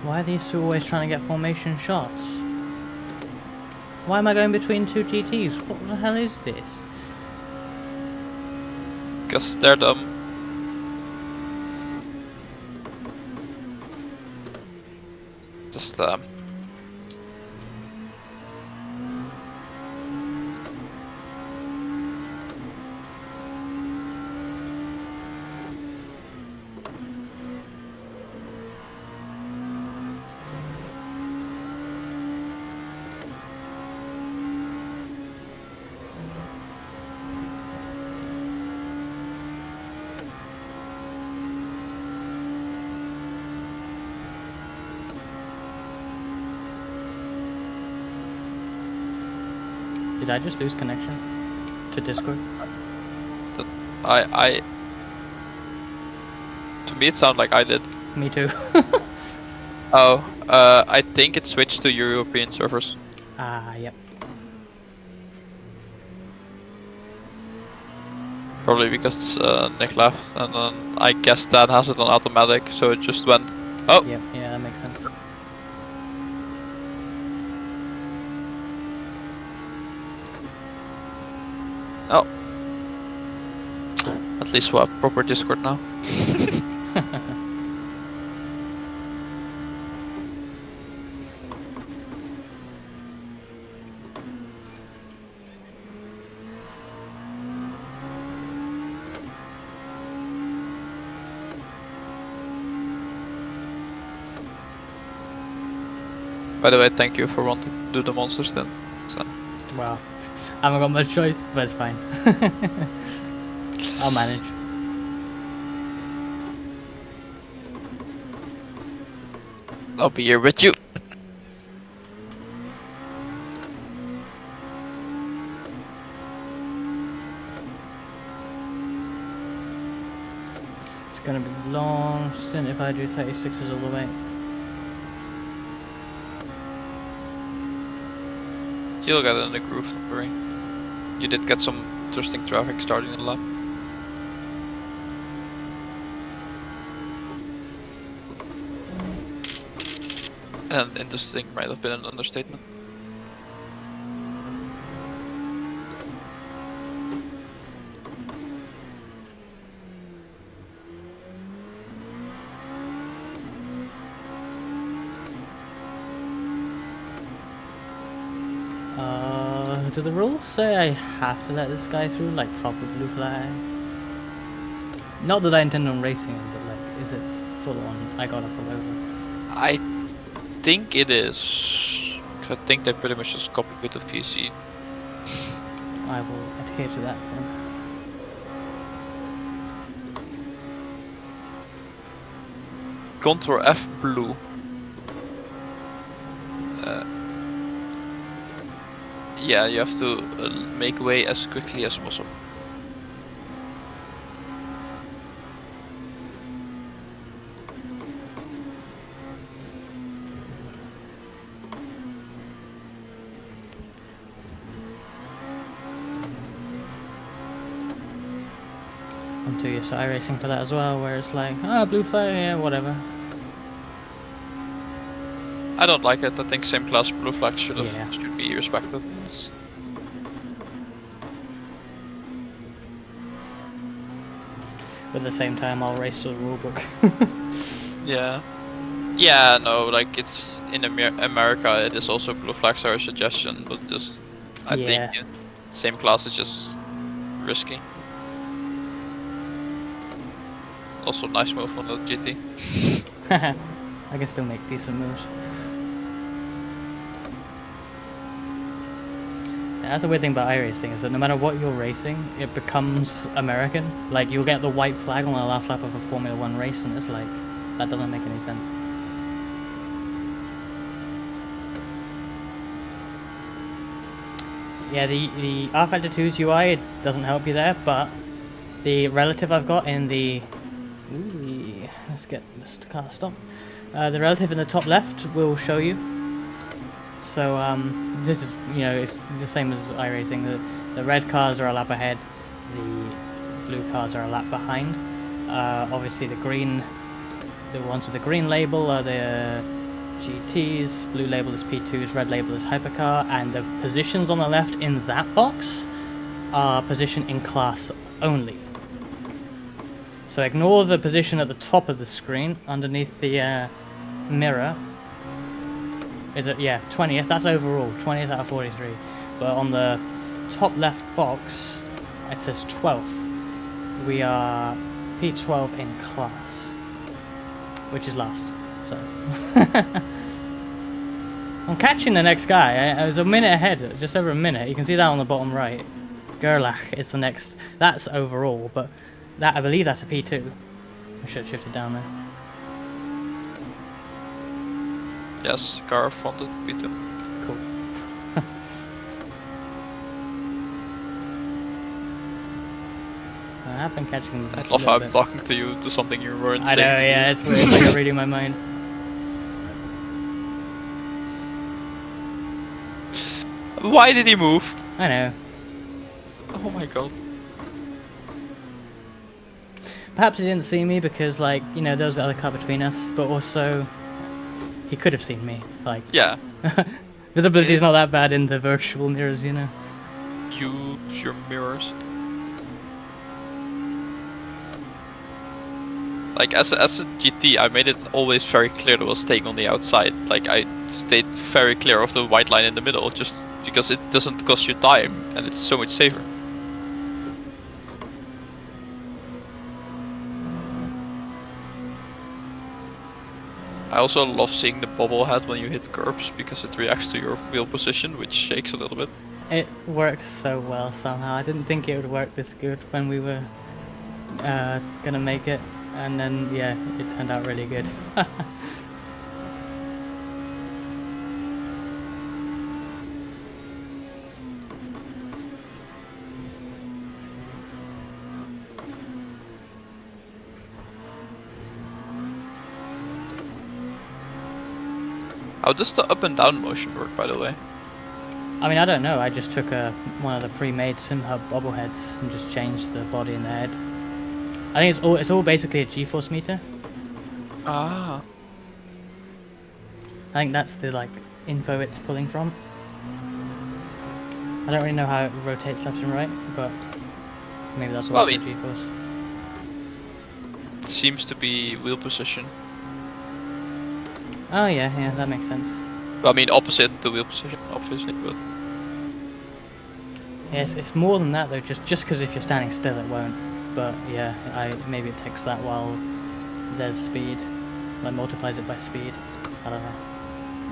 Why are these two always trying to get formation shots? Why am I going between two GTs? What the hell is this? Because they're dumb. Just Did I just lose connection to Discord? I to me it sounded like I did. Me too. Oh, I think it switched to European servers. Ah, yep. Probably because Nick left, and then I guess Dan has it on automatic, so it just went. Oh, Yep, yeah, that makes sense. oh. At least we'll have proper Discord now. By the way, thank you for wanting to do the monsters then. So. Well, I haven't got much choice, but it's fine. I'll manage. I'll be here with you. It's gonna be a long stint if I do 36s all the way. You'll get in the groove, don't worry. You did get some interesting traffic starting the lap. And interesting might have been an understatement. Do the rules say I have to let this guy through, like proper blue flag? Not that I intend on racing him, but like, is it full on? I gotta pull over. I think it is. 'Cause I think they pretty much just copied the VC. I will adhere to that then. Ctrl F blue. Yeah, you have to make way as quickly as possible. happen to you. So iRacing for that as well, where it's like, blue flag, yeah, whatever. I don't like it. I think same class blue flag should be respected. But at the same time, I'll race to the rulebook. Yeah. Yeah, no, like it's in America, it is also blue flags are a suggestion, but just I Yeah. think same class is just risky. Also, nice move on the GT. I can still make decent moves. Yeah, that's the weird thing about iRacing, is that no matter what you're racing, it becomes American. Like, you'll get the white flag on the last lap of a Formula 1 race, and it's like, that doesn't make any sense. Yeah, the R-Factor 2's UI, it doesn't help you there, but the relative I've got in the... Ooh, let's get this car stop. The relative in the top left will show you. So this is, you know, it's the same as iRacing. The red cars are a lap ahead, the blue cars are a lap behind. Obviously the ones with the green label are the GTs, blue label is P2s, red label is hypercar, and the positions on the left in that box are position in class only. So ignore the position at the top of the screen underneath the mirror. Is it? Yeah, 20th. That's overall. 20th out of 43. But on the top left box, it says 12th. We are P12 in class, which is last. So I'm catching the next guy. I was a minute ahead, just over a minute. You can see that on the bottom right. Gerlach is the next. That's overall, but that I believe that's a P2. I should have shifted down there. Yes, car fronted P2. Cool. I've been catching them. I love how I'm talking to you to something you weren't I saying know, to me. yeah, it's weird. It's like you're reading my mind. Why did he move? I know. Oh my god. Perhaps he didn't see me because, like, you know, there was the other car between us, but also he could have seen me. Like, Yeah. visibility is not that bad in the virtual mirrors, you know. Use your mirrors. Like as a GT, I made it always very clear that I was staying on the outside. Like I stayed very clear of the white line in the middle, just because it doesn't cost you time and it's so much safer. I also love seeing the bobble head when you hit curbs because it reacts to your wheel position, which shakes a little bit. It works so well somehow. I didn't think it would work this good when we were gonna make it, and then yeah, it turned out really good. How does the up and down motion work, by the way? I mean, I don't know. I just took one of the pre-made SimHub bobbleheads and just changed the body and the head. I think it's all basically a G-force meter. Ah. I think that's the like info it's pulling from. I don't really know how it rotates left and right, but maybe that's Well, also G-force. It seems to be wheel position. Oh yeah, that makes sense. Well, I mean opposite to wheel position, obviously, but Yes, it's more than that though. Just because if you're standing still, it won't. But yeah, maybe it takes that while there's speed, like multiplies it by speed. I don't know.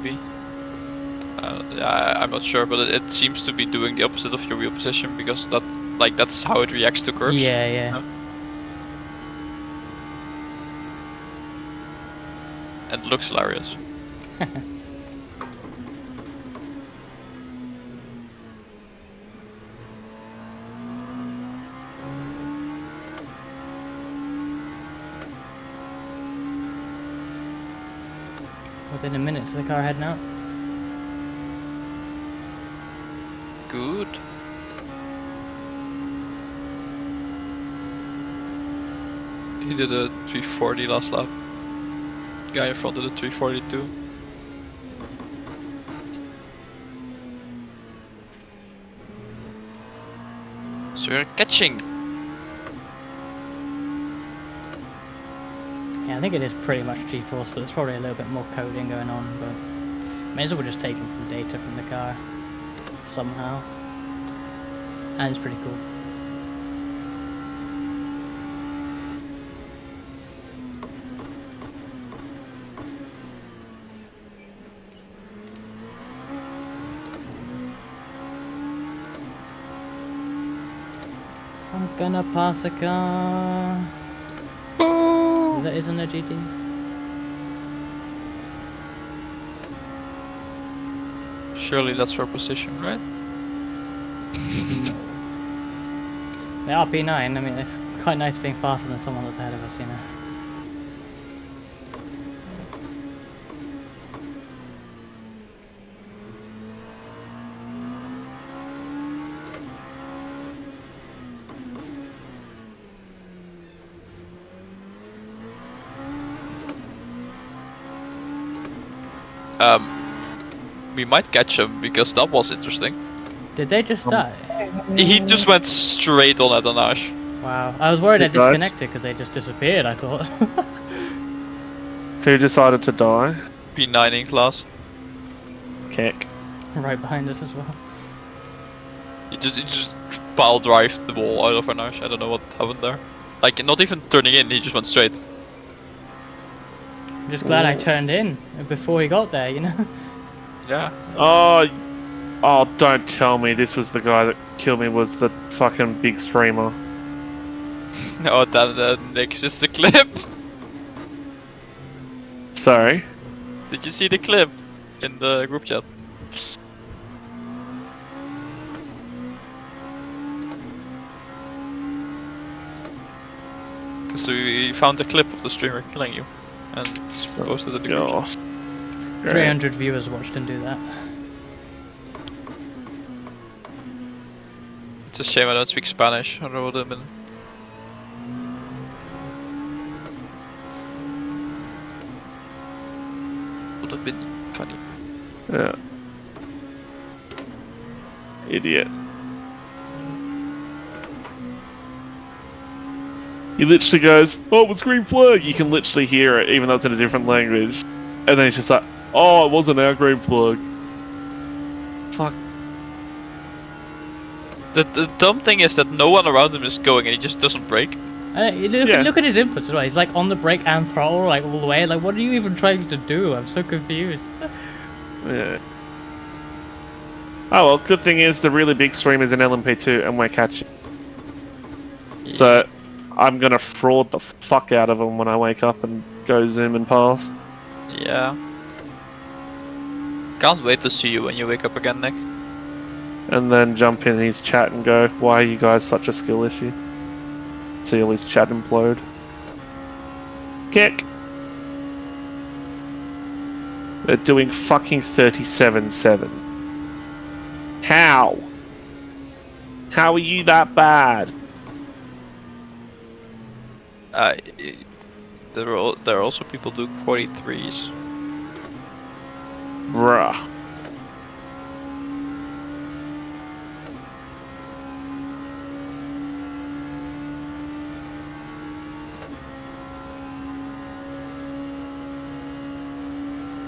maybe. I'm not sure, but it seems to be doing the opposite of your wheel position because that's how it reacts to curves. Yeah. You know? And it looks hilarious. Within a minute to the car heading out. Good. He did a 340 last lap. Guy in front did a 342. So you're catching. Yeah, I think it is pretty much G-force, but there's probably a little bit more coding going on, but may as well just take some data from the car somehow. And it's pretty cool. I'm gonna pass a car that isn't a GT. Surely that's for position, right? The RP9, I mean, it's quite nice being faster than someone that's ahead of us, you know. We might catch him because that was interesting. Did they just die? He just went straight on Adanash. Wow, I was worried I They died? disconnected because they just disappeared, I thought. Who decided to die? P9 in class. Kick. Right behind us as well. He just pile drived the ball out of Adanash. I don't know what happened there. Like, not even turning in, he just went straight. I'm just glad I turned in before he got there, you know? Yeah. Oh, don't tell me this was the guy that killed me was the fucking big streamer. No, that Nick's just a clip. Sorry? Did you see the clip in the group chat? Because we found a clip of the streamer killing you and posted it in the group chat. 300 viewers watched him do that. It's a shame I don't speak Spanish. I would have been. Would have been funny. Yeah. Idiot. He literally goes, "Oh, it was green flag." You can literally hear it, even though it's in a different language. And then he's just like, "Oh, it wasn't our green flag." Fuck. The dumb thing is that no one around him is going and he just doesn't brake. Look at his inputs as well. He's like on the brake and throttle, like all the way. Like, what are you even trying to do? I'm so confused. Yeah. Oh well, good thing is the really big stream is in LMP2 and we're catching. So I'm gonna fraud the fuck out of him when I wake up and go zoom and pass. Yeah. Can't wait to see you when you wake up again, Nick. And then jump in his chat and go, "Why are you guys such a skill issue?" See all his chat implode. Kick! They're doing fucking 37-7. How? How are you that bad? There are also people doing 43s. Bruh.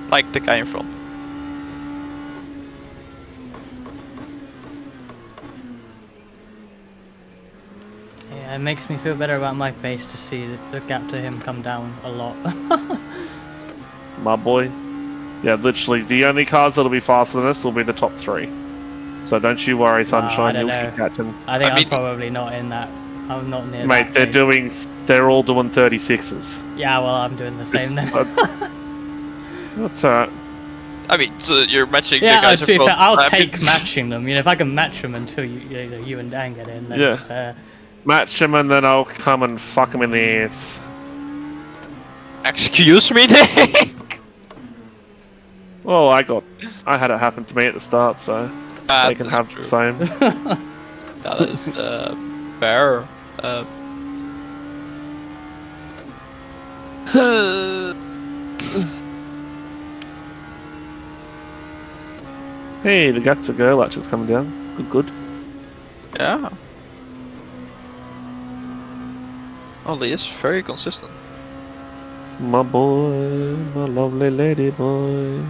Like the guy in front. Yeah, it makes me feel better about my pace to see the gap to him come down a lot. My boy. Yeah, literally, the only cars that'll be faster than us will be the top 3. So don't you worry, Sunshine, I don't you'll know. keep catching. I think I I'm mean- probably not in that. I'm not near Mate, that pace. they're all doing 36s. Yeah, well, I'm doing the same then. That's alright. I mean, so you're matching Yeah, the guys to be in fair, front. I'll I mean- take matching them. You know, if I can match them until you and Dan get in, then Yeah. fair. Match him and then I'll come and fuck him in the ass. Excuse me, Nick? Well, I had it happen to me at the start, so they can That's have true. the same. That is fair. Hey, the gap to go latch is coming down. Good. Yeah. Ollie is very consistent. My boy, my lovely lady boy.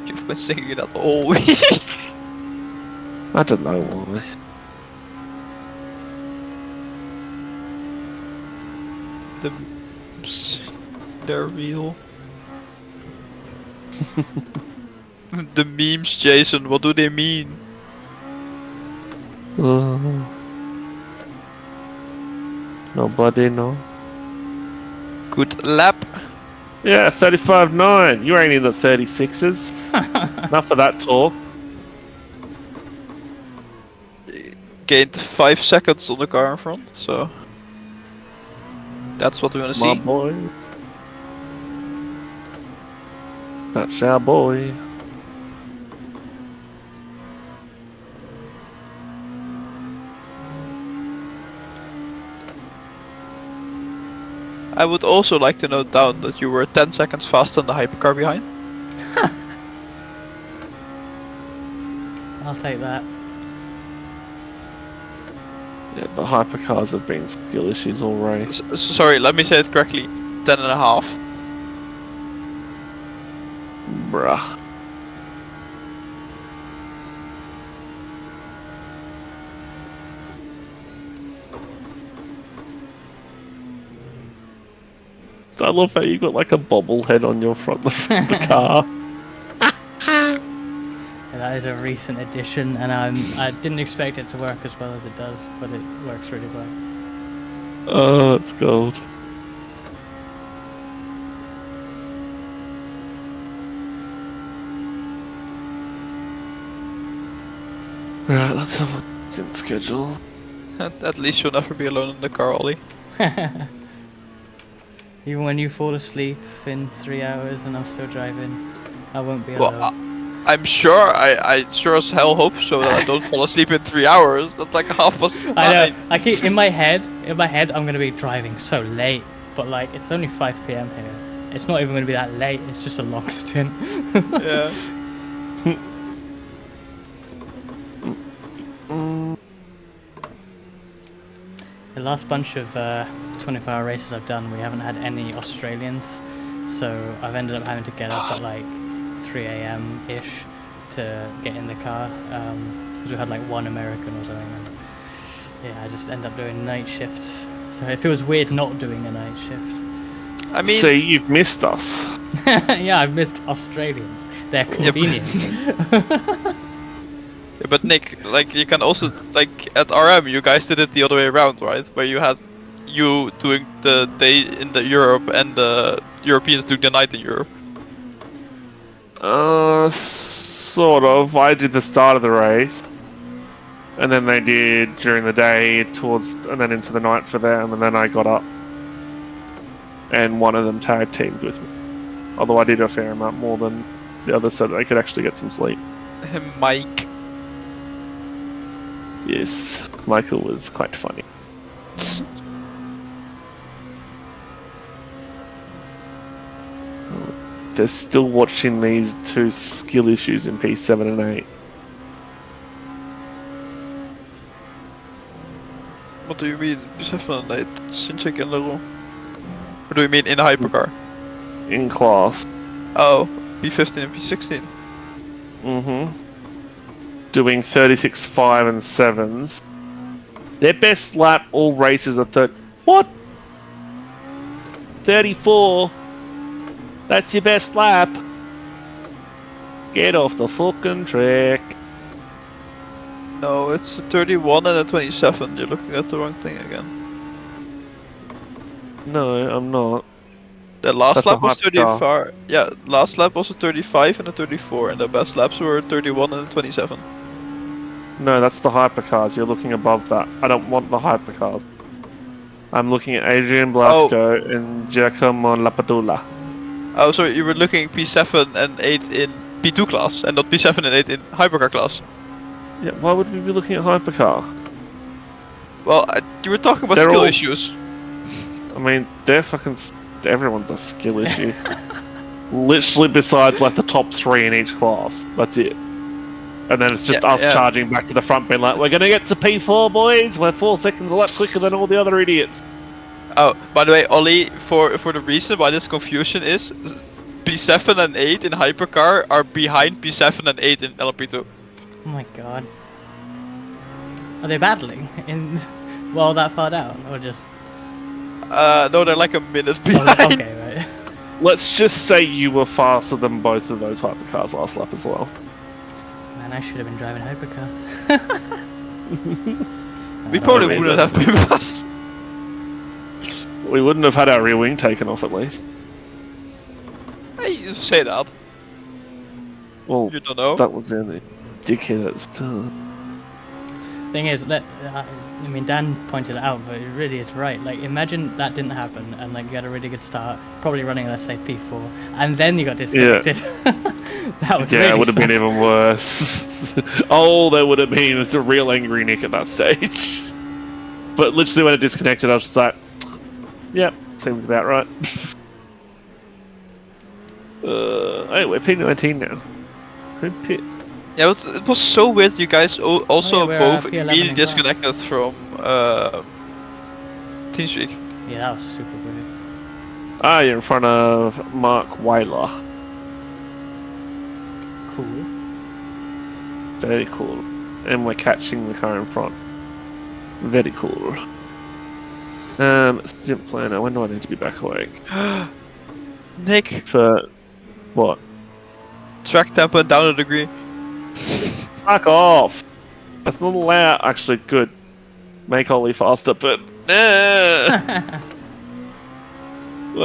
You've been singing that all week. I don't know why. The memes, they're real. The memes, Jason, what do they mean? Nobody knows. Good lap. Yeah, 35.9. You ain't in the 36s. Enough of that talk. Gained 5 seconds on the car in front, so that's what we want to My see. boy. That's our boy. I would also like to note down that you were 10 seconds faster than the hypercar behind. I'll take that. Yeah, the hypercars have been skill issues all race. Sorry, let me say it correctly. 10.5. Bruh. I love how you got like a bobblehead on your front of the car. Yeah, that is a recent addition, and I didn't expect it to work as well as it does, but it works really well. Oh, it's gold. Right, let's have a decent schedule. At least you'll never be alone in the car, Ollie. Even when you fall asleep in 3 hours and I'm still driving, I won't be Well, alone. I'm sure, I sure as hell hope so that I don't fall asleep in 3 hours. That's like 9:30. I know. I keep in my head. I'm gonna be driving so late, but like it's only 5 p.m. here. It's not even gonna be that late. It's just a long stint. Yeah. The last bunch of 24-hour races I've done, we haven't had any Australians, so I've ended up having to get up at like 3 a.m. ish to get in the car because we had like one American or something. And, yeah, I just end up doing night shifts. So it feels weird not doing a night shift. I mean, See, you've missed us. Yeah, I've missed Australians. They're convenient. yeah, but Nick, like you can also like at RM, you guys did it the other way around, right? Where you had you doing the day in the Europe and the Europeans doing the night in Europe. Sort of. I did the start of the race, and then they did during the day and then into the night for them, and then I got up, and one of them tag teamed with me. Although I did a fair amount more than the others, so that they could actually get some sleep. Mike. Yes, Michael was quite funny. They're still watching these two skill issues in P7 and 8. What do you mean? P7 and 8? Sinchek and Leroux. What do you mean in hypercar? In class. Oh, P15 and P16. Mm-hmm. Doing 36.5 and 7s. Their best lap all races are What? 34? That's your best lap? Get off the fucking track. No, it's a 31 and a 27. You're looking at the wrong thing again. No, I'm not. The last That's lap a was hypercar. 35. Yeah, last lap was a 35 and a 34, and the best laps were 31 and a 27. No, that's the hypercars. You're looking above that. I don't want the hypercars. I'm looking at Adrian Blasco and Giacomo Lapadula. Oh, sorry, you were looking P7 and 8 in P2 class, and not P7 and 8 in hypercar class. Yeah, why would we be looking at hypercar? Well, you were talking about They're skill all- issues. I mean, they're fucking. Everyone's a skill issue. Literally, besides like the top 3 in each class. That's it. And then it's just us Yeah. charging back to the front, being like, "We're gonna get to P4, boys. We're 4 seconds a lap quicker than all the other idiots." Oh, by the way, Ollie, for the reason why this confusion is, P7 and 8 in Hypercar are behind P7 and 8 in LMP2. Oh my god. Are they battling in well that far down, or just? No, they're like a minute Oh, behind. okay, right. Let's just say you were faster than both of those hypercars last lap as well. Man, I should have been driving hypercar. We probably mean, wouldn't have been fast. We wouldn't have had our rear wing taken off at least. Hey, you say that. Well, You don't know. that was the only dickhead at the start. Thing is, I mean, Dan pointed it out, but it really is right. Like, imagine that didn't happen, and like you had a really good start, probably running, let's say P4, and then you got disconnected. That would Yeah, really it would have been suck. even worse. Oh, there would have been a real angry Nick at that stage. But literally when it disconnected, I was just like, yep, seems about right. Hey, we're P19 now. Good pit. Yeah, it was so weird. You guys also we're, both P11 immediately in disconnected from TeamSpeak. Yeah, that was super weird. Ah, you're in front of Mark Weiler. Cool. Very cool. And we're catching the car in front. Very cool. Stint planner, when do I need to be back awake? Nick, For what? track tempo down a degree. Fuck off! That's not allowed. Actually, good. Make Ollie faster, but what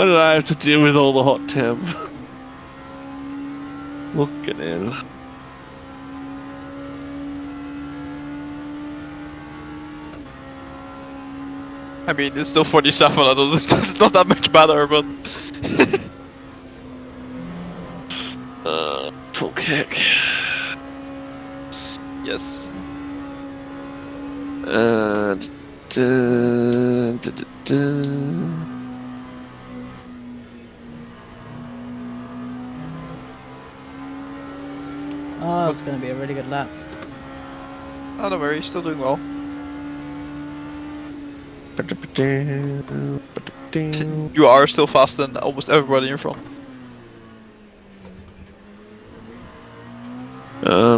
did I have to do with all the hot temp? Look at him. I mean, it's still 47. It's not that much better, but Full kick. yes. Oh, it's gonna be a really good lap. Oh, don't worry, still doing well. You are still faster than almost everybody in front.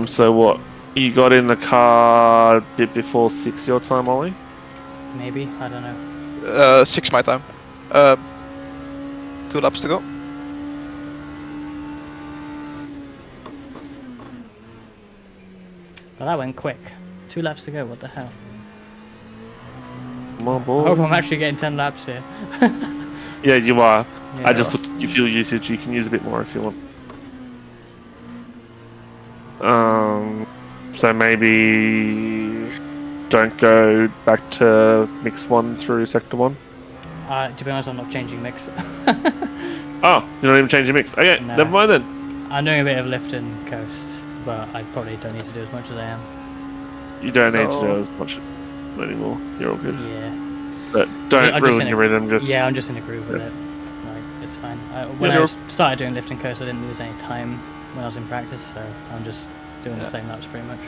So what? You got in the car a bit before 6 your time, Ollie? Maybe, I don't know. 6 my time. 2 laps to go. Well, that went quick. 2 laps to go, what the hell? Come on, I boy. hope I'm actually getting 10 laps here. Yeah, you are. Yeah. I just looked at your fuel usage. You can use a bit more if you want. So maybe don't go back to mix 1 through sector 1. To be honest, I'm not changing mix. Oh, you're not even changing mix. Okay, No. never mind then. I'm doing a bit of lift and coast, but I probably don't need to do as much as I am. You don't need to No. do as much anymore. You're all good. Yeah. But don't I'm just ruin in your rhythm. Just Yeah, I'm just in a groove with it. Like, it's fine. When Yeah, I started doing lift and coast, I didn't lose any time when I was in practice, so I'm just doing the Yeah. same laps pretty much.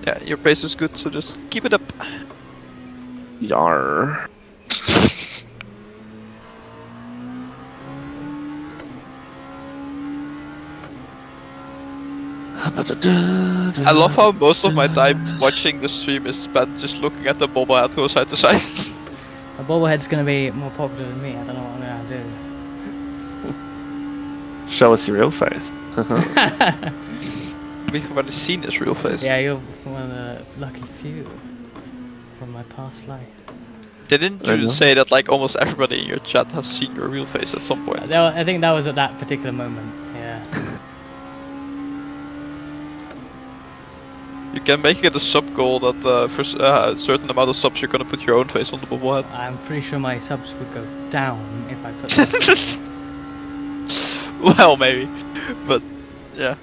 Yeah, your pace is good, so just keep it up. Yar. I love how most of my time watching the stream is spent just looking at the bobblehead go side to side. A bobblehead's gonna be more popular than me. I don't know what I'm gonna do. Show us your real face. We've already seen his real face. Yeah, you're one of the lucky few from my past life. Didn't I you know. say that like almost everybody in your chat has seen your real face at some point? I think that was at that particular moment. Yeah. You can make it a sub goal that for a certain amount of subs you're gonna put your own face on the bobblehead. I'm pretty sure my subs would go down if I put that. Well, maybe, but yeah.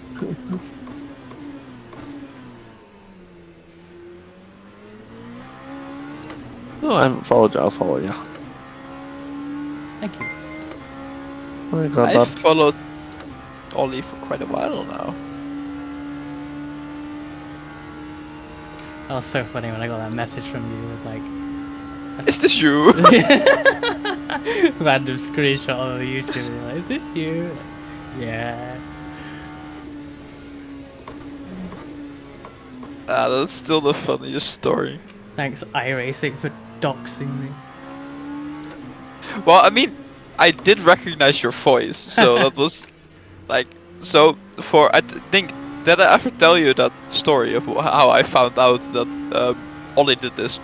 Oh, I haven't followed you. I'll follow you. Thank you. Thanks, bud. I've followed Ollie for quite a while now. That was so funny when I got that message from you. It was like, Is this you? random screenshot of YouTube. You're like, is this you? Yeah. That's still the funniest story. Thanks, iRacing, for doxing me. Well, I mean, I did recognize your voice, so that was like, so I think, did I ever tell you that story of how I found out that Ollie did this?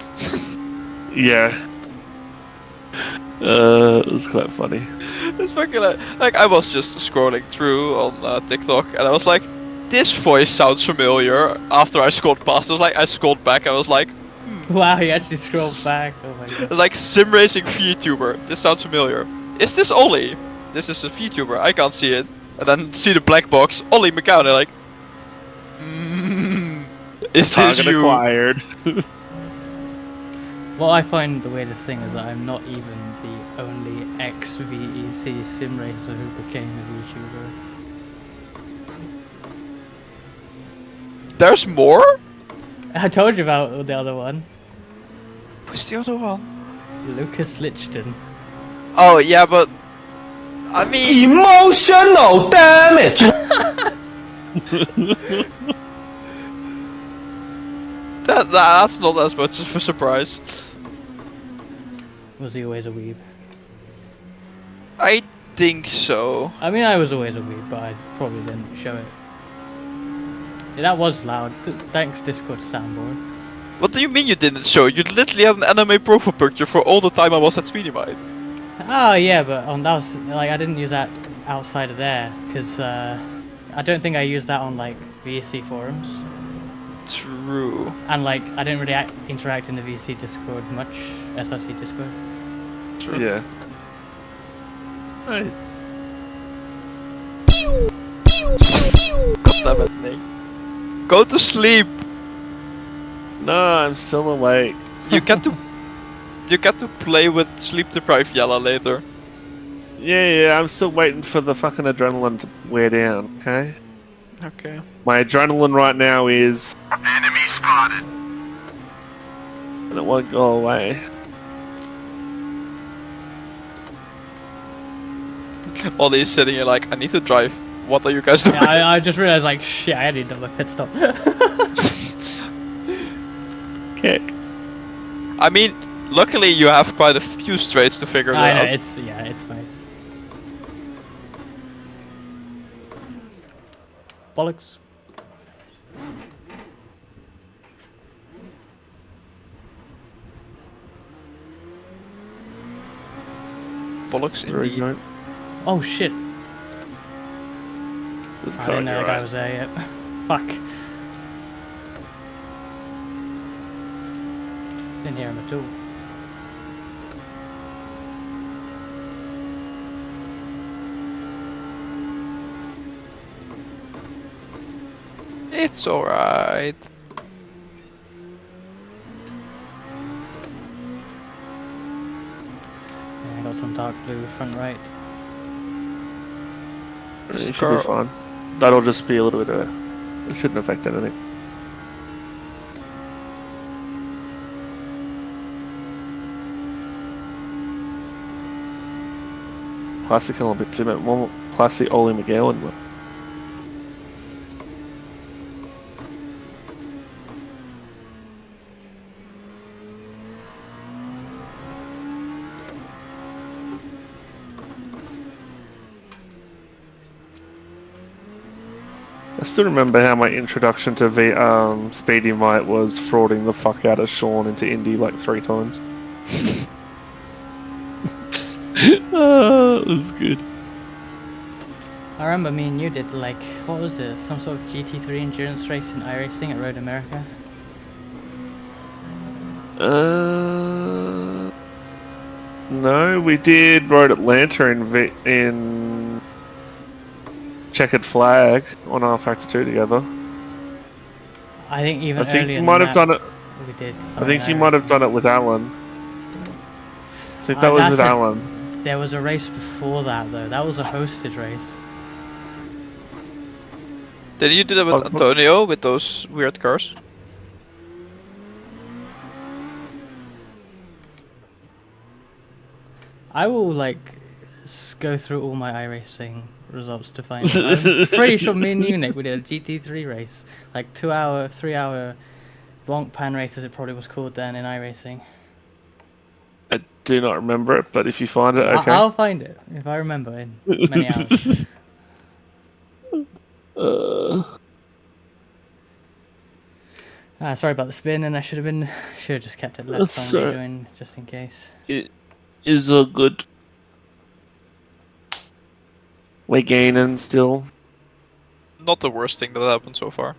Yeah. It was quite funny. It's fucking like I was just scrolling through on TikTok and I was like, this voice sounds familiar. After I scrolled past, I scrolled back. I was like, Wow, you actually scrolled back. Oh my god. it's like sim racing VTuber. This sounds familiar. Is this Ollie? This is a VTuber. I can't see it. And then see the black box, Ollie McCown. And like, is this Target you? acquired. Well, I find the weirdest thing is that I'm not even the only ex-VEC sim racer who became a VTuber. There's more? I told you about the other one. Who's the other one? Lucas Lichton. Oh yeah, but I mean, Emotional damage. that's not as much of a surprise. Was he always a weeb? I think so. I mean, I was always a weeb, but I probably didn't show it. Yeah, that was loud. Thanks, Discord soundboard. What do you mean you didn't show? You literally had an anime profile picture for all the time I was at Speedy Mite. Oh yeah, but that was like I didn't use that outside of there because I don't think I used that on like VSC forums, True. and like I didn't really interact in the VSC Discord much, SRC Discord. True. Yeah. Hey. God damn it, Nick. Go to sleep. No, I'm still awake. You get to play with sleep deprived Yella later. Yeah, I'm still waiting for the fucking adrenaline to wear down, okay? Okay. My adrenaline right now is... Enemy spotted! And it won't go away. Ollie's sitting here like, I need to drive. What are you guys doing? Yeah, I just realized like shit, I need to do a pit stop. Kick. I mean, luckily you have quite a few straights to figure I it know out. it's fine. Bollocks. Bollocks There we indeed. go. Oh shit! This I didn't know the guy was there yet. Fuck. Didn't hear him at all. It's alright. Yeah, I got some dark blue front right. It should be fine. That'll just be a little bit of... It shouldn't affect anything. Classic a little bit too much. More classic Ollie McGowan. I still remember how my introduction to Speedy Mite was frauding the fuck out of Sean into Indy like 3 times. It was good. I remember me and you did like, what was it, some sort of GT3 endurance race in iRacing at Road America? No, we did Road Atlanta in Checkered Flag on our Factor 2 together. I think even I think earlier you might than have that, done it. we did I something think you might have done it with Alan. I think that was with that's Alan. There was a race before that though. That was a hosted race. Did you do that with Antonio with those weird cars? I will like go through all my iRacing results to find it. I'm pretty sure me and you, Nick, we did a GT3 race, like 2-hour, 3-hour Blanc Pan race as it probably was called then in iRacing. I do not remember it, but if you find it, okay. I'll find it if I remember in many hours. Sorry about the spin, and I should have just kept it left on you doing just in case. It is a good. We're gaining still. Not the worst thing that happened so far.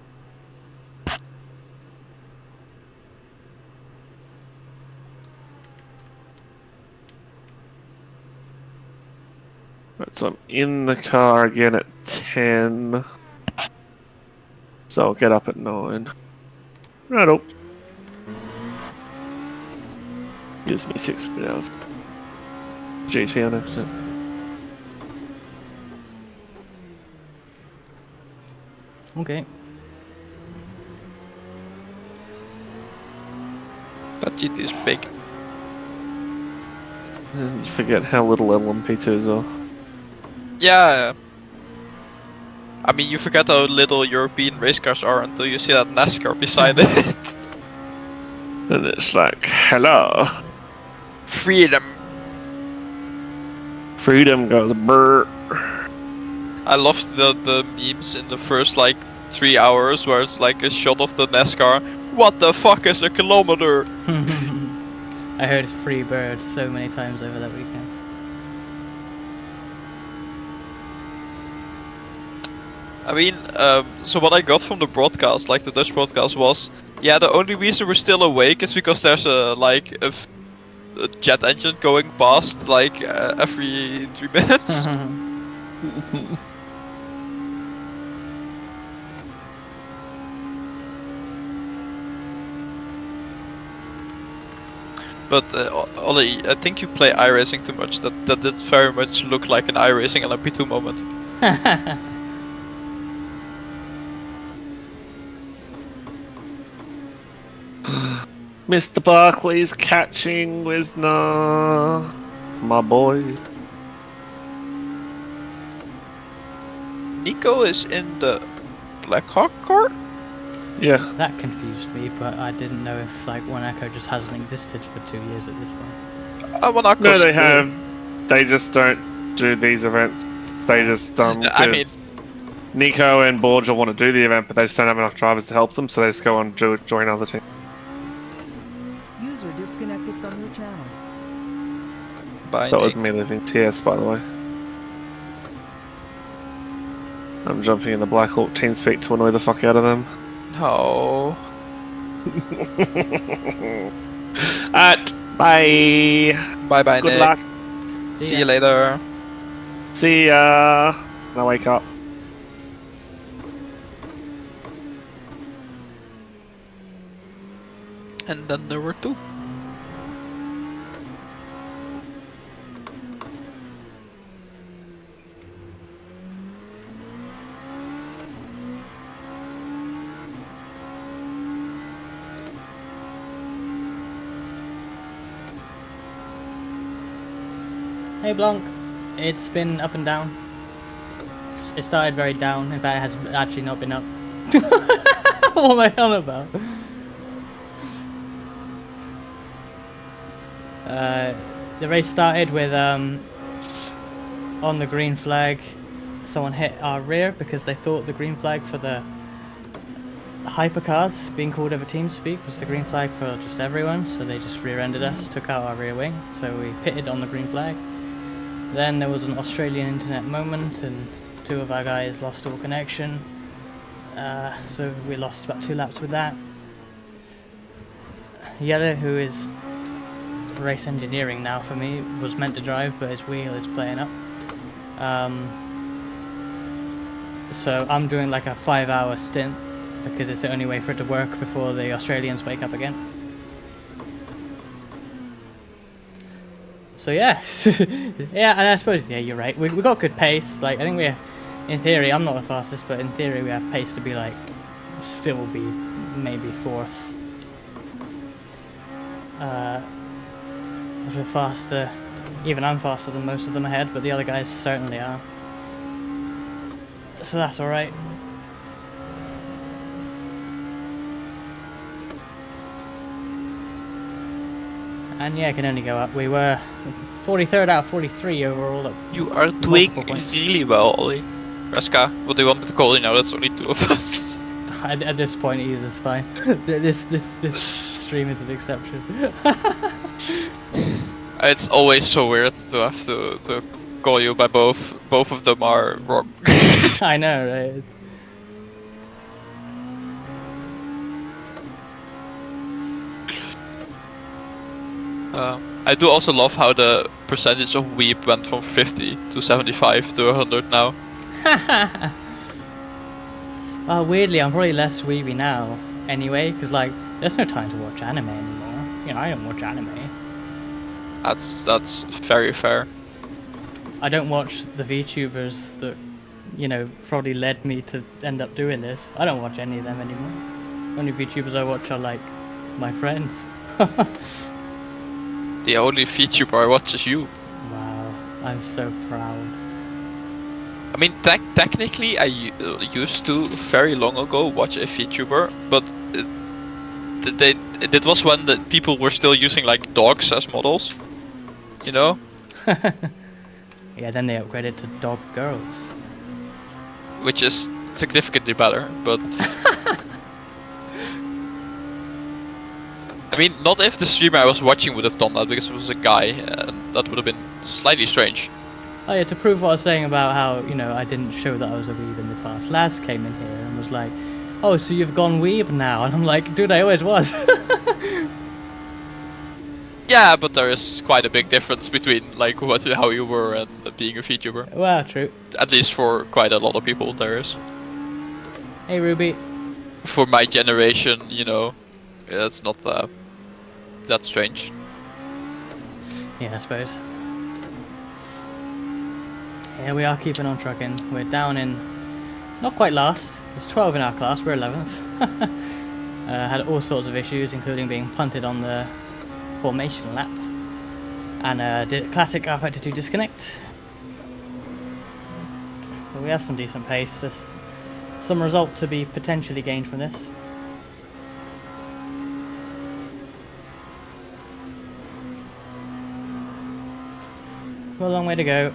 Right, so I'm in the car again at 10. So I'll get up at 9. Right up. Gives me 6 hours. GT on accident. Okay. That GT is big. And you forget how little LMP2s are. Yeah. I mean, you forget how little European race cars are until you see that NASCAR beside it. And it's like, hello. Freedom. Freedom goes brr. I loved the memes in the first like 3 hours where it's like a shot of the NASCAR. What the fuck is a kilometer? I heard Free Bird so many times over that weekend. I mean, so what I got from the broadcast, like the Dutch broadcast, was, yeah, the only reason we're still awake is because there's a jet engine going past like every 3 minutes. But Ollie, I think you play iRacing too much. That did very much look like an iRacing LMP2 moment. Mr. Barkley's catching Wisner. My boy. Nico is in the Blackhawk car? Yeah. That confused me, but I didn't know if like One Echo just hasn't existed for 2 years at this point. No, they have. They just don't do these events. They just I mean, Nico and Borgia want to do the event, but they just don't have enough drivers to help them, so they just go on and join other teams. User disconnected from your channel. by That Nick. was me leaving TS, by the way. I'm jumping in the Blackhawk TeamSpeak to annoy the fuck out of them. No. Alright, bye. Bye bye, Good Nick. luck. See you later. See ya. Now wake up. And then there were 2. Hey Blanc, it's been up and down. It started very down, in fact it has actually not been up. What am I on about? The race started with on the green flag, someone hit our rear because they thought the green flag for the hypercars being called over TeamSpeak was the green flag for just everyone, so they just rear-ended us, took out our rear wing, so we pitted on the green flag. Then there was an Australian internet moment and 2 of our guys lost all connection, so we lost about 2 laps with that. Yellow, who is race engineering now for me, was meant to drive but his wheel is playing up. So I'm doing like a 5-hour stint because it's the only way for it to work before the Australians wake up again. So yeah, yeah, and I suppose yeah, you're right. We got good pace. Like I think we have, in theory, I'm not the fastest, but in theory we have pace to be like, still be maybe 4th. We're faster. Even I'm faster than most of them ahead, but the other guys certainly are. So that's all right. And yeah, it can only go up. We were 43rd out of 43 overall. You are doing Multiple points. really well, Ollie. Reska, what do you want me to call you now? That's only 2 of us. At this point, either's fine. this stream is an exception. It's always so weird to have to call you by both. Both of them are wrong. I know, right? I do also love how the percentage of weep went from 50 to 75 to 100 now. Weirdly, I'm probably less weeby now, anyway, because like, there's no time to watch anime anymore. You know, I don't watch anime. That's very fair. I don't watch the VTubers that, you know, probably led me to end up doing this. I don't watch any of them anymore. Only VTubers I watch are like my friends. The only VTuber I watch is you. Wow, I'm so proud. I mean, technically, I used to very long ago watch a VTuber, but it was when the people were still using like dogs as models, you know. Yeah, then they upgraded to dog girls. Which is significantly better, but I mean, not if the streamer I was watching would have done that, because it was a guy, and that would have been slightly strange. Oh yeah, to prove what I was saying about how, you know, I didn't show that I was a weeb in the past, Laz came in here and was like, oh, so you've gone weeb now? And I'm like, dude, I always was. Yeah, but there is quite a big difference between like how you were and being a VTuber. Well, true. At least for quite a lot of people there is. Hey, Ruby. For my generation, you know, it's not that strange. Yeah, I suppose. Yeah, we are keeping on trucking. We're down in, not quite last. There's 12 in our class, we're 11th. Had all sorts of issues, including being punted on the formation lap. And did a classic R52 disconnect. But we have some decent pace. There's some result to be potentially gained from this. Well, a long way to go.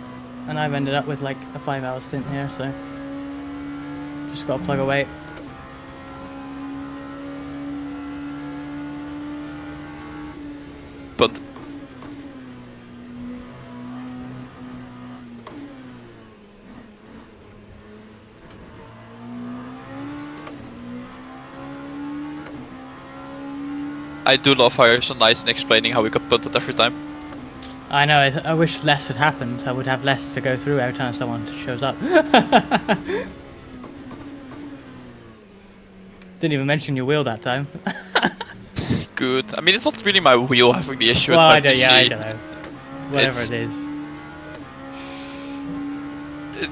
And I've ended up with like a 5-hour stint here, so just gotta plug away. But I do love how you're so nice in explaining how we got punted every time. I know, I wish less had happened. I would have less to go through every time someone shows up. Didn't even mention your wheel that time. Good. I mean, it's not really my wheel having the issue, Well, it's my I don't, PC. yeah, I don't know. Whatever It's- it is.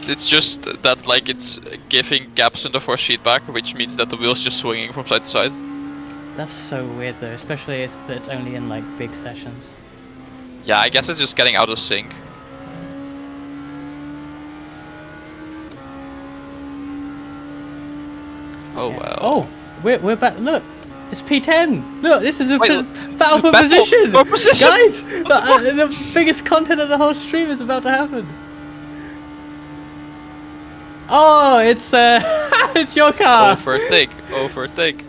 It's just that like it's giving gaps in the force feedback, which means that the wheel's just swinging from side to side. That's so weird though, especially that it's only in like big sessions. Yeah, I guess it's just getting out of sync. Oh Yeah. well. Oh, we're back. Look, it's P10. Look, this is a Wait, battle for battle position. for position! Guys, the biggest content of the whole stream is about to happen. Oh, it's it's your car. Overtake, overtake.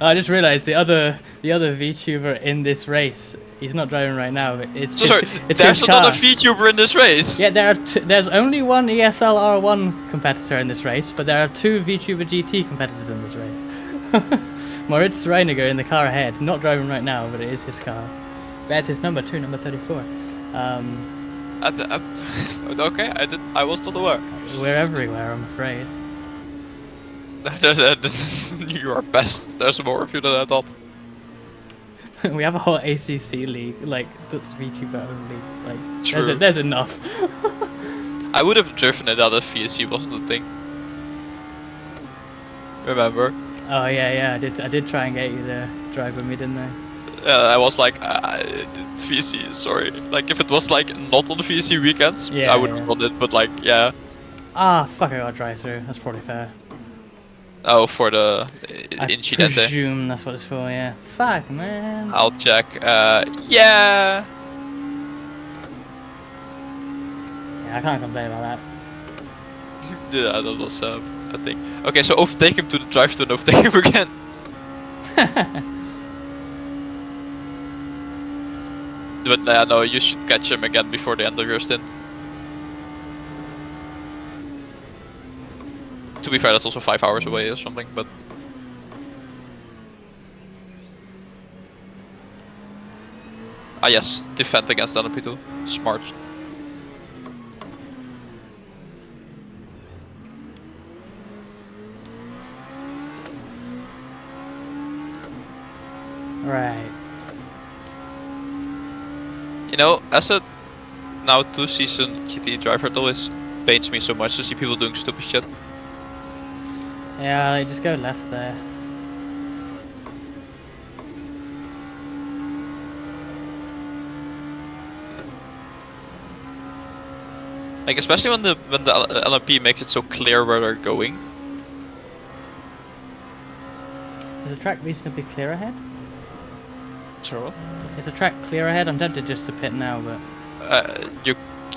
I just realised the other VTuber in this race. He's not driving right now. But it's So sorry, it's there's his car. another VTuber in this race. Yeah, there's only one ESL R1 competitor in this race, but there are 2 VTuber GT competitors in this race. Moritz Reiniger in the car ahead, not driving right now, but it is his car. That's his number 2, number 34. Okay, I was not aware. We're everywhere, I'm afraid. You are best. There's more of you than I thought. We have a whole ACC league, like that's VTuber only. Like, True. there's enough. I would have driven it out if VSC wasn't a thing. Remember? Oh yeah, I did try and get you to drive with me, didn't I? I was like, VSC, sorry. Like, if it was like not on the VSC weekends, Yeah, I would have yeah. done it. But like, yeah. Ah, fuck! I got to drive through. That's probably fair. Oh, for the I incident. presume that's what it's for. Yeah. Fuck, man. I'll check. Yeah. Yeah, I can't complain about that. Yeah, that was a thing. Okay, so overtake him to the drive-thru and overtake him again. But no, you should catch him again before the end of your stint. To be fair, that's also 5 hours away or something, but... Ah yes, defend against LMP2. Smart. Right. You know, as a now 2-season GT driver, it always pains me so much to see people doing stupid shit. Yeah, just go left there. Like, especially when the LMP makes it so clear where they're going. Is the track reasonably clear ahead? Sure. Is the track clear ahead? I'm tempted just to pit now, but...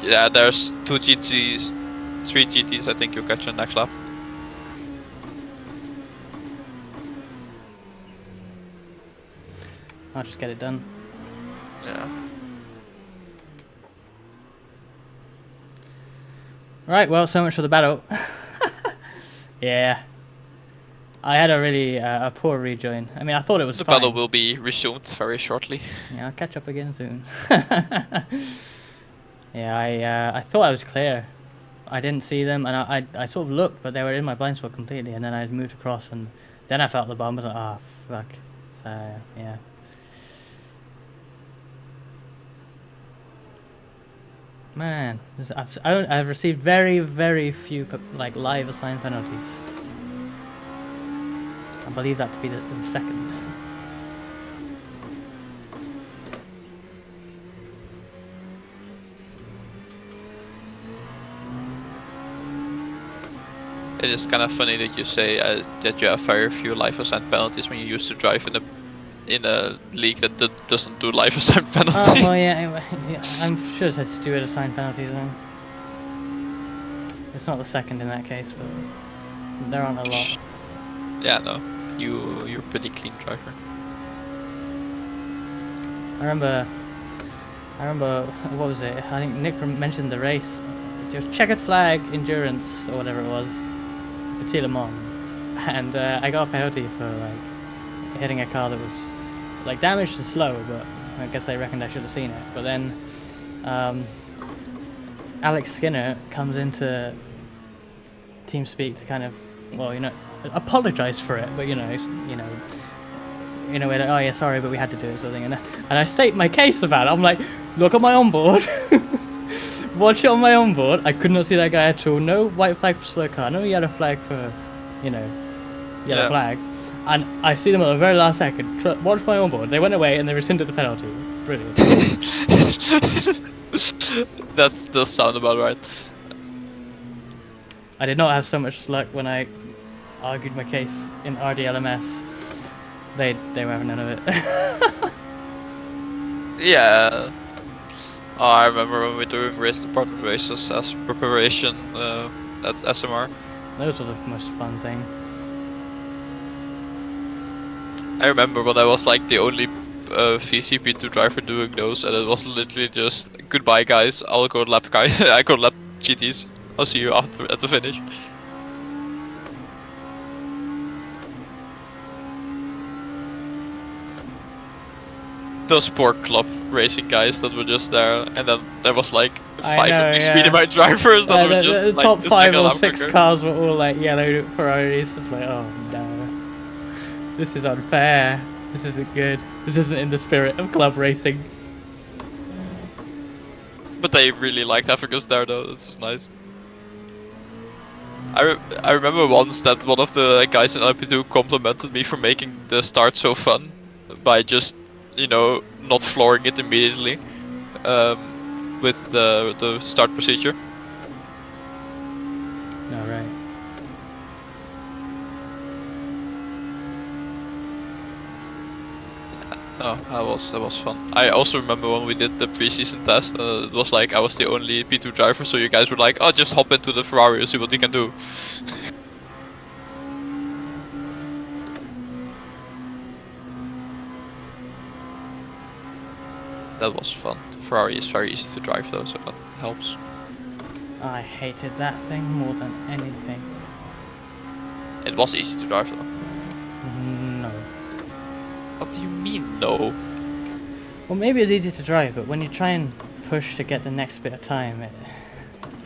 Yeah, there's 2 GTs, 3 GTs, I think you'll catch on next lap. I'll just get it done. Yeah. Right, well, so much for the battle. Yeah. I had a really a poor rejoin. I mean, I thought it was The fine. battle will be resumed very shortly. Yeah, I'll catch up again soon. Yeah, I thought I was clear. I didn't see them, and I sort of looked, but they were in my blind spot completely, and then I moved across, and then I felt the bomb, and I was like, oh, fuck. So, yeah. Man, I've received very, very few like live assigned penalties. I believe that to be the second. It is kind of funny that you say that you have very few life assigned penalties when you used to drive in a league that doesn't do life assigned penalties. Oh, well, yeah, I'm sure it said steward assigned penalties then. It's not the second in that case, but there aren't a lot. Yeah, no, you're a pretty clean driver. I remember, what was it? I think Nick mentioned the race. It was checkered flag endurance or whatever it was, Petit Le Mans, and I got a penalty for like hitting a car that was like damaged and slow, but I guess they reckoned I should have seen it. But then Alex Skinner comes into TeamSpeak to kind of, well, you know, apologize for it, but you know, in a way like, oh yeah, sorry, but we had to do it, sort of thing. And I state my case about it. I'm like, look at my onboard. Watch it on my onboard. I could not see that guy at all. No white flag for slow car. No yellow flag for, you know, yellow flag. And I see them at the very last second. Watch my onboard. They went away and they rescinded the penalty. Brilliant. That does sound about right. I did not have so much luck when I argued my case in RDLMS. They were having none of it. Yeah. Oh, I remember when we were doing race department races as preparation at SMR. Those were the most fun thing. I remember when I was like the only VCP2 driver doing those, and it was literally just goodbye guys. I'll go lap I go lap GTs. I'll see you after at the finish. Those poor club racing guys that were just there, and then there was like 5 speedy bike drivers that were just the like top 5 or 6 quicker. cars were all like yellow Ferraris. It's like, oh no, this is unfair. This isn't good. This isn't in the spirit of club racing. But they really liked having us there though, this is nice. I remember once that one of the guys in LP2 complimented me for making the start so fun by just, you know, not flooring it immediately with the start procedure. Alright. Oh, that was fun. I also remember when we did the preseason test, it was like I was the only P2 driver, so you guys were like, "Oh, just hop into the Ferrari and see what you can do." That was fun. Ferrari is very easy to drive though, so that helps. I hated that thing more than anything. It was easy to drive though. No. What do you mean, no? Well, maybe it's easy to drive, but when you try and push to get the next bit of time,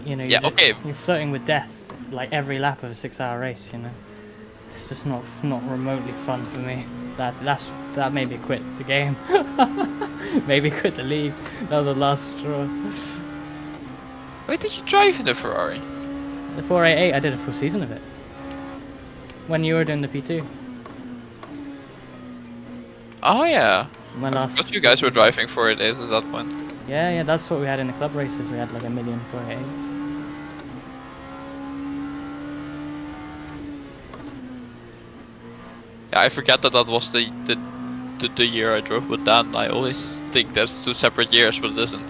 you know, Yeah, okay. you're flirting with death like every lap of a 6-hour race. You know, it's just not remotely fun for me. That made me quit the game. Maybe quit the league. That was the last straw. Wait, did you drive in the Ferrari? The 488, I did a full season of it. When you were doing the P2. Oh yeah. My I last. forgot you guys were driving 488 at that point. Yeah, that's what we had in the club races. We had like 1 million 488s. Yeah, I forget that was the year I drove with Dan. I always think that's 2 separate years, but it isn't.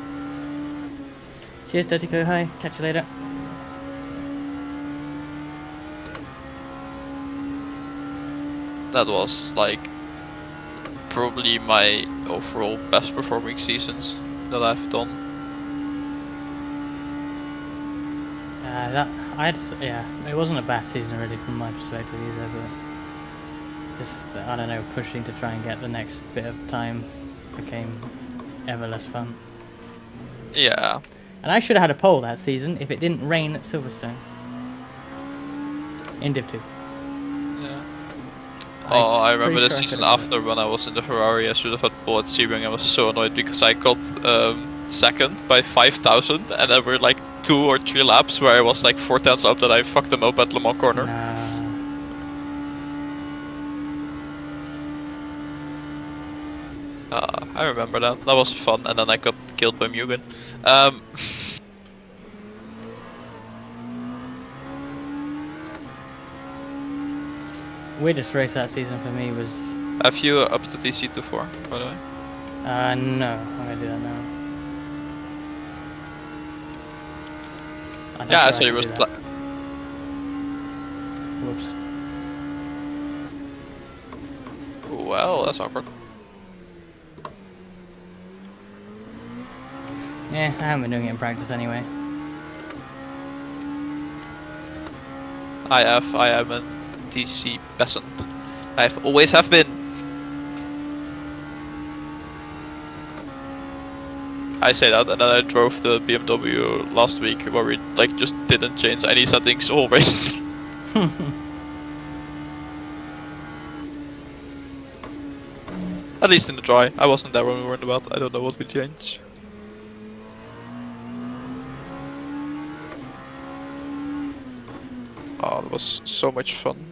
Cheers, Dirty Co. Hi, catch you later. That was like probably my overall best performing seasons that I've done. It wasn't a bad season really from my perspective either, but just I don't know, pushing to try and get the next bit of time became ever less fun. Yeah. And I should have had a pole that season if it didn't rain at Silverstone in Div 2. Yeah. Oh, I remember the pretty sure I season could've done after when I was in the Ferrari. I should have had pole at Sebring. I was so annoyed because I got second by 5,000, and there were like 2 or 3 laps where I was like 4 tenths up that I fucked them up at Le Mans corner. Nah. I remember that. That was fun, and then I got killed by Mugen. Weirdest race that season for me was. Have you up to TC24, by the way? No, I'm gonna do that now. I'm not Yeah, sure so I you can was. do that. Whoops. Well, that's awkward. Yeah, I haven't been doing it in practice anyway. I am a TC peasant. I've always have been. I say that, and then I drove the BMW last week where we like just didn't change any settings always. At least in the dry. I wasn't there when we were in the wet. I don't know what we changed. Oh, it was so much fun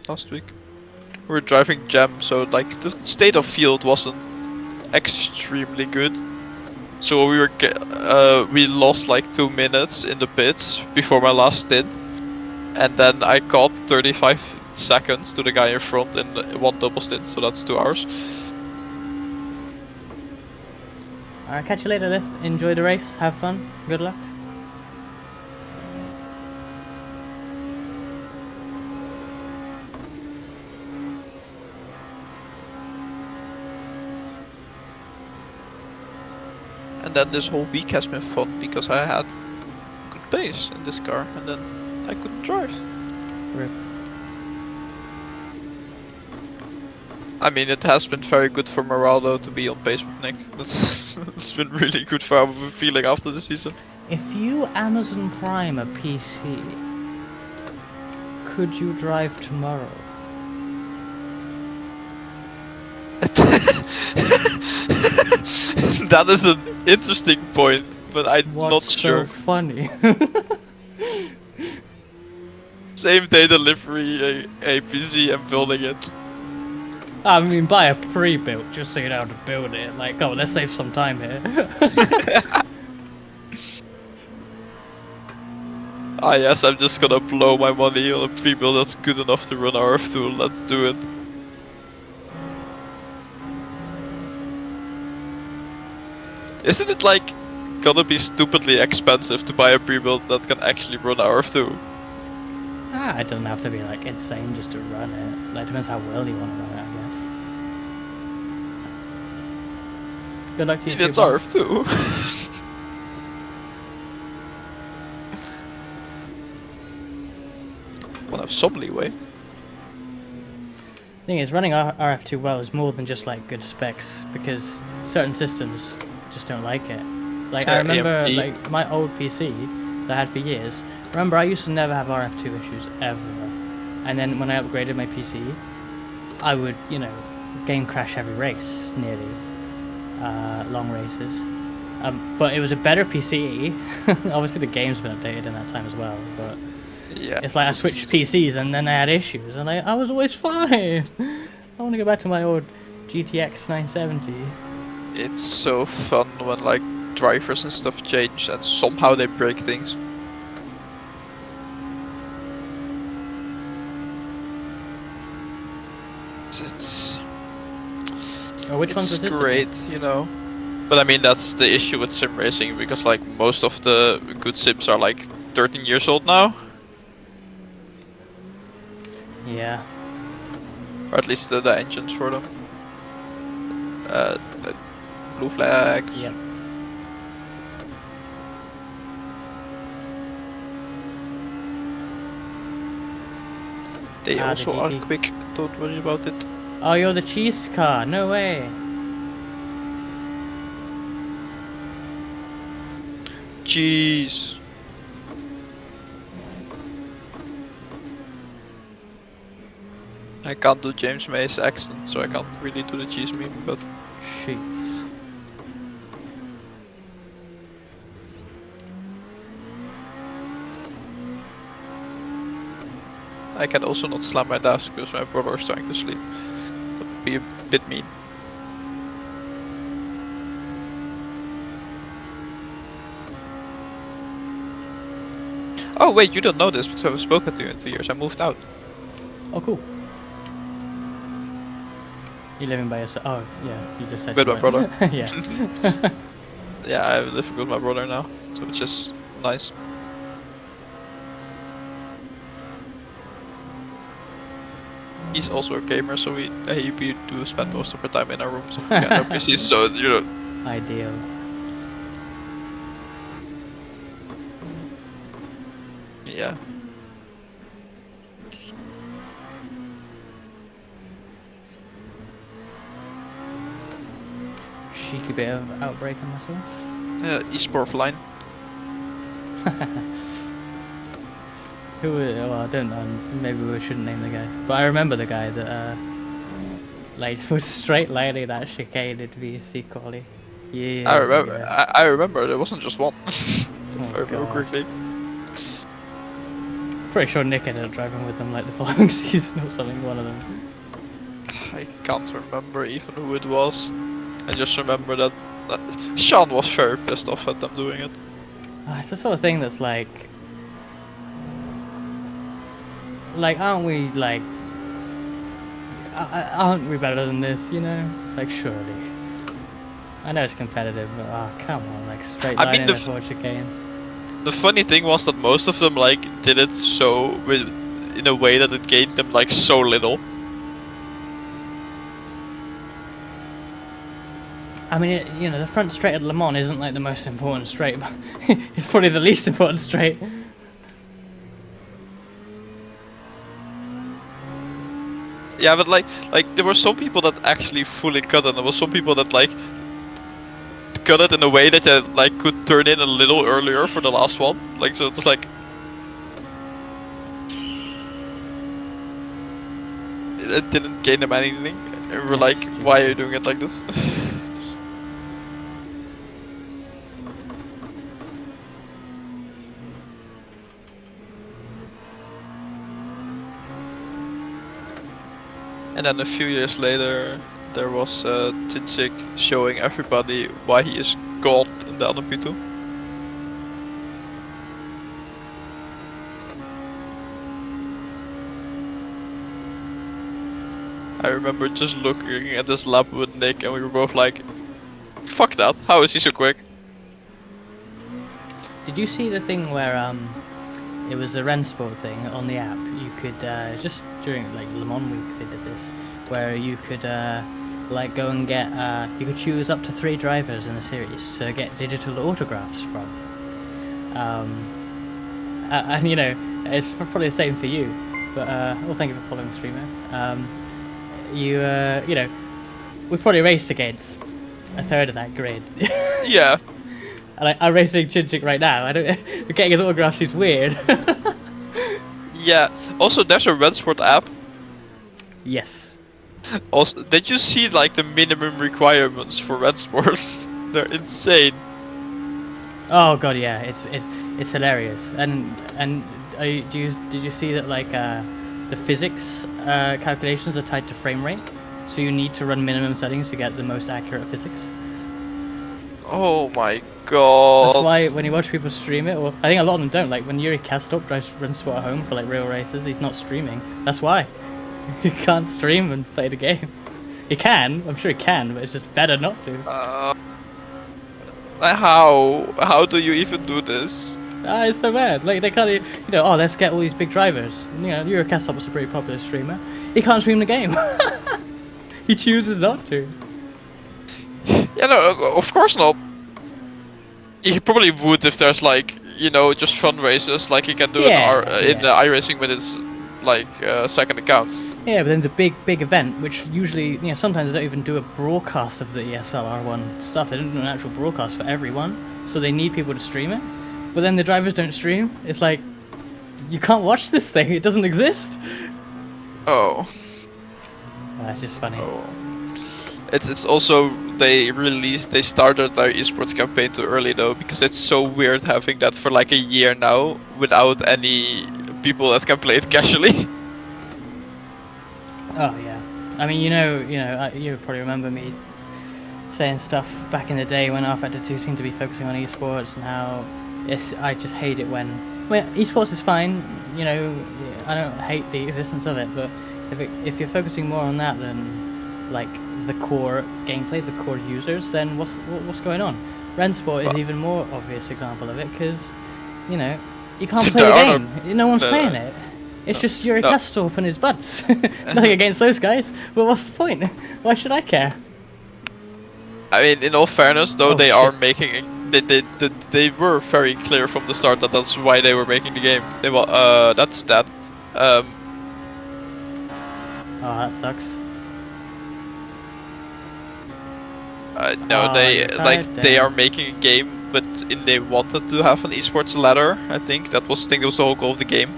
last week. We were driving Gem, so like the state of field wasn't extremely good. So we lost like 2 minutes in the pits before my last stint, and then I caught 35 seconds to the guy in front in 1 double stint, so that's 2 hours. Alright, catch you later, Lith. Enjoy the race, have fun, good luck. And then this whole week has been fun because I had good pace in this car, and then I couldn't drive. Rip. I mean, it has been very good for morale though to be on pace with Nick. It's been really good for our feeling after the season. If you Amazon Prime a PC, could you drive tomorrow? That is an interesting point, but I'm What's not so sure. funny? Same day delivery, a PC, and building it. I mean, buy a pre-built just so you know how to build it. Like, oh, let's save some time here. Ah yes, I'm just gonna blow my money on a pre-build that's good enough to run RF2. Let's do it. Isn't it like gonna be stupidly expensive to buy a pre-build that can actually run RF2? Ah, it doesn't have to be like insane just to run it. Like, depends how well you want to run it, I guess. Good luck to you. It's too, bud. RF2. Wanna have some leeway. Thing is, running RF2 well is more than just like good specs, because certain systems just don't like it. Like I remember, AMD. like my old PC that I had for years. Remember, I used to never have RF2 issues ever, and then when I upgraded my PC, I would, you know, game crash every race nearly, long races. But it was a better PC. Obviously, the game's been updated in that time as well, but. Yeah. It's like I switched PCs and then I had issues, and I was always fine. I want to go back to my old GTX 970. It's so fun when like drivers and stuff change and somehow they break things. It's Oh, which one's it's the great, you know. But I mean that's the issue with sim racing, because like most of the good sims are like 13 years old now, Yeah. or at least the engines for them. The blue flags. Yep. They The also are GT. quick. Don't worry about it. Oh, you're the cheese car. No way. Jeez. I can't do James May's accent, so I can't really do the cheese meme, but Jeez. I can also not slam my desk because my brother is trying to sleep. That would be a bit mean. Oh wait, you don't know this because I haven't spoken to you in 2 years. I moved out. Oh, cool. You living by yourself? Oh, yeah. You just said. With you my weren't. brother. Yeah. Yeah, I live with my brother now, so it's just nice. He's also a gamer, so we do spend most of our time in our rooms. Yeah, no PCs, so you know. Ideal. Yeah. Cheeky bit of outbreak on myself. Esport line. Who? Well, I don't know. Maybe we shouldn't name the guy. But I remember the guy that like was straight lining that chicane into VC quality. Yeah. I remember. I remember. There wasn't just one. If I remember God. correctly. Pretty sure Nick ended up driving with them like the following season or something. One of them. I can't remember even who it was. I just remember that Sean was very pissed off at them doing it. It's the sort of thing that's like, aren't we like, aren't we better than this? You know, like surely. I know it's competitive, but oh come on, like straight I line mean, in a forward chicane. The funny thing was that most of them like did it so in a way that it gained them like so little. I mean, you know, the front straight at Le Mans isn't like the most important straight, but it's probably the least important straight. Yeah, but like there were some people that actually fully cut it, and there was some people that like cut it in a way that they like could turn in a little earlier for the last one. Like so, it was like it didn't gain them anything. And we're Yes, like, Jimmy. why are you doing it like this? And then a few years later, there was Tinsik showing everybody why he is God in the LMP2. I remember just looking at this lap with Nick, and we were both like, "Fuck that! How is he so quick?" Did you see the thing where it was the Rensport thing on the app? You could just during like Le Mans week they did this, where you could like go and get you could choose up to 3 drivers in the series to get digital autographs from. And you know it's probably the same for you, but well, thank you for following streamer. You know, we probably raced against a third of that grid. Yeah, And I'm racing Chinchik right now. I don't. Getting his autograph seems weird. yeah. Also, there's a Rensport app. Yes. Also, did you see like the minimum requirements for Rensport? They're insane. Oh god, yeah. It's hilarious. And did you see that like the physics calculations are tied to frame rate, so you need to run minimum settings to get the most accurate physics. Oh my god. That's why when you watch people stream it, or I think a lot of them don't. Like when Yuri Kastop drives Rensport at home for like real races, he's not streaming. That's why. He can't stream and play the game. He can, I'm sure he can, but it's just better not to. How do you even do this? It's so bad. Like they can't, you know. Oh, let's get all these big drivers. You know, Yuri Kastop was a pretty popular streamer. He can't stream the game. He chooses not to. Yeah, no, of course not. He probably would if there's like, you know, just fun races like he can do in the iRacing with his like second account. Yeah, but then the big event, which usually, you know, sometimes they don't even do a broadcast of the ESL R1 stuff. They don't do an actual broadcast for everyone, so they need people to stream it. But then the drivers don't stream. It's like, you can't watch this thing. It doesn't exist. Oh. It's just funny. Oh. It's also they started their esports campaign too early though, because it's so weird having that for like a year now without any people that can play it casually. Oh yeah, I mean you probably remember me saying stuff back in the day when R-Factor 2 seemed to be focusing on esports and how I just hate it when esports is fine, you know, I don't hate the existence of it, but if you're focusing more on that than like the core gameplay, the core users, then what's going on? Rensport is even more obvious example of it because, you know, you can't play the game. No one's playing it. It's just Yuri Kastop and his buds. Nothing against those guys, but what's the point? Why should I care? I mean, in all fairness, though, they are making. They were very clear from the start that that's why they were making the game. They were that's that. Oh, that sucks. No, they are making a game, but they wanted to have an esports ladder. I think that was the whole goal of the game.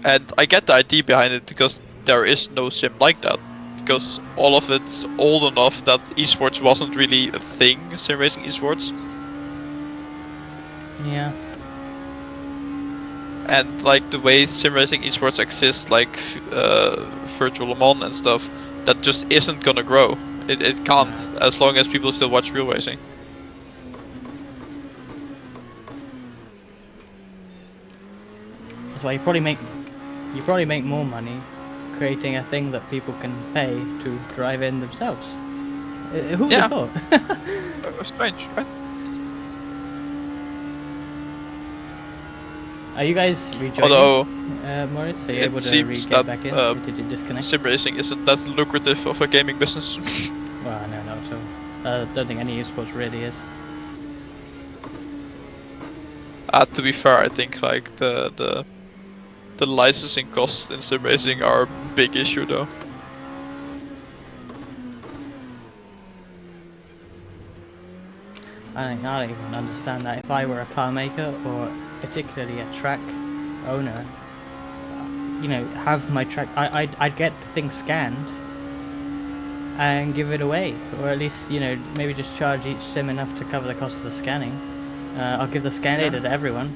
And I get the idea behind it because there is no sim like that. Because all of it's old enough that esports wasn't really a thing, sim racing esports. Yeah. And like the way sim racing esports exists, like virtual Le Mans and stuff, that just isn't gonna grow. It can't, as long as people still watch real racing. That's why you probably make more money creating a thing that people can pay to drive in themselves. Who would have thought? Strange, right? Are you guys rejoining? Although Moritz, are you it able to seems get that back in? Or did you disconnect? sim racing isn't that lucrative of a gaming business. Well, no, not at all. I don't think any esports really is. To be fair, I think like the licensing costs in sim racing are a big issue though. I don't even understand that. If I were a car maker or particularly a track owner, you know, have my track. I'd get things scanned and give it away, or at least, you know, maybe just charge each sim enough to cover the cost of the scanning. I'll give the scan data to everyone.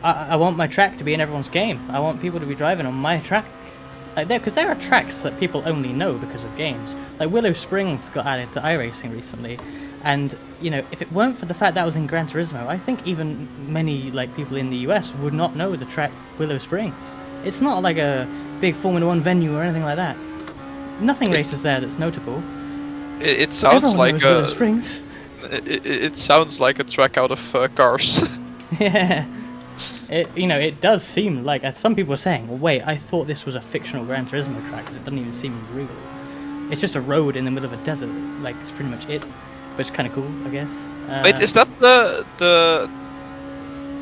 I want my track to be in everyone's game. I want people to be driving on my track. Like, because there are tracks that people only know because of games. Like Willow Springs got added to iRacing recently, and you know, if it weren't for the fact that was in Gran Turismo, I think even many like people in the US would not know the track Willow Springs. It's not like a big Formula One venue or anything like that. Nothing races there that's notable. It sounds Everyone like knows Willow Springs. it sounds like a track out of Cars. Yeah. It does seem like some people are saying, well, wait, I thought this was a fictional Gran Turismo track because it doesn't even seem real. It's just a road in the middle of a desert. Like, it's pretty much it. But it's kind of cool, I guess. Wait, is that the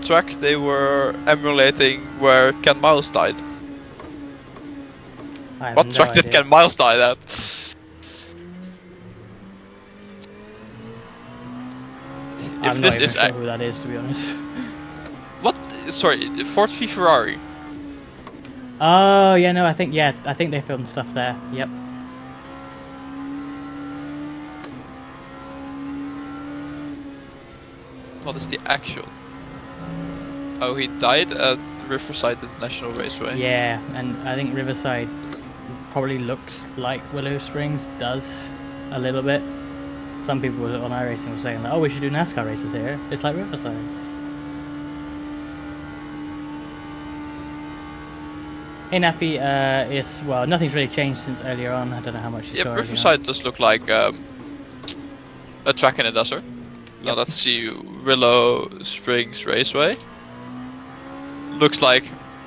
track they were emulating where Ken Miles died? I have What no track did idea. Ken Miles die at? I'm not even sure who that is, to be honest. What? Sorry, Ford v Ferrari. Oh, yeah, no, I think they filmed stuff there. Yep. What is the actual? Oh, he died at Riverside International Raceway. Yeah, and I think Riverside probably looks like Willow Springs does a little bit. Some people on iRacing were saying, oh, we should do NASCAR races here. It's like Riverside. Hey Nappy, yes, well, nothing's really changed since earlier on. I don't know how much you saw. Yeah, Riverside does look like a track in a desert. Now let's see, Willow Springs Raceway. Looks like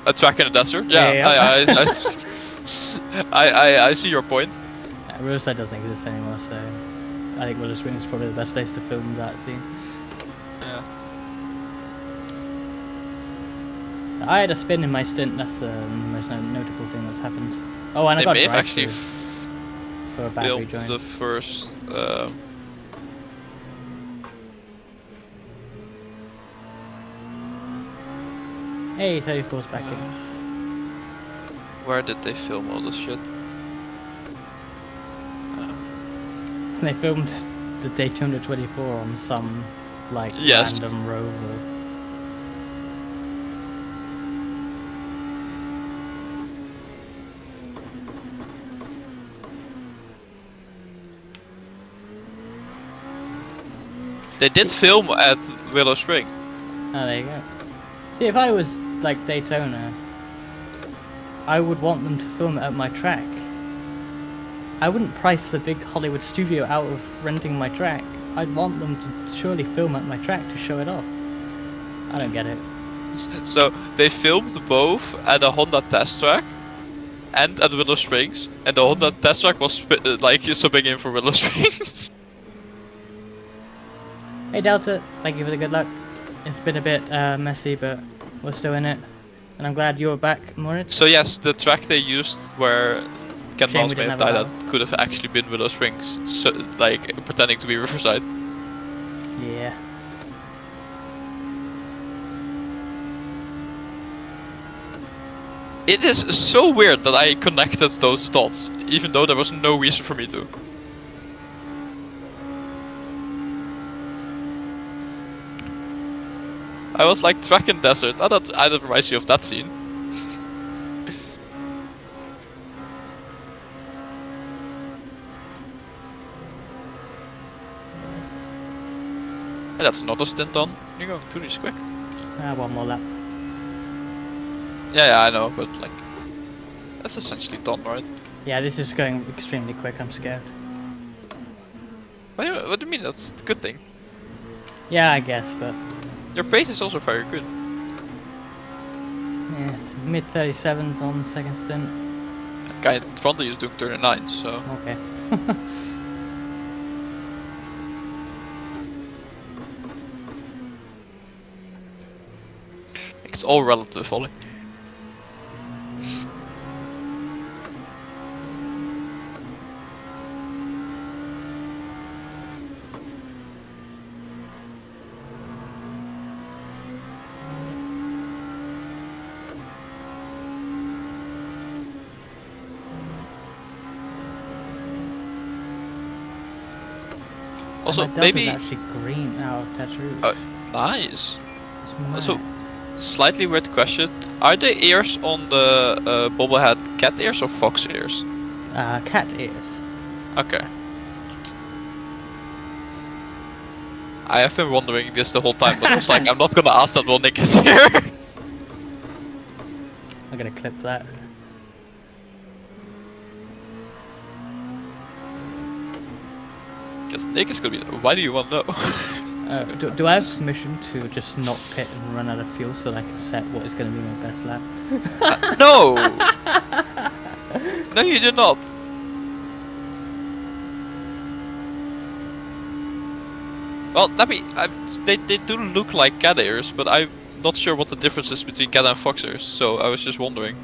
a track in a desert. Yeah, I see your point. Riverside doesn't exist anymore, so I think Willow Springs is probably the best place to film that scene. Yeah. I had a spin in my stint. That's the most notable thing that's happened. Oh, and I got They may have drive actually for a battery filmed joint. the first. Hey, 34's back in. Where did they film all this shit? They filmed the Daytona 24 on some like Yes. random rover. They did film at Willow Spring. Oh, there you go. See, if I was like Daytona, I would want them to film it at my track. I wouldn't price the big Hollywood studio out of renting my track. I'd want them to surely film at my track to show it off. I don't get it. So they filmed both at a Honda test track and at Willow Springs, and the Honda test track was like subbing in for Willow Springs. Hey Delta, thank you for the good luck. It's been a bit messy, but we're still in it. And I'm glad you're back, Moritz. So yes, the track they used where Ken Shame Miles we may didn't have have a died at could have actually been Willow Springs, so like pretending to be Riverside. Yeah. It is so weird that I connected those dots, even though there was no reason for me to. I was like, track in desert. That reminds you of that scene. And that's not a stint done. You're going through this quick. One more lap. Yeah, I know, but like, that's essentially done, right? Yeah, this is going extremely quick. I'm scared. What do you mean? That's a good thing. Yeah, I guess, but Your pace is also very good. yeah, mid 37s on second stint. The guy in front of you is doing 39, so. Okay. It's all relative, Ollie. Also, and that delta's maybe actually green now, Tetru. nice. It's So, mad. slightly weird question: are the ears on the bobblehead cat ears or fox ears? Cat ears. Okay. I have been wondering this the whole time, but was like, I'm not gonna ask that while Nick is here. I'm gonna clip that. Because Nick is gonna be. Why do you want to know? Do I have permission to just not pit and run out of fuel so that I can set what is going to be my best lap? No! No, you do not. Well, they do look like cat ears, but I'm not sure what the difference is between cat and fox ears, so I was just wondering.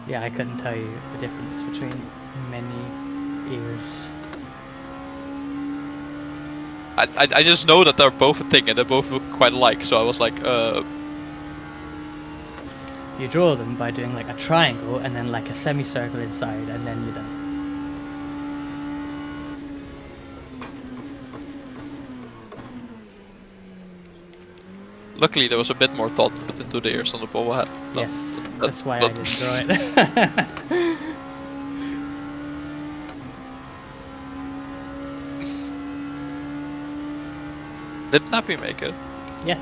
Yeah, I couldn't tell you the difference between many ears. I just know that they're both a thing and they both look quite alike, so I was like, You draw them by doing like a triangle and then like a semicircle inside, and then you're done. luckily there was a bit more thought put into the ears on the bobblehead. Yes, that's why I didn't draw it. Did Nappy make it? Yes.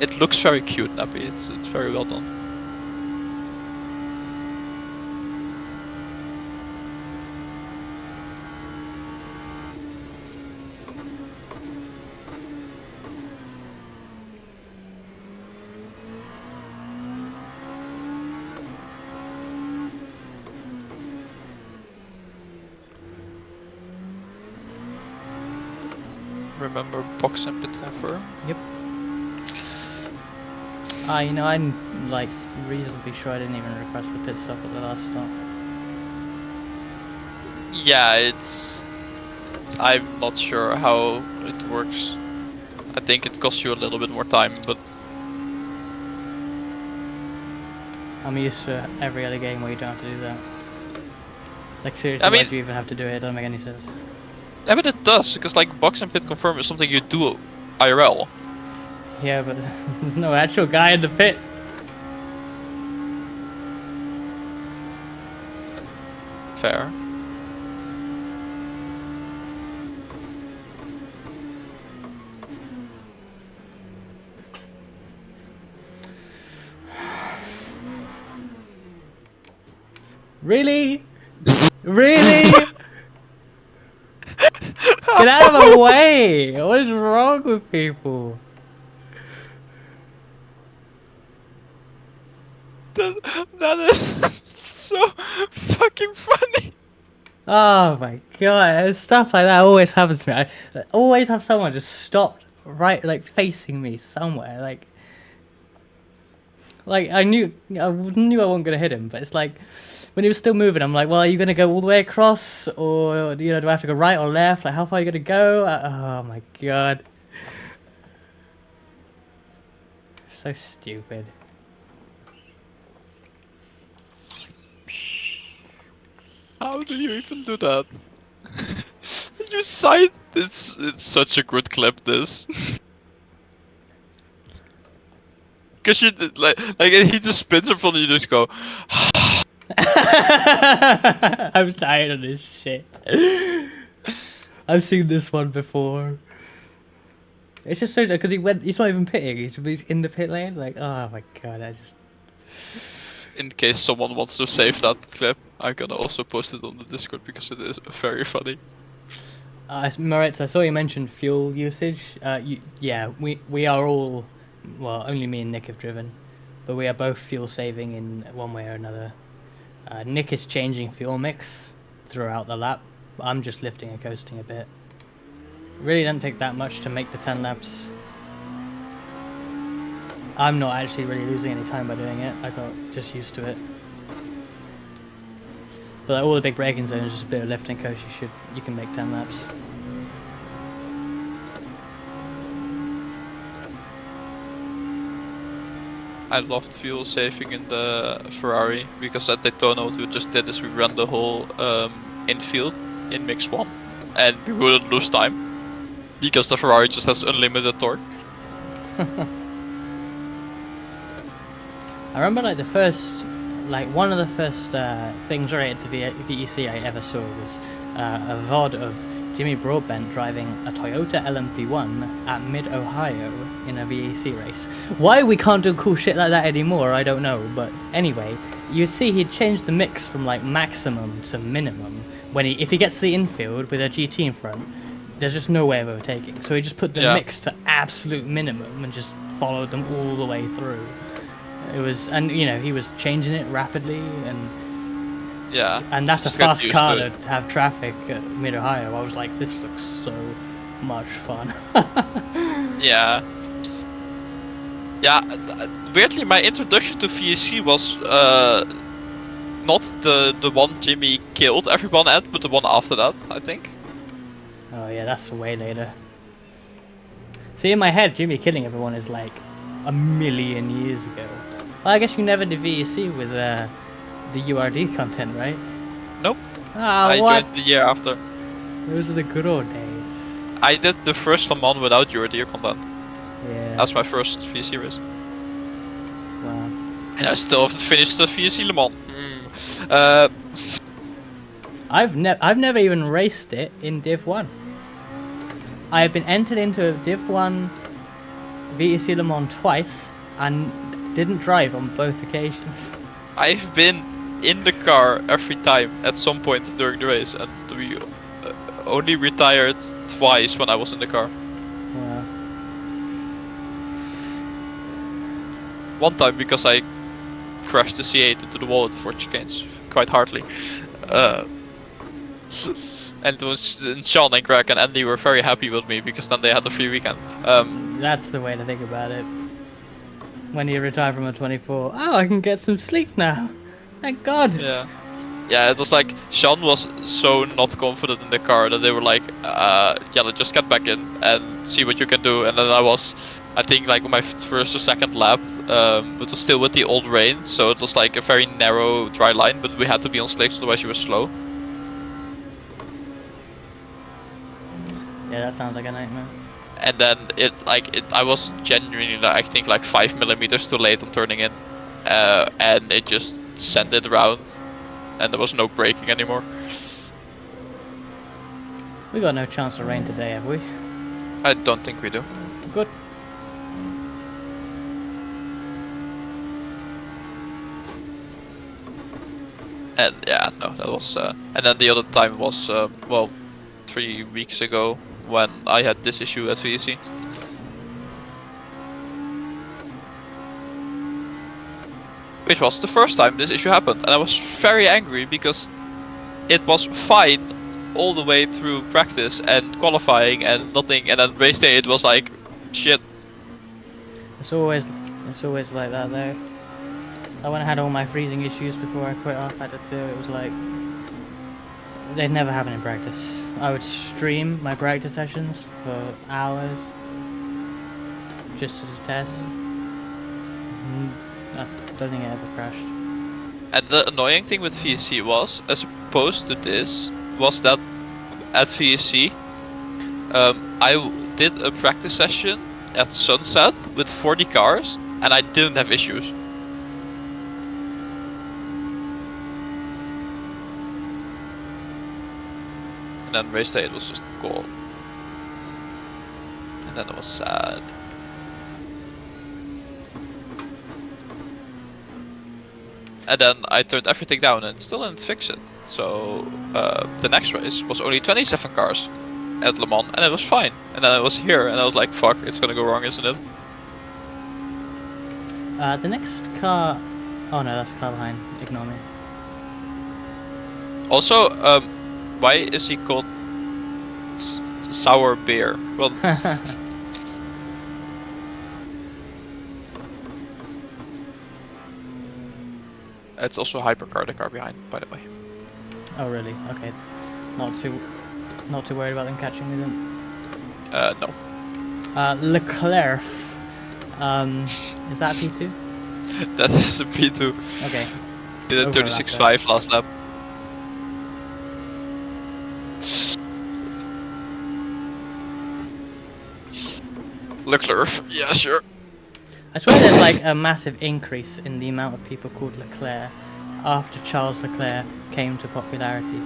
It looks very cute, Nappy. It's very well done. Remember box and pit confirm? Yep. You know, I'm like reasonably sure I didn't even request the pit stop at the last stop. Yeah, I'm not sure how it works. I think it costs you a little bit more time, but I'm used to every other game where you don't have to do that. Like seriously, I mean- why do you even have to do it? It doesn't make any sense. yeah, but it does, because like box and pit confirm is something you do IRL. Yeah, but there's no actual guy in the pit. Fair. Really? Really? Get out of my way! What is wrong with people? That is so fucking funny. Oh my god, stuff like that always happens to me. I always have someone just stopped right, like, facing me somewhere. Like I knew I wasn't gonna hit him, but it's like when he was still moving, I'm like, well, are you gonna go all the way across, or do I have to go right or left? Like, how far are you gonna go? Oh my god, so stupid. How do you even do that? You sight. It's such a good clip. This. Cause you like he just spins in front of you, just go. I'm tired of this shit. I've seen this one before. It's just so because he's not even pitting. He's in the pit lane. Like, oh my god, I just. In case someone wants to save that clip, I'm gonna also post it on the Discord because it is very funny. Moritz, I saw you mentioned fuel usage. Yeah, we are all, well, only me and Nick have driven, but we are both fuel saving in one way or another. Nick is changing fuel mix throughout the lap. I'm just lifting and coasting a bit. Really doesn't take that much to make the 10 laps. I'm not actually really losing any time by doing it. I got just used to it. But like, all the big braking zones, just a bit of lift and coast. You can make 10 laps. I loved fuel saving in the Ferrari because at Daytona what we just did is we ran the whole infield in mix 1, and we wouldn't lose time because the Ferrari just has unlimited torque. I remember like one of the first things related to VEC I ever saw was a VOD of Jimmy Broadbent driving a Toyota LMP1 at Mid-Ohio in a VEC race. Why we can't do cool shit like that anymore, I don't know, but anyway, you see he'd changed the mix from like maximum to minimum when if he gets to the infield with a GT in front, there's just no way of overtaking. So he just put the mix to absolute minimum and just followed them all the way through. It was, and you know, he was changing it rapidly, and that's a fast car to have traffic at Mid-Ohio. I was like, this looks so much fun. Yeah. Weirdly, my introduction to VSC was not the one Jimmy killed everyone at, but the one after that, I think. Oh yeah, that's way later. See, in my head, Jimmy killing everyone is like a million years ago. Well, I guess you never did VEC with the URD content, right? Nope. I joined the year after. Those are the good old days. I did the first Le Mans without URD content. Yeah. That's my first VEC race. Wow. And I still haven't finished the VEC Le Mans. I've never even raced it in Div 1. I have been entered into Div 1 VEC Le Mans twice and didn't drive on both occasions. I've been in the car every time at some point during the race, and we only retired twice when I was in the car. Wow. One time because I crashed the C8 into the wall at the Fort Chicanes quite hardly. And Sean and Greg and Andy were very happy with me because then they had a free weekend. That's the way to think about it. When you retire from a 24, oh, I can get some sleep now. Thank God. Yeah, it was like Sean was so not confident in the car that they were like, just get back in and see what you can do. And then I was, I think, like on my first or second lap, but it was still with the old rain, so it was like a very narrow dry line, but we had to be on slicks, otherwise you were slow. Yeah, that sounds like a nightmare. And then I was genuinely, I think, like 5 millimeters too late on turning in, and it just sent it around, and there was no braking anymore. We got no chance of rain today, have we? I don't think we do. Good. And yeah, no, that was. And then the other time was 3 weeks ago when I had this issue at VEC. Which was the first time this issue happened, and I was very angry because it was fine all the way through practice and qualifying and nothing, and then race day it was like, shit. It's always like that though. Like when I had all my freezing issues before I quit off at the 2, it was like, they'd never happen in practice. I would stream my practice sessions for hours just as a test. I don't think it ever crashed. And the annoying thing with VEC was, as opposed to this, was that at VEC, I did a practice session at sunset with 40 cars, and I didn't have issues. And then race day it was just gone. And then it was sad. And then I turned everything down and still didn't fix it. So the next race was only 27 cars at Le Mans, and it was fine. And then I was here, and I was like, fuck, it's gonna go wrong, isn't it? The next car... Oh no, that's the car behind. Ignore me. Also, why is he called Sour Beer? Well, it's also Hypercar, the car behind, by the way. Oh really? Okay. Not too worried about them catching me then. No. Leclerc. Is that P2? That is a P2. Okay. Did a 36.5 last lap. Leclerc. Yeah, sure. I swear there's like a massive increase in the amount of people called Leclerc after Charles Leclerc came to popularity.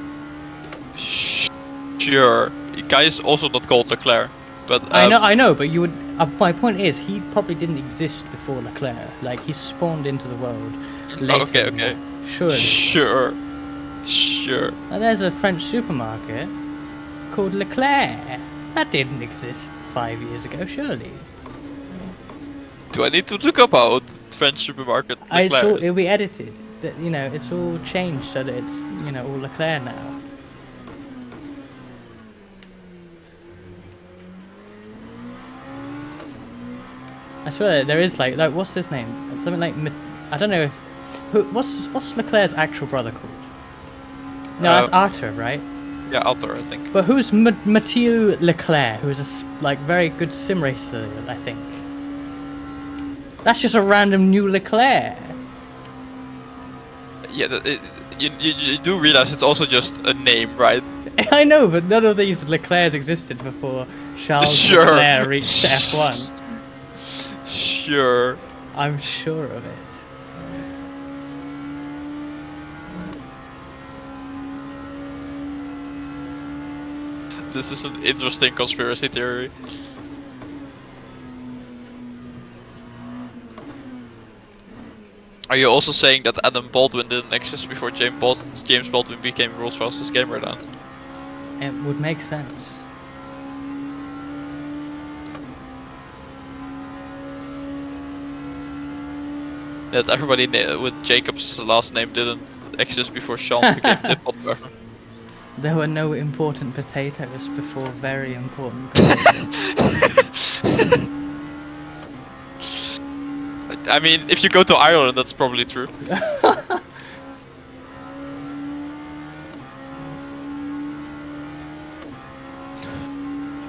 Sure. The guy is also not called Leclerc, but I know, but you would. My point is, he probably didn't exist before Leclerc. Like he spawned into the world later. Okay, than okay. that. Surely. Sure. Now, there's a French supermarket called Leclerc. That didn't exist 5 years ago, surely. Do I need to look up how the French supermarket I saw Leclerc is? it'll be edited. That it's all changed so that it's all Leclerc now. I swear there is like what's his name? Something like I don't know if what's Leclerc's actual brother called? No, that's Arthur, right? Yeah, Arthur, I think. But who's Mathieu Leclerc, who's a very good sim racer, I think. That's just a random new Leclerc. Yeah, you do realize it's also just a name, right? I know, but none of these Leclercs existed before Charles Sure. Leclerc reached F1. Sure. I'm sure of it. This is an interesting conspiracy theory. Are you also saying that Adam Baldwin didn't exist before James Baldwin became world's fastest gamer then? It would make sense. That everybody with Jacob's last name didn't exist before Sean became the father. There were no important potatoes before very important potatoes. I mean, if you go to Ireland, that's probably true.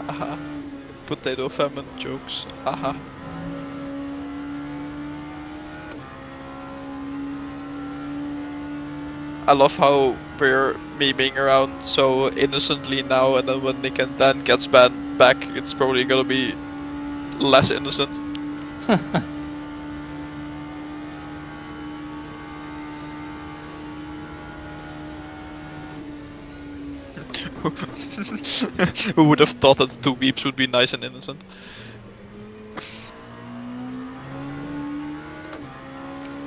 Haha. Potato famine jokes. Haha. I love how we're memeing around so innocently now, and then when Nick and Dan gets banned back, it's probably gonna be less innocent. Who would have thought that the two weeps would be nice and innocent?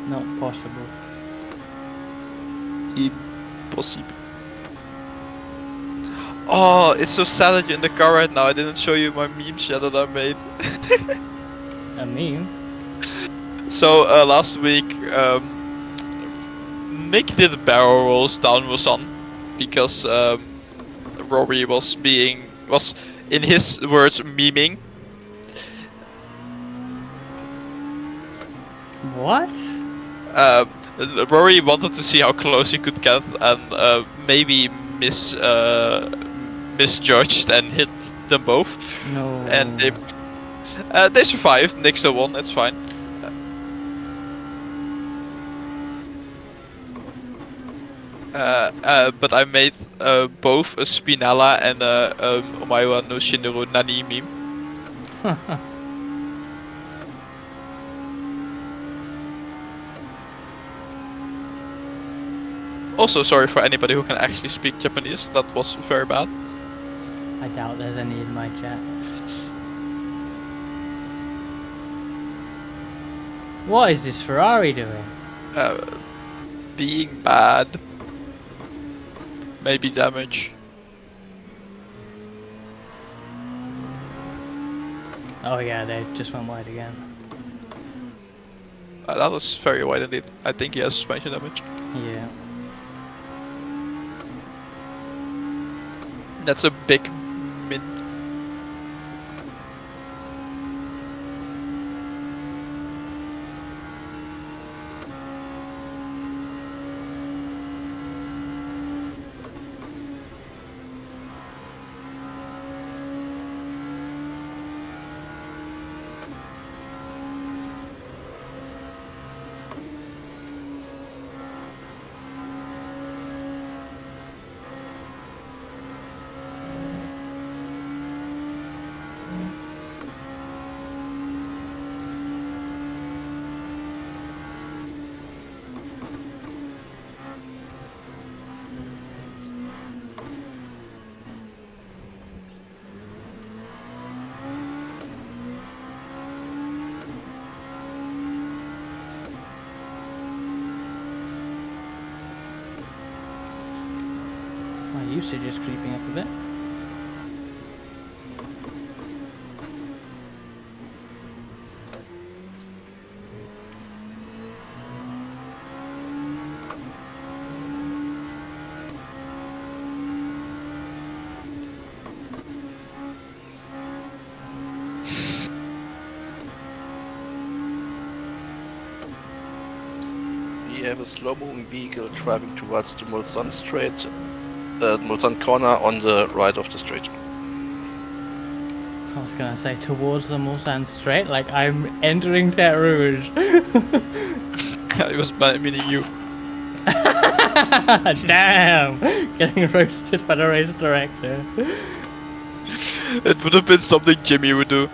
Not possible. Impossible. Oh, it's so sad that you're in the car right now. I didn't show you my memes yet that I made. A meme? So last week, Nick did barrel rolls down Musan because Rory was in his words memeing. What? Rory wanted to see how close he could get and maybe misjudged and hit them both. No. And they survived. Nick still won. It's fine. But I made both a Spinella and a Omaiwa no Shinderu Nani meme. Also, sorry for anybody who can actually speak Japanese. That was very bad. I doubt there's any in my chat. What is this Ferrari doing? Being bad. Maybe damage. Oh yeah, they just went wide again. That was very wide indeed. I think he has suspension damage. Yeah. That's a big mint. usage is creeping up a bit. We have a slow-moving vehicle driving towards the Mulsanne Strait, Mulsanne corner on the right of the street. I was gonna say towards the Mulsanne Strait, like I'm entering Terre Rouge. I was meaning you. Damn! Getting roasted by the race director. It would have been something Jimmy would do.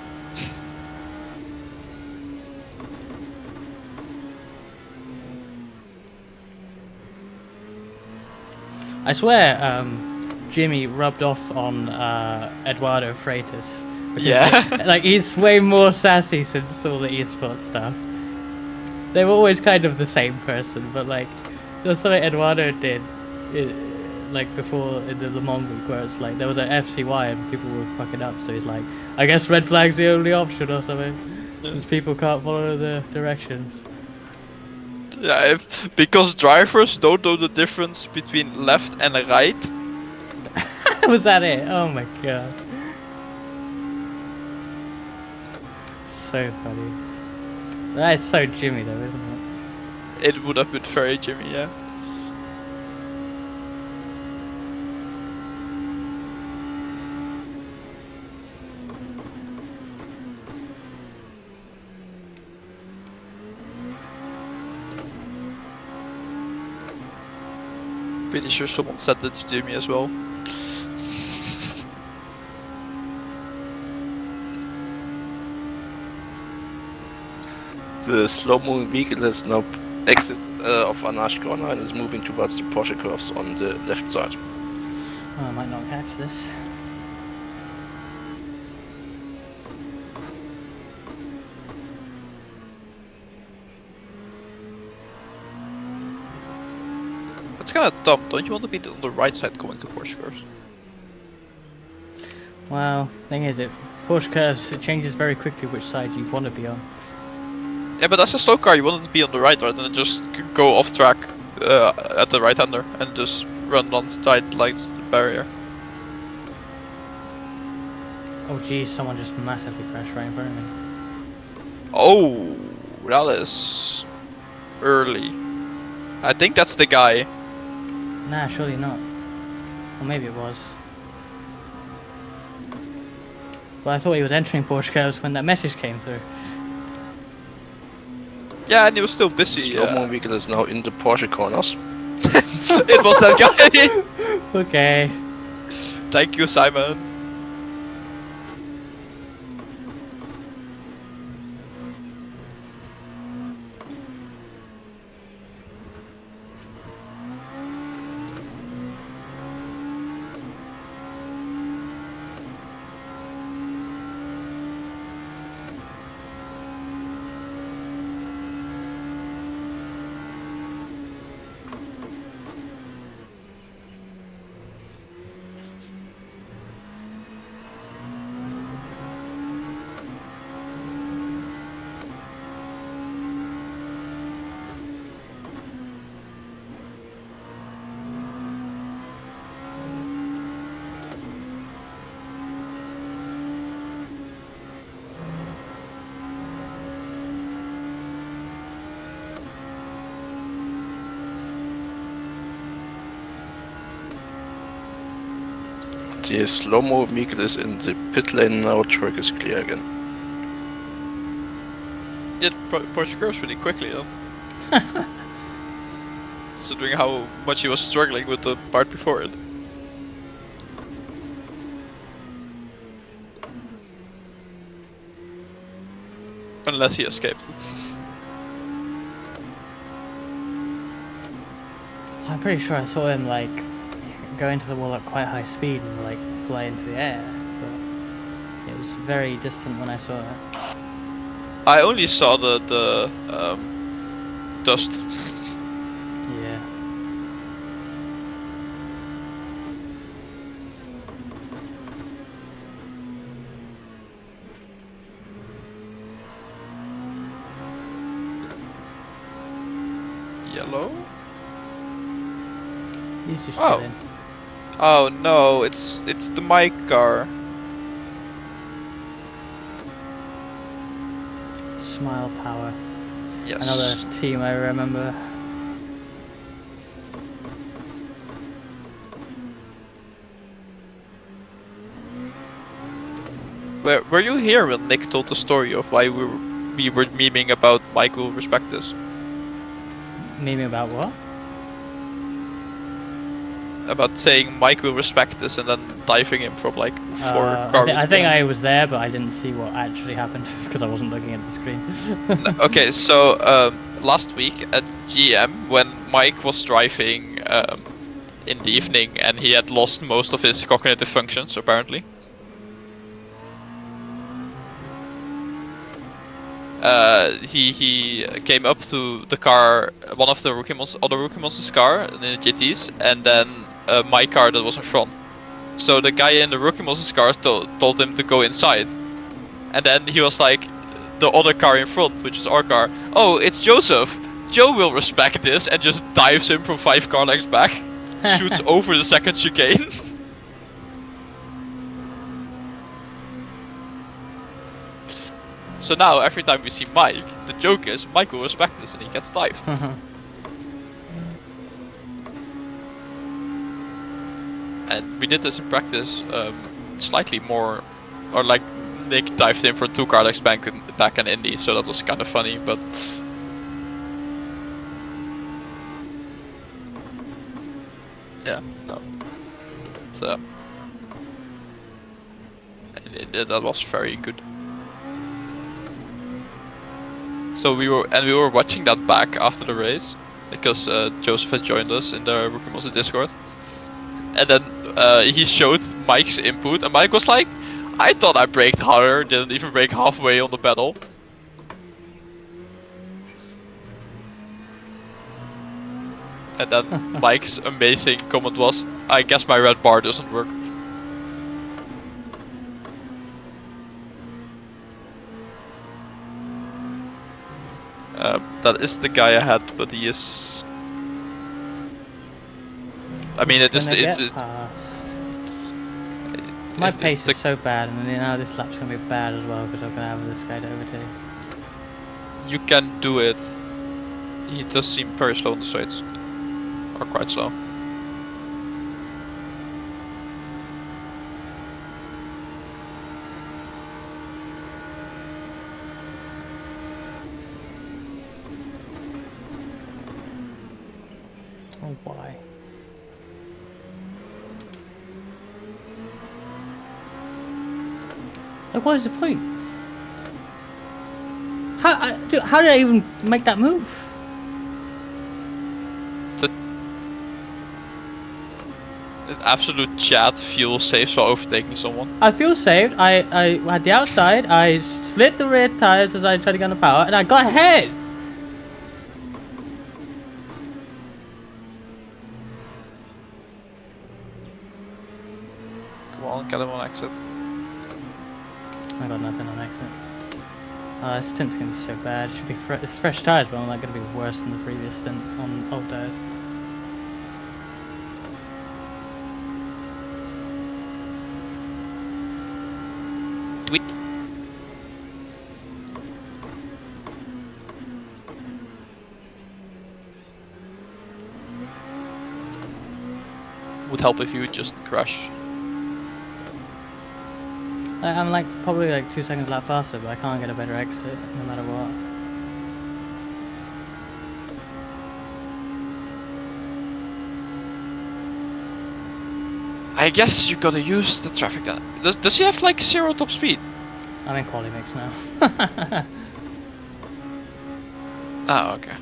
I swear, Jimmy rubbed off on Eduardo Freitas. Because, Yeah. like, he's way more sassy since all the esports stuff. They were always kind of the same person, but, like, there's something Eduardo did, like, before in the Le Mans week, where it's like, there was an FCY and people were fucking up, so he's like, I guess red flag's the only option or something. Since people can't follow the directions. Yeah, because drivers don't know the difference between left and right. Was that it? Oh my god. So funny. That is so Jimmy though, isn't it? It would have been very Jimmy, yeah. Pretty sure someone said that to Jimmy as well. The slow-moving vehicle has now exit of Anash corner and is moving towards the Porsche curves on the left side. Oh, I might not catch this. That's kind of dumb. Don't you want to be on the right side going to Porsche curves? Well, thing is, Porsche curves, it changes very quickly which side you want to be on. Yeah, but as a slow car, you want it to be on the right, and then just go off track at the right-hander and just run on side like the barrier. Oh geez, someone just massively crashed right in front of me. Oh, that is early. I think that's the guy. Nah, surely not. Or maybe it was. Well, I thought he was entering Porsche curves when that message came through. Yeah, and he was still busy. Slow-moving vehicle is now in the Porsche corners. It was that guy. Okay. Thank you, Simon. The slow-mo vehicle is in the pit lane now, track is clear again. Did Porsche curves really quickly though. Considering how much he was struggling with the part before it. Unless he escaped. I'm pretty sure I saw him like go into the wall at quite high speed and like fly into the air, but it was very distant when I saw it. I only saw the dust. Yeah. Hello? He's just Oh. chilling. Oh no, it's the mic car. Smile Power. Yes. Another team I remember. Were you here when Nick told the story of why we were memeing about Mike will respect this? Memeing about what? About saying Mike will respect this and then diving him from like 4 I cars think I was there, but I didn't see what actually happened because I wasn't looking at the screen. Okay, so last week at GM when Mike was driving in the evening and he had lost most of his cognitive functions apparently. He came up to the car, one of the other rookie monsters' car in the GTs, and then my car that was in front. So the guy in the rookie monsters' car told him to go inside, and then he was like, the other car in front, which is our car. Oh, it's Joseph. Joe will respect this, and just dives him from 5 car lengths back, shoots over the second chicane. So now, every time we see Mike, the joke is Mike will respect this and he gets dived. And we did this in practice slightly more, or like Nick dived in for 2 car legs back in Indy, so that was kind of funny, but... Yeah, no. It's, that was very good. So we were watching that back after the race because Joseph had joined us in the Rookie Monster Discord, and then he showed Mike's input, and Mike was like, "I thought I braked harder, didn't even brake halfway on the pedal." And then Mike's amazing comment was, "I guess my red bar doesn't work." That is the guy ahead, but he is... I mean, My pace is so bad, and now this lap's gonna be bad as well because I'm gonna have this guy to overtake. You can do it. He does seem very slow on the straights, or quite slow. Oh, why? Like, what is the point? How did I even make that move? An absolute chat fuel saves while overtaking someone. I feel saved. I at the outside, I slid the rear tires as I tried to get on the power, and I got ahead. Come on, get him on exit. I got nothing on exit. This stint's gonna be so bad. It should be it's fresh tires, but I'm like gonna be worse than the previous stint on old tires. Tweet. Would help if you would just crash. I'm like probably like 2 seconds lap faster, but I can't get a better exit no matter what. I guess you gotta use the traffic. Does he have like 0 top speed? I'm in quali mix now. Oh, okay.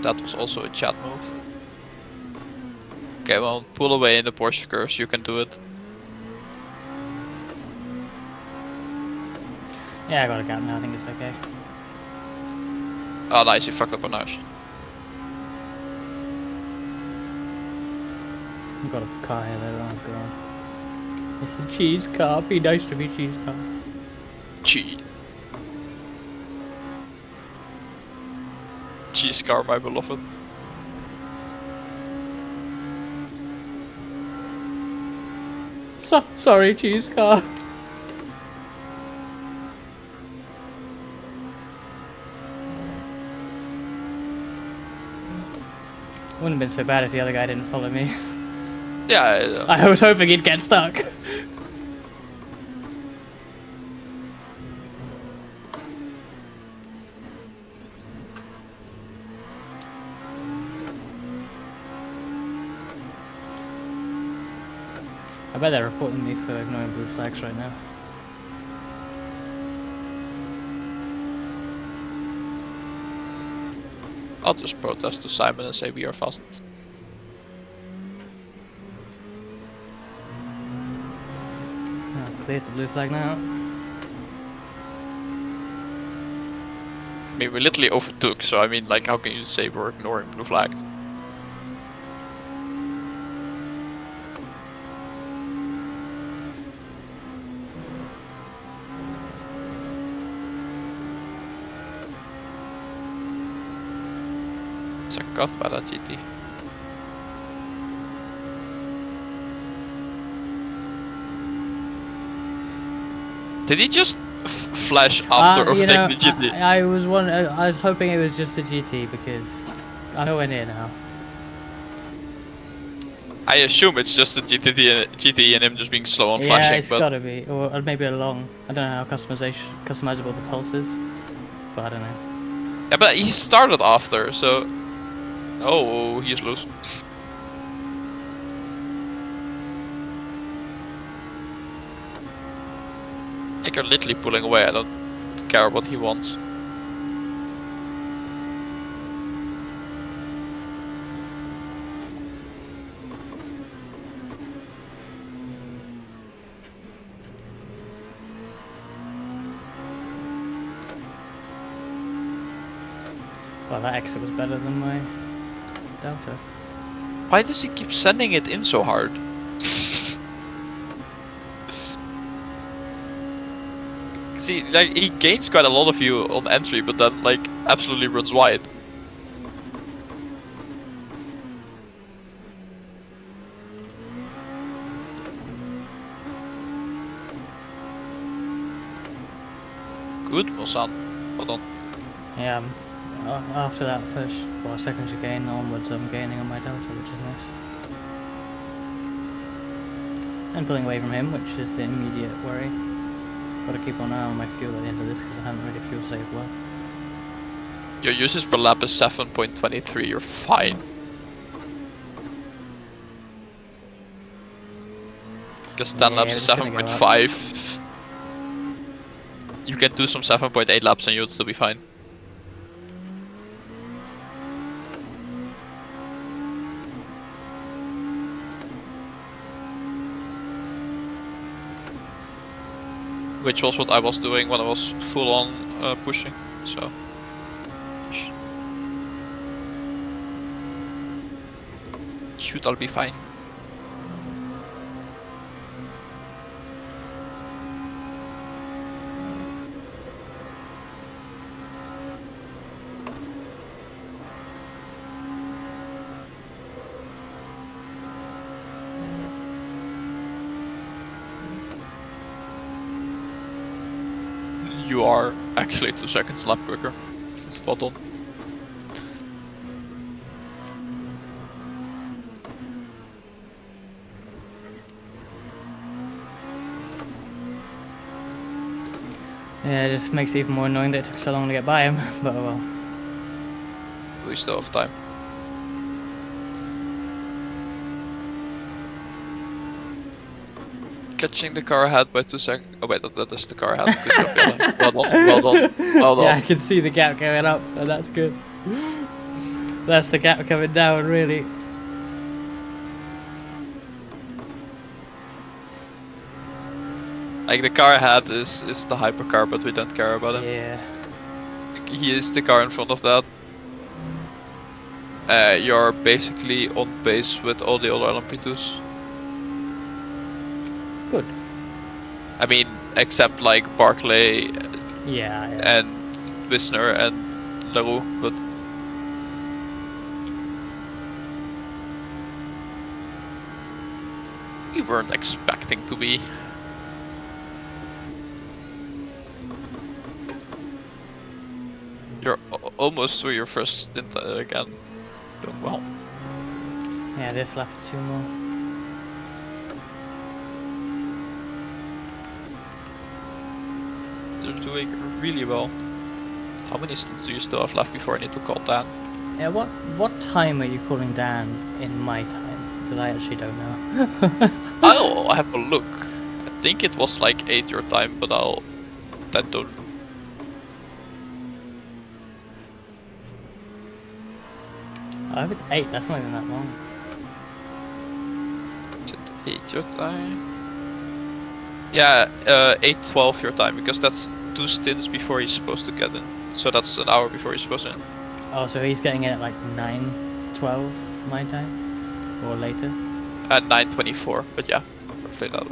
That was also a chat move. Okay, well, pull away in the Porsche curves, you can do it. Yeah, I got a gap now, I think it's okay. Oh nice, you fucked up a notch. I've got a car here though, oh god. It's a cheese car, be nice to me, cheese car. Gee. cheese car, my beloved. Sorry, cheese car. Wouldn't have been so bad if the other guy didn't follow me. Yeah. I was hoping he'd get stuck. I bet they're reporting me for ignoring blue flags right now. I'll just protest to Simon and say we are fast. Cleared the blue flag now. I mean, we literally overtook, so I mean, like, how can you say we're ignoring blue flags? It's a god by that GT. Did he just flash after overtaking the GT? I was hoping it was just the GT because I'm nowhere near now. I assume it's just the GT and him just being slow on flashing, Yeah, it's but gotta be, or maybe a long. I don't know how customizable the pulse is, but I don't know. yeah, but he started after, so oh, he's loose. Like you're literally pulling away. I don't care what he wants. Well, that exit was better than my Delta. Why does he keep sending it in so hard? See, like he gains quite a lot of you on entry, but then like absolutely runs wide. Good, Mosan. Well done. Yeah, after that second chicane onwards, I'm gaining on my Delta, which is nice. I'm pulling away from him, which is the immediate worry. Gotta keep an eye on my fuel at the end of this because I haven't really fuel saved well. Your usage per lap is 7.23, you're fine. Because 10 laps is 7.5. You can do some 7.8 laps and you'll still be fine. Which was what I was doing when I was full on pushing, so. Should all be fine. You are actually 2 seconds lap quicker. Well done. Yeah, it just makes it even more annoying that it took so long to get by him, but oh well. We still have time. Catching the car ahead by 2 seconds. Oh wait, that is the car ahead. Good job, Jelle. Well done, well done, well done. Yeah, I can see the gap going up, and that's good. That's the gap coming down, really. Like the car ahead is the hypercar, but we don't care about him. Yeah. He is the car in front of that. You're basically on pace with all the other LMP2s. Good. I mean, except like Barclay Yeah. and Wisner and LaRue, but really weren't expecting to be. You're almost through your first stint again. Doing well. Yeah, this lap 2 more. You're doing really well. How many stints do you still have left before I need to call Dan? Yeah, what time are you calling Dan in my time? Because I actually don't know. I'll have a look. I think it was like 8 your time, but that don't. Oh, if it's 8, that's not even that long. Is it 8 your time? Yeah, 8:12 your time, because that's 2 stints before he's supposed to get in. So that's an hour before he's supposed to in. Oh, so he's getting in at like 9:12 my time? Or later? At 9:24, but yeah, roughly that.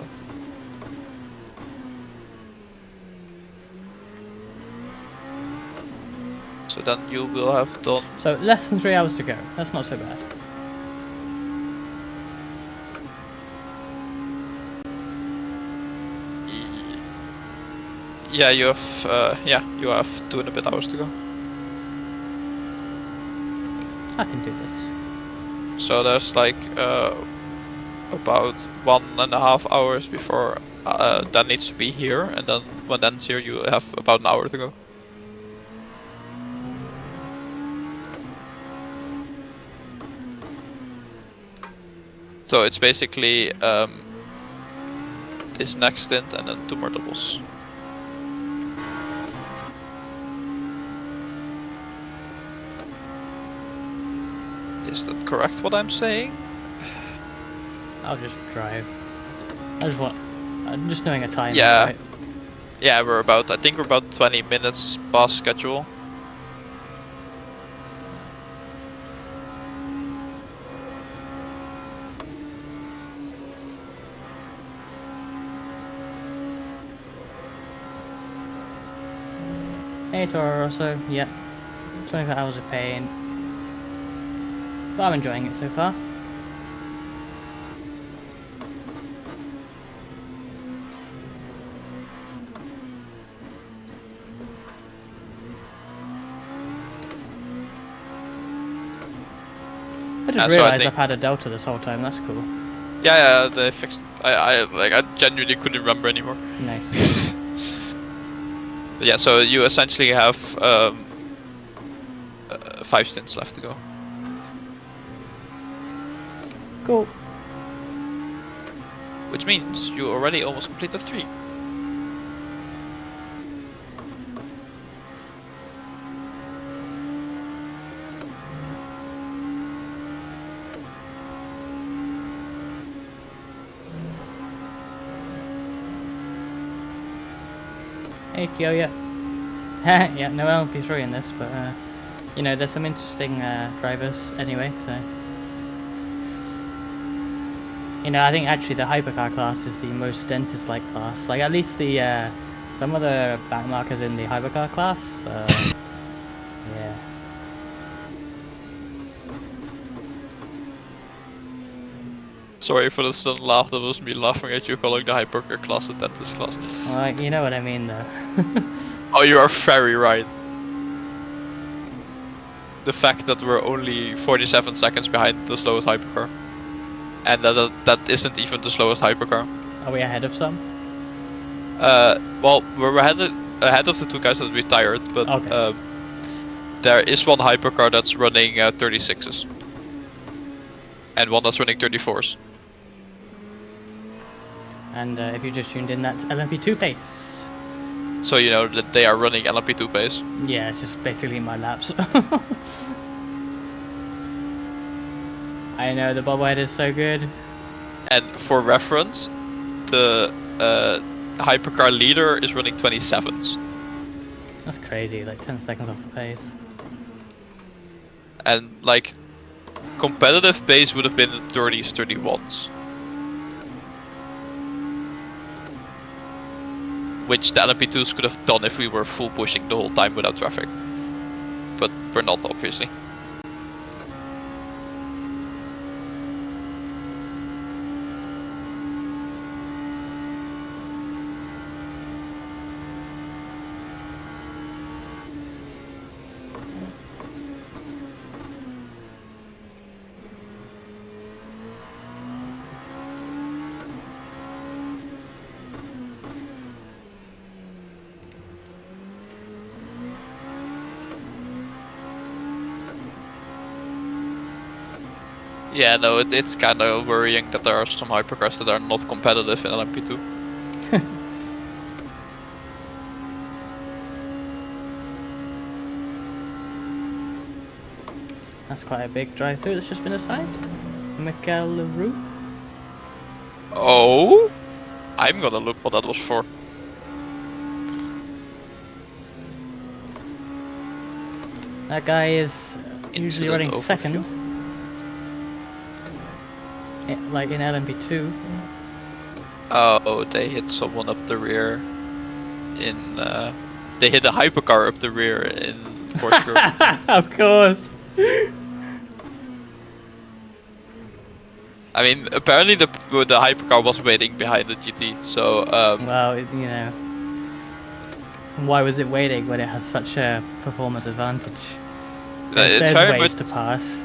So then you will have done. So less than 3 hours to go. That's not so bad. Yeah, you have 2 and a bit hours to go. I can do this. So there's like about 1.5 hours before that needs to be here, and then when that's here, you have about an hour to go. So it's basically this next stint and then 2 more doubles. Is that correct what I'm saying? I'll just drive. I'm just doing a time. Yeah. Right? Yeah, I think we're about 20 minutes past schedule. $8 or so, yeah. 24 hours of pain. But I'm enjoying it so far. I just realised I've had a delta this whole time, that's cool. Yeah, they fixed. I genuinely couldn't remember anymore. Nice. But yeah, so you essentially have 5 stints left to go. Cool. Which means you already almost completed 3. Hey, Kyo, yeah. Yeah, no LMP3 in this, but, you know, there's some interesting drivers anyway, so. You know, I think actually the hypercar class is the most dentist-like class. Like, at least the, some of the backmarkers in the hypercar class, yeah. Sorry for the sudden laugh, that was me laughing at you calling the hypercar class the dentist class. Well, you know what I mean, though. Oh, you are very right. The fact that we're only 47 seconds behind the slowest hypercar. And that isn't even the slowest hypercar. Are we ahead of some? Well, we're ahead of the 2 guys that retired, but okay. There is one hypercar that's running 36s. And one that's running 34s. And if you just tuned in, that's LMP2 pace. So you know that they are running LMP2 pace. Yeah, it's just basically my laps. I know, the bobblehead is so good. And for reference, the hypercar leader is running 27s. That's crazy, like 10 seconds off the pace. And like, competitive pace would have been 30s, 31s. Which the LMP2s could have done if we were full pushing the whole time without traffic. But we're not, obviously. Yeah, no, it's kind of worrying that there are some hypercars that are not competitive in LMP2. That's quite a big drive-through that's just been assigned. Mikel LaRue. Oh, I'm gonna look what that was for. That guy is usually Incident running overview. second. Like in LMP2. Oh, they hit someone up the rear. They hit a hypercar up the rear in Porsche Curve. Of course. I mean, apparently the hypercar was waiting behind the GT, so Well, you know, why was it waiting when it has such a performance advantage? it's There's very ways much to pass.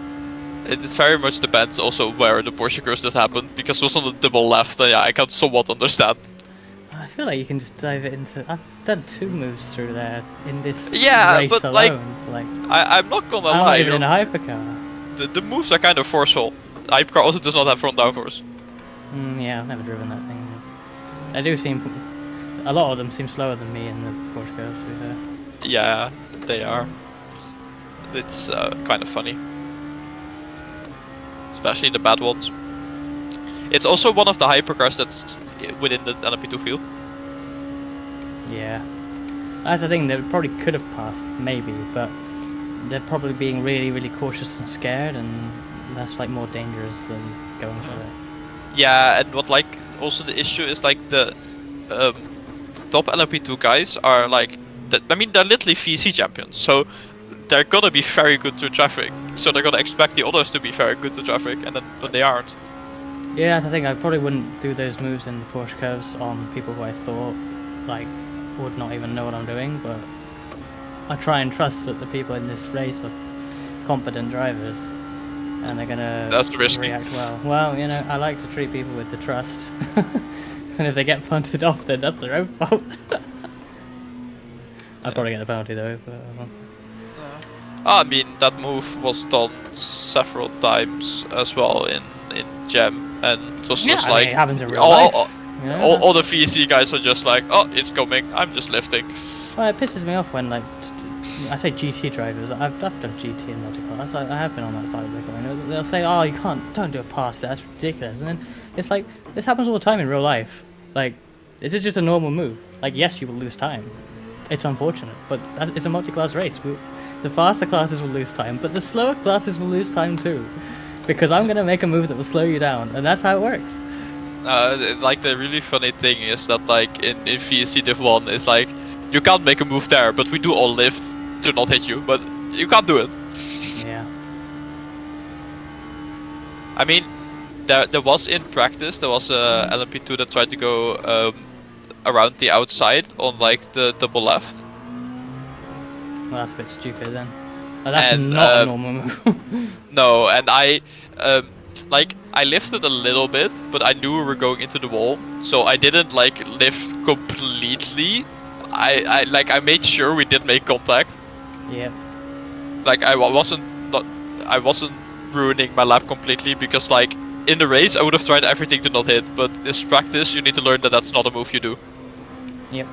it very much depends also where the Porsche Curve this happened, because it was on the double left, and yeah, I can somewhat understand. I feel like you can just dive it into. I've done 2 moves through there in this Yeah, race but alone. Like, I'm not gonna I'm lie, not even in a hypercar. the moves are kind of forceful. The hypercar also does not have front downforce. Yeah, I've never driven that thing. They do seem. A lot of them seem slower than me in the Porsche Curves, to be fair. Yeah, they are. It's kind of funny. Especially the bad ones. It's also one of the hypercars that's within the LMP2 field. Yeah. That's the thing, they probably could have passed, maybe, but they're probably being really, really cautious and scared, and that's like more dangerous than going for it. Yeah, and what like also the issue is like the top LMP2 guys are like, I mean they're literally VC champions, so they're gonna be very good through traffic. So they're gonna expect the others to be very good through traffic, and then when they aren't. Yeah, that's the thing, I probably wouldn't do those moves in the Porsche Curves on people who I thought, like, would not even know what I'm doing, but I try and trust that the people in this race are competent drivers, and they're gonna react well. Well, you know, I like to treat people with the trust, and if they get punted off, then that's their own fault. I'd probably get a penalty though. But, I mean, that move was done several times as well in Gem, and it was just like it happens in real life. You know? all the VC guys are just like, oh, it's coming, I'm just lifting. Well, it pisses me off when, like, I say GT drivers. I've done GT in multi-class. I have been on that side of the coin. They'll say, "Oh, you don't do a pass. That's ridiculous." And then it's like this happens all the time in real life. Like, this is just a normal move. Like, yes, you will lose time. It's unfortunate, but it's a multi-class race. The faster classes will lose time, but the slower classes will lose time too, because I'm gonna make a move that will slow you down, and that's how it works. Like the really funny thing is that like in VSC Div 1 is like you can't make a move there, but we do all lift to not hit you, but you can't do it. Yeah. I mean, there was in practice there was a LMP2 that tried to go around the outside on like the double left. Well, that's a bit stupid then. That's not a normal move. No, and I lifted a little bit, but I knew we were going into the wall, so I didn't like lift completely. I made sure we did make contact. Yeah. Like I wasn't ruining my lap completely, because like in the race I would have tried everything to not hit, but this practice you need to learn that that's not a move you do. Yep.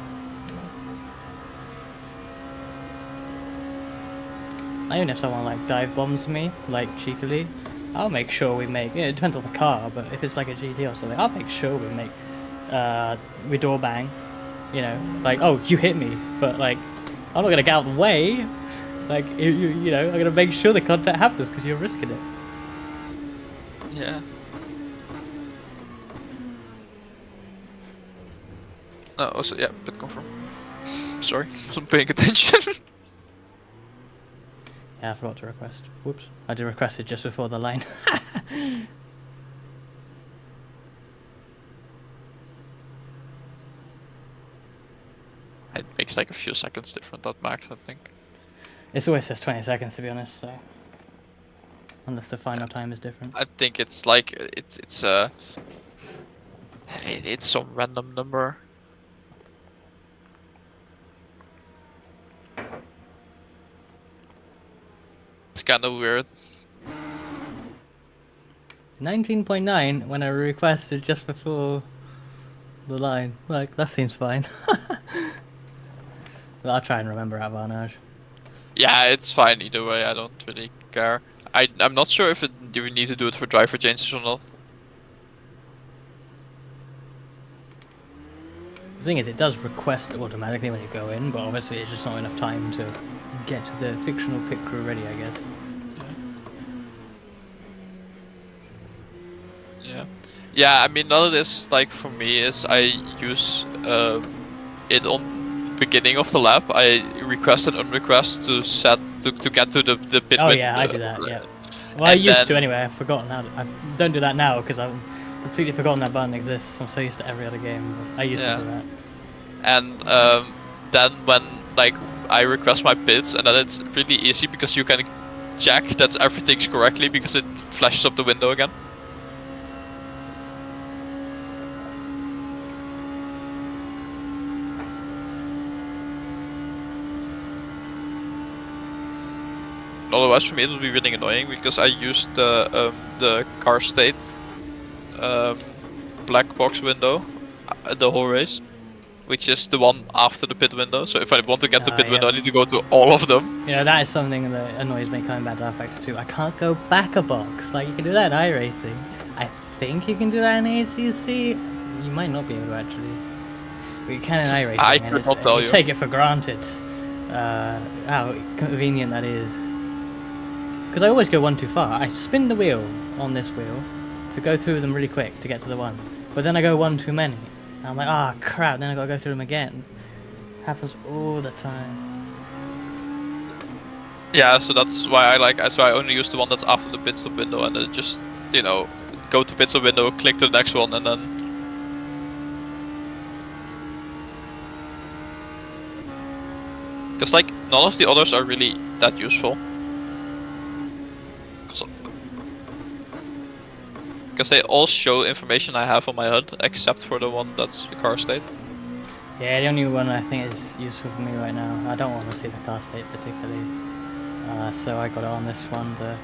Even if someone like dive bombs me, like cheekily, I'll make sure we make. It depends on the car, but if it's like a GT or something, I'll make sure we make. We door bang, you know, like, oh, you hit me, but like, I'm not gonna get out of the way. Like, you know, I'm gonna make sure the contact happens because you're risking it. Yeah. Also, yeah, but confirm. Sorry, wasn't paying attention. Yeah, I forgot to request. Whoops. I did request it just before the line. It makes like a few seconds different at max, I think. It always says 20 seconds, to be honest, so... Unless the final time is different. I think it's like, it's some random number. It's kind of weird. 19.9 when I requested just before the line. Like, that seems fine. Well, I'll try and remember that, Varnage. Yeah, it's fine either way. I don't really care. I'm not sure if you need to do it for driver changes or not. The thing is, it does request automatically when you go in, but obviously it's just not enough time to get the fictional pit crew ready, I guess. Yeah. Yeah, I mean, none of this, like, for me, is I use it on beginning of the lap. I request and unrequest to set to get to the pit Oh win. yeah, I do that, yeah. Well, I and used to then- anyway, I've forgotten how to, I don't do that now because I've completely forgotten that button exists. I'm so used to every other game, but I used to do that. And then when, like, I request my pits, and then it's really easy because you can check that everything's correctly because it flashes up the window again. Otherwise, for me, it would be really annoying because I used the car state black box window the whole race, which is the one after the pit window. So if I want to get the pit window, I need to go to all of them. Yeah, that is something that annoys me coming back to R-Factor 2. I can't go back a box. Like, you can do that in iRacing. I think you can do that in ACC. You might not be able to, actually. But you can in iRacing. I and could not tell you. take it for granted how convenient that is. Because I always go one too far. I spin the wheel on this wheel to go through them really quick to get to the one. But then I go one too many. And I'm like, ah, crap, then I gotta go through them again. Happens all the time. Yeah, so that's why I only use the one that's after the pit stop window, and then just, you know, go to pit stop window, click to the next one, and then. Because, like, none of the others are really that useful. Because they all show information I have on my HUD, except for the one that's the car state. Yeah, the only one I think is useful for me right now. I don't want to see the car state particularly. So I got it on this one, the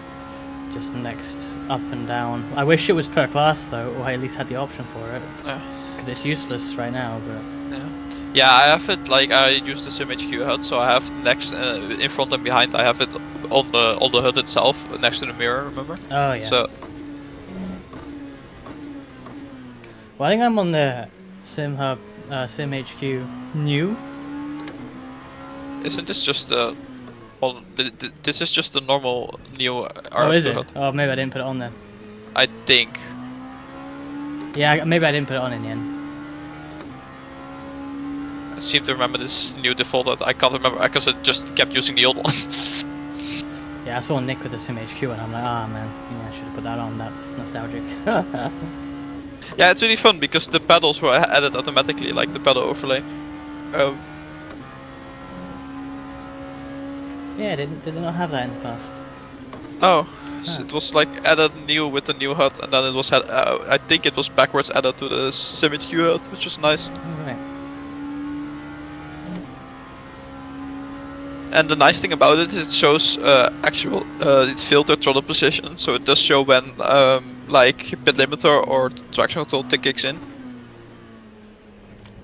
just next up and down. I wish it was per class though, or I at least had the option for it. Yeah. Because it's useless right now, but... Yeah, I have it, like, I use the SimHQ HUD, so I have next, in front and behind, I have it on the HUD itself, next to the mirror, remember? Oh yeah. So, well, I think I'm on the SimHQ new. isn't this just this is just the normal new RF Oh, is HUD? it? Oh, maybe I didn't put it on then. I think. Yeah, maybe I didn't put it on in the end. I seem to remember this new default HUD. I can't remember because I just kept using the old one. Yeah, I saw Nick with the SimHQ and I'm like, ah man, yeah, I should have put that on, that's nostalgic. Yeah, it's really fun because the pedals were added automatically, like the pedal overlay. Yeah, did it not have that in the past? Oh, so it was like added new with the new HUD, and then it was I think it was backwards added to the SimHQ HUD, which was nice. Alright. And the nice thing about it is it shows actual it's filtered throttle position, so it does show when like pit limiter or traction control kicks in.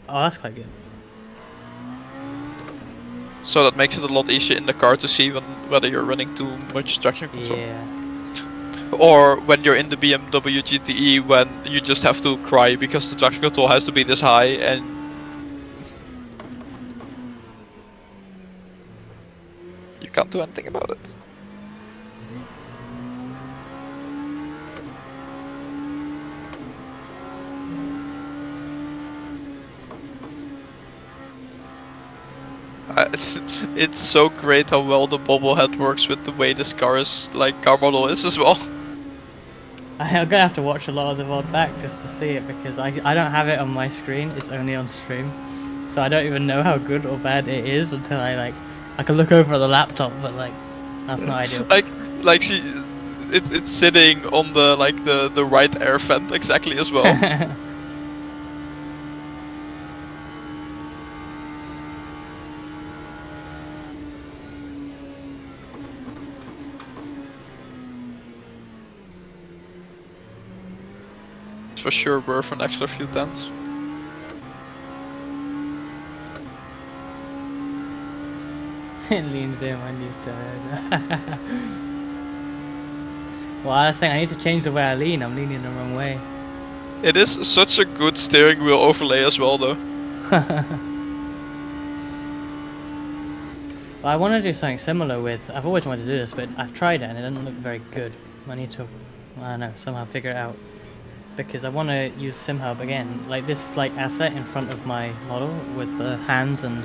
Oh, that's quite good. So that makes it a lot easier in the car to see whether you're running too much traction control. Yeah. Or when you're in the BMW GTE when you just have to cry because the traction control has to be this high and you can't do anything about it. It's so great how well the bobblehead works with the way this car model is as well. I'm gonna have to watch a lot of the VOD back just to see it because I don't have it on my screen, it's only on stream. So I don't even know how good or bad it is until I can look over at the laptop, but like, that's not ideal. like it's sitting on the right air vent exactly as well. for sure worth an extra few tenths. It leans in when you turn. Well, I was saying I need to change the way I lean. I'm leaning the wrong way. It is such a good steering wheel overlay as well, though. Well, I want to do something similar with. I've always wanted to do this, but I've tried it and it doesn't look very good. I need to, I don't know, somehow figure it out. Because I want to use SimHub again, like this asset in front of my model with the hands and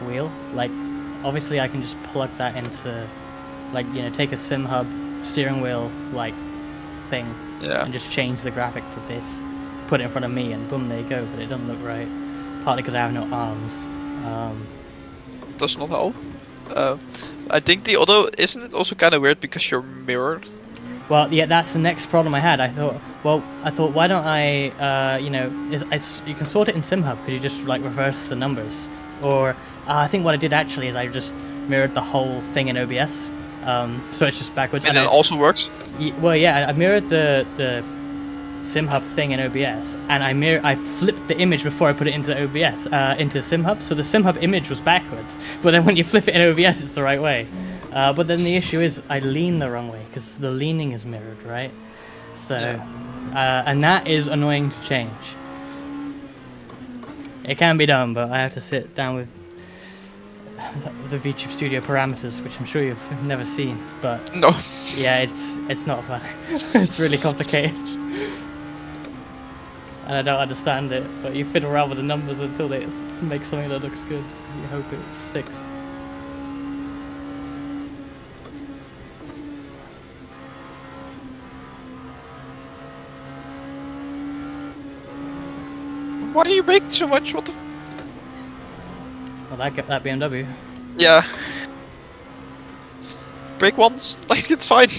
wheel. Like, obviously I can just plug that into, take a SimHub steering wheel thing Yeah. and just change the graphic to this, put it in front of me, and boom, there you go. But it doesn't look right, partly because I have no arms. Does not help. I think the other isn't it also kind of weird because you're mirrored? Well, yeah, that's the next problem I had. I thought, why don't I, you can sort it in SimHub because you just reverse the numbers. Or I think what I did actually is I just mirrored the whole thing in OBS, so it's just backwards. And it also works. Well, yeah, I mirrored the SimHub thing in OBS, and I flipped the image before I put it into the OBS into SimHub, so the SimHub image was backwards. But then when you flip it in OBS, it's the right way. But then the issue is I lean the wrong way because the leaning is mirrored, right? So, and that is annoying to change. It can be done, but I have to sit down with the VTube Studio parameters, which I'm sure you've never seen. But No. yeah, it's not fun. It's really complicated, and I don't understand it. But you fiddle around with the numbers until they make something that looks good. You hope it sticks. Why are you braking so much? What the? Well, that BMW. Yeah. Brake once, it's fine.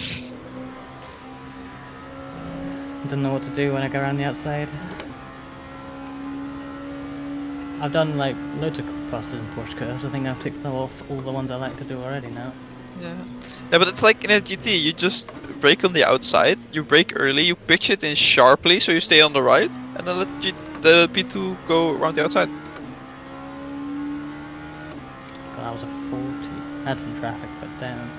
Don't know what to do when I go around the outside. I've done loads of passes in Porsche curves. I think I've ticked off all the ones I like to do already now. Yeah. Yeah, but it's like in a GT, you just brake on the outside, you brake early, you pitch it in sharply so you stay on the right, and then let the P2 go around the outside. God, that was a 40. Had some traffic, but damn.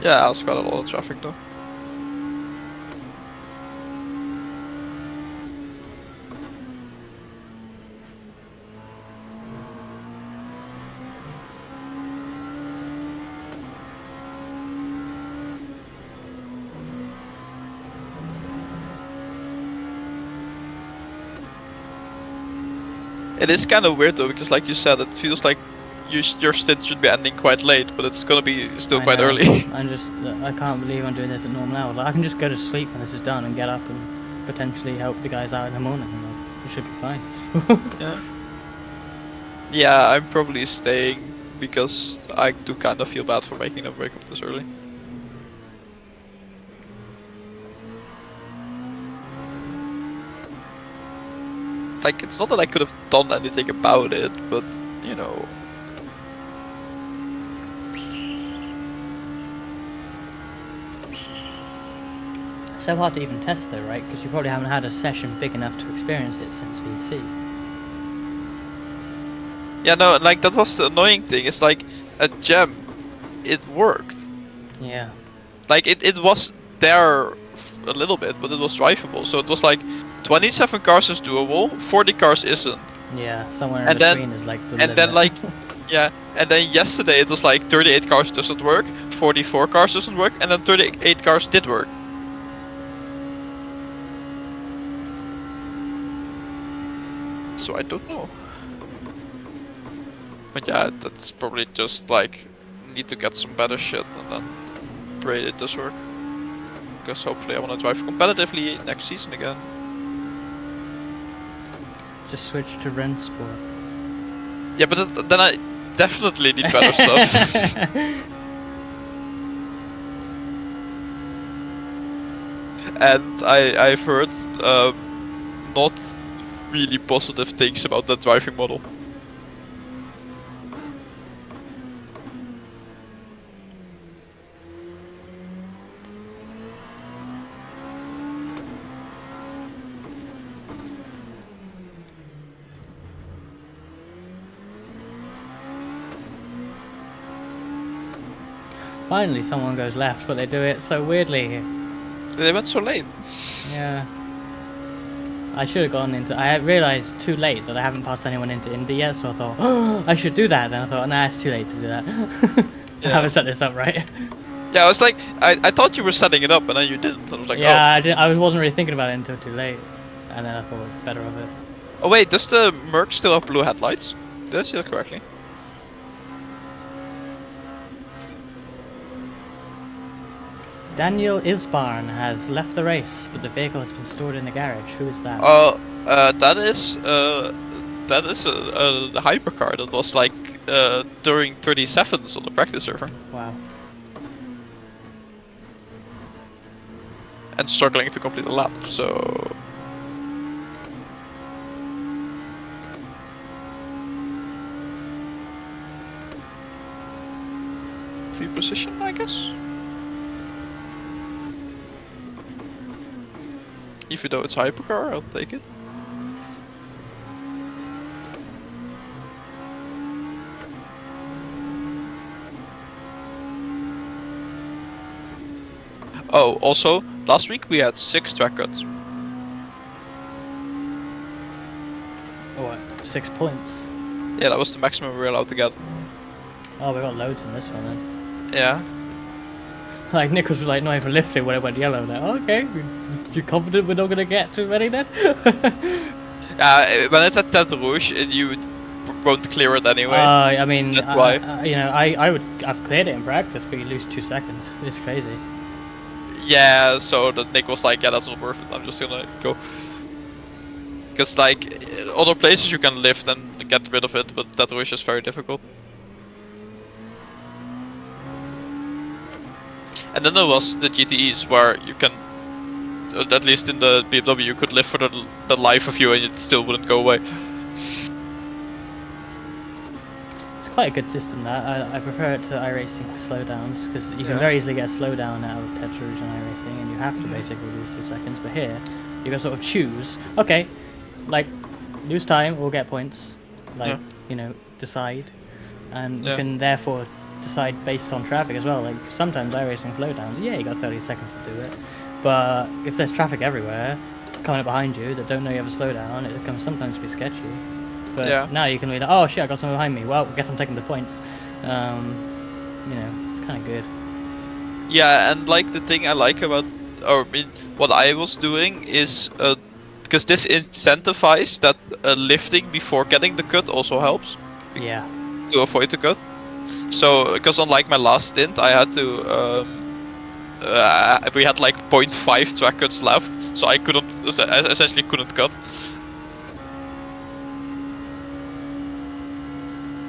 Yeah, I also got a lot of traffic though. It is kind of weird though, because like you said, it feels like your stint should be ending quite late, but it's gonna be still quite early. I can't believe I'm doing this at normal hours. I can just go to sleep when this is done and get up and potentially help the guys out in the morning. It should be fine. Yeah. Yeah, I'm probably staying because I do kind of feel bad for making them wake up this early. Like, it's not that I could have done anything about it, but, you know. It's so hard to even test though, right? Because you probably haven't had a session big enough to experience it since VC. Yeah, no, like, that was the annoying thing. It's like, a gem, it worked. Yeah. Like, it was there a little bit, but it was drivable. So it was like, 27 cars is doable, 40 cars isn't. Yeah, somewhere in between is like the and then limit. like, yeah, and then yesterday it was like 38 cars doesn't work, 44 cars doesn't work, and then 38 cars did work. So I don't know. But yeah, that's probably just like, need to get some better shit and then pray it does work. Because hopefully I want to drive competitively next season again. Just switch to Ren Sport. Yeah, but then I definitely need better stuff. And I've heard not really positive things about that driving model. Finally, someone goes left, but they do it so weirdly. They went so late. Yeah. I should have gone into. I realised too late that I haven't passed anyone into Indy yet, so I thought, oh, I should do that. Then I thought, nah, it's too late to do that. I haven't set this up right. Yeah, I was like, I thought you were setting it up, and then you didn't. I was like, yeah, I wasn't really thinking about it until too late, and then I thought better of it. Oh wait, does the Merc still have blue headlights? Did I see that correctly? Daniel Isbarn has left the race, but the vehicle has been stored in the garage. Who is that? That is a hypercar that was like during 37s on the practice server. Wow. And struggling to complete a lap, so... Free position, I guess? Even though it's hypercar, I'll take it. Oh, also, last week we had 6 track cuts. Oh, what? 6 points. Yeah, that was the maximum we were allowed to get. Oh, we got loads in this one then. Yeah. Like, Nichols was like, not even lifting when it went yellow. Like, oh, okay, you confident we're not going to get too many then? When it's at Tête Rouge, you won't clear it anyway. I mean, That's why. I've cleared it in practice, but you lose 2 seconds. It's crazy. Yeah, so that Nick was like, yeah, that's not worth it, I'm just gonna go. Because, like, other places you can lift and get rid of it, but Tête Rouge is very difficult. And then there was the GTEs, where you can, at least in the BMW, you could live for the life of you and it still wouldn't go away. It's quite a good system, that. I prefer it to iRacing slowdowns, because you can Yeah. very easily get a slowdown out of Tête Rouge and iRacing, and you have to basically lose 2 seconds. But here, you can sort of choose, okay, like, lose time or get points, like, you know, decide. And you can therefore decide based on traffic as well. Like, sometimes iRacing slowdowns, yeah, you got 30 seconds to do it. But if there's traffic everywhere coming up behind you that don't know you have a slowdown, it can sometimes be sketchy. But now you can be like, oh shit, I got someone behind me. Well, I guess I'm taking the points. You know, it's kind of good. Yeah, and like the thing I like about, or I mean, what I was doing is, because this incentivizes that lifting before getting the cut also helps. Yeah. To avoid the cut. So, because unlike my last stint, I had to, we had like 0.5 track cuts left, so I essentially couldn't cut.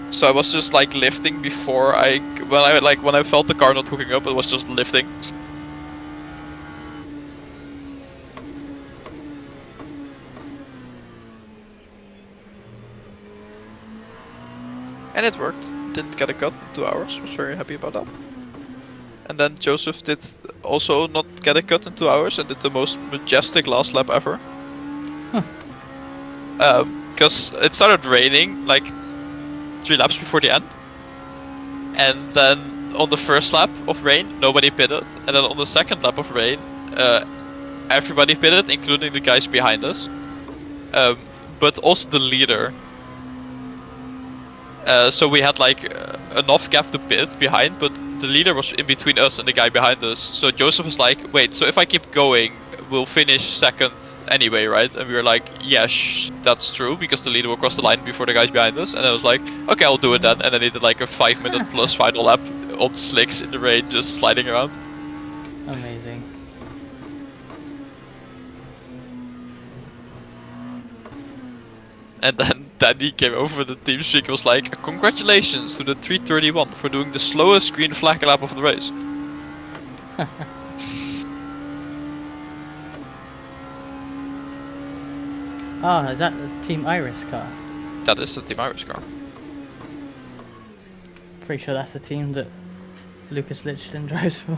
So I was just like lifting before when I felt the car not hooking up, it was just lifting. And it worked. Didn't get a cut in 2 hours. Was very happy about that. And then Joseph did also not get a cut in 2 hours and did the most majestic last lap ever. Because it started raining like 3 laps before the end. And then on the first lap of rain, nobody pitted. And then on the second lap of rain, everybody pitted, including the guys behind us. But also the leader. So we had like enough gap to pit behind, but the leader was in between us and the guy behind us. So Joseph was like, wait, so if I keep going, we'll finish second anyway, right? And we were like, yeah, that's true, because the leader will cross the line before the guys behind us. And I was like, okay, I'll do it then. And then he did like a 5-minute plus final lap on slicks in the rain, just sliding around. Amazing. And then Danny came over the team streak and was like, congratulations to the 331 for doing the slowest green flag lap of the race. Oh, is that Team Iris car? That is the Team Iris car. Pretty sure that's the team that Lucas Lichtenstein drives for.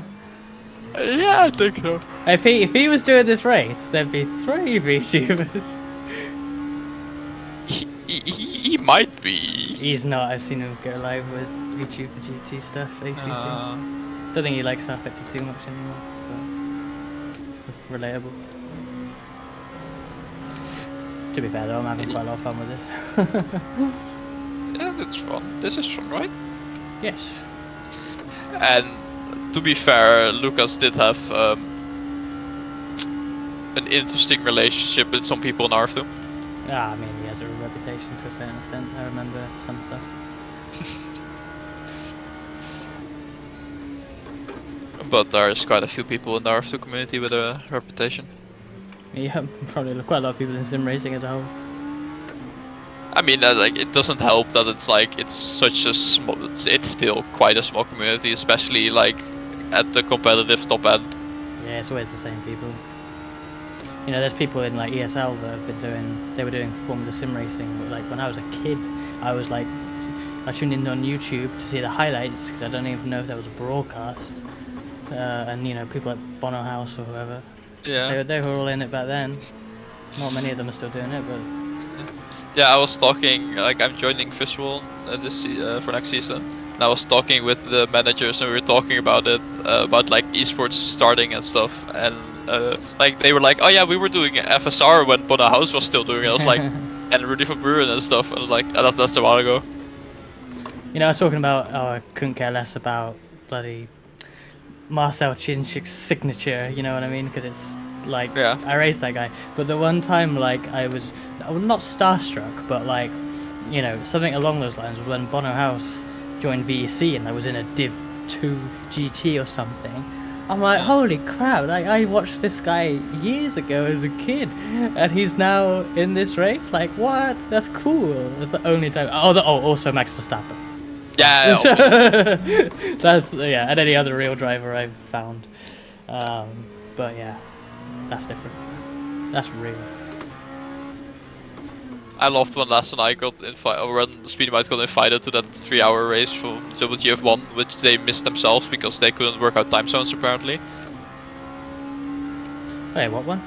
Yeah, I think so. If he was doing this race, there'd be 3 VTubers. He might be. He's not. I've seen him go live with VTuber GT stuff. ACC. Don't think he likes R50 too much anymore. But relatable. To be fair though, I'm having quite a lot of fun with this. Yeah, that's fun. This is fun, right? Yes. And to be fair, Lucas did have an interesting relationship with some people in RF2. Yeah, I mean, he has a reputation to a certain extent. I remember some stuff. But there's quite a few people in the RF2 community with a reputation. Yeah, probably quite a lot of people in sim racing as a whole. I mean, like, it doesn't help that it's like it's such a small. It's still quite a small community, especially like at the competitive top end. Yeah, it's always the same people. You know, there's people in like ESL that have been doing. They were doing Formula Sim racing. Like when I was a kid, I was like, I tuned in on YouTube to see the highlights because I don't even know if there was a broadcast. And you know, people at Bono House or whoever. Yeah. They were all in it back then. Not many of them are still doing it, but. Yeah, I was talking, like, I'm joining Visual for next season. And I was talking with the managers and we were talking about it, about like esports starting and stuff. And like they were like, oh yeah, we were doing FSR when Bono House was still doing it. I was like, and Rudy from Bruin and stuff. And I was like, oh, that's a while ago. You know, I was talking about, I couldn't care less about bloody Marcel Chinchik's signature, you know what I mean? Because it's like, Yeah. I raced that guy. But the one time, like, I was not starstruck, but like, you know, something along those lines was when Bono House joined VEC and I was in a Div 2 GT or something. I'm like, holy crap, like, I watched this guy years ago as a kid, and he's now in this race? Like, what? That's cool. That's the only time. Also Max Verstappen. Yeah. That's, yeah, and any other real driver I've found. But yeah, that's different. That's real. I loved when last night when Speedy Might got invited to that 3-hour race from WTF1, which they missed themselves because they couldn't work out time zones apparently. Wait, what one?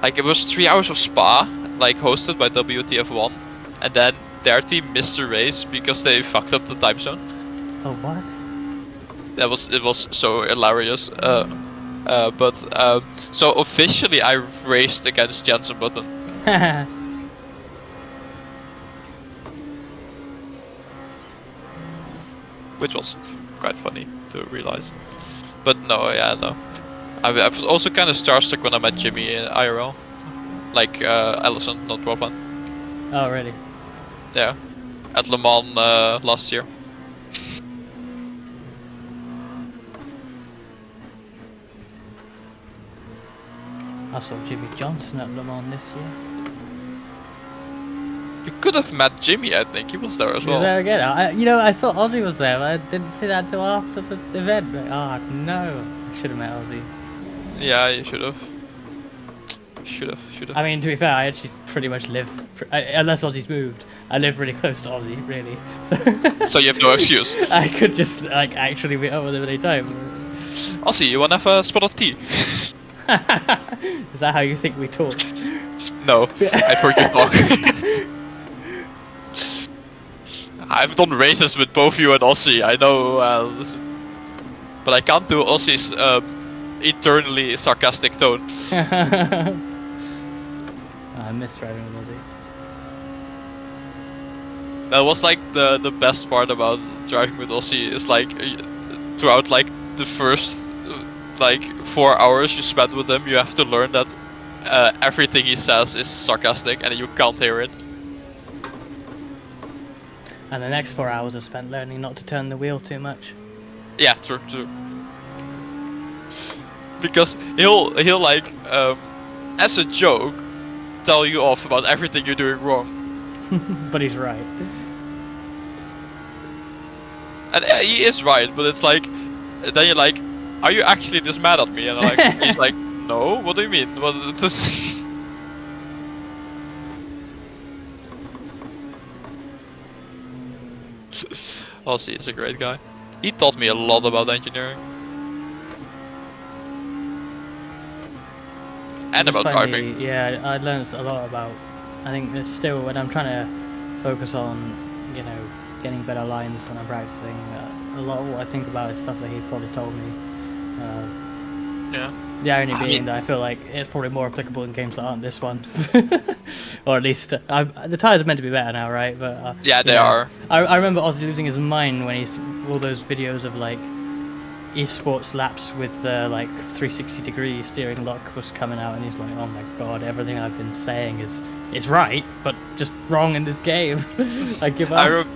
Like it was 3 hours of Spa, like hosted by WTF1, and then their team missed the race because they fucked up the time zone. Oh, what? It was so hilarious. So officially I raced against Jensen Button. Which was quite funny to realize. But no, yeah, no. I've also kind of starstruck when I met Jimmy in IRL. Like Allison, not Robin. Oh, really? Yeah. At Le Mans last year. I saw Jimmy Johnson at Le Mans this year. You could have met Jimmy, I think. He was there as well. Was there again? I saw Ozzy was there, but I didn't see that until after the event. Like, oh, no. I should have met Ozzy. Yeah, you should have. Should have. I mean, to be fair, I actually pretty much live, unless Ozzy's moved, I live really close to Ozzy, really. So you have no excuse. I could just, like, actually meet up with him any time. Ozzy, you wanna have a spot of tea? Is that how you think we talk? No, I've heard you talk. I've done races with both you and Ozzy, I know, but I can't do Ozzy's eternally sarcastic tone. I miss driving with Ozzy. That was like the best part about driving with Ozzy is like throughout like the first like 4 hours you spend with him, you have to learn that everything he says is sarcastic and you can't hear it. And the next 4 hours are spent learning not to turn the wheel too much. Yeah, true. Because he'll like as a joke tell you off about everything you're doing wrong. But he's right. And he is right, but it's like then you're like, are you actually this mad at me? And I'm like, he's like, no. What do you mean? What? Ozzy is a great guy. He taught me a lot about engineering. And Just about find driving. yeah, I learned a lot about. I think it's still when I'm trying to focus on, you know, getting better lines when I'm practicing. A lot of what I think about is stuff that he probably told me. Yeah. The irony I being mean- that I feel like it's probably more applicable in games that aren't this one, or at least the tires are meant to be better now, right? But Yeah, you they know, are. I remember Ozzy losing his mind when he's all those videos of like esports laps with the like 360-degree steering lock was coming out, and he's like, "Oh my god, everything I've been saying is right, but just wrong in this game." I give up.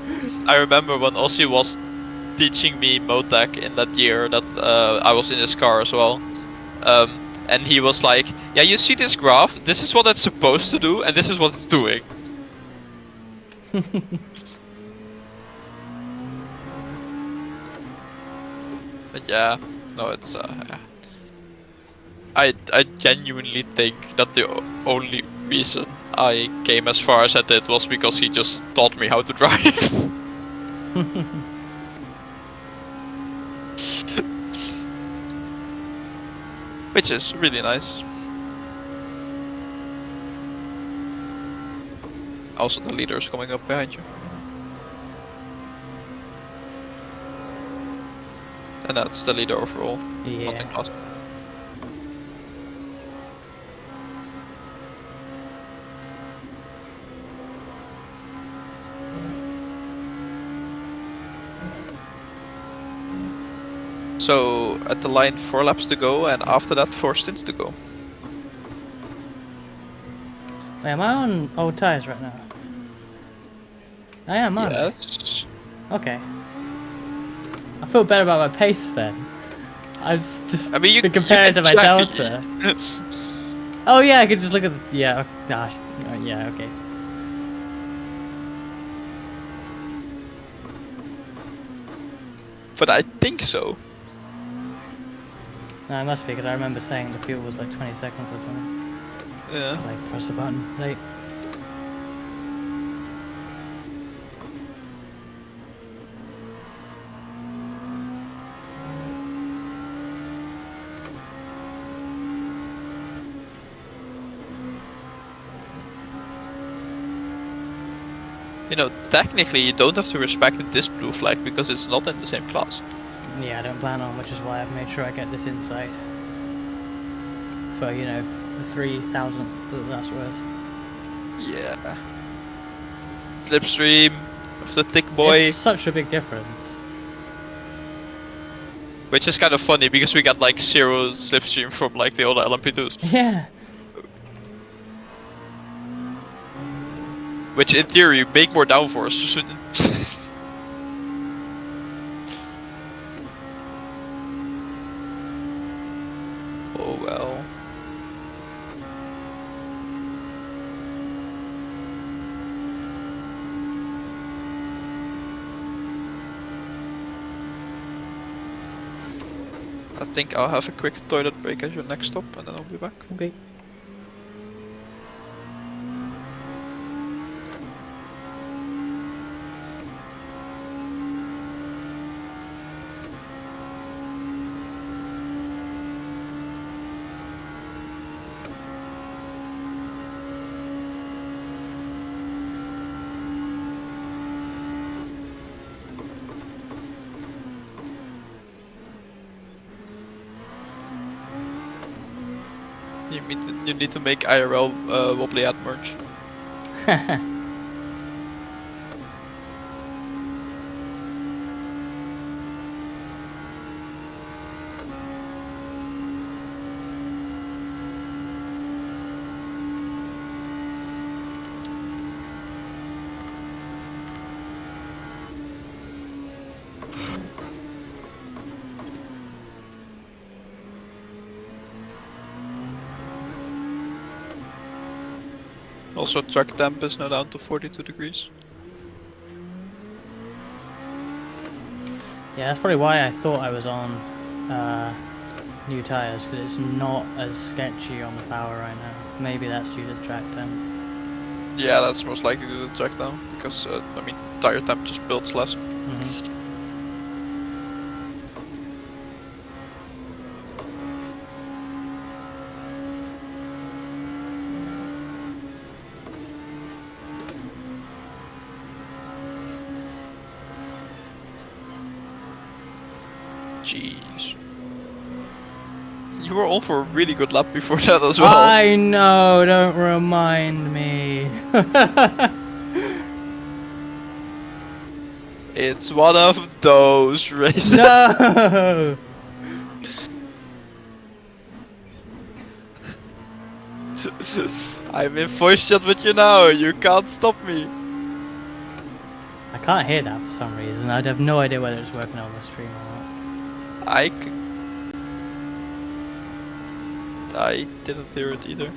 I remember when Ozzy was teaching me Motec in that year that I was in his car as well. And he was like, yeah, you see this graph? This is what it's supposed to do, and this is what it's doing. But yeah, no, it's yeah. I genuinely think that the only reason I came as far as I did was because he just taught me how to drive. Which is really nice. Also, the leader is coming up behind you. And that's the leader overall, not in Yeah. class. So, at the line 4 laps to go, and after that 4 stints to go. Wait, am I on old tires right now? I am, aren't Yes. I? Okay. I feel better about my pace then. I was just I mean, you been compared to can my check- delta. Oh yeah, I could just look at the, yeah, oh, gosh, yeah, okay. But I think so. No, it must be because I remember saying the fuel was like 20 seconds or something. Yeah. I was like, press the button, late. You know, technically you don't have to respect this blue flag because it's not in the same class. Yeah, I don't plan on, which is why I've made sure I get this inside. For, you know, the 3,000th that that's worth. Yeah. Slipstream of the thick boy. It's such a big difference. Which is kind of funny because we got like 0 slipstream from like the older LMP2s. Yeah. Which in theory make more downforce, shouldn't. Oh well. I think I'll have a quick toilet break as your next stop and then I'll be back. Okay. You need to make IRL wobbly ad merge. Also, track temp is now down to 42 degrees. Yeah, that's probably why I thought I was on new tyres, because it's not as sketchy on the power right now. Maybe that's due to track temp. Yeah, that's most likely the track down because I mean tire temp just builds less. Mm-hmm. Jeez. You were on for a really good lap before that as well. I know, don't remind me. It's one of those races. No! I'm in voice chat with you now, you can't stop me. I can't hear that for some reason. I have no idea whether it's working on the stream or not. I didn't hear it either.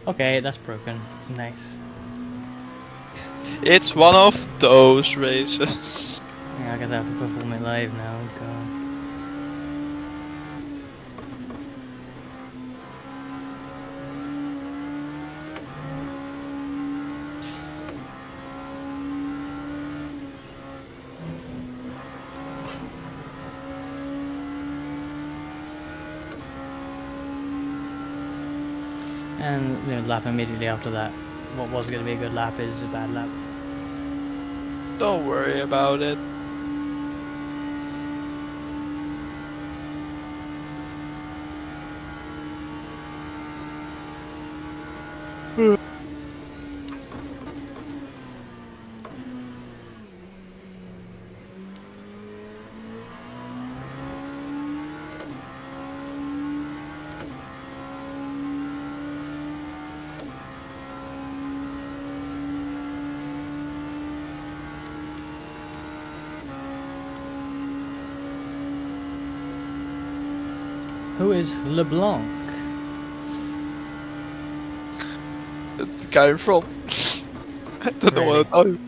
Okay, that's broken. Nice. It's one of those races. Yeah, I guess I have to perform it live now. God. And the lap immediately after that. What was going to be a good lap is a bad lap. Don't worry about it. Who is LeBlanc? It's the guy in front. I don't know what to do.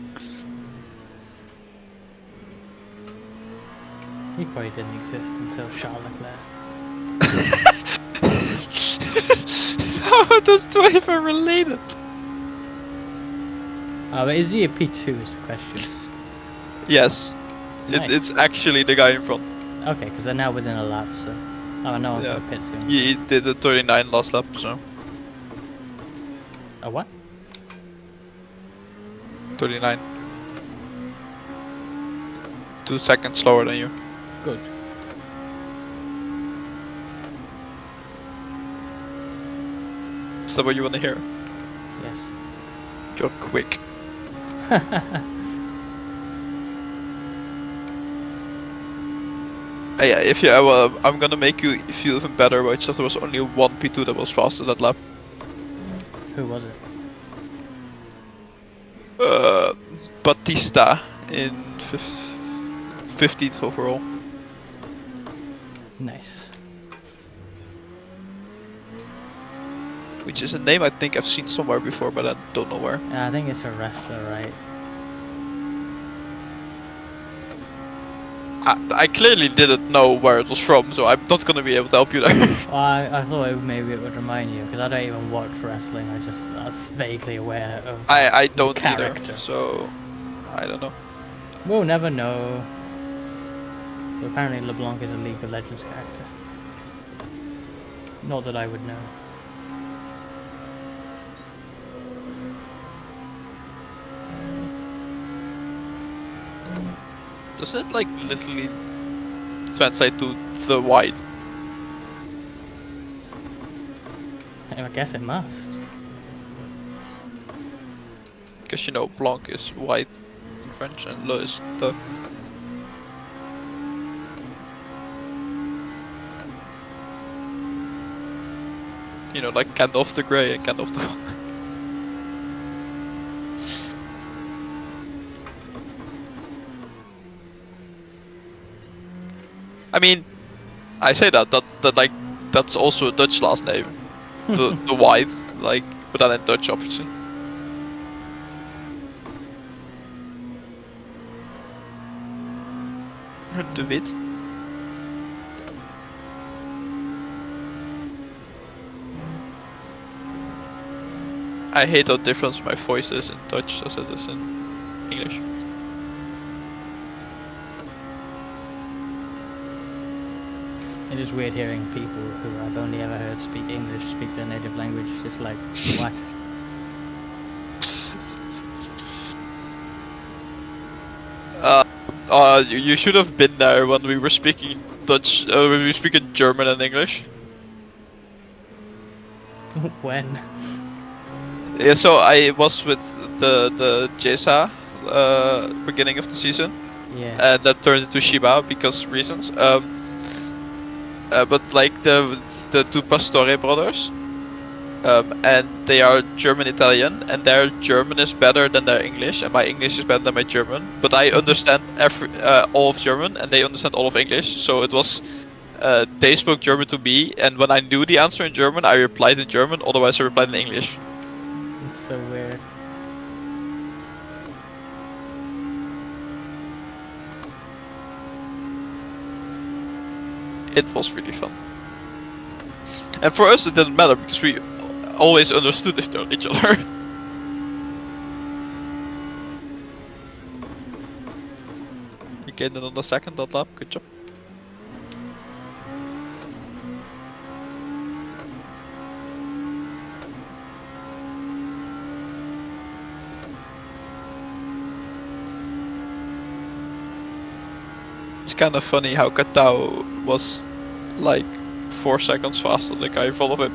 He probably didn't exist until Charles Leclerc. How are those two even related? Oh, but is he a P2 is the question. Yes. Nice. It's actually the guy in front. Okay, because they're now within a lap, so... Oh, no one's Yeah. going to pit soon. He did the 39 last lap, so... A what? 39. 2 seconds slower than you. Good. Is that what you want to hear? Yes. You're quick. Yeah, if you, well, I'm gonna make you feel even better, right? So there was only one P2 that was faster that lap. Who was it? Batista in 15th overall. Nice. Which is a name I think I've seen somewhere before, but I don't know where. I think it's a wrestler, right? I clearly didn't know where it was from, so I'm not gonna be able to help you there. Well, I thought maybe it would remind you, because I don't even watch wrestling, I was vaguely aware of I don't character. either, so I don't know. We'll never know. But apparently LeBlanc is a League of Legends character. Not that I would know. Does it like literally translate to the white? I guess it must. Because you know, blanc is white in French and le is the. You know, like Gandalf the Grey and Gandalf the White. I mean, I say that like that's also a Dutch last name, the White, like, but then in Dutch obviously. De Wit. I hate how different my voice is in Dutch as it is in English. It is weird hearing people who I've only ever heard speak English speak their native language. It's like, what? You should have been there when we were speaking Dutch, when we were speaking German and English. When? Yeah, so I was with the JSA beginning of the season, Yeah. and that turned into Shiba because reasons. But like the two Pastore brothers, and they are German Italian, and their German is better than their English, and my English is better than my German. But I understand all of German, and they understand all of English. So it was they spoke German to me, and when I knew the answer in German, I replied in German. Otherwise, I replied in English. It's so weird. It was really fun. And for us, it didn't matter because we always understood each other. You gained it on the second that lap. Good job. It's kind of funny how Katao was like 4 seconds faster than the guy in front of him.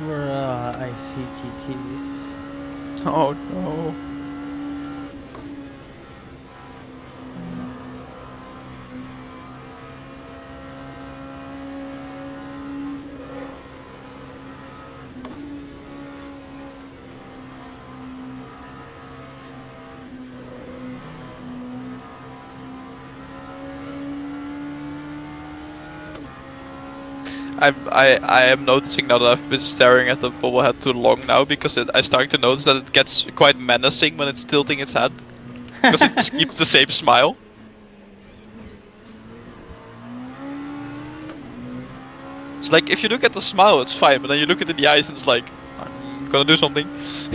Bruh, ICTTs. Oh no. I am noticing now that I've been staring at the bobblehead too long now because I started to notice that it gets quite menacing when it's tilting its head because it just keeps the same smile. It's like if you look at the smile, it's fine, but then you look at it in the eyes and it's like, I'm gonna do something. Oh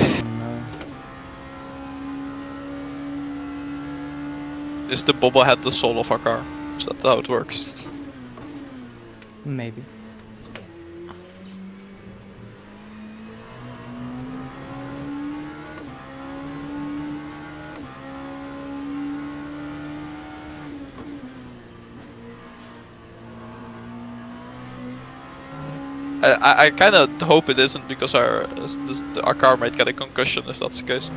no. Is the bobblehead the soul of our car? Is that how it works? Maybe. I kind of hope it isn't because our car might get a concussion if that's the case.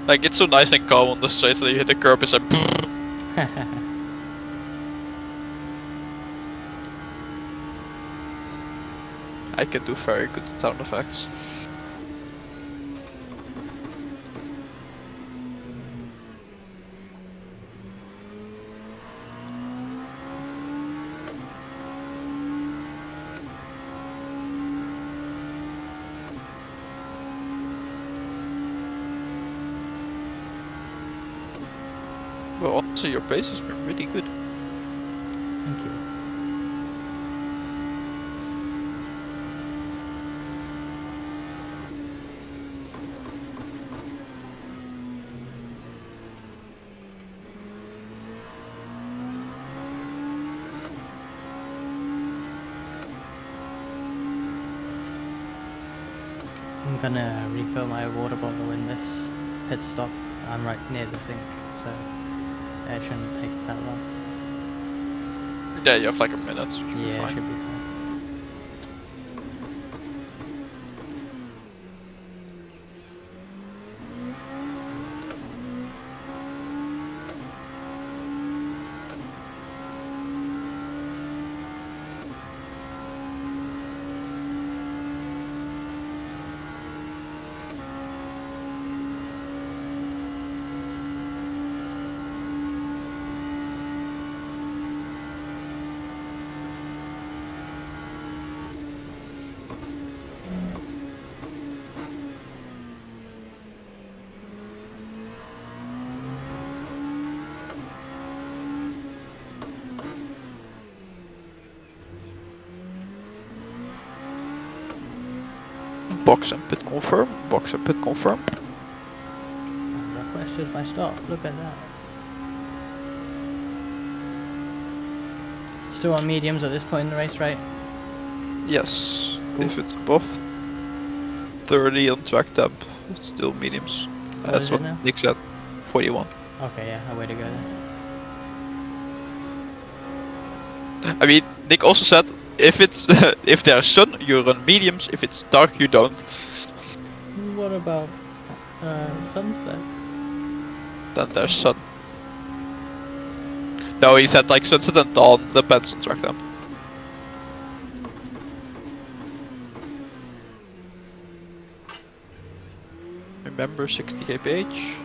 Like it's so nice and calm on the straight, so you hit the curb, it's like. I can do very good sound effects. Well, also your pace has been really good. Thank you. I'm gonna refill my water bottle in this pit stop. I'm right near the sink, so it shouldn't take that long. Yeah, you have like a minute, so it should be Yeah, it fine. should be fine. Box and pit confirm. Box and pit confirm. Requested by stop. Look at that. Still on mediums at this point in the race, right? Yes. Cool. If it's above 30 on track temp, it's still mediums. What That's is what it now? Nick said. 41. Okay, yeah, a way to go then. I mean, Nick also said if it's if there's sun, you run mediums. If it's dark, you don't. What about sunset? Then there's sun. No, he said like sunset and dawn depends on track temp. Remember 60 kph.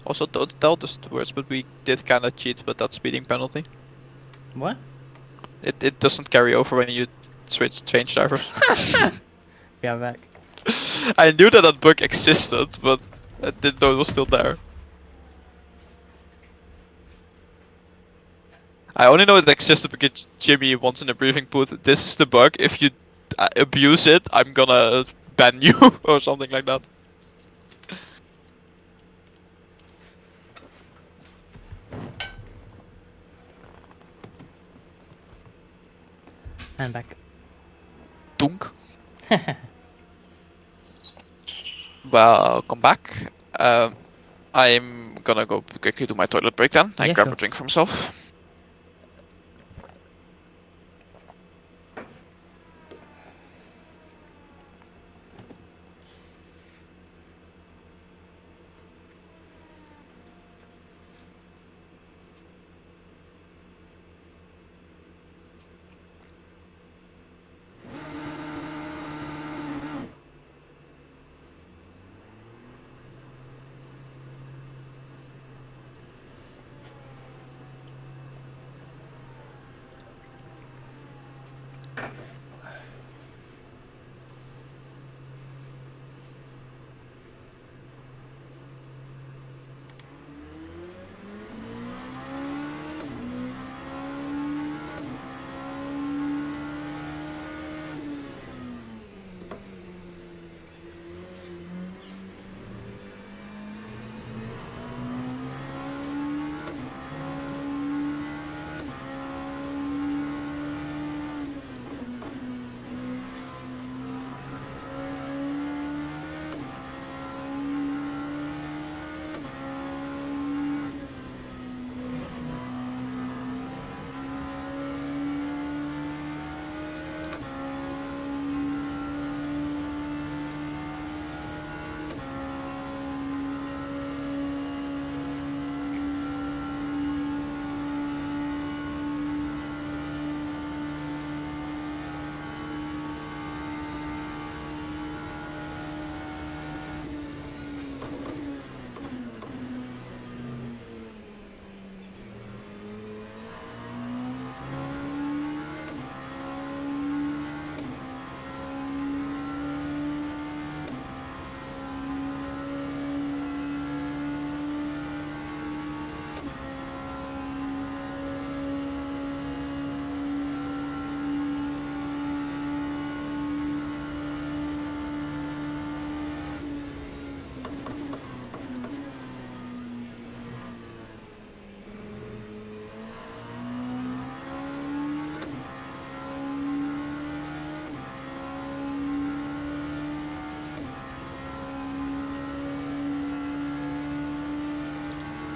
Also, don't tell the stewards, but we did kinda cheat with that speeding penalty. What? It doesn't carry over when you change drivers. Yeah, back. I knew that bug existed, but I didn't know it was still there. I only know it existed because Jimmy once in a briefing put, "This is the bug. If you abuse it, I'm gonna ban you," or something like that. And back. Dunk. Welcome back. I'm gonna go quickly do my toilet break then and Yeah, grab sure. a drink for myself.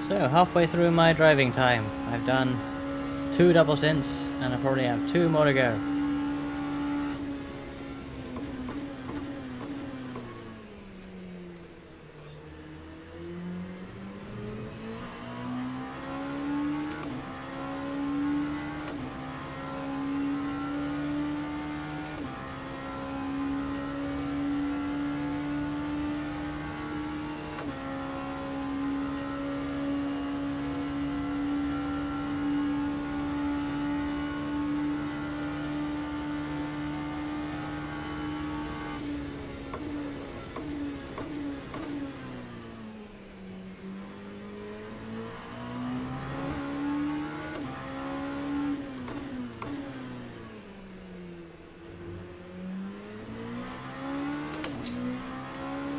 So, halfway through my driving time. I've done 2 double stints, and I probably have 2 more to go.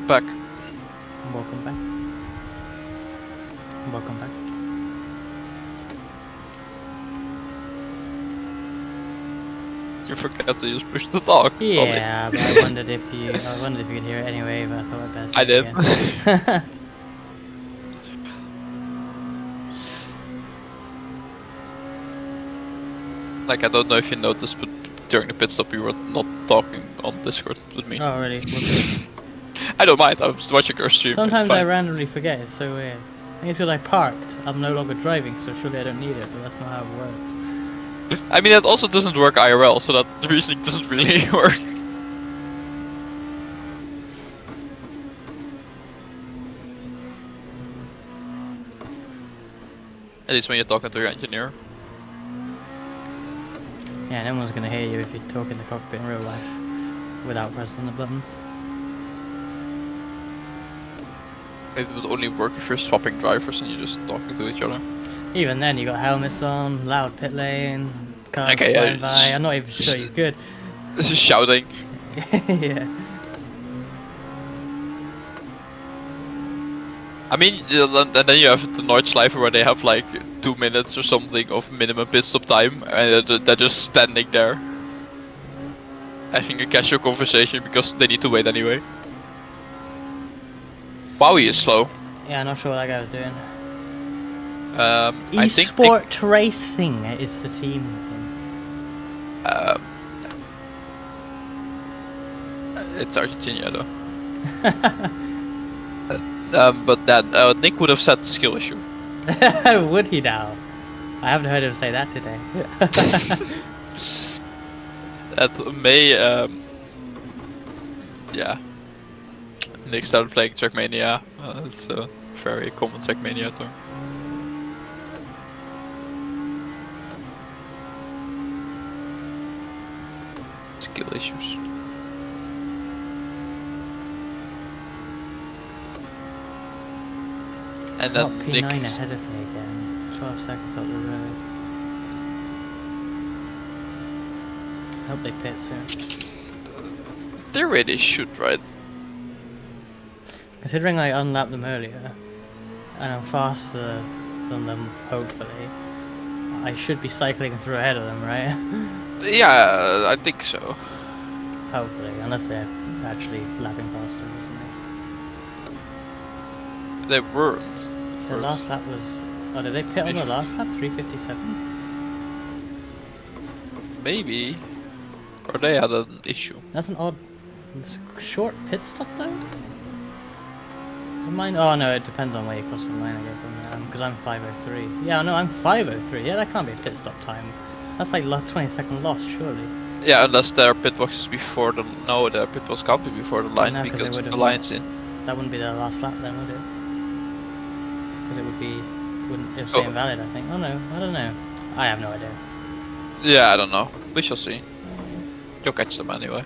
back. Welcome back. Welcome back. You forgot to use push to talk. Yeah, but I wondered if you could hear it anyway, but I thought I'd better say I it did. again. Like, I don't know if you noticed, but during the pit stop you were not talking on Discord with me. Oh, really? Whoops. I don't mind, I was watching your stream. Sometimes it's I fine. randomly forget, it's so weird. I think it's because I parked, I'm no longer driving, so surely I don't need it, but that's not how it works. I mean, that also doesn't work IRL, so that the reasoning doesn't really work. At least when you're talking to your engineer. Yeah, no one's gonna hear you if you talk in the cockpit in real life without pressing the button. It would only work if you're swapping drivers and you're just talking to each other. Even then, you got helmets on, loud pit lane, cars Okay, yeah, flying by. I'm not even sure you could. This is shouting. Yeah. I mean, and then you have the Nordschleife where they have like 2 minutes or something of minimum pit stop time, and they're just standing there, having a casual conversation because they need to wait anyway. Wow, he is slow. Yeah, I'm not sure what that guy was doing. I think Esport Racing is the team. it's Argentina though. But then Nick would have said skill issue. Would he now? I haven't heard him say that today. That may, yeah. Nick started playing Trackmania. It's a very common Trackmania term. Skill issues. And Got then P9 Nick. ahead of me again. 12 seconds up the road. Hope they pit soon. They really should, right? Considering I unlapped them earlier, and I'm faster than them, hopefully, I should be cycling through ahead of them, right? Yeah, I think so. Hopefully, unless they're actually lapping faster or something. They weren't. The first. last lap was... Oh, did they pit on the last lap? 357? Maybe. Or they had an issue. That's an odd... It's a short pit stop though? Mine... Oh no, it depends on where you cross the line I guess, doesn't it? Because I'm 503. Yeah, no, I'm 503. Yeah, that can't be a pit stop time. That's like 20-second loss, surely. Yeah, unless their pit box is before the... No, their pit box can't be before the line No, 'cause they because would've the line's in. That wouldn't be their last lap then, would it? Because it would be... It would say invalid, I think. Oh no, I don't know. I have no idea. Yeah, I don't know. We shall see. You'll catch them anyway.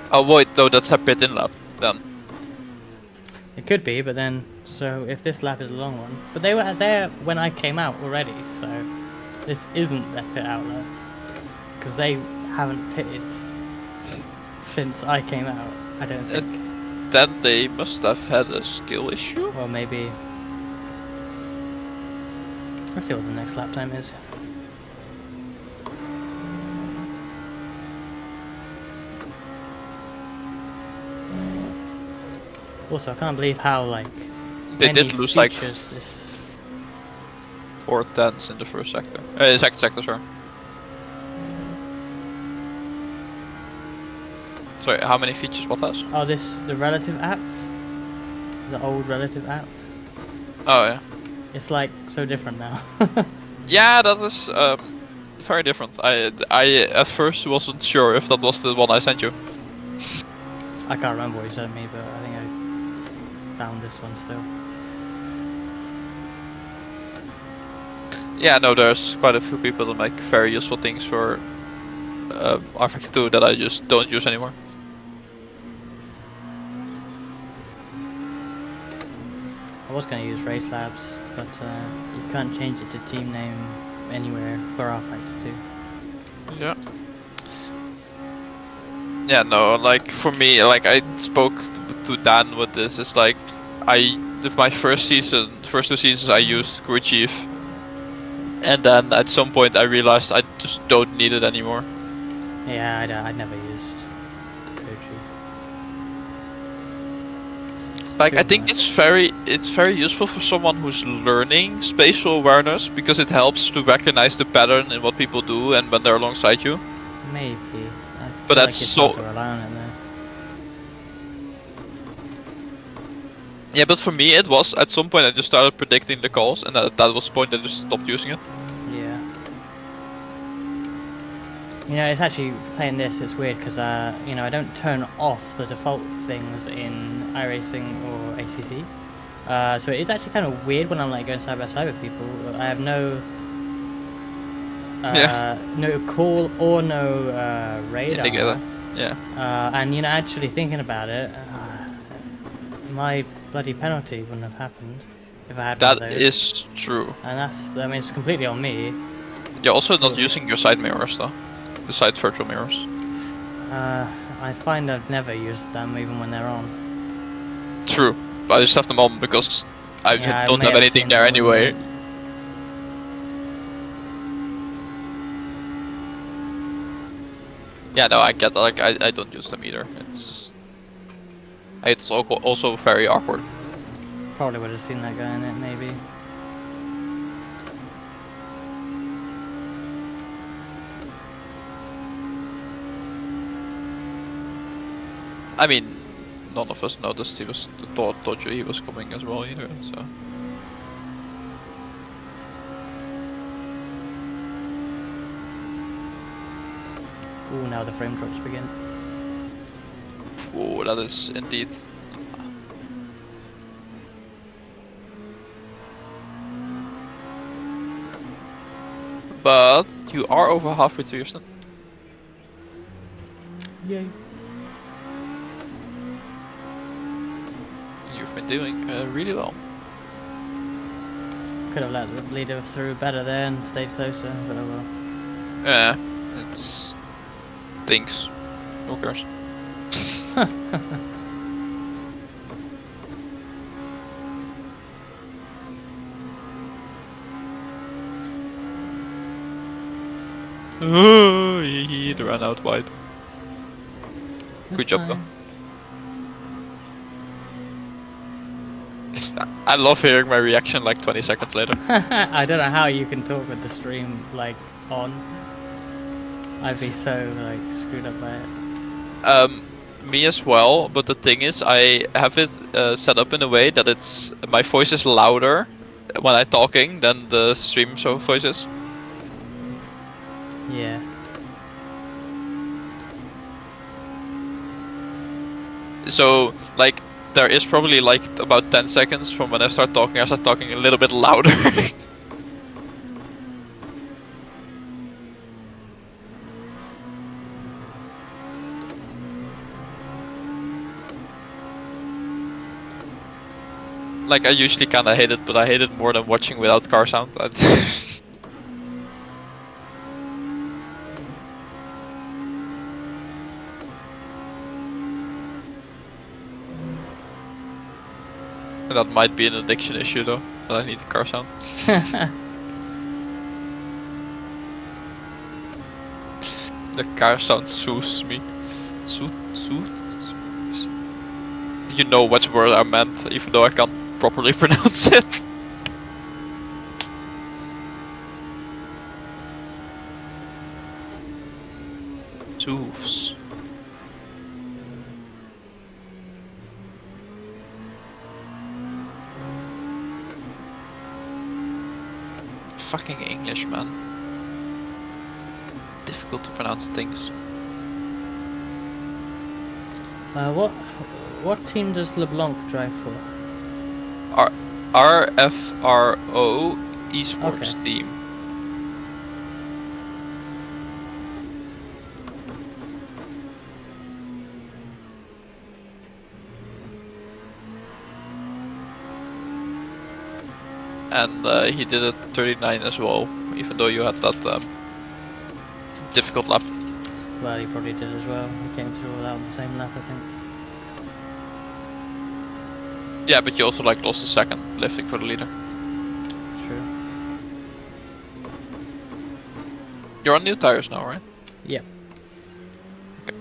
Oh wait, though that's a pit in lap then. It could be, but then... So, if this lap is a long one... But they were there when I came out already, so... This isn't their pit outlet. Because they haven't pitted since I came out, I don't think. Then they must have had a skill issue? Or maybe... Let's see what the next lap time is. Also, I can't believe how, like... They many did lose like features this... 4 tenths in the first sector. Second sector, sorry. Sorry, how many features what has? Oh, the relative app? The old relative app? Oh yeah. It's like so different now. Yeah, that is very different. I at first wasn't sure if that was the one I sent you. I can't remember what you sent me, but I think I found this one still. Yeah, no, there's quite a few people that make very useful things for RFQ2 that I just don't use anymore. I was going to use Race Labs, but you can't change it to team name anywhere for R-Factor 2. Yeah. Yeah, no, like for me, like I spoke to Dan with this. It's like my first season, first 2 seasons, I used crew chief, and then at some point I realized I just don't need it anymore. Yeah, I never used Koji. Like I think it's very useful for someone who's learning spatial awareness because it helps to recognize the pattern in what people do and when they're alongside you. Maybe. I But feel that's like it's so- hard to rely on it though. Yeah, but for me it was at some point I just started predicting the calls, and at that was the point I just stopped using it. Yeah. You know, it's actually playing this. It's weird because you know, I don't turn off the default things in iRacing or ACC. So it is actually kind of weird when I'm like going side by side with people. I have no no call or no radar. Indicator. Yeah. And you know, actually thinking about it, my bloody penalty wouldn't have happened if I had one That of those. is true. And I mean, it's completely on me. You're also not Really? using your side mirrors though. The side virtual mirrors. I find I've never used them even when they're on. True. But I just have them on because I Yeah, don't may have anything seen there them, anyway. but- Yeah, no, I get that. Like, I don't use them either. It's just... It's also very awkward. Probably would have seen that guy in it, maybe. I mean, none of us noticed he was... thought he was coming as well either, so... Ooh, now the frame drops begin. Oh, that is indeed... But you are over halfway through your stint. Yay. You've been doing really well. Could have let the leader through better there and stayed closer, but oh well. Yeah, it's... Things. Who cares? Oh, he ran out wide. Good job, though. I love hearing my reaction like 20 seconds later. I don't know how you can talk with the stream like on. I'd be so like screwed up by it. Me as well, but the thing is, I have it set up in a way that it's my voice is louder when I'm talking than the stream voice is. Yeah. So, like, there is probably like about 10 seconds from when I start talking a little bit louder. Like, I usually kinda hate it, but I hate it more than watching without car sound. That might be an addiction issue though, that I need the car sound. The car sound soothes me. Soothes? You know which word I meant, even though I can't properly pronounce it. Soothes. Fucking English, man. Difficult to pronounce things. What team does LeBlanc drive for? RFRO esports Okay. team. And he did a 39 as well, even though you had that difficult lap. Well, he probably did as well. He came through all that on the same lap, I think. Yeah, but you also like lost a second lifting for the leader. True. You're on new tires now, right? Yep. Okay.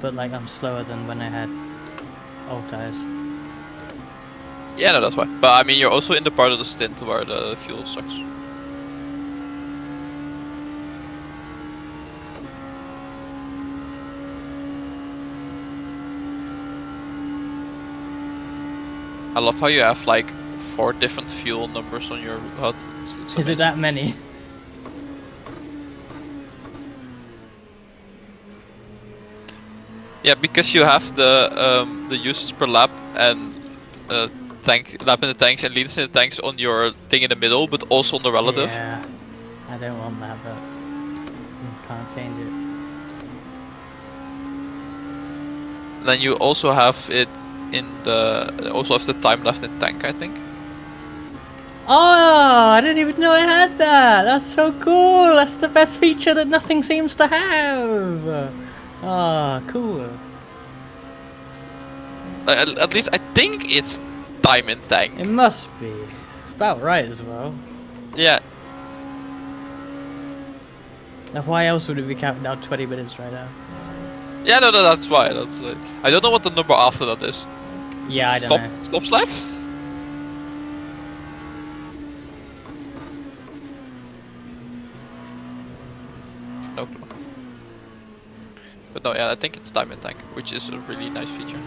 But like I'm slower than when I had old tires. Yeah, no, that's why. But I mean, you're also in the part of the stint where the fuel sucks. I love how you have like 4 different fuel numbers on your HUD. It's Is amazing. it that many? Yeah, because you have the uses per lap and tank lap in the tanks and liters in the tanks on your thing in the middle, but also on the relative. Yeah. I don't want that, but can't change it. Then you also have it in the also have the time left in tank, I think. Oh, I didn't even know I had that. That's so cool. That's the best feature that nothing seems to have. Ah, cool. At least I think it's time in tank. It must be. It's about right as well. Yeah. Now, why else would it be counting down 20 minutes right now? Yeah, no, that's why. That's I don't know what the number after that is. Is Yeah, it I don't know. Stops left? No clue. But no, yeah, I think it's time in tank, which is a really nice feature.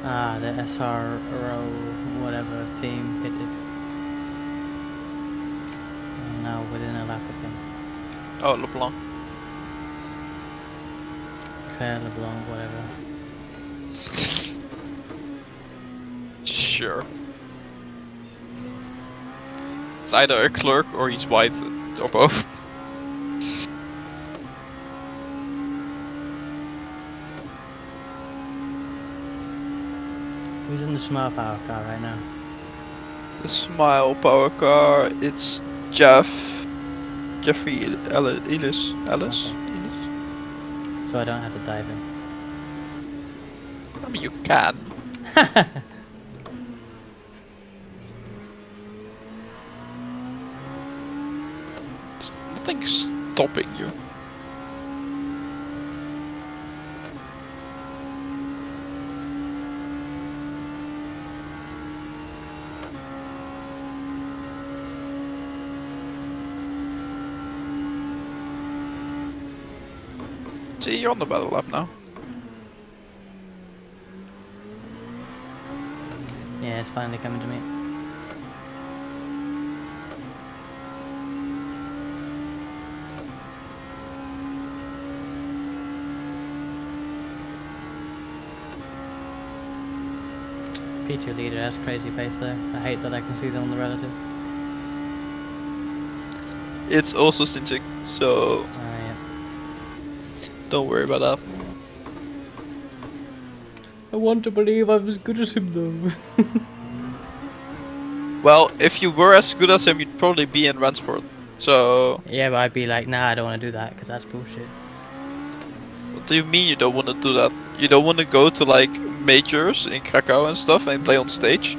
Ah, the SRO whatever team pitted. And now within a lap of him. Oh, LeBlanc. Claire LeBlanc, whatever. Sure. It's either a clerk or he's white, or both. Who's in the smart power car right now? The Smile power car, it's Jeffrey Ellis. Ellis? So I don't have to dive in. I mean, you can. It's nothing stopping you. See, you're on the battle lap now. Yeah, it's finally coming to me. P2 leader has crazy pace there. I hate that I can see them on the relative. It's also cinching, so Yeah. don't worry about that. I want to believe I'm as good as him though. Well, if you were as good as him, you'd probably be in Ransport. So, Yeah, but I'd be like, nah, I don't want to do that because that's bullshit. what do you mean you don't want to do that? You don't want to go to like majors in Krakow and stuff and play on stage?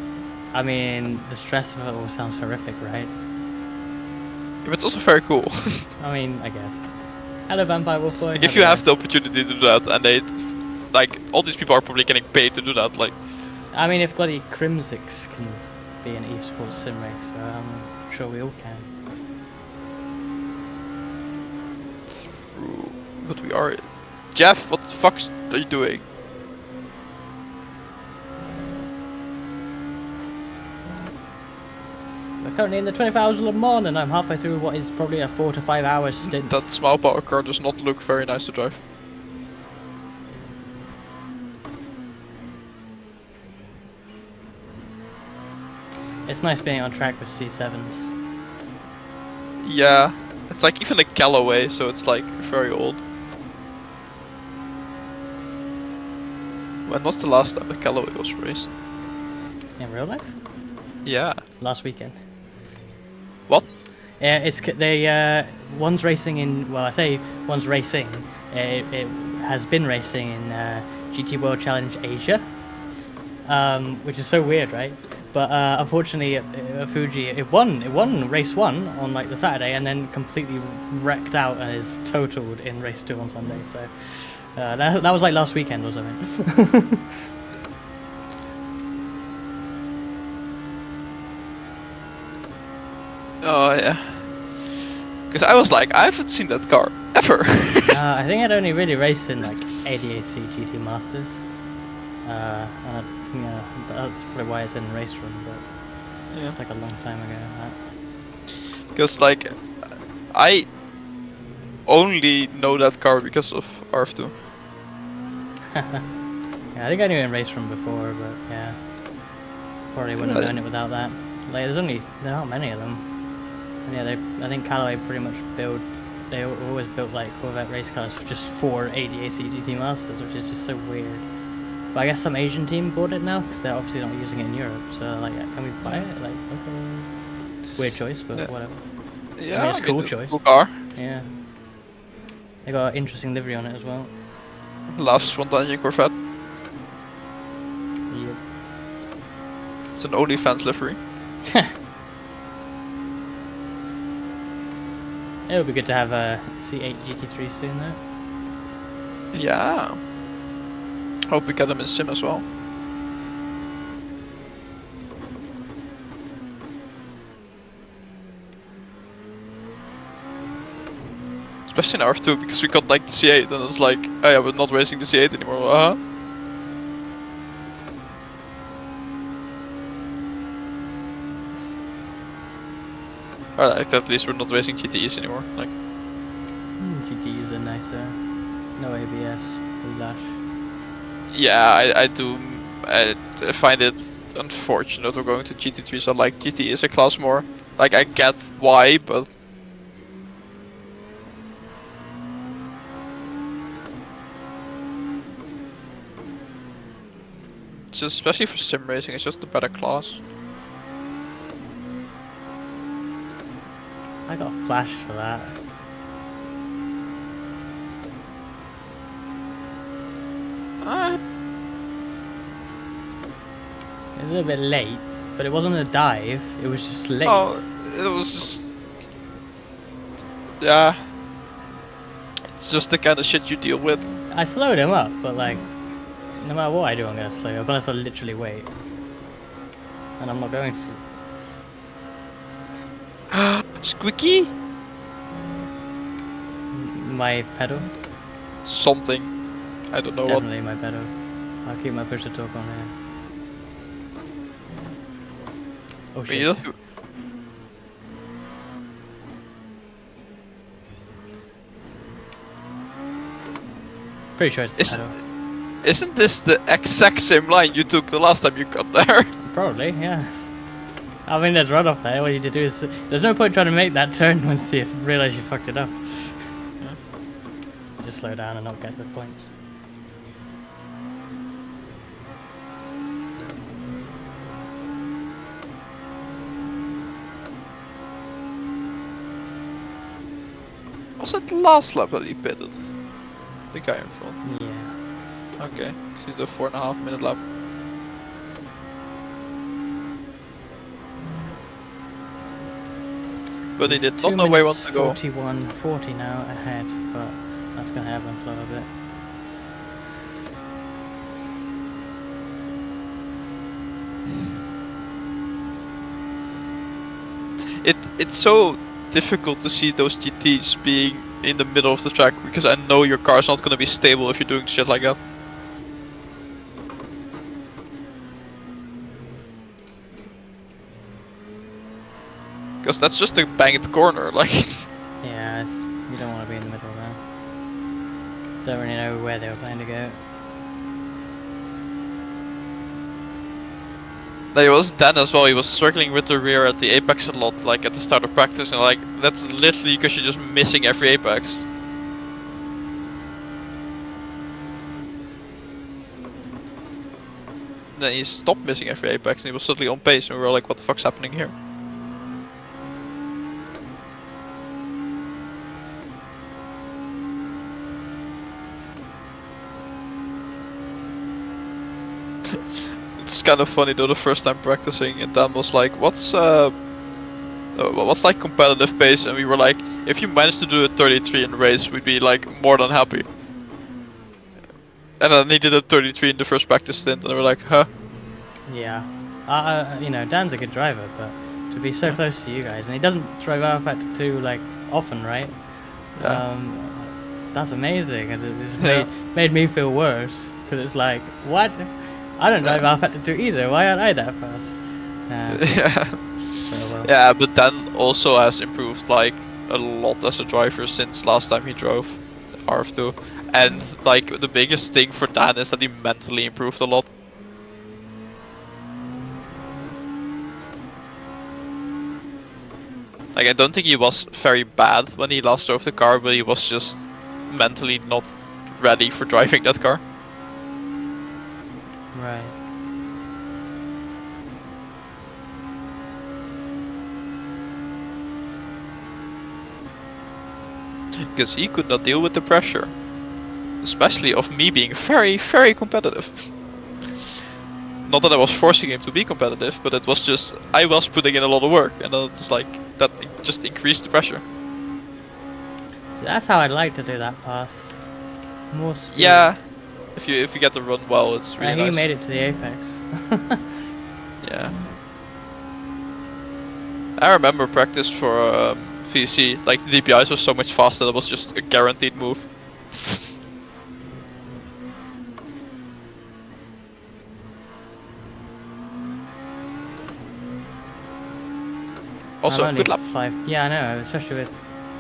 I mean, the stress of it all sounds horrific, right? Yeah, but it's also very cool. I mean, I guess. Hello, Vampire Wolf Boy. Like, if you have the opportunity to do that, and they, like, all these people are probably getting paid to do that, like. I mean, if bloody Crimsix can be an esports sim race, so I'm sure we all can. through, but we are. Jeff, what the fuck are you doing? We're currently in the 24 hours of Le Mans, and I'm halfway through what is probably a 4 to 5 hour stint. That small power car does not look very nice to drive. It's nice being on track with C7s. Yeah, it's like even a Callaway, so it's like very old. When was the last time a Callaway was raced? In real life? Yeah. Last weekend. What? Yeah, one's racing in, well, I say one's racing, it has been racing in GT World Challenge Asia, which is so weird, right? But unfortunately, Fuji, it won race 1 on like the Saturday, and then completely wrecked out and is totaled in race 2 on Sunday. So that was like last weekend or something. Oh yeah. Because I was like, I haven't seen that car ever. I think I'd only really raced in like ADAC GT Masters. Yeah, that's probably why it's in race room, but Yeah. it's like a long time ago. Because like, I only know that car because of RF2. Yeah, I think I knew it in race room before, but yeah, probably wouldn't have known it without that. Like, there aren't many of them. And yeah, I think Callaway pretty much they always built like Corvette race cars just for ADAC GT Masters, which is just so weird. But I guess some Asian team bought it now because they're obviously not using it in Europe. So like, can we buy it? Like, okay, weird choice, but whatever. Yeah, I mean, it's a cool choice. Cool car. Yeah, they got an interesting livery on it as well. Last Spontaneous Corvette. Yep. It's an OnlyFans livery. It would be good to have a C8 GT3 soon, though. Yeah. Hope we get them in sim as well. Especially in RF2 because we got like the C8 and it's like, oh yeah, we're not racing the C8 anymore. Or like at least we're not racing GTEs anymore. Like, GTs are nicer. No ABS, full dash. yeah, I do. I find it unfortunate we're going to GT3. So like GT is a class more. Like I get why, but just especially for sim racing, it's just a better class. I got flash for that. It was a little bit late, but it wasn't a dive, it was just late. Oh, it was just, yeah, it's just the kind of shit you deal with. I slowed him up, but like, no matter what I do, I'm gonna slow him up unless I literally wait. And I'm not going to. Squeaky? My pedal? Something. I don't know Definitely my pedal. I'll keep my push to talk on here. Oh what. shit. You Pretty sure it's the pedal. Isn't this the exact same line you took the last time you got there? Probably, yeah. I mean, there's runoff there. What you need to do is... There's no point trying to make that turn once you realise you fucked it up. Yeah. Just slow down and not get the points. Was it the last lap that he pitted? The guy in front. Yeah. Okay, because he did a 4.5 minute lap. But he did not know where he wants to go. 41.40 now ahead, but that's going to ebb and flow a bit. It's so difficult to see those GTs being in the middle of the track because I know your car's not gonna be stable if you're doing shit like that. Because that's just a banged corner, like. Yeah, you don't want to be in the middle there. Don't really know where they were planning to go. There was Dan as well, he was circling with the rear at the apex a lot, like at the start of practice, and like, that's literally because you're just missing every apex. Then he stopped missing every apex and he was suddenly on pace, and we were like, what the fuck's happening here? It's kind of funny though, the first time practicing, and Dan was like, what's like competitive pace? And we were like, if you managed to do a 33 in the race, we'd be like more than happy. And then he did a 33 in the first practice stint, and we were like, huh? Yeah. You know, Dan's a good driver, but to be so close to you guys, and he doesn't drive R Factor 2 like often, right? Yeah. That's amazing, and it's Yeah. made me feel worse, because it's like, what? I don't drive R Factor 2 either, why aren't I that fast? Yeah. Oh well. Yeah, but Dan also has improved like a lot as a driver since last time he drove RF2. And like the biggest thing for Dan is that he mentally improved a lot. Like I don't think he was very bad when he last drove the car, but he was just mentally not ready for driving that car. Right. Because he could not deal with the pressure. Especially of me being very, very competitive. Not that I was forcing him to be competitive, but it was just, I was putting in a lot of work, and then it's like, that just increased the pressure. So that's how I'd like to do that pass. More speed. Yeah, if you get the run well, it's really He nice. made it to the apex. Yeah. I remember practice for VC, like the DPIs was so much faster, that was just a guaranteed move. Also, I'm only good lap. 5. Yeah, I know, especially with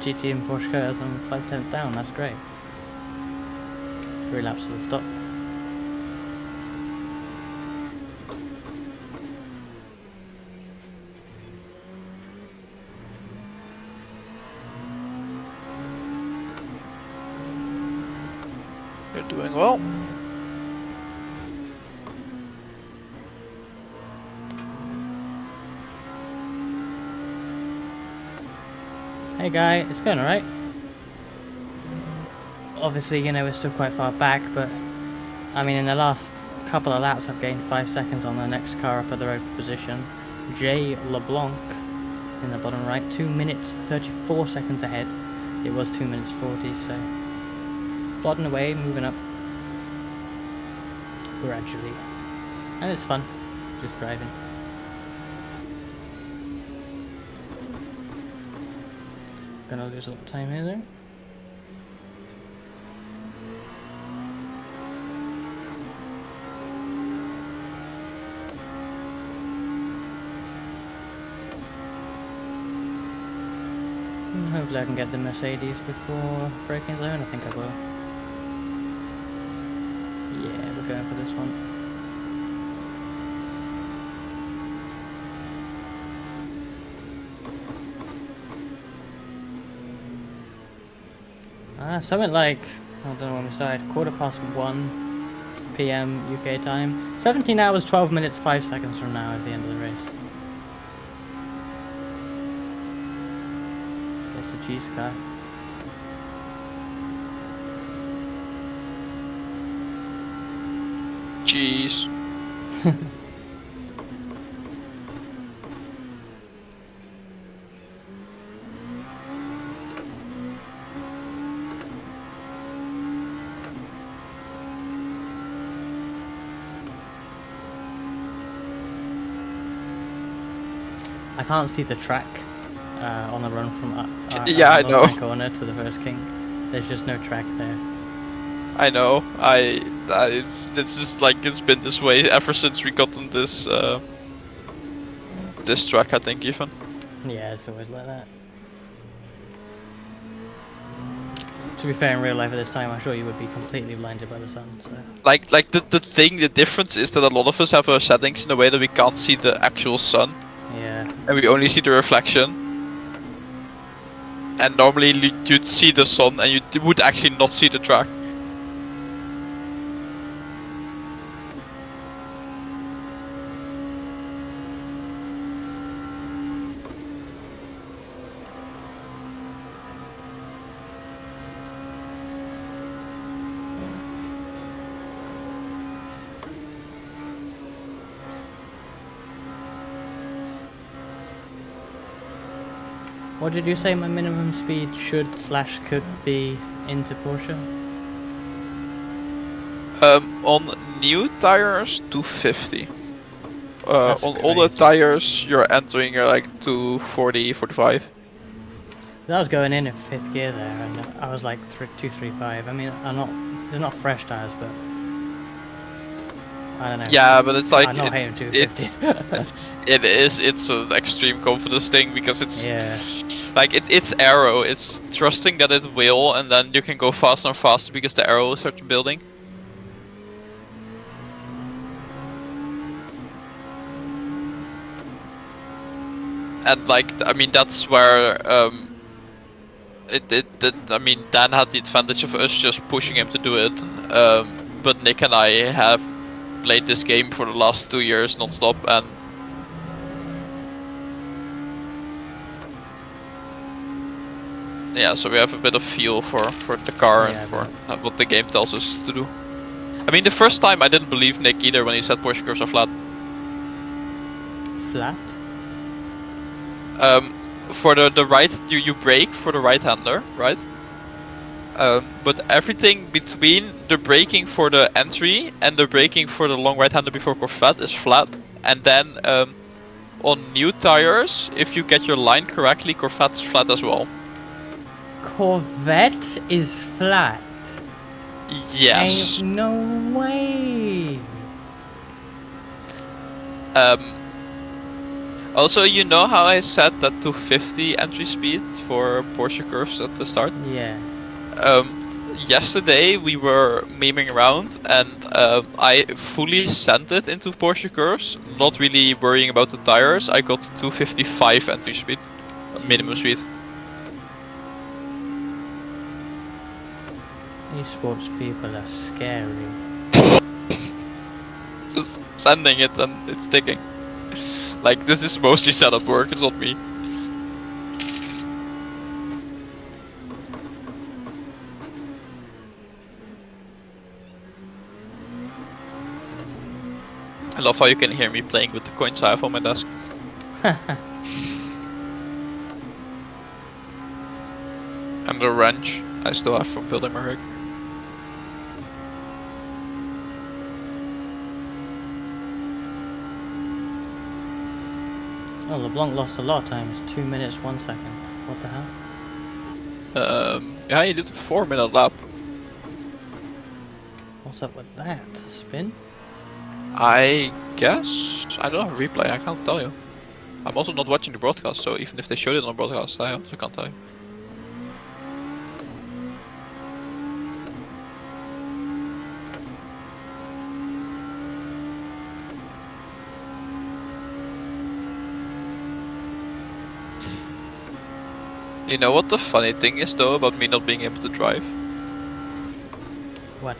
GT and Porsche cars, I'm 5 tenths down, that's great. 3 laps to the stop. You're doing well. Hey guy, it's going alright. Obviously, you know, we're still quite far back, but I mean, in the last couple of laps, I've gained 5 seconds on the next car up at the road position. J. LeBlanc in the bottom right, 2 minutes 34 seconds ahead. It was 2 minutes 40, so plodding away, moving up gradually, and it's fun, just driving. Gonna lose a little time here though. Hopefully I can get the Mercedes before braking zone. I think I will. Yeah, we're going for this one. Something like, I don't know when we started, 1:15 PM UK time. 17 hours, 12 minutes, 5 seconds from now is the end of the race. That's the cheese car. Jeez. I can't see the track on the run from Yeah, I know. North Corner to the first king. There's just no track there. I know. This is like it's been this way ever since we got on this track. I think even. Yeah, it's always like that. To be fair, in real life at this time, I'm sure you would be completely blinded by the sun. So. Like the difference is that a lot of us have our settings in a way that we can't see the actual sun. Yeah. And we only see the reflection. And normally you'd see the sun and you would actually not see the track. What did you say my minimum speed should/could be into Porsche? On new tires, 250. That's On older crazy. tires, you're entering like 240, 45. I was going in 5th gear there, and I was like 235. I mean, they're not fresh tires, but I don't know. Yeah, but it's like I'm not hating 250. it's an extreme confidence thing because it's Yeah. like it's aero. It's trusting that it will, and then you can go faster and faster because the aero will start building. And like I mean that's where I mean Dan had the advantage of us just pushing him to do it, but Nick and I have played this game for the last 2 years non-stop, and yeah, so we have a bit of feel for the car Yeah, and for what the game tells us to do. I mean, the first time I didn't believe Nick either when he said Porsche curves are flat. Flat? For the right, you brake for the right-hander, right? But everything between the braking for the entry and the braking for the long right-hander before Corvette is flat. And then on new tires, if you get your line correctly, Corvette is flat as well. Corvette is flat. Yes. Ain't no way. Also, you know how I said that 250 entry speed for Porsche curves at the start? Yeah. Yesterday we were memeing around and I fully sent it into Porsche curves, not really worrying about the tires. I got 255 entry speed, minimum speed. These sports people are scary. Just sending it and it's ticking. Like, this is mostly setup work, it's not me. I love how you can hear me playing with the coins I have on my desk. And the wrench I still have from building my rig. Oh, LeBlanc lost a lot of times. 2 minutes, 1 second. What the hell? Yeah, he did a 4-minute lap. What's up with that? Spin? I guess. I don't have a replay, I can't tell you. I'm also not watching the broadcast, so even if they showed it on broadcast, I also can't tell you. You know what the funny thing is though about me not being able to drive? What?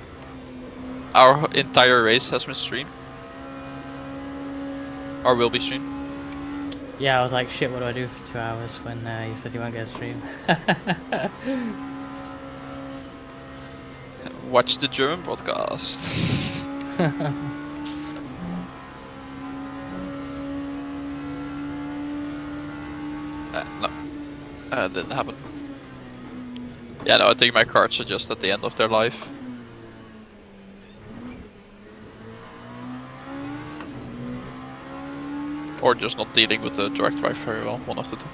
Our entire race has been streamed. Or will be streamed. Yeah, I was like, shit, what do I do for 2 hours when you said you won't get a stream? Watch the German broadcast. No. Didn't happen. Yeah, no, I think my cards are just at the end of their life. Or just not dealing with the direct drive very well, one of the two.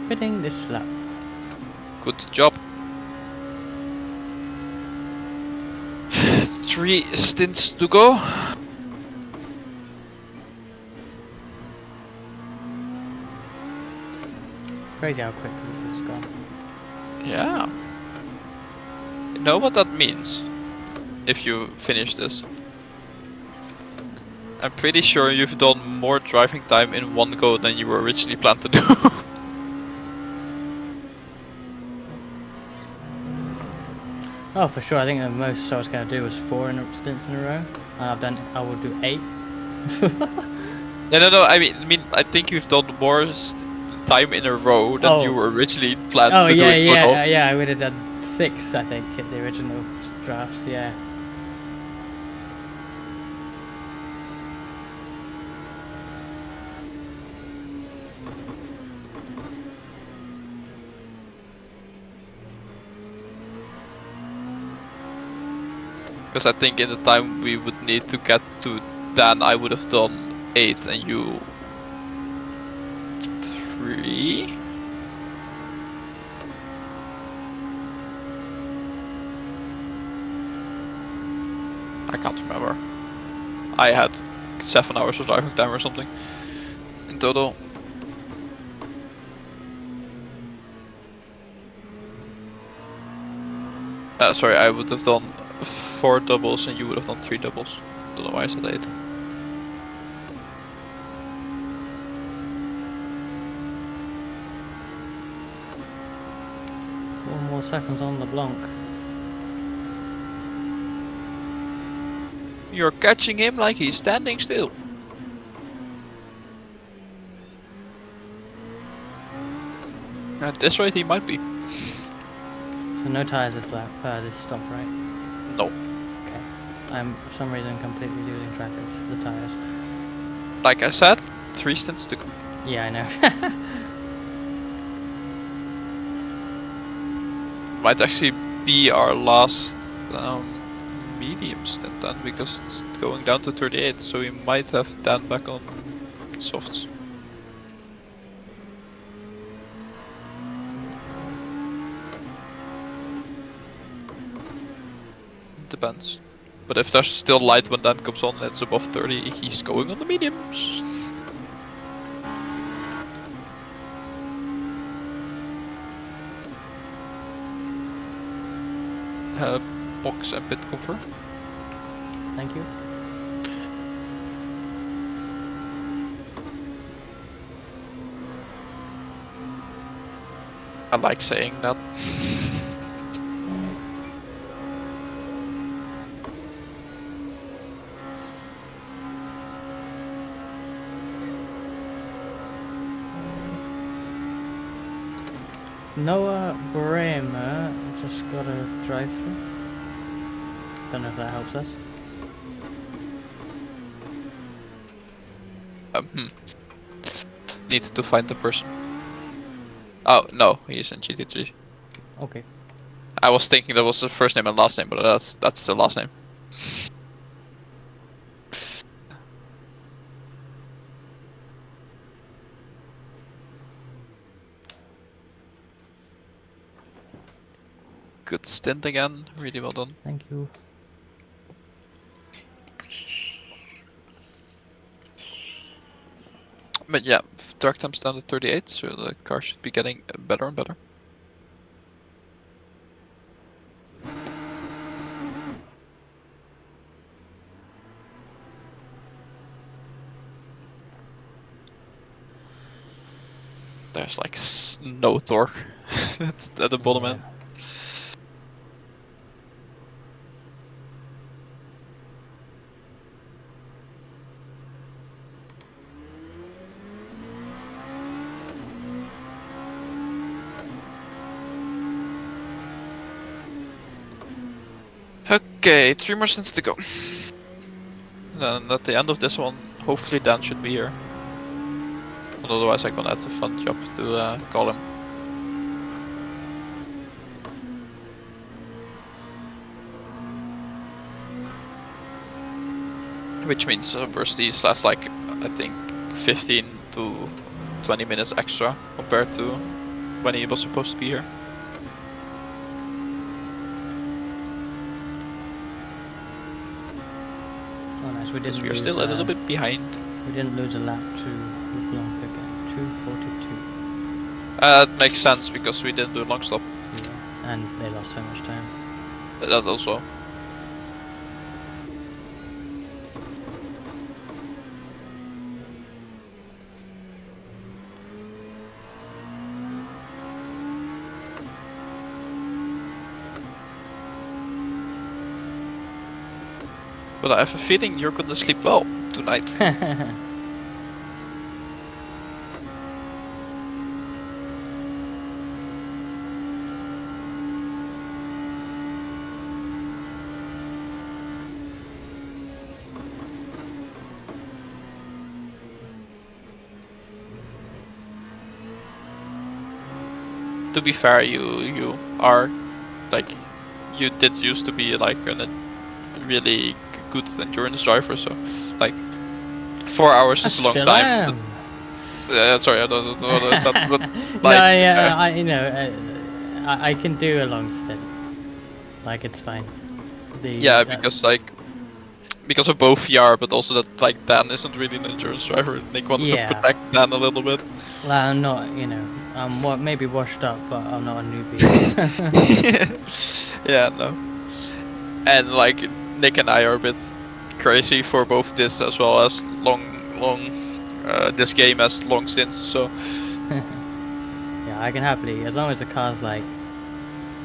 pitting this lap. Good job. 3 stints to go. Crazy how quick this has gone. Yeah. You know what that means? If you finish this. I'm pretty sure you've done more driving time in one go than you were originally planned to do. Oh, for sure. I think the most I was going to do was 4 stints in a row. And I will do 8. No. I think you've done more time in a row than you were originally planned Oh, to do in total. yeah, I would have done 6, I think, at the original drafts, yeah. Because I think in the time we would need to get to Dan, I would have done 8 and you 3. I can't remember. I had 7 hours of driving time or something in total. Sorry, I would have done 4 doubles and you would have done 3 doubles. Don't know why I said 8. Four more seconds on the Blanc. You're catching him like he's standing still. At this rate, he might be. So no tyres this lap, this stop, right? No. Okay. I'm for some reason completely losing track of the tyres. Like I said, 3 stints to go. Yeah, I know. Might actually be our last medium stint then, because it's going down to 38, so we might have Dan back on softs. Depends. But if there's still light when Dan comes on, it's above 30, he's going on the mediums. Box and pit confirm. Thank you. I like saying that. Noah Bremer just got a drive through. Don't know if that helps us. Need to find the person. Oh no, he's in GT3. Okay. I was thinking that was the first name and last name, but that's the last name. Good stint again, really well done. Thank you. But yeah, track time's down to 38, so the car should be getting better and better. There's like no torque at the bottom end. Okay, 3 more stints to go. Then at the end of this one, hopefully Dan should be here. But otherwise I'm gonna have a fun job to call him. Which means burst these last like, I think, 15 to 20 minutes extra compared to when he was supposed to be here. Oh, nice. We Because didn't we are lose. still a little bit behind. We didn't lose a lap to LeBlanc again. 2:42. That makes sense because we didn't do a long stop. Yeah, and they lost so much time. That also. But I have a feeling you're gonna sleep well tonight. To be fair, you are like you did used to be like a really good endurance driver, so like 4 hours is a long Still time. am. Sorry, I don't know what I said, but like No, yeah, I can do a long stint. Like it's fine. yeah, because of both VR, but also that like Dan isn't really an endurance driver. Nick wanted Yeah. to protect Dan a little bit. Well, I'm not, I'm maybe washed up, but I'm not a newbie. Yeah, no. And like Nick and I are a bit crazy for both this as well as long this game as long stints. So Yeah, I can happily, as long as the car's like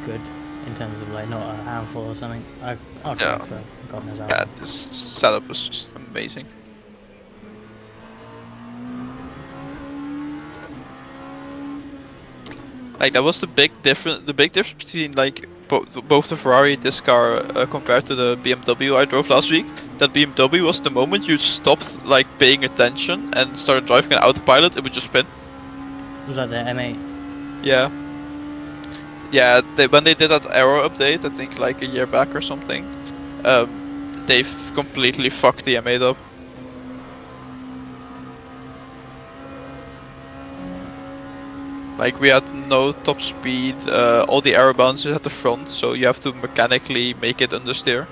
good in terms of like not a handful or something. I'll try Yeah. for God knows how yeah, long. this setup was just amazing. Like that was the big difference. The big difference between like both the Ferrari and this car compared to the BMW I drove last week. That BMW was the moment you stopped like paying attention and started driving an autopilot, it would just spin. Was that the M8? Yeah. Yeah. When they did that aero update, I think like a year back or something, they've completely fucked the M8 up. Like we had no top speed, all the aero bounces at the front, so you have to mechanically make it understeer.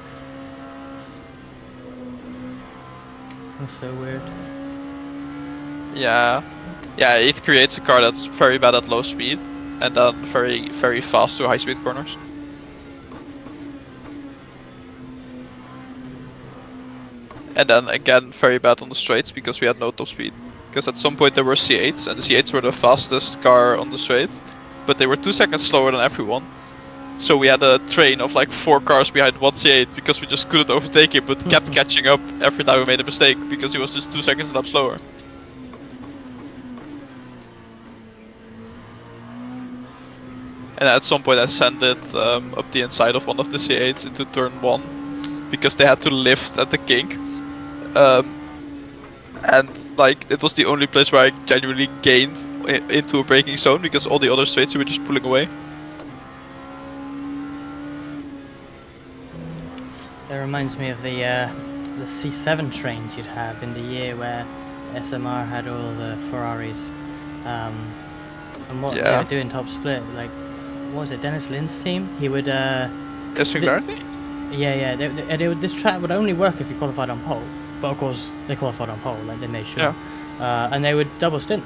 That's so weird. Yeah, yeah, it creates a car that's very bad at low speed, and then very, very fast to high speed corners. And then again, very bad on the straights because we had no top speed. Because at some point there were C8s, and the C8s were the fastest car on the straight, but they were 2 seconds slower than everyone. So we had a train of like 4 cars behind one C8 because we just couldn't overtake him, but kept catching up every time we made a mistake because he was just 2 seconds and up slower. And at some point I sent it up the inside of one of the C8s into turn 1 because they had to lift at the kink. And like it was the only place where I genuinely gained into a braking zone because all the other straights were just pulling away. That reminds me of the C7 trains you'd have in the year where SMR had all the Ferraris. And what they would do in top split, like, what was it, Dennis Lynn's team? He would... Singularity? Yeah, this track would only work if you qualified on pole. But of course, they qualified on pole, like they made sure. Yeah. And they would double stint.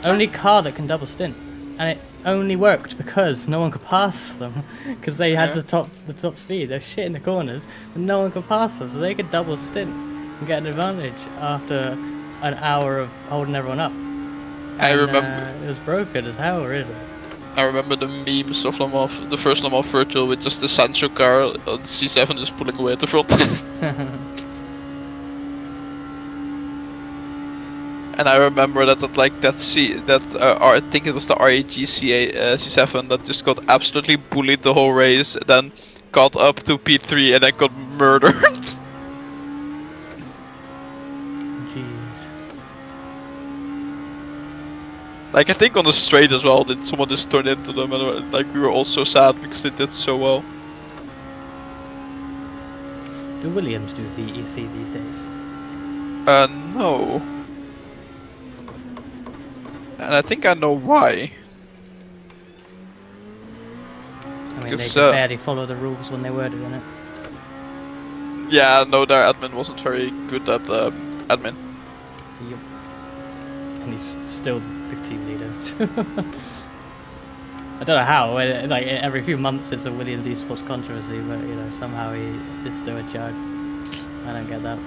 Only car that can double stint. And it only worked because no one could pass them. Because they had the top speed. They're shit in the corners, but no one could pass them. So they could double stint and get an advantage after an hour of holding everyone up. I remember. It was broken as hell, really. I remember the memes of the first Le Mans Virtual with just the Sancho car on C7 just pulling away at the front. And I remember that I think it was the RAG C7 that just got absolutely bullied the whole race, then got up to P3 and then got murdered. Jeez. Like I think on the straight as well, did someone just turn into them, and like we were all so sad because they did so well. Do Williams do VEC these days? No. And I think I know why. mean, they 'Cause, could barely follow the rules when they were doing it. yeah, no, their admin wasn't very good at admin. Yep. And he's still the team leader. I don't know how. Like every few months, it's a Williams esports controversy, but you know somehow he is still a judge. I don't get that.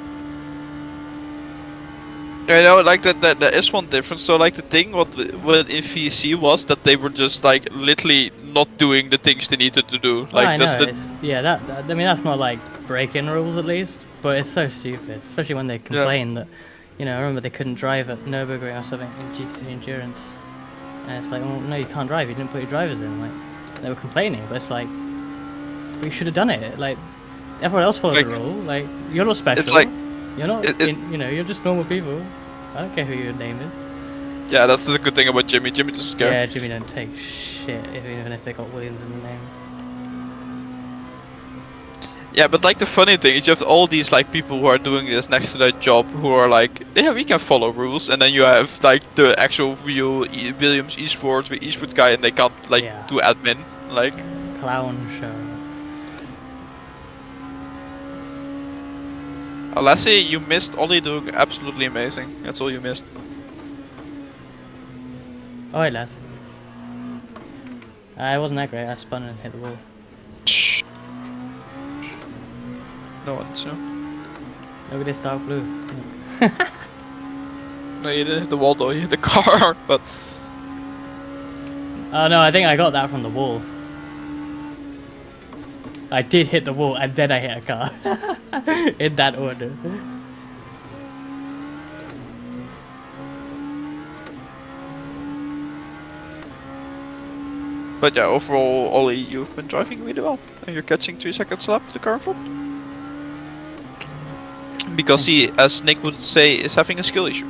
I know, like that is one difference. So like the thing what in VC was that they were just like literally not doing the things they needed to do. Well, Like I that's know. the Yeah, I mean that's not like breaking rules at least, but it's so stupid, especially when they complain that, you know, I remember they couldn't drive at Nürburgring or something in GT Endurance, and it's like, well, no, you can't drive. You didn't put your drivers in. Like they were complaining, but it's like, we should have done it. Like everyone else followed Like, the rule. Like you're not special. it's like you're not. You know, you're just normal people. I don't care who your name is. yeah, that's the good thing about Jimmy. Jimmy doesn't care. Yeah, Jimmy don't take shit, even if they got Williams in the name. Yeah, but like the funny thing is you have all these like people who are doing this next to their job who are like, yeah, we can follow rules, and then you have like the actual real Williams esports, the esports guy, and they can't like Yeah. do admin. Like, Clown show. Lassie, you missed Ollie doing absolutely amazing. That's all you missed. Oh, hey, lads. It wasn't that great. I spun and hit the wall. Shh. No one's, no. Look at this dark blue. No, you didn't hit the wall though, you hit the car, but... Oh no, I think I got that from the wall. I did hit the wall and then I hit a car. In that order. But yeah, overall, Ollie, you've been driving really well. And you're catching 3 seconds left to the car in front. Because he, as Nick would say, is having a skill issue.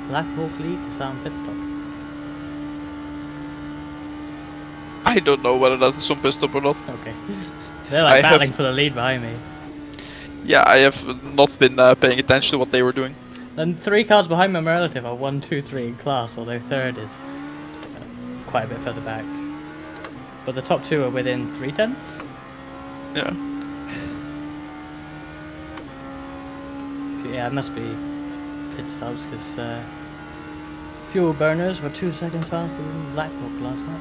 Black Hawk lead to sound pit stop. I don't know whether that is on pit stop or not. Okay. They're like I battling have- for the lead behind me. Yeah, I have not been paying attention to what they were doing. And 3 cars behind me, my relative, are 1, 2, 3 in class, although third is quite a bit further back. But the top 2 are within 3/10. Yeah. Yeah, it must be pit stops because fuel burners were 2 seconds faster than Black Hawk last night.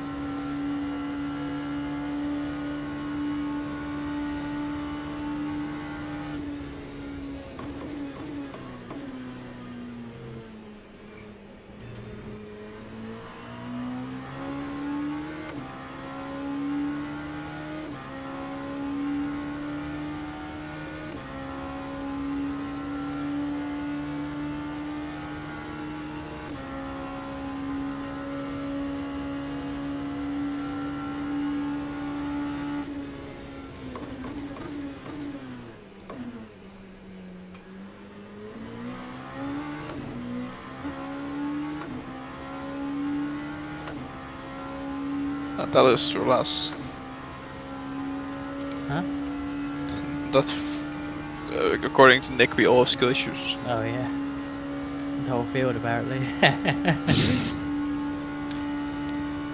That is true, Lars. Huh? That, according to Nick, we all have skill issues. Oh yeah. The whole field apparently.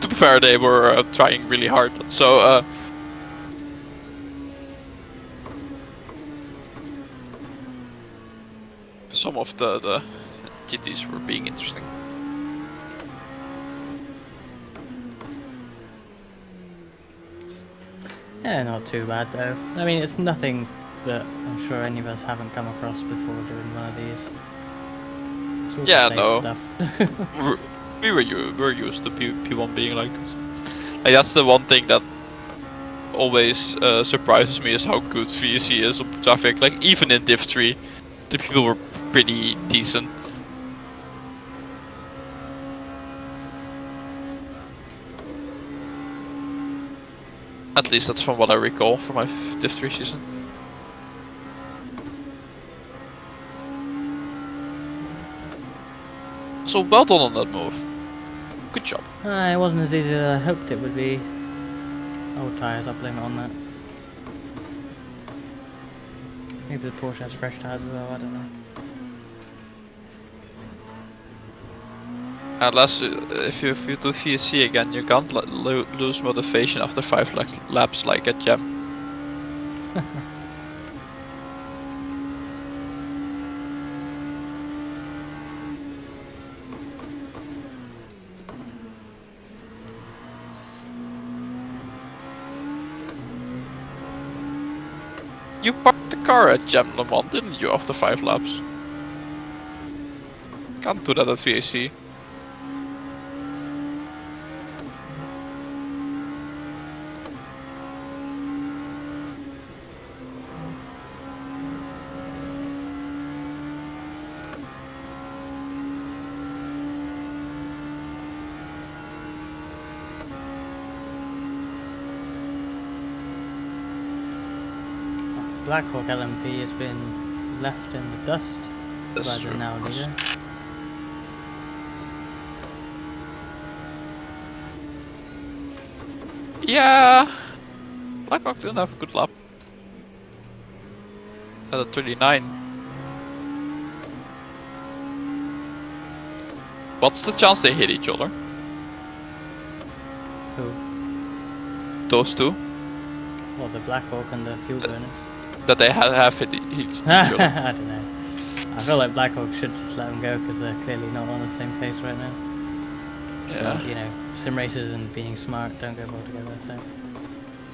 To be fair, they were trying really hard. So, some of the GTs were being interesting. Yeah, not too bad though. I mean, it's nothing that I'm sure any of us haven't come across before doing one of these. It's all the Yeah, same no. stuff. We're used to P1 being like this. Like, that's the one thing that always surprises me is how good VC is on traffic. Like, even in Div 3, the people were pretty decent. At least that's from what I recall from my Div 3 season. So well done on that move. Good job. It wasn't as easy as I hoped it would be. Old tyres, I'll blame it on that. Maybe the Porsche has fresh tyres as well, I don't know. Unless if you do VSC again, you can't lose motivation after 5 laps like at Gem. You parked the car at Gem Le Mans, didn't you, after 5 laps? Can't do that at VAC. Blackhawk LMP has been left in the dust by the now leader. Yeah, Blackhawk didn't have a good lap. At a 39. What's the chance they hit each other? Who? Those two? Well, the Blackhawk and the fuel burners. That they have hit each other. I don't know. I feel like Blackhawk should just let them go because they're clearly not on the same pace right now. Yeah. But, you know, sim races and being smart don't go well together, so.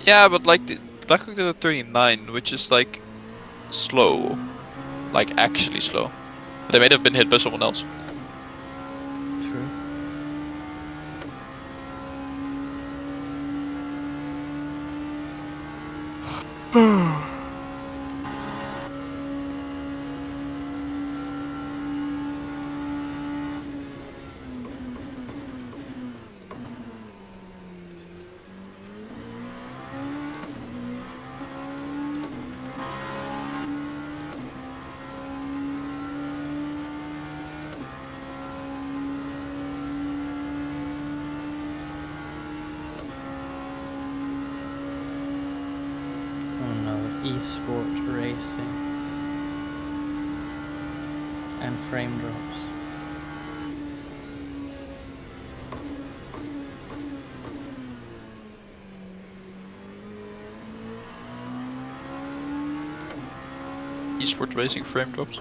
Yeah, but like Blackhawk did a 39, which is like slow, like actually slow. They may have been hit by someone else. True. Oh no, esport racing and frame drops. Esport racing frame drops.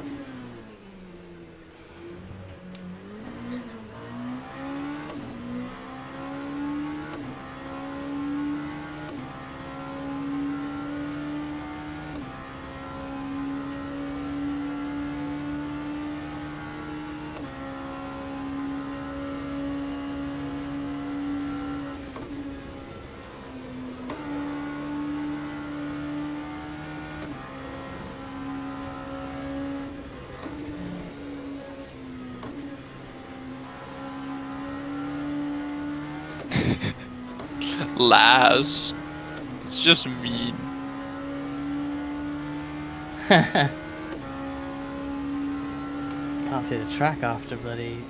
Laz. It's just mean. Can't see the track after bloody.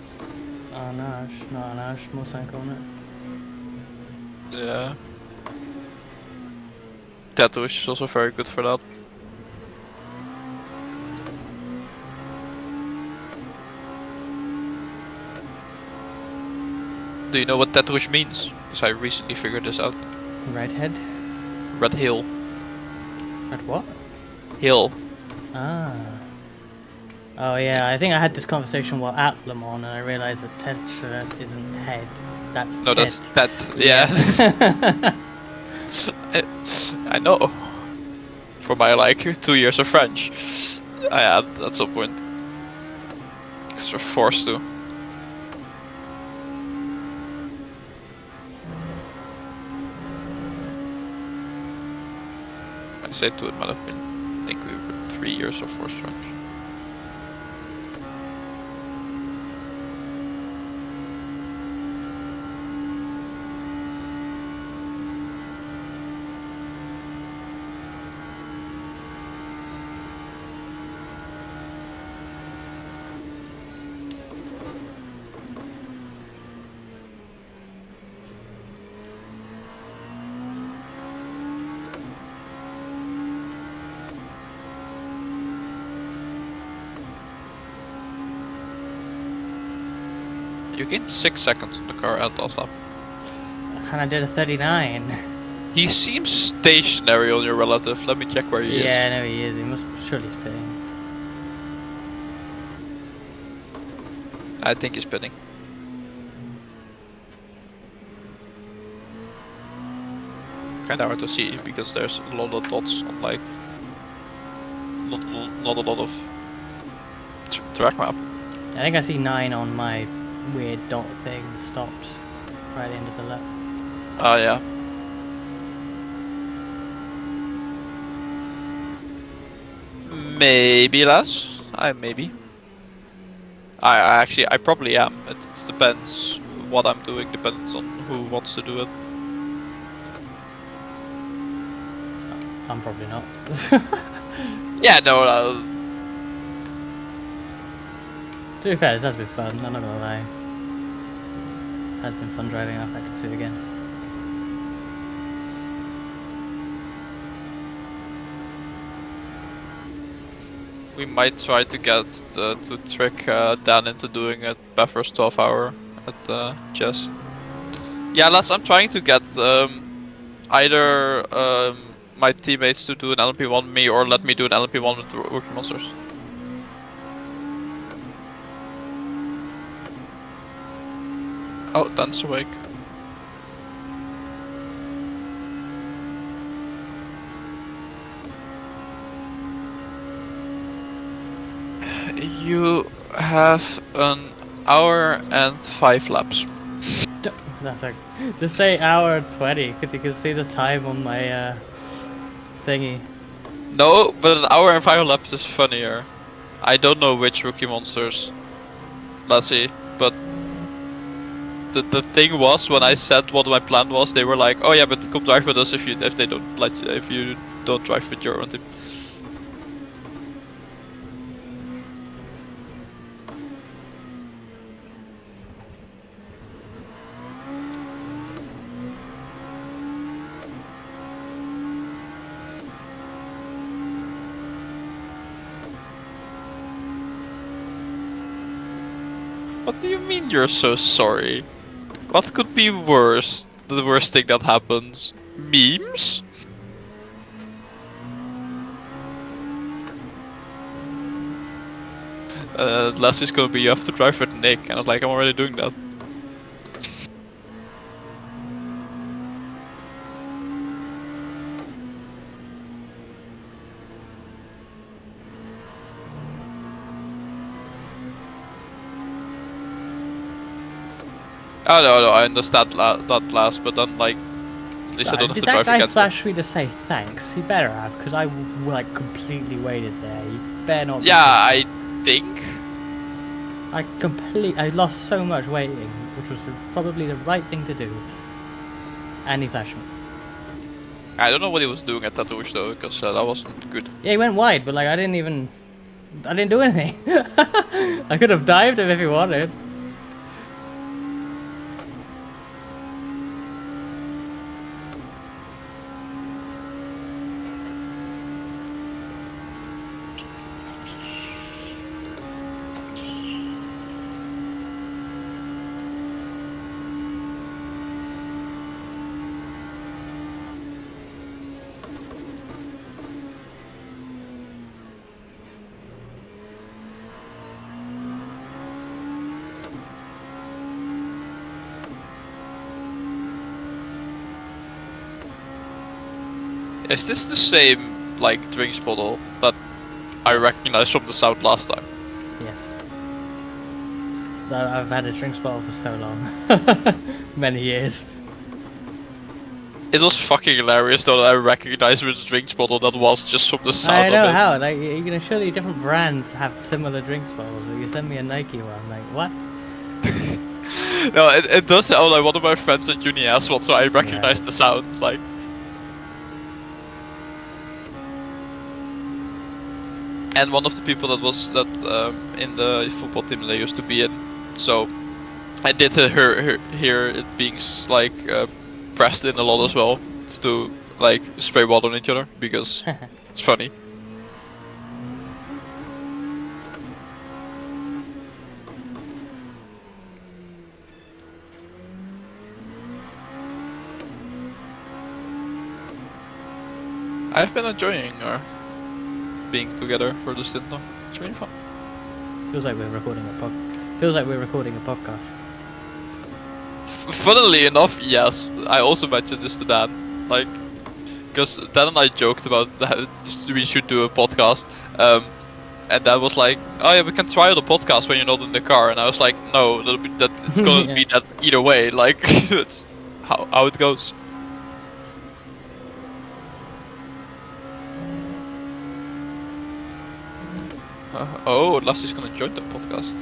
Oh no, not an Ash, motorcycle on it. Yeah. Tatoosh is also very good for that. Do you know what Tatoosh means? Because I recently figured this out. Redhead? Red Hill. Red what? Hill. Ah. Oh yeah, I think I had this conversation while at Le Mans and I realised that Tetra isn't head. That's No, Tet. that's Tet. Yeah. I know. For my like 2 years of French, I had at some point. Extra forced to. I say 2, it might have been. I think we were 3 years of forced French. You gained 6 seconds on the car at last lap. And I did a 39. He seems stationary on your relative. Let me check where he Yeah, I is. know he is. He must surely he's pitting. I think he's pitting. Kinda hard to see because there's a lot of dots on like not a lot of track map. I think I see 9 on my weird dot thing stopped right at the end of the lap. Oh yeah. Maybe less. Maybe. I probably am. It depends what I'm doing. Depends on who wants to do it. I'm probably not. Yeah, no. To be fair, this has been fun, I'm not gonna lie. It has been fun driving our Factor 2 again. We might try to get to trick Dan into doing a Beffers 12 hour at chess. Yeah, I'm trying to get either my teammates to do an LMP1 with me or let me do an LMP1 with Rookie Monsters. Oh, Dan's awake. You have an hour and 5 laps. That's like, just say hour 20, because you can see the time on my thingy. No, but an hour and 5 laps is funnier. I don't know which Rookie Monsters. Let's see, but the thing was when I said what my plan was, they were like, "Oh yeah, but come drive with us if you don't drive with your own team." What do you mean you're so sorry? What could be worse? The worst thing that happens? Memes? Leslie's gonna be, you have to drive with Nick, and I was like, I'm already doing that. Oh no, I understand that last, but then like, at least I don't have Did to that drive guy against him. flash me to say thanks? He better have, because I like completely waited there. You better not. Yeah, I think. I lost so much waiting, which was probably the right thing to do. And he flashed me. I don't know what he was doing at Tatoosh though, because that wasn't good. Yeah, he went wide, but like I didn't do anything. I could have dived him if he wanted. Is this the same, like, drinks bottle that I recognized from the sound last time? Yes. I've had this drinks bottle for so long. Many years. It was fucking hilarious though that I recognized which drinks bottle that was just from the sound I know of it. how. Like, you know, surely different brands have similar drinks bottles. You send me a Nike one, like what? No, it does sound like one of my friends at uni has one, so I recognized the sound, like. And one of the people that was in the football team that I used to be in, so I did hear it being like pressed in a lot as well to like spray water on each other because it's funny. I've been enjoying our being together for the stint now. It's really fun. Feels like we're recording a podcast. Funnily enough, yes. I also mentioned this to Dan, like, because Dan and I joked about that we should do a podcast, and Dan was like, "Oh yeah, we can try the podcast when you're not in the car," and I was like, "No, it's gonna Yeah. be that either way. Like, it's how it goes." Oh, Lassie's gonna join the podcast.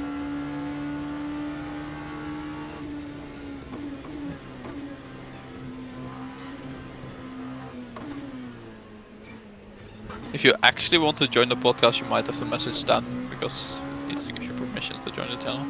If you actually want to join the podcast, you might have to message Dan, because he needs to give you permission to join the channel.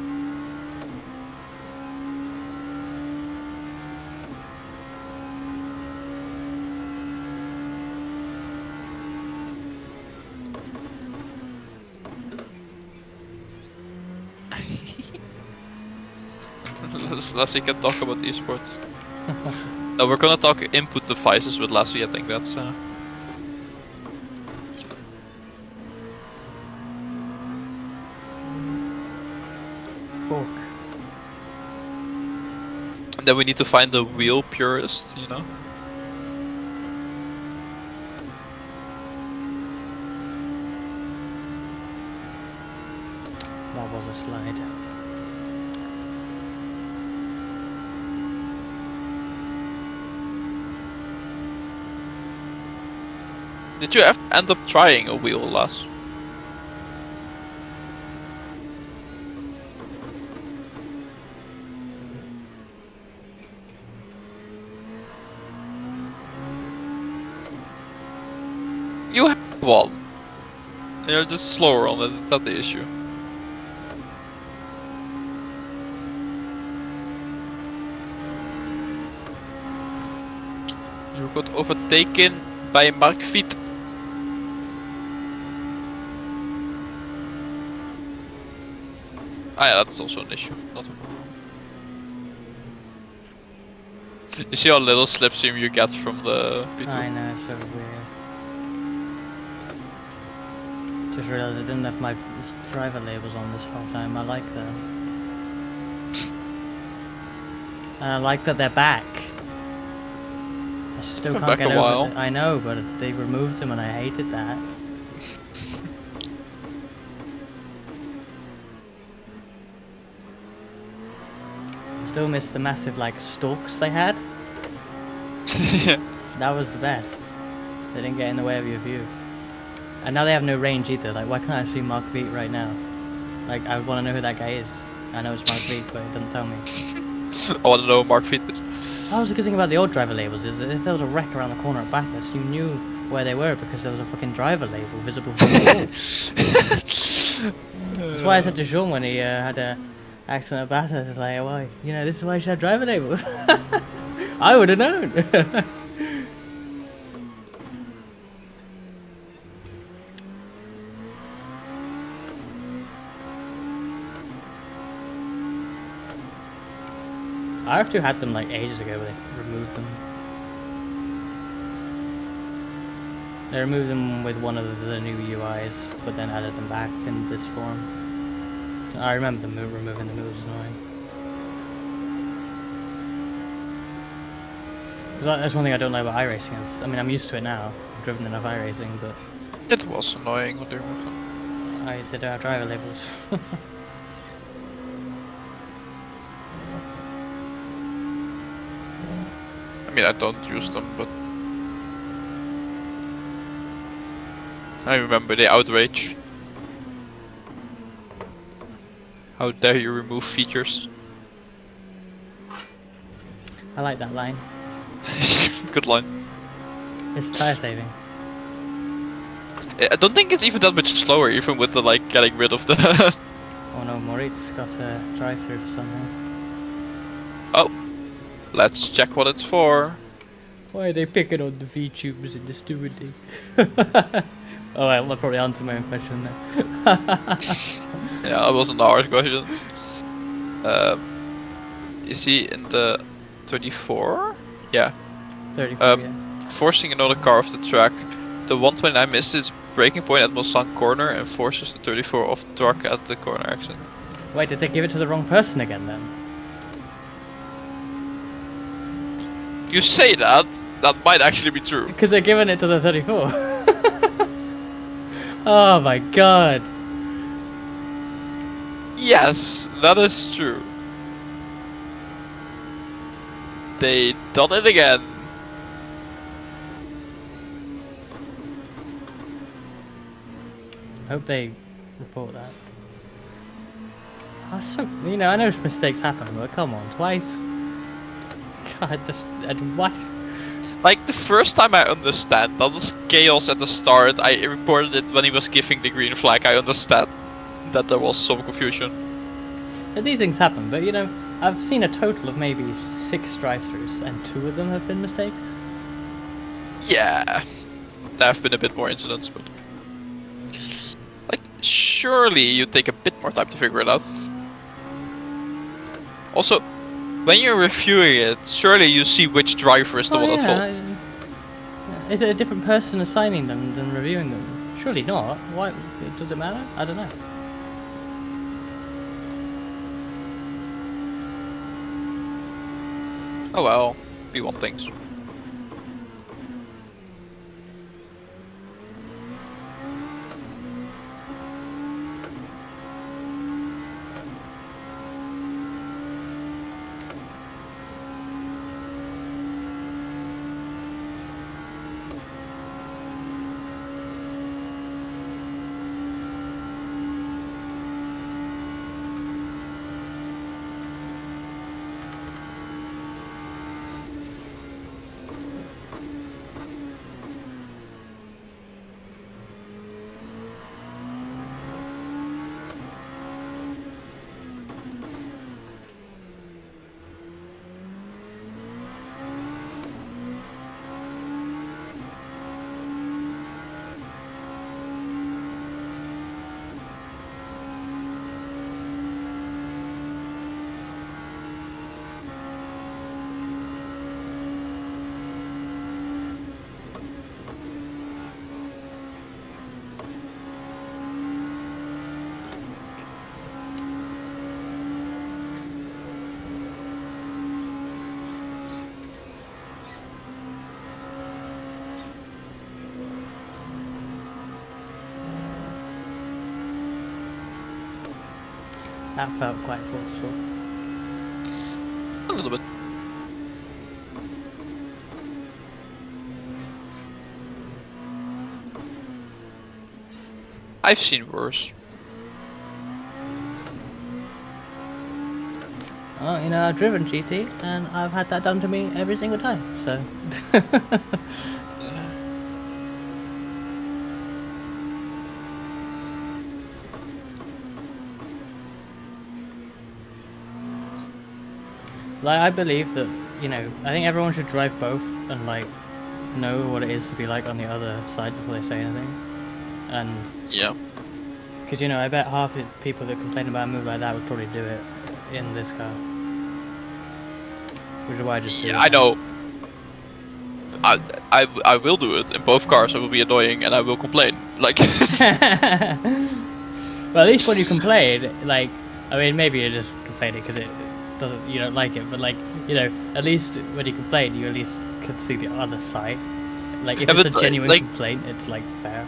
Lassie can talk about esports. No, we're gonna talk input devices with Lassie. I think that's. Fork. Then we need to find the wheel purist, you know. That was a slide. Did you ever end up trying a wheel, Lass? You have one. You're just slower on it, is that the issue? You got overtaken by Mark Fiet. Ah yeah, that's also an issue, not a problem. You see how little slipstream you get from the P2? I know, it's so weird. Just realised I didn't have my driver labels on this whole time. I like that. And I like that they're back. I still Been can't back get a over while. it. I know, but they removed them and I hated that. Still miss the massive like stalks they had. Yeah. That was the best. They didn't get in the way of your view. And now they have no range either. Like, why can't I see Mark Veet right now? Like, I want to know who that guy is. I know it's Mark Veet, but it doesn't tell me. I want to know Mark Fiet is. That was a good thing about the old driver labels, is that if there was a wreck around the corner at Bathurst, you knew where they were because there was a fucking driver label visible from the wall. That's why I said to Sean when he had a accident at Bathurst, it's like, why? You know, this is why you should have driver labels. I would have known. RF2 had them like ages ago, but they removed them. They removed them with one of the new UIs, but then added them back in this form. I remember them removing them, it was annoying. Because that's one thing I don't like about iRacing. Is, I mean, I'm used to it now. I've driven enough iRacing, but It was annoying when they removed them. they don't have driver labels. I mean, I don't use them, but I remember the outrage. How dare you remove features? I like that line. Good line. It's tire saving. I don't think it's even that much slower, even with the like getting rid of the. Oh no, Moritz got a drive-through for something. Oh, let's check what it's for. Why are they picking on the VTubers in the stewarding? Oh, well, I'll probably answer my own question there. Yeah, that wasn't a hard question. Is he in the 34? Yeah. 34, yeah. Forcing another car off the track The 129 missed its braking point at Mulsanne corner and forces the 34 off track at the corner exit. Wait, did they give it to the wrong person again then? You say that might actually be true. Because they're giving it to the 34. Oh my god. Yes, that is true. They done it again. Hope they report that. That's so, you know, I know mistakes happen, but come on, twice. God, what? Like the first time I understand, that was chaos at the start. I reported it when he was giving the green flag. I understand that there was some confusion. These things happen, but you know, I've seen a total of maybe 6 drive-thrus, and 2 of them have been mistakes. Yeah, there have been a bit more incidents, but like surely you'd take a bit more time to figure it out. Also, when you're reviewing it, surely you see which driver is the one at fault. Is it a different person assigning them than reviewing them? Surely not. Why? Does it matter? I don't know. Oh well, P1 things. That felt quite forceful. A little bit. I've seen worse. Well, you know, I've driven GT, and I've had that done to me every single time, so... Like, I believe that, you know, I think everyone should drive both and, like, know what it is to be like on the other side before they say anything. And... Yeah. Because, you know, I bet half the people that complain about a move like that would probably do it in this car. Which is why I just do it. I know. I will do it in both cars. I will be annoying and I will complain. Like. Well, at least when you complain, like, I mean, maybe you're just complaining because it doesn't, you don't like it, but like, you know, at least when you complain, you at least can see the other side. Like, if Yeah, it's a but, genuine like, complaint, it's like fair.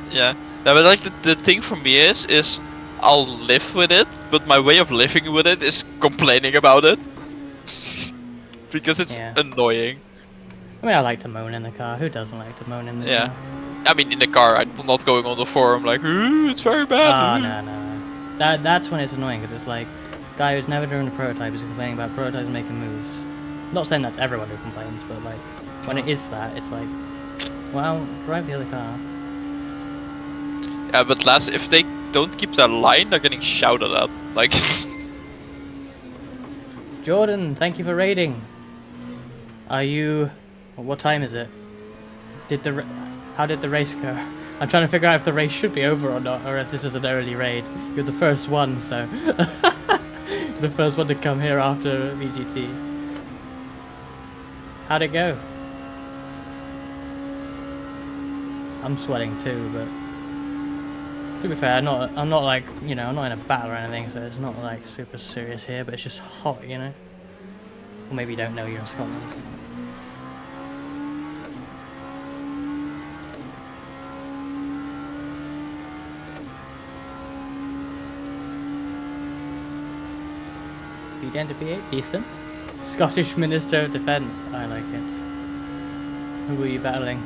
Yeah. Yeah, but like the thing for me is I'll live with it, but my way of living with it is complaining about it. Because it's Yeah. annoying. I mean, I like to moan in the car. Who doesn't like to moan in the Yeah. car? I mean, in the car, I'm not going on the forum like, ooh, it's very bad. Oh, no. That's when it's annoying, because it's like, guy who's never driven a prototype is complaining about prototypes making moves. Not saying that's everyone who complains, but like, when it is that, it's like, well, drive the other car. Yeah, but lads, if they don't keep their line, they're getting shouted at. Like. Jordan, thank you for raiding. Are you... What time is it? How did the race go? I'm trying to figure out if the race should be over or not, or if this is an early raid. You're the first one, so... the first one to come here after VGT. How'd it go? I'm sweating too, but to be fair, I'm not like, you know, I'm not in a battle or anything, so it's not like super serious here, but it's just hot, you know? Or maybe you don't know you're in Scotland. P10 to P8, decent. Scottish Minister of Defence, I like it. Who were you battling?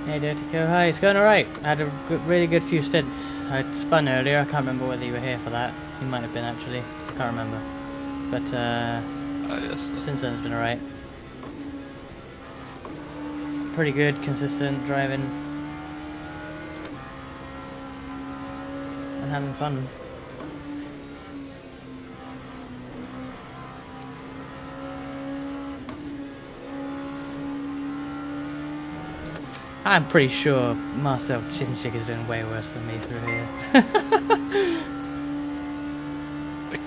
Hey Dirty Co, hi, it's going alright. I had a really good few stints. I spun earlier, I can't remember whether you were here for that. You might have been actually, I can't remember. But Yes. since then it's been alright. Pretty good, consistent driving. And having fun. I'm pretty sure Marcel Chinchik is doing way worse than me through here.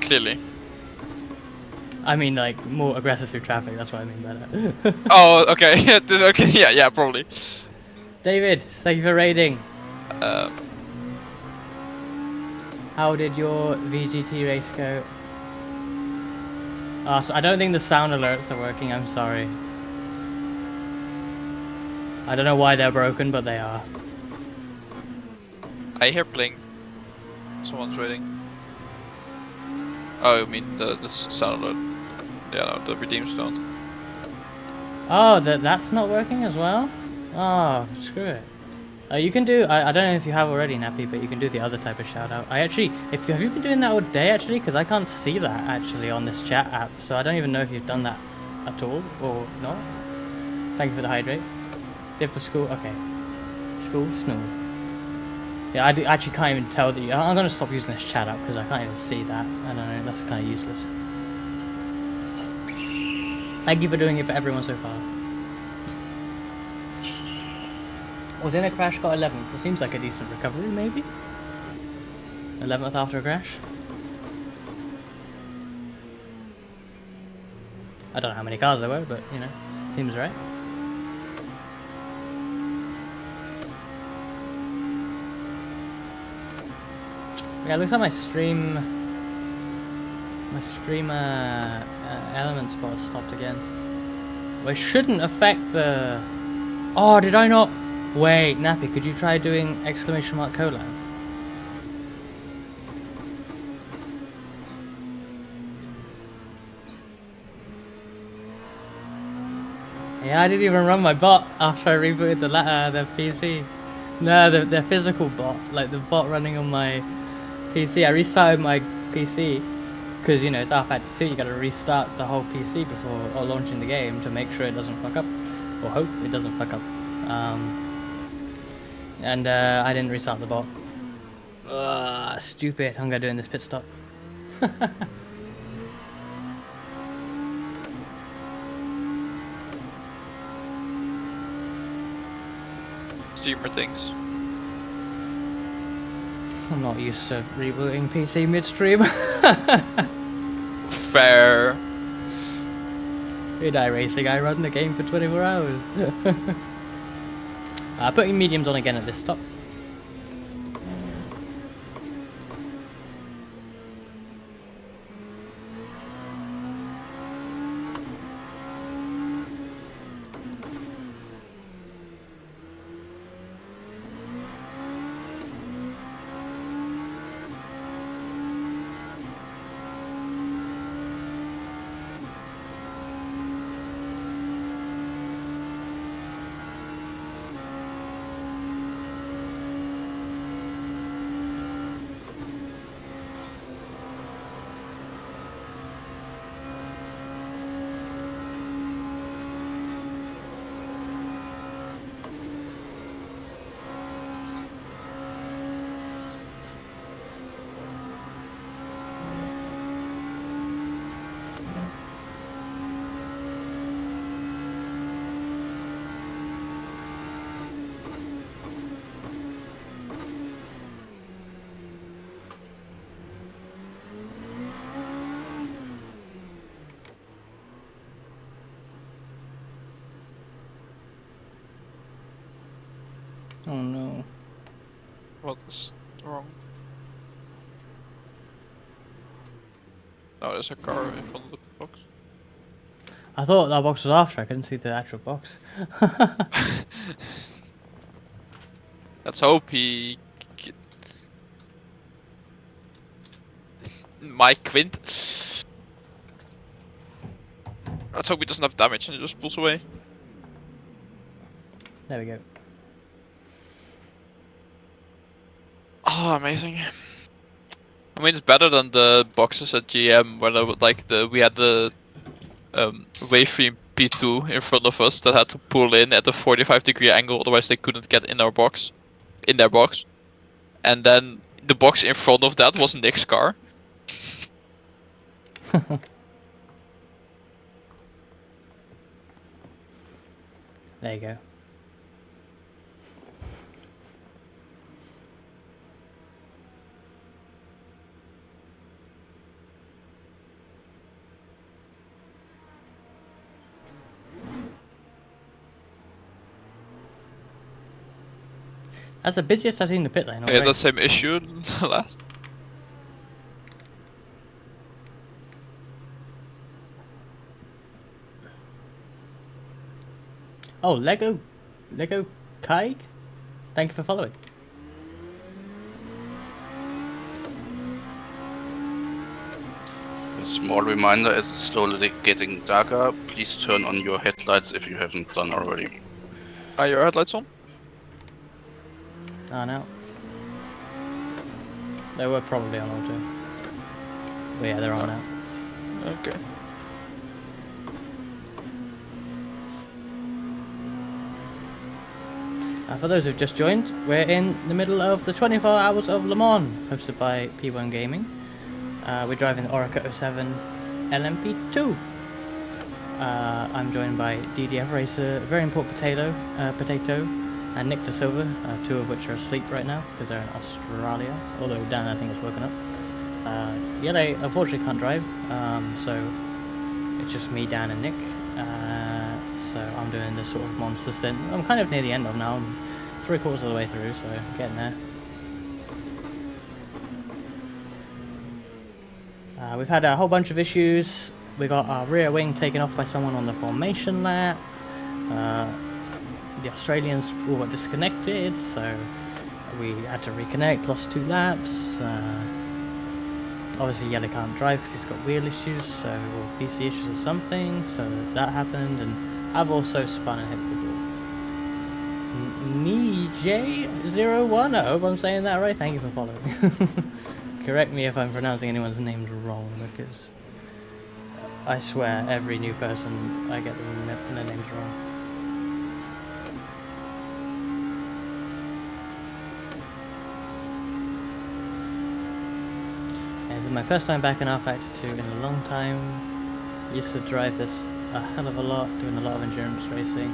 Clearly. I mean, like, more aggressive through traffic, that's what I mean by that. Oh, okay. Okay, yeah, probably. David, thank you for raiding. Uh, How did your VGT race go? Oh, so I don't think the sound alerts are working, I'm sorry. I don't know why they're broken, but they are. I hear pling. Someone's raiding. Oh, you mean the sound alert? Yeah, no, the redeems don't. Oh, that's not working as well? Oh, screw it. You can do, I don't know if you have already, Nappy, but you can do the other type of shout out. I actually, have you been doing that all day actually? Because I can't see that actually on this chat app, so I don't even know if you've done that at all or not. Thank you for the hydrate. Did for school? Okay. School? Snow. Yeah, I actually can't even tell that you, I'm going to stop using this chat app because I can't even see that. I don't know, that's kind of useless. Thank you for doing it for everyone so far. Was in a crash, got 11th. It seems like a decent recovery, maybe? 11th after a crash? I don't know how many cars there were, but, you know, seems right. Yeah, it looks like my stream element spot stopped again. Well, it shouldn't affect the... Oh, did I not... Wait, Nappy, could you try doing exclamation mark collab? Yeah, I didn't even run my bot after I rebooted the PC. No, the physical bot, like the bot running on my PC. I restarted my PC because, you know, it's R52. You got to restart the whole PC before launching the game to make sure it doesn't fuck up, or hope it doesn't fuck up. And I didn't restart the bot. Stupid. I'm gonna do in this pit stop. Streamer things. I'm not used to rebooting PC midstream. Fair. In iRacing, I run the game for 24 hours. Putting mediums on again at this stop. Oh no. What is wrong? Oh, there's a car in front of the box. I thought that box was after, I couldn't see the actual box. Let's hope he... Mike Quint. Let's hope he doesn't have damage and he just pulls away. There we go. Oh, amazing. I mean, it's better than the boxes at GM where there would, like we had the waveframe P2 in front of us that had to pull in at a 45-degree angle, otherwise they couldn't get in their box. And then the box in front of that was Nick's car. There you go. That's the busiest I've seen the pit lane I already. had the same issue last. Oh, Lego Kaig? Thank you for following. A small reminder, as it's slowly getting darker, please turn on your headlights if you haven't done already. Are your headlights on? Oh no. They were probably on auto. But yeah, they're on now. Okay. For those who've just joined, we're in the middle of the 24 Hours of Le Mans, hosted by P1-Gaming. We're driving the Orica 07 LMP2. I'm joined by DDF Racer, Very Important Potato, and Nick De Silva, two of which are asleep right now because they're in Australia. Although Dan, I think, is woken up. Yeah, they unfortunately can't drive, so it's just me, Dan, and Nick. So I'm doing this sort of monster stint. I'm kind of near the end of now. I'm 3/4 of the way through, so I'm getting there. We've had a whole bunch of issues. We got our rear wing taken off by someone on the formation lap. The Australians all got disconnected, so we had to reconnect, lost 2 laps. Obviously Yellow can't drive because he's got wheel issues, or PC issues or something, so that happened, and I've also spun and hit the ball. MeJ01, I hope I'm saying that right, thank you for following. Correct me if I'm pronouncing anyone's names wrong, because I swear every new person I get their names wrong. This is my first time back in R-Factor 2 in a long time. Used to drive this a hell of a lot, doing a lot of endurance racing.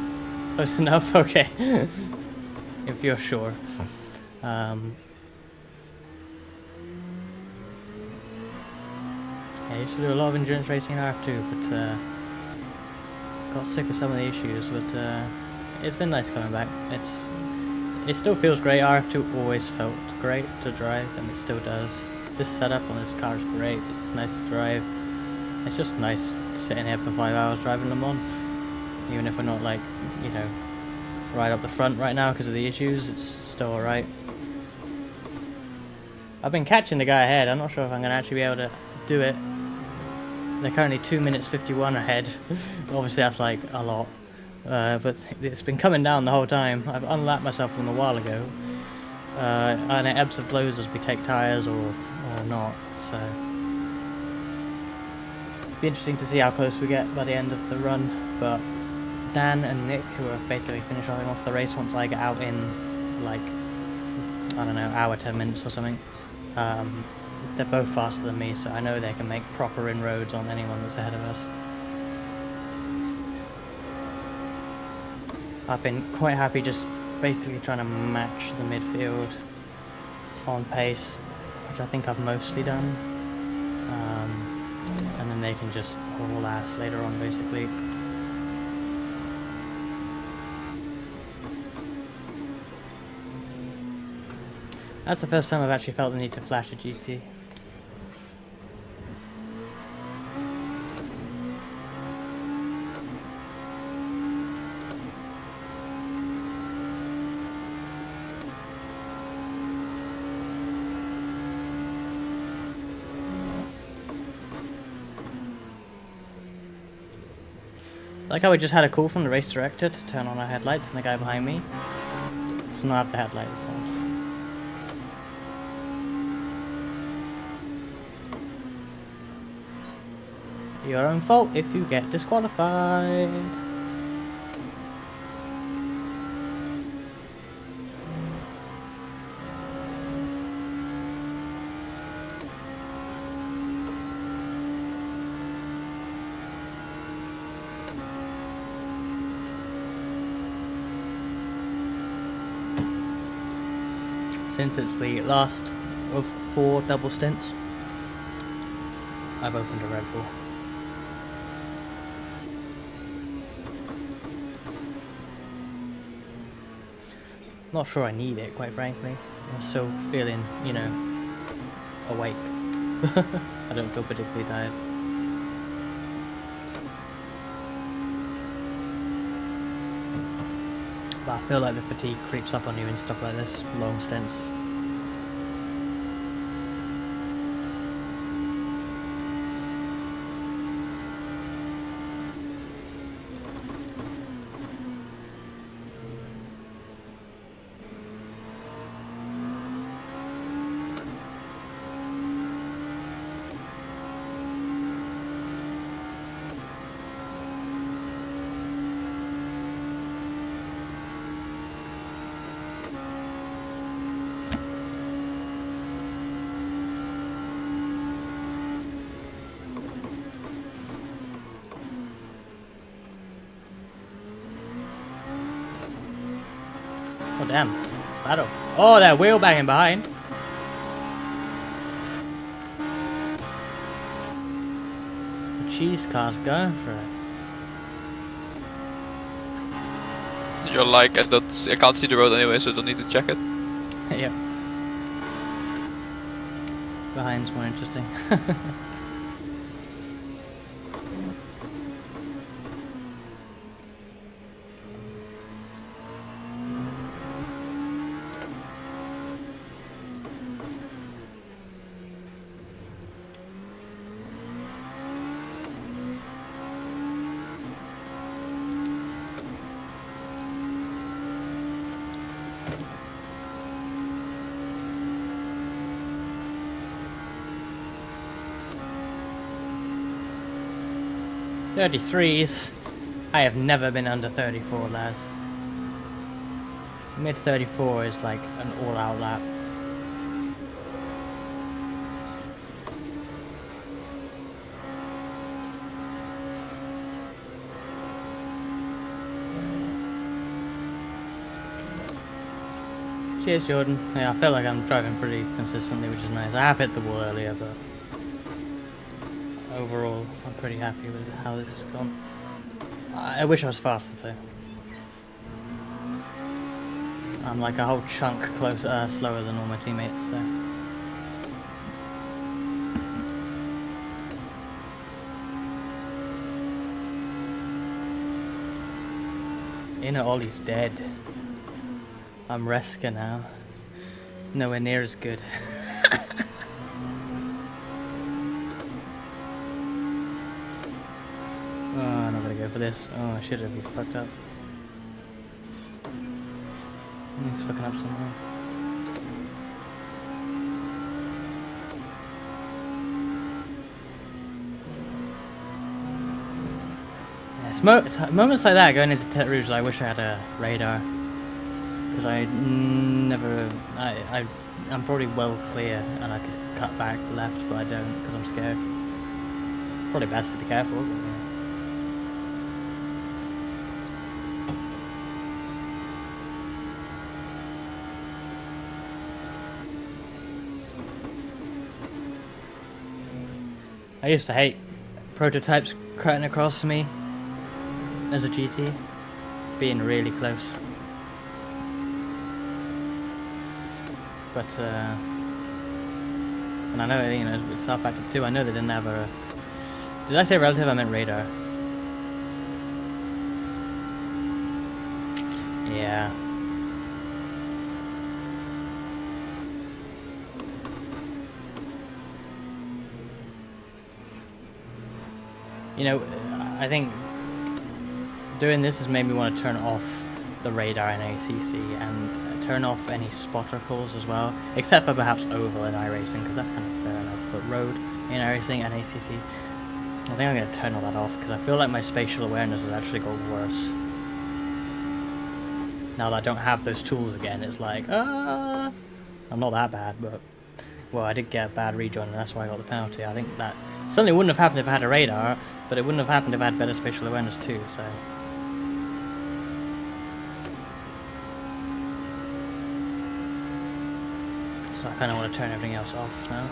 Close enough? Okay. If you're sure. Yeah, I used to do a lot of endurance racing in RF2, but got sick of some of the issues, but it's been nice coming back. It still feels great. RF2 always felt great to drive, and it still does. This setup on this car is great. It's nice to drive. It's just nice sitting here for 5 hours driving Le Mans. Even if we're not, like, you know, right up the front right now because of the issues, it's still alright. I've been catching the guy ahead. I'm not sure if I'm going to actually be able to do it. They're currently 2 minutes 51 ahead. Obviously that's like a lot. But it's been coming down the whole time. I've unlapped myself from a while ago. And it ebbs and flows as we take tyres or not. So be interesting to see how close we get by the end of the run. But Dan and Nick, who are basically finishing off the race once I get out in, like, I don't know, hour, 10 minutes or something. They're both faster than me, so I know they can make proper inroads on anyone that's ahead of us. I've been quite happy just basically trying to match the midfield on pace, which I think I've mostly done. And then they can just haul ass later on, basically. That's the first time I've actually felt the need to flash a GT. Like how we just had a call from the race director to turn on our headlights, and the guy behind me does not have the headlights on. Your own fault if you get disqualified. Since it's the last of 4 double stints, I've opened a Red Bull. Not sure I need it, quite frankly. I'm still feeling, you know, awake. I don't feel particularly tired. But I feel like the fatigue creeps up on you in stuff like this, long stints. Oh damn, battle. Oh, that wheel banging behind. The cheese car's going for it. You're like, I can't see the road anyway, so I don't need to check it. Yep. Behind's more interesting. 33s. I have never been under 34, lads. Mid 34 is like an all-out lap. Cheers, Jordan. Yeah, I feel like I'm driving pretty consistently, which is nice. I have hit the wall earlier, but overall, I'm pretty happy with how this has gone. I wish I was faster though. I'm like a whole chunk slower than all my teammates, so. Inner Ollie's dead. I'm Reska now. Nowhere near as good. Oh, I'm not gonna go for this. Oh, I should have been fucked up. He's fucking up somewhere. Yeah, it's moments like that going into Tet Rouge, I wish I had a radar. Because I'm probably well clear and I could cut back left, but I don't because I'm scared. Probably best to be careful. But, yeah. I used to hate prototypes cutting across me as a GT, being really close. but and I know, you know, with South Factor 2, I know they didn't have a... Did I say relative? I meant radar. Yeah. You know, I think doing this has made me want to turn off the radar in ACC and turn off any spotter calls as well, except for perhaps oval in iRacing, because that's kind of fair enough, but road in iRacing and ACC, I think I'm going to turn all that off, because I feel like my spatial awareness has actually got worse. Now that I don't have those tools again, it's like, I'm not that bad, but, well, I did get a bad rejoin, and that's why I got the penalty. I think that certainly wouldn't have happened if I had a radar, but it wouldn't have happened if I had better spatial awareness too, so... So I kind of want to turn everything else off now.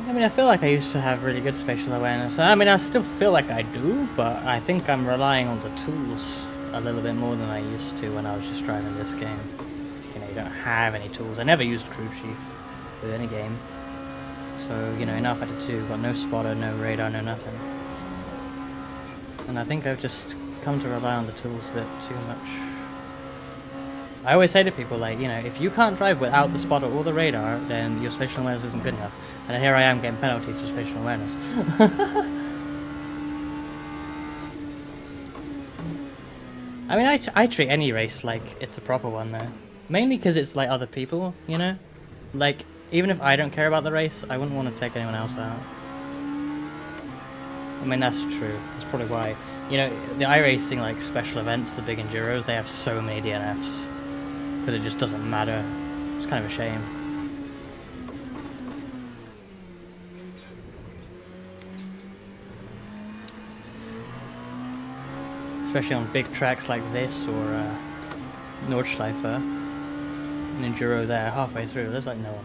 I mean, I feel like I used to have really good spatial awareness. I mean, I still feel like I do, but I think I'm relying on the tools a little bit more than I used to when I was just driving this game. You know, you don't have any tools. I never used Crew Chief with any game. So, you know, in Alpha 2, got no spotter, no radar, no nothing. And I think I've just come to rely on the tools a bit too much. I always say to people, like, you know, if you can't drive without the spotter or the radar, then your spatial awareness isn't good enough. And here I am getting penalties for spatial awareness. I mean, I treat any race like it's a proper one, though. Mainly because it's like other people, you know? Like, even if I don't care about the race, I wouldn't want to take anyone else out. I mean, that's true. That's probably why. You know, the iRacing, like, special events, the big Enduros, they have so many DNFs. Because it just doesn't matter. It's kind of a shame. Especially on big tracks like this or Nordschleife. An Enduro there, halfway through, there's like no one.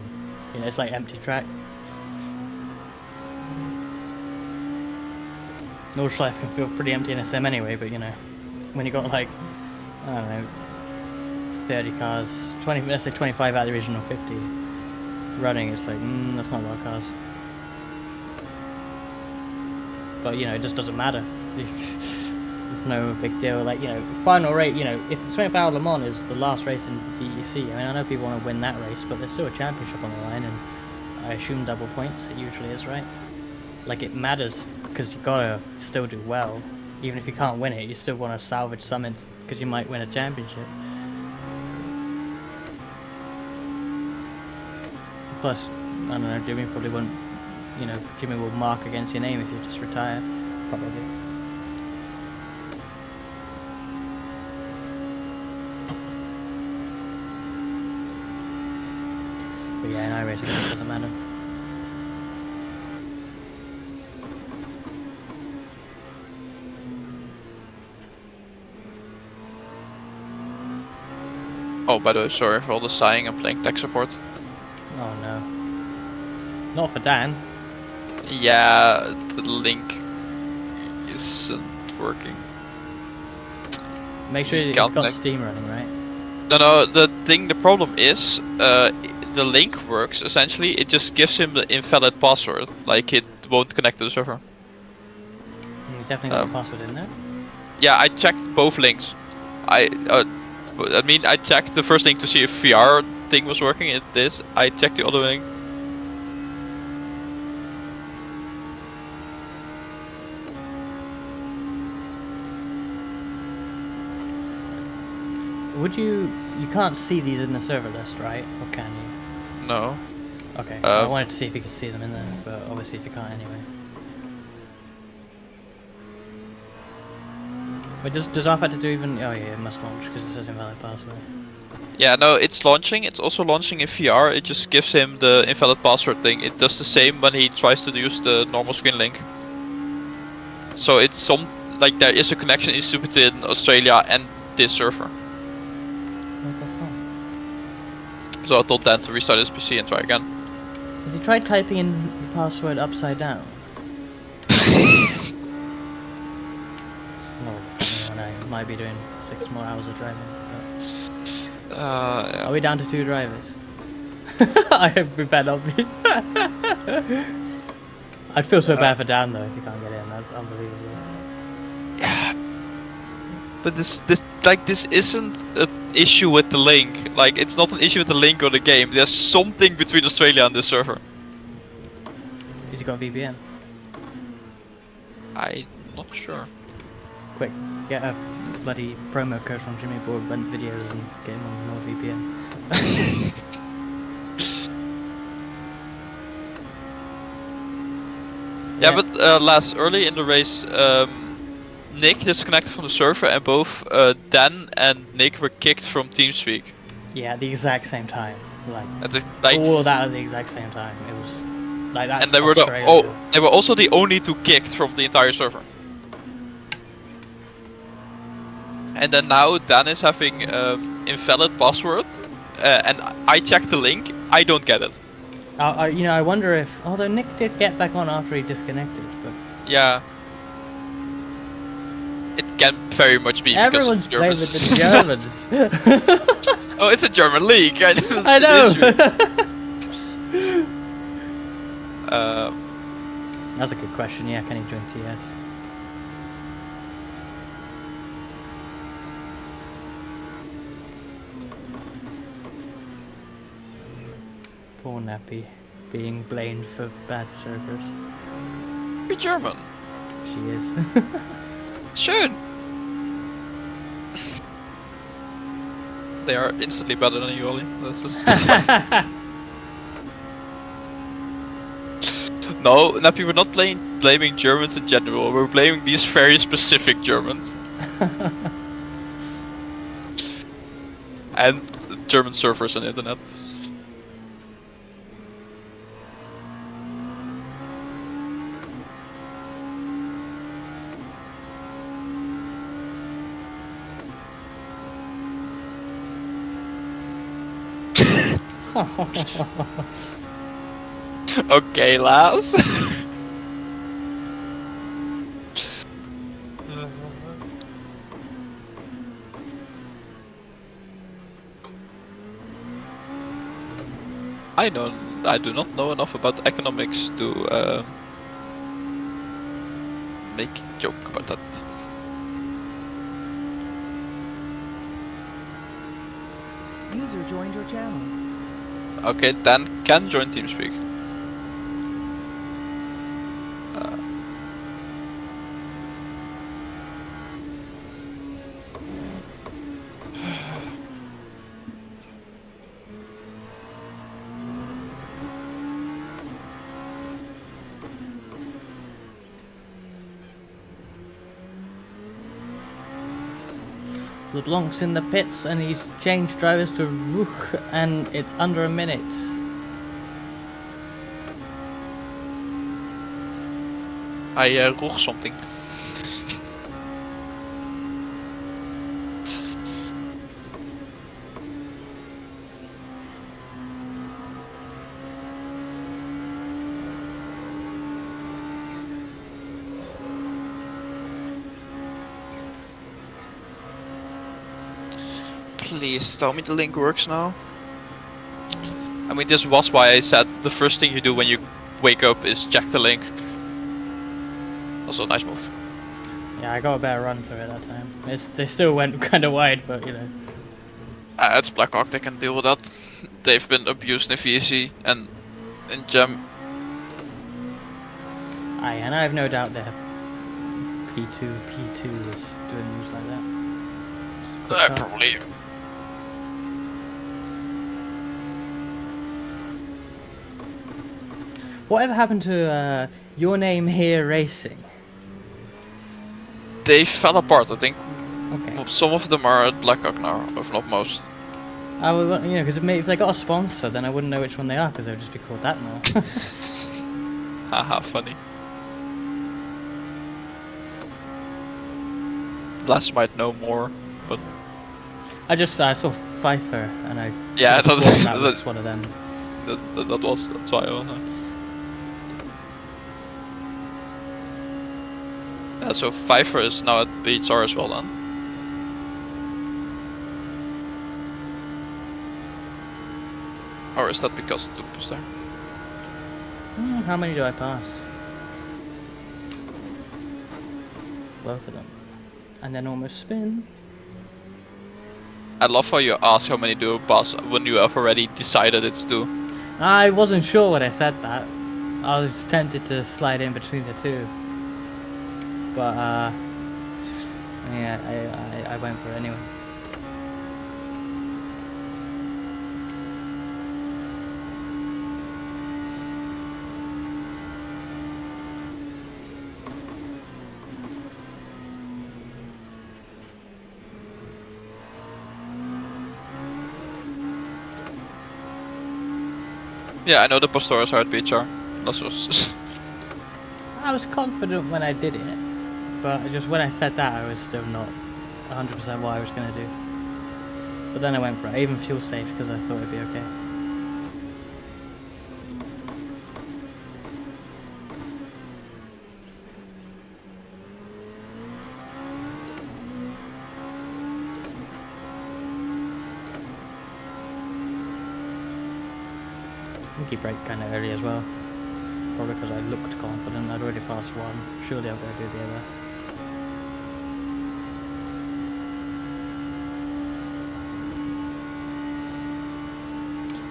You know, it's like empty track. Nordschleife can feel pretty empty in SM anyway, but you know, when you got like, I don't know, 30 cars, 20, let's say 25 out of the original 50 running, it's like, that's not a lot of cars. But you know, it just doesn't matter. It's no big deal. Like, you know, final rate, you know, if the 24 Hour Le Mans is the last race in VEC, I mean, I know people want to win that race, but there's still a championship on the line, and I assume double points, it usually is, right? Like, it matters, because you gotta still do well. Even if you can't win it, you still want to salvage something, because you might win a championship. Plus, I don't know, Jimmy probably wouldn't, you know, Jimmy will mark against your name if you just retire, probably. But yeah, in iRacing it just doesn't matter. Oh, by the way, sorry for all the sighing. I'm playing tech support. Oh no. Not for Dan. Yeah, the link isn't working. Make sure it's Can't got connect. Steam running, right? No, the problem is, the link works, essentially, it just gives him the invalid password, like it won't connect to the server. You definitely got the password in there. Yeah, I checked both links. I mean, I checked the first link to see if VR thing was working, it is. I checked the other link. Would you can't see these in the server list, right? Or can you? No. Okay, I wanted to see if you could see them in there, but obviously if you can't anyway. But does Alpha to do even? Oh yeah, it must launch because it says invalid password. Yeah, no, it's launching. It's also launching in VR. It just gives him the invalid password thing. It does the same when he tries to use the normal screen link. So it's like there is a connection issue between Australia and this server. What the fuck? So I told Dan to restart his PC and try again. Has he tried typing in the password upside down? Well, funny, I might be doing 6 more hours of driving. But... Yeah. Are we down to 2 drivers? I hope we better not be. I'd feel so bad for Dan though if he can't get in. That's unbelievable. Yeah. But this isn't an issue with the link. Like, it's not an issue with the link or the game. There's something between Australia and this server. Has he got VPN? I'm not sure. Quick, get a bloody promo code from Jimmy Broadbent's videos and get him on NordVPN. Yeah, but last early in the race, Nick disconnected from the server, and both Dan and Nick were kicked from TeamSpeak. Yeah, at the exact same time. Like all of that at the exact same time. It was like that. and they were they were also the only 2 kicked from the entire server. And then now Dan is having invalid password, and I checked the link. I don't get it. You know, I wonder if although Nick did get back on after he disconnected, but Yeah. It can very much be because everyone's of playing with Germans. the Germans. Oh, it's a German league. I know. That's a good question. Yeah, can he join TS? Poor Nappy, being blamed for bad servers. You're German. She is. Schön. They are instantly better than you, Ollie. That's just... No, Nappy, we're not blaming Germans in general. We're blaming these very specific Germans. And German servers on the internet. Okay, Lars. I do not know enough about economics to make a joke about that. User joined your channel. Okay, Dan can join TeamSpeak. LeBlanc's in the pits and he's changed drivers to Ruch and it's under a minute. I roeg something. Please tell me the link works now. I mean, this was why I said the first thing you do when you wake up is check the link. Also a nice move. Yeah, I got a better run through it that time. They still went kind of wide, but you know. It's Blackhawk, they can deal with that. They've been abused in VEC and in Gem. Aye, and I have no doubt that P2 is doing moves like that. Probably. Whatever happened to Your Name Here Racing? They fell apart. I think Okay. some of them are at Blackhawk now, if not most. I would, you know, because if they got a sponsor, then I wouldn't know which one they are, because they would just be called that now. Haha, funny. Les might know more, but I saw Pfeiffer, and I yeah, could've sworn that was one of them. that's why I don't know. Yeah, so Pfeiffer is now at BHR as well then. Or is that because the loop is there? How many do I pass? Both of them. And then almost spin. I love how you ask how many do you pass when you have already decided it's 2. I wasn't sure when I said that. I was tempted to slide in between the two. But, yeah, I went for it anyway. Yeah, I know the Pastoras are at BHR. That's just I was confident when I did it. But just when I said that, I was still not 100% what I was going to do. But then I went for it. I even fuel saved because I thought it'd be okay. I think he braked kind of early as well. Probably because I looked confident. I'd already passed one. Surely I'll go do the other.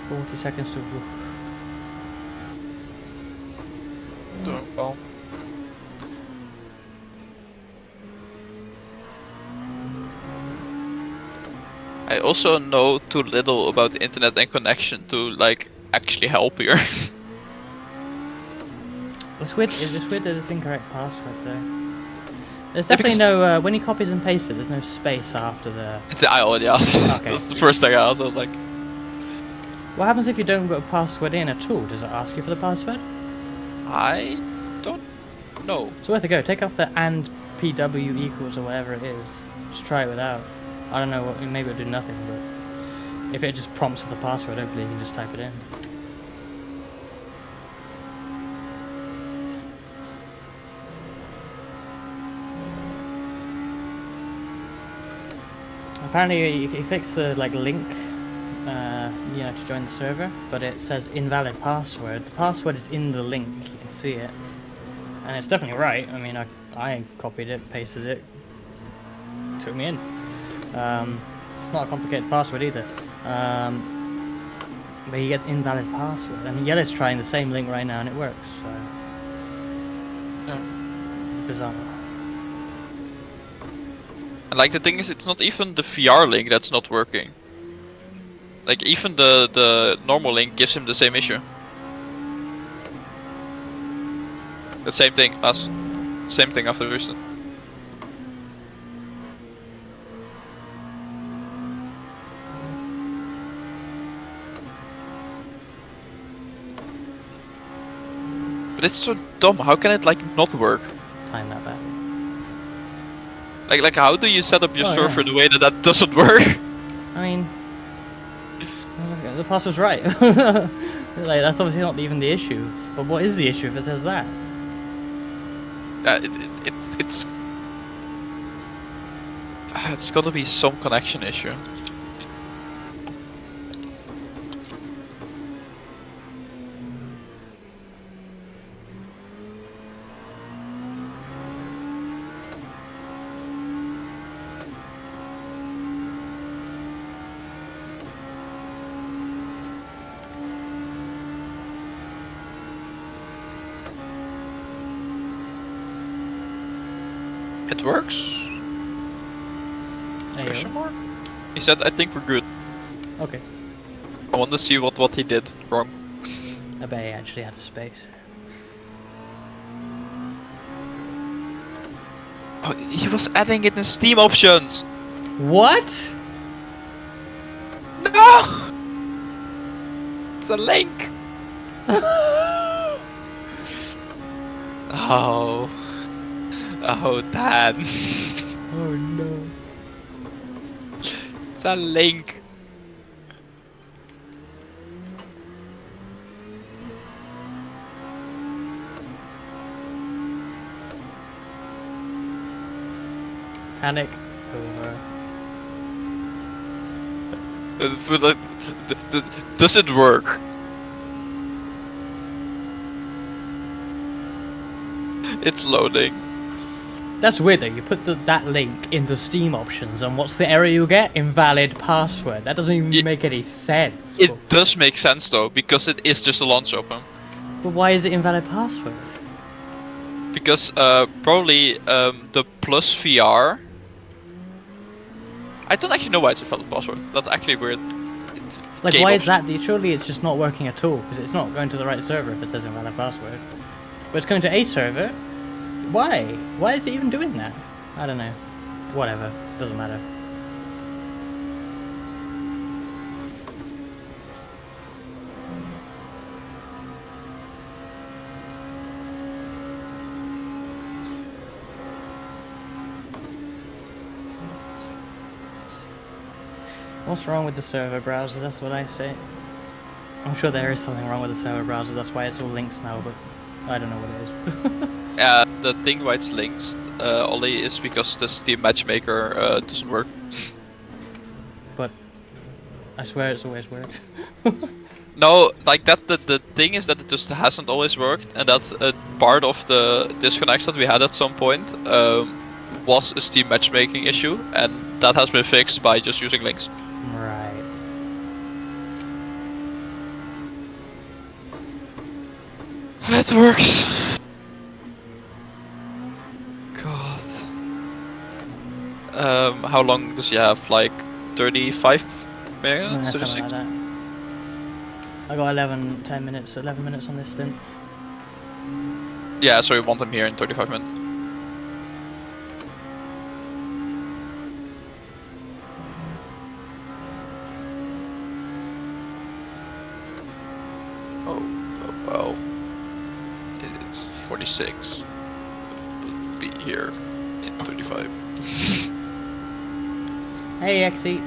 "40 seconds to..." doing well. I also know too little about the internet and connection to like actually help here. It's weird that it's incorrect password though. There's Yeah, definitely no, when he copies and pastes it, there's no space after the... I already asked. Okay. That's the first thing I asked. I was like, What happens if you don't put a password in at all? Does it ask you for the password? I don't know. It's worth a go. Take off the and PW equals or whatever it is. Just try it without. I don't know, maybe it'll do nothing, but if it just prompts for the password, hopefully you can just type it in. Apparently he fixed the link, you know, to join the server, but it says invalid password. The password is in the link, you can see it, and it's definitely right. I mean, I copied it, pasted it, took me in. It's not a complicated password either, but he gets invalid password, and Yellow's trying the same link right now and it works. So Yeah. bizarre. And like the thing is, it's not even the VR link that's not working. Like even the normal link gives him the same issue. The same thing, same thing after Houston. But it's so dumb. How can it like not work? Time that back. Like how do you set up your Oh, server yeah. in a way that doesn't work? I mean, the password's right. Like, that's obviously not even the issue. But what is the issue if it says that? It's gotta be some connection issue. It works? Question mark? He said, I think we're good. Okay. I want to see what he did wrong. I bet he actually had a space. Oh, he was adding it in Steam options. What? No! It's a link. Oh. Oh, Dan. Oh no. It's a link. Panic over. Does it work? It's loading. That's weird though, you put that link in the Steam options and what's the error you get? Invalid password. That doesn't even make any sense. It does make sense though, because it is just a launch open. But why is it invalid password? Because probably the plus VR. I don't actually know why it's a invalid password. That's actually weird. Like, Game why is option. that? Surely it's just not working at all, because it's not going to the right server if it says invalid password. But it's going to a server. Why? Why is it even doing that? I don't know. Whatever. Doesn't matter. What's wrong with the server browser? That's what I say. I'm sure there is something wrong with the server browser, that's why it's all links now, but I don't know what it is. The thing why it's links, Ollie, is because the Steam matchmaker doesn't work. But I swear it's always worked. No, like that. The thing is that it just hasn't always worked, and that part of the disconnects that we had at some point was a Steam matchmaking issue, and that has been fixed by just using links. Right. It works. God. How long does he have? Like 35 minutes? Something 36? like that. I got 11 minutes on this stint. Yeah, so we want him here in 35 minutes. Oh, well. It's 46. Let's be here in 35. Hey XE,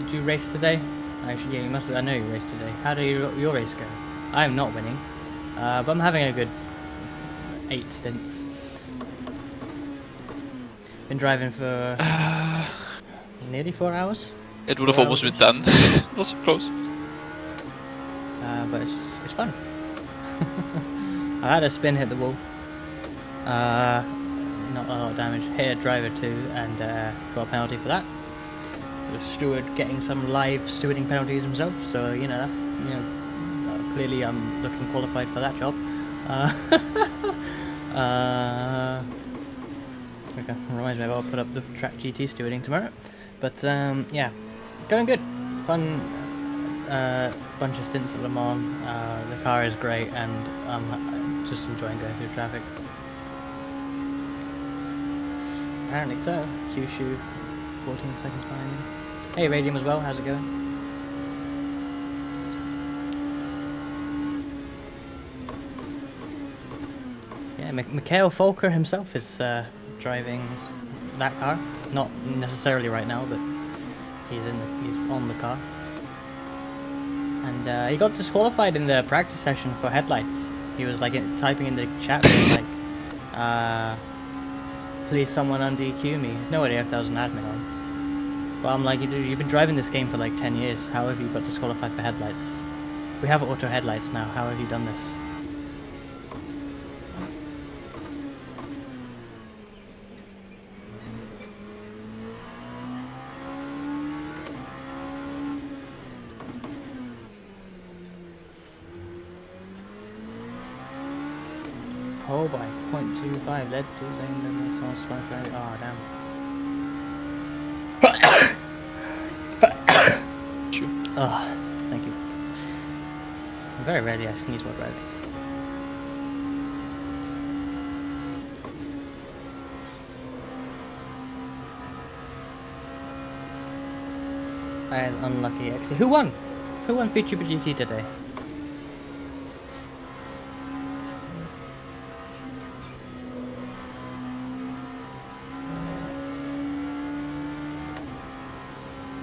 did you race today? Actually, yeah, you must have. I know you raced today. How did your race go? I am not winning, but I'm having a good 8 stints. Been driving for nearly 4 hours. It would have 4 almost hours been 10. Not so close. but it's fun. I had a spin hit the wall. Not a lot of damage. Hit a driver too, and got a penalty for that. The steward getting some live stewarding penalties himself, so you know that's clearly I'm looking qualified for that job. Okay, reminds me I'll put up the track GT stewarding tomorrow. But yeah, going good. Fun bunch of stints at Le Mans. The car is great, and I'm just enjoying going through traffic. Apparently so. Kyushu, 14 seconds behind you. Hey Radium as well, how's it going? Yeah, Mikhail Folker himself is driving that car. Not necessarily right now, but he's on the car. And he got disqualified in the practice session for headlights. He was like typing in the chat room like, please someone un-DQ me. No idea if that was an admin on. But I'm like, you've been driving this game for like 10 years. How have you got disqualified for headlights? We have auto headlights now. How have you done this? Oh, by 0.25 led to lane limits on Spotify. Oh, damn. Oh, thank you. Very rarely I sneeze while driving. I was unlucky, actually. Who won? Who won VTuber GT today?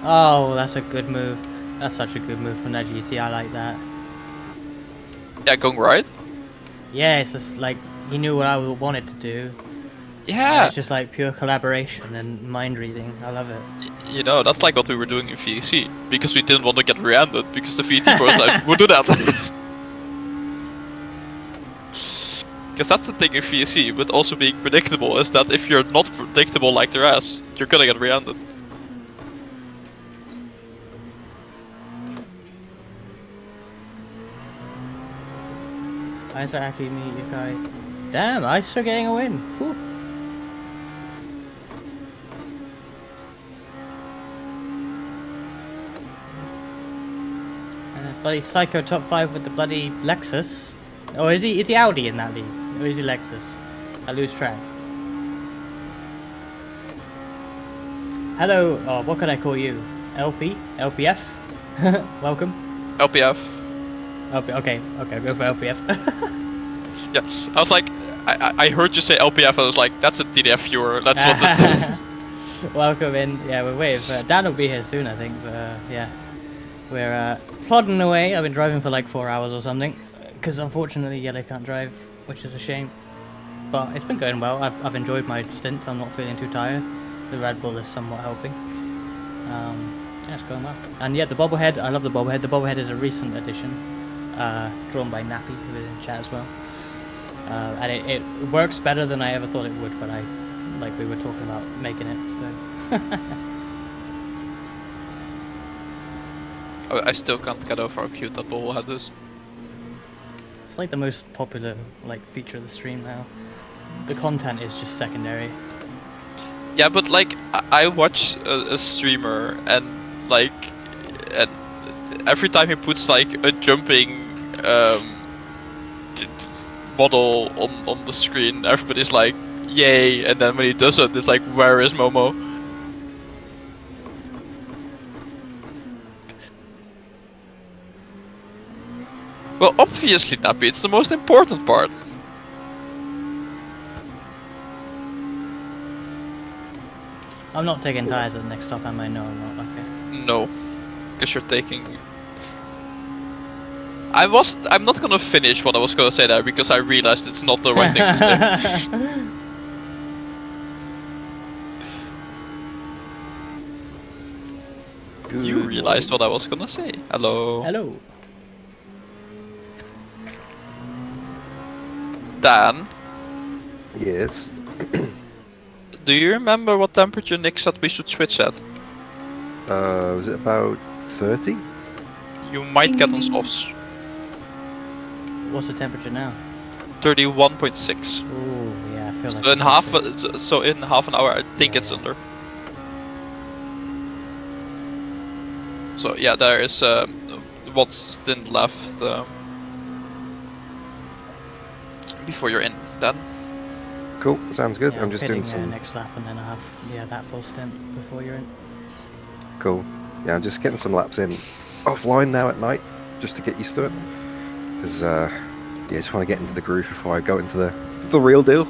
Oh, that's a good move. That's such a good move from that GT. I like that. Yeah, going right. Yeah, it's just like he knew what I wanted to do. And Yeah. it's just like pure collaboration and mind reading. I love it. You know, that's like what we were doing in VC because we didn't want to get rear-ended because the VT prototype would do that. Because that's the thing in VC, but also being predictable is that if you're not predictable like the rest, you're gonna get rear-ended. I start actually meet you guys. Damn, I start getting a win. Whew. Bloody Psycho top 5 with the bloody Lexus. Or is he Audi in that league? Or is he Lexus? I lose track. Hello, oh, what could I call you? LP? LPF? Welcome. LPF. Okay, go for LPF. Yes, I was like, I heard you say LPF, I was like, that's a TDF viewer, that's what it's... Welcome in. Yeah, we're waiting for Dan will be here soon, I think. But yeah, we're plodding away. I've been driving for like 4 hours or something, because unfortunately Yellow can't drive, which is a shame. But it's been going well. I've enjoyed my stints. I'm not feeling too tired. The Red Bull is somewhat helping. Yeah, it's going well. And yeah, the bobblehead. I love the bobblehead. The bobblehead is a recent addition, drawn by Nappy, who is in chat as well. And it works better than I ever thought it would, but we were talking about making it, so. I still can't get over how cute that bobblehead is. It's like the most popular feature of the stream now. The content is just secondary. Yeah, but like, I watch a streamer and like, and every time he puts like a jumping model on the screen, everybody's like, yay, and then when he does it, it's like, where is Momo? Well, obviously, Nappy, it's the most important part. I'm not taking tires at the next stop, am I? No, I'm not. Okay. No, because you're taking... I'm not gonna finish what I was gonna say there, because I realized it's not the right thing to say. You realized what I was gonna say. Hello. Hello. Dan, Yes. do you remember what temperature Nick said we should switch at? Was it about 30? You might get on softs. What's the temperature now? 31.6. Ooh, yeah, I feel like. So in half an hour, I think it's under. So yeah, there is one stint left before you're in. Then. Cool, sounds good. Yeah, I'm just doing some... next lap, and then I have that full stint before you're in. Cool. Yeah, I'm just getting some laps in offline now at night, just to get used to it. Because, yeah, I just want to get into the groove before I go into the real deal.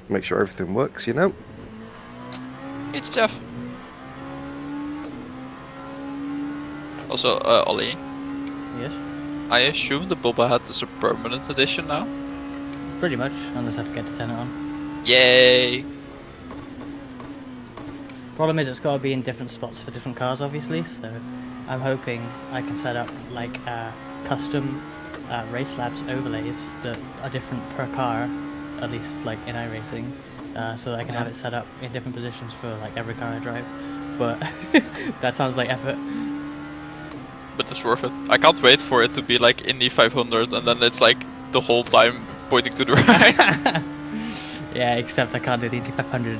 Make sure everything works, you know? It's Jeff. Also, Ollie. Yes. I assume the bobblehead is a permanent edition now? Pretty much, unless I forget to turn it on. Yay! Problem is, it's got to be in different spots for different cars, obviously. So, I'm hoping I can set up custom Race Labs overlays that are different per car, at least like in iRacing, so that I can have it set up in different positions for like every car I drive. But that sounds like effort. But it's worth it. I can't wait for it to be like Indy 500 and then it's like the whole time pointing to the right. Yeah, except I can't do the Indy 500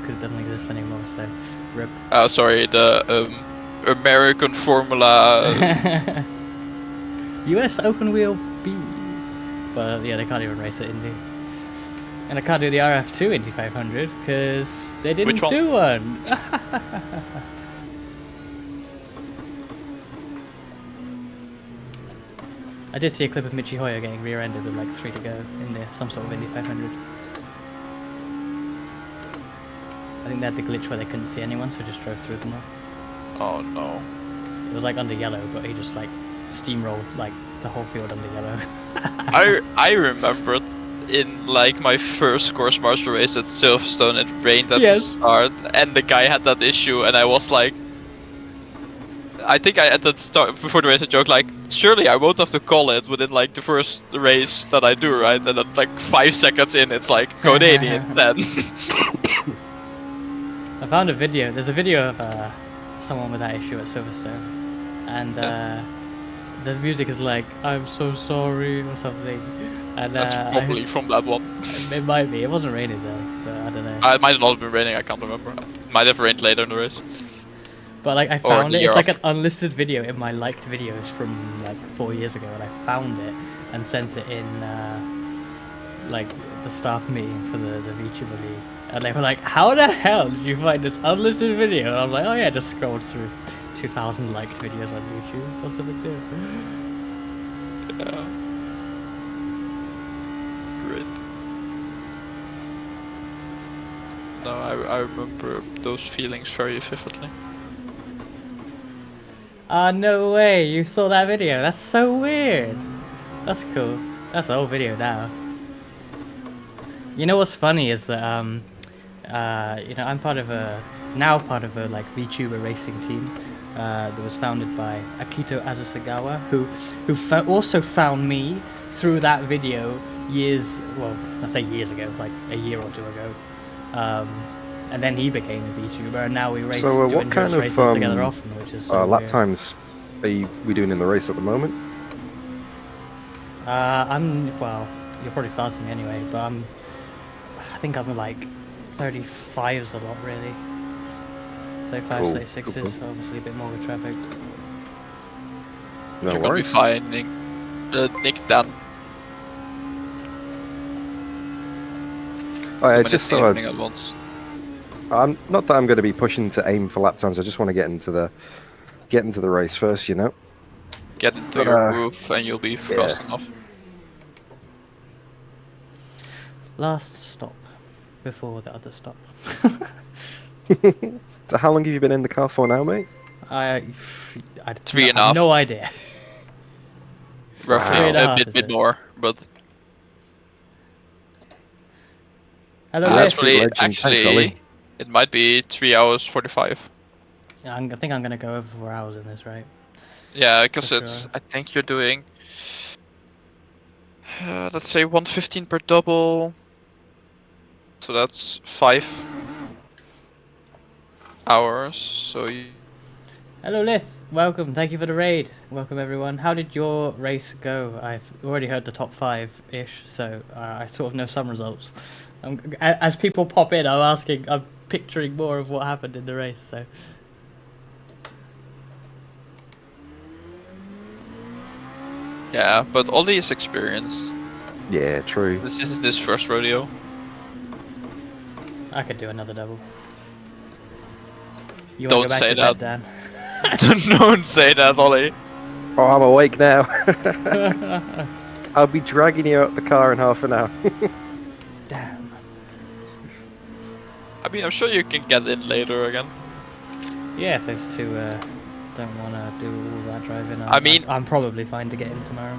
because it doesn't exist anymore, so rip. Oh, sorry, the American Formula... US Open Wheel B. But yeah, they can't even race at Indy. And I can't do the RF2 Indy 500 because they didn't Which one? do one. I did see a clip of Michi Hoyer getting rear-ended with like 3 to go in some sort of Indy 500. I think they had the glitch where they couldn't see anyone, so just drove through them all. Oh no. It was like under yellow, but he just like steamrolled like the whole field under yellow. I remembered in like my first course marshal race at Silverstone, it rained at the start, and the guy had that issue, and I was like, I think I at the start before the race I joked like, surely I won't have to call it within like the first race that I do, right? And then like 5 seconds in, it's like code 80 and then. I found a video. There's a video of someone with that issue at Silverstone, and the music is like "I'm so sorry" or something. And that's probably from that one. It might be. It wasn't raining though, but I don't know. It might have not been raining. I can't remember. It might have rained later in the race. But like I found it. It's like an unlisted video in my liked videos from like 4 years ago, and I found it and sent it in like the staff meeting for the VTuber League. And they were like, how the hell did you find this unlisted video? And I'm like, oh yeah, just scrolled through 2,000 liked videos on YouTube. What's the big deal? Yeah. Great. No, I remember those feelings very vividly. Ah, no way, you saw that video. That's so weird. That's cool. That's the whole video now. You know what's funny is that you know, I'm part of a like VTuber racing team that was founded by Akito Azusagawa, who also found me through that video years, well, I say years ago, like a year or two ago, and then he became a VTuber, and now we race. So what kind of together often, which is so lap weird. times are we doing in the race at the moment? Well, you're probably faster than me anyway, but I think I'm like 35's a lot, really. 35, Cool. 36 Cool. is obviously a bit more with traffic. No You're worries. gonna be fine, Nick Dan. I just so happening at once. I'm not that I'm going to be pushing to aim for lap times. I just want to get into the race first, you know. Get into But, your groove and you'll be fast enough. Last stop before the other stop. So how long have you been in the car for now, mate? I 3.5. have no idea. Roughly, Wow. a bit more, but Hello, That's Liz. legend. Thanks, Ollie. it might be 3 hours 45. I think I'm gonna go over 4 hours in this, right? Yeah, because For it's. sure. I think you're doing. Let's say 115 per double. So that's 5 hours. So you. Hello, Lith. Welcome. Thank you for the raid. Welcome, everyone. How did your race go? I've already heard the top 5-ish, so I sort of know some results. As people pop in, I'm picturing more of what happened in the race. So. Yeah, but Ollie is experienced. Yeah, true. This is his first rodeo. I could do another double. You wanna Don't go back say to that. bed, Don't say that, Ollie. Oh, I'm awake now. I'll be dragging you out the car in half an hour. Damn. I mean, I'm sure you can get in later again. Yeah, if those two don't want to do all that driving, I mean- I'm probably fine to get in tomorrow.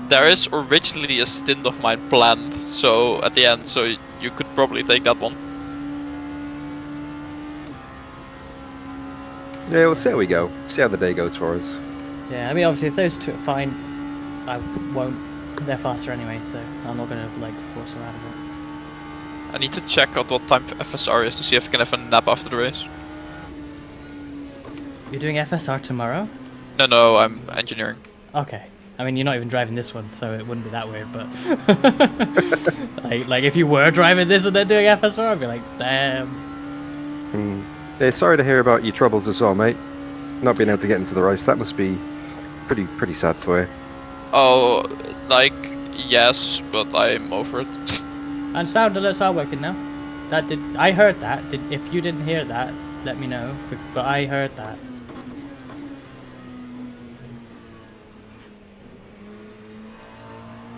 There is originally a stint of mine planned, so at the end, so you could probably take that one. Yeah, we'll see how we go. See how the day goes for us. Yeah, I mean, obviously, if those two are fine, I won't. They're faster anyway, so I'm not gonna like force them out of it. I need to check out what time FSR is to see if I can have a nap after the race. You're doing FSR tomorrow? No, I'm engineering. Okay. I mean, you're not even driving this one, so it wouldn't be that weird. But like if you were driving this and then doing FSR, I'd be like, damn. Yeah, sorry to hear about your troubles as well, mate. Not being able to get into the race. That must be pretty sad for you. Oh, like Yes, but I'm over it. And sound alerts are working now. I heard that. If you didn't hear that, let me know. But I heard that.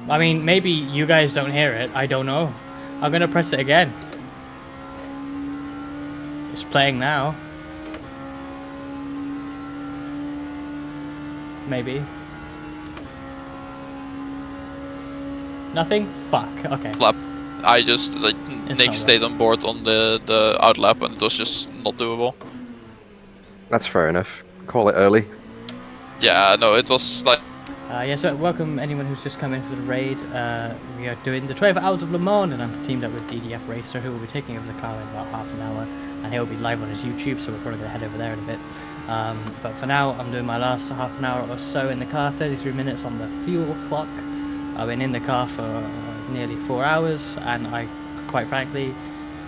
I mean, maybe you guys don't hear it. I don't know. I'm gonna press it again. It's playing now. Maybe. Nothing? Fuck. Okay. Lap. I just like It's Nick not stayed on board on the out lap and it was just not doable. That's fair enough. Call it early. Yeah, no, it was like Yeah, so welcome anyone who's just come in for the raid. We are doing the 12 Hours of Le Mans, and I'm teamed up with DDF Racer, who will be taking over the car in about half an hour, and he'll be live on his YouTube, so we're probably going to head over there in a bit. But for now, I'm doing my last half an hour or so in the car, 33 minutes on the fuel clock. I've been in the car for nearly 4 hours, and I, quite frankly,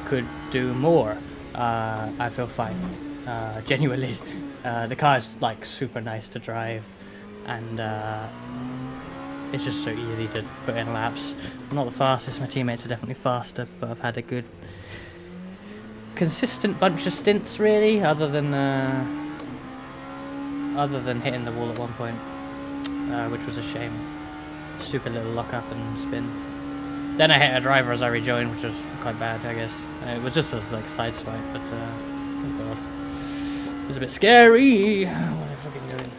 could do more. I feel fine. Genuinely. The car is like super nice to drive. And it's just so easy to put in laps. I'm not the fastest, my teammates are definitely faster, but I've had a good consistent bunch of stints really, other than hitting the wall at one point, which was a shame. Stupid little lock up and spin. Then I hit a driver as I rejoined, which was quite bad, I guess. It was just a like side swipe, but oh god. It was a bit scary. What am I fucking doing?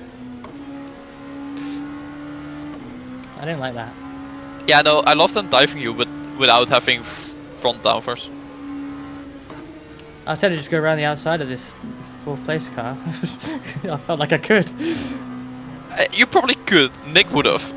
I didn't like that. yeah, no, I love them diving you, but without having front downforce. I tend to just go around the outside of this 4th place car. I felt like I could. You probably could. Nick would have.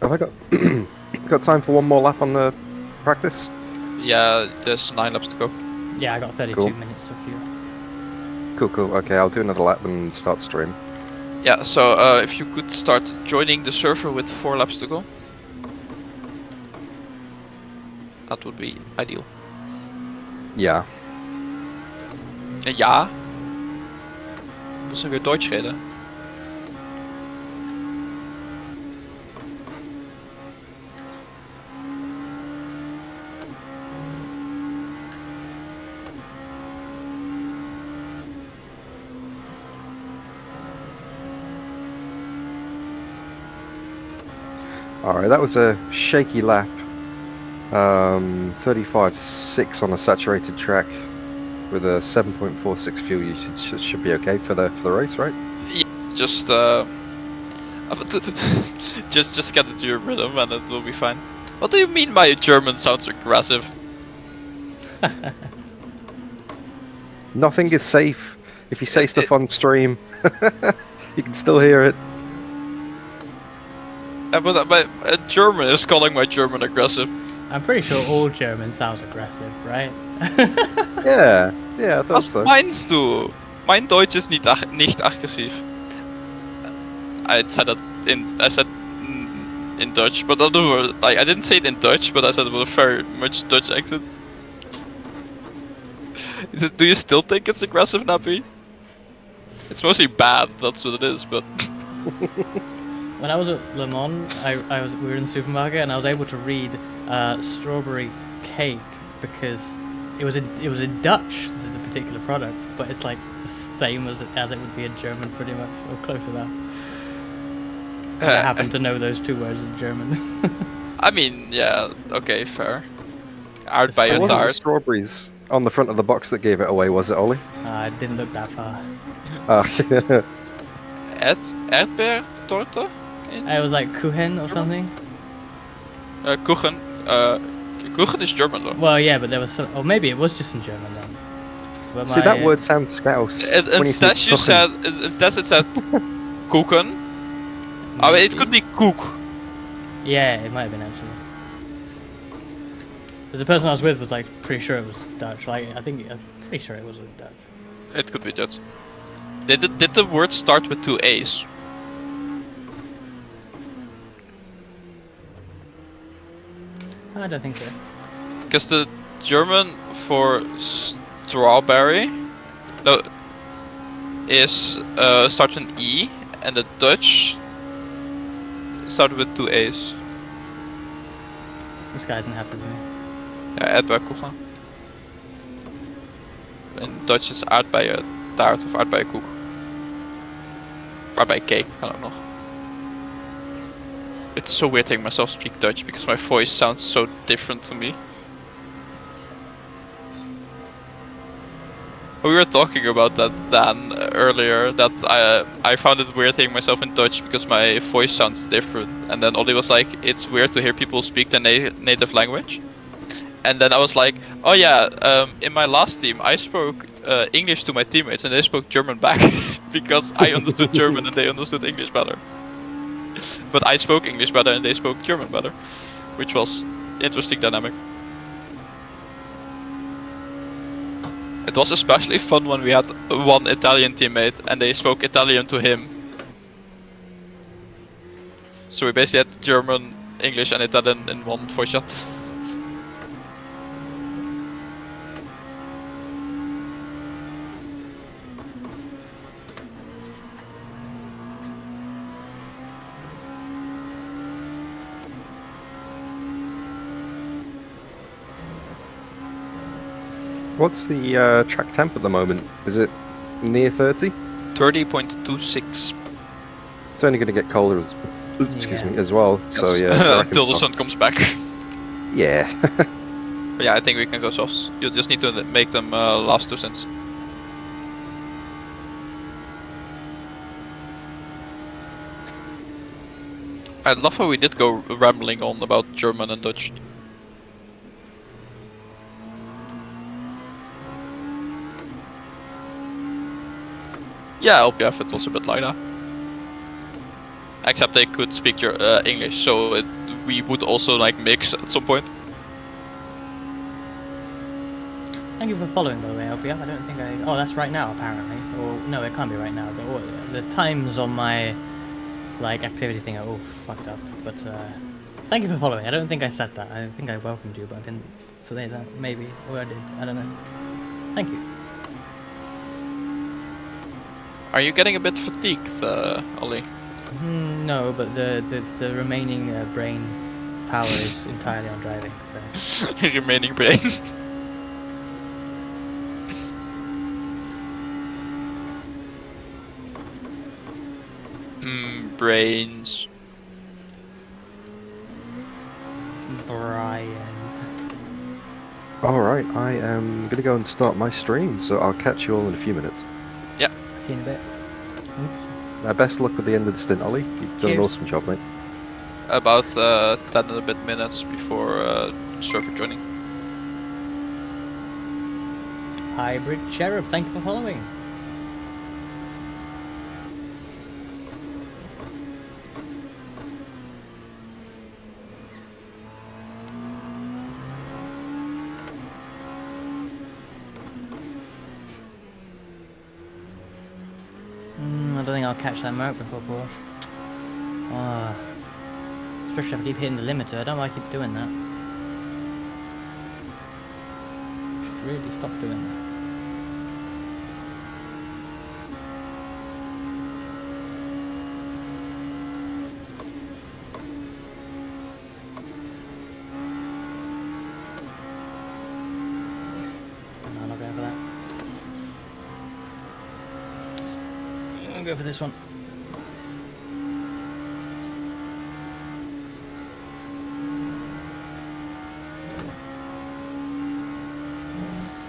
Have I got got time for one more lap on the practice? Yeah, there's 9 laps to go. Yeah, I got 32 Cool. minutes of fuel. Cool. Okay, I'll do another lap and start stream. Yeah, so if you could start joining the server with 4 laps to go, that would be ideal. Ja. Ja. Muss er weer Deutsch reden? Alright, that was a shaky lap. 35.6 on a saturated track with a 7.46 fuel usage. Should be okay for the race, right? Just just get into your rhythm and it will be fine. What do you mean by German sounds aggressive? Nothing is safe. If you say stuff on stream, you can still hear it. But German is calling my German aggressive. I'm pretty sure all German sounds aggressive, right? Yeah, I thought Was so. meinst du? Mein Deutsch ist nicht aggressiv. I said that in Dutch, but like I didn't say it in Dutch, but I said it with a very much Dutch accent. Do you still think it's aggressive, Nappy? It's mostly bad. That's what it is, but. When I was at Le Mans, we were in the supermarket and I was able to read strawberry cake because it was in Dutch, the particular product, but it's like the same as it would be in German, pretty much, or close enough. I happen to know those 2 words in German. I mean, yeah, okay, fair. It Aardbeien wasn't the taart. strawberries on the front of the box that gave it away, was it, Ollie? I didn't look that far. Erdbeertorte? It was like Kuchen or something. Kuchen. Kuchen is German though. Well, yeah, but there was some, or maybe it was just in German then. But See, that word sounds scouse. when Instead, say you kuchen. said it said Kuchen. I mean, it could be koek. Yeah, it might have been actually. But the person I was with was like pretty sure it was Dutch. Like I'm pretty sure it was Dutch. It could be Dutch. Did the word start with 2 A's? I don't think so. Because the German for strawberry, no, is starts an E, and the Dutch started with 2 A's. This guy isn't happy with me. Ja, aardbeienkoeken. In Dutch is aardbeientaart of aardbeienkoek. Of aardbeincake, kan ook nog. It's so weird hearing myself speak Dutch because my voice sounds so different to me. We were talking about that, Dan, earlier, that I found it weird hearing myself in Dutch because my voice sounds different. And then Ollie was like, it's weird to hear people speak their native language. And then I was like, oh yeah, in my last team, I spoke English to my teammates and they spoke German back because I understood German and they understood English better. But I spoke English better and they spoke German better, which was interesting dynamic. It was especially fun when we had one Italian teammate and they spoke Italian to him. So we basically had German, English and Italian in one voice chat. What's the track temp at the moment? Is it near 30? 30.26. It's only going to get colder excuse me, as well. So Yes. yeah, I reckon Until the sun softs. comes back. Yeah. But yeah, I think we can go softs. You just need to make them last 2 cents. I love how we did go rambling on about German and Dutch. Yeah, LPF it was a bit like that. Except they could speak your English, so we would also like mix at some point. Thank you for following, by the way, LPF. I don't think I... Oh, that's right now, apparently. Or, no, it can't be right now. The times on my, like, activity thing are all fucked up. But, thank you for following. I don't think I said that. I think I welcomed you, but I didn't say that. Maybe. Or I did. I don't know. Thank you. Are you getting a bit fatigued, Ollie? No, but the remaining brain power is entirely on driving, so... Remaining brain. Brains. Brian. Alright, I am going to go and start my stream, so I'll catch you all in a few minutes. See you in a bit. Oops. Best luck with the end of the stint, Ollie. You've done an Cheers. awesome job, mate. About 10 and a bit minutes before server joining. Hybrid Cherub, thank you for following. I don't think I'll catch that Merc before Porsche. Especially if I keep hitting the limiter. I don't know why I keep doing that. Should really stop doing that. No, I'm not going for that. I'll go for this one.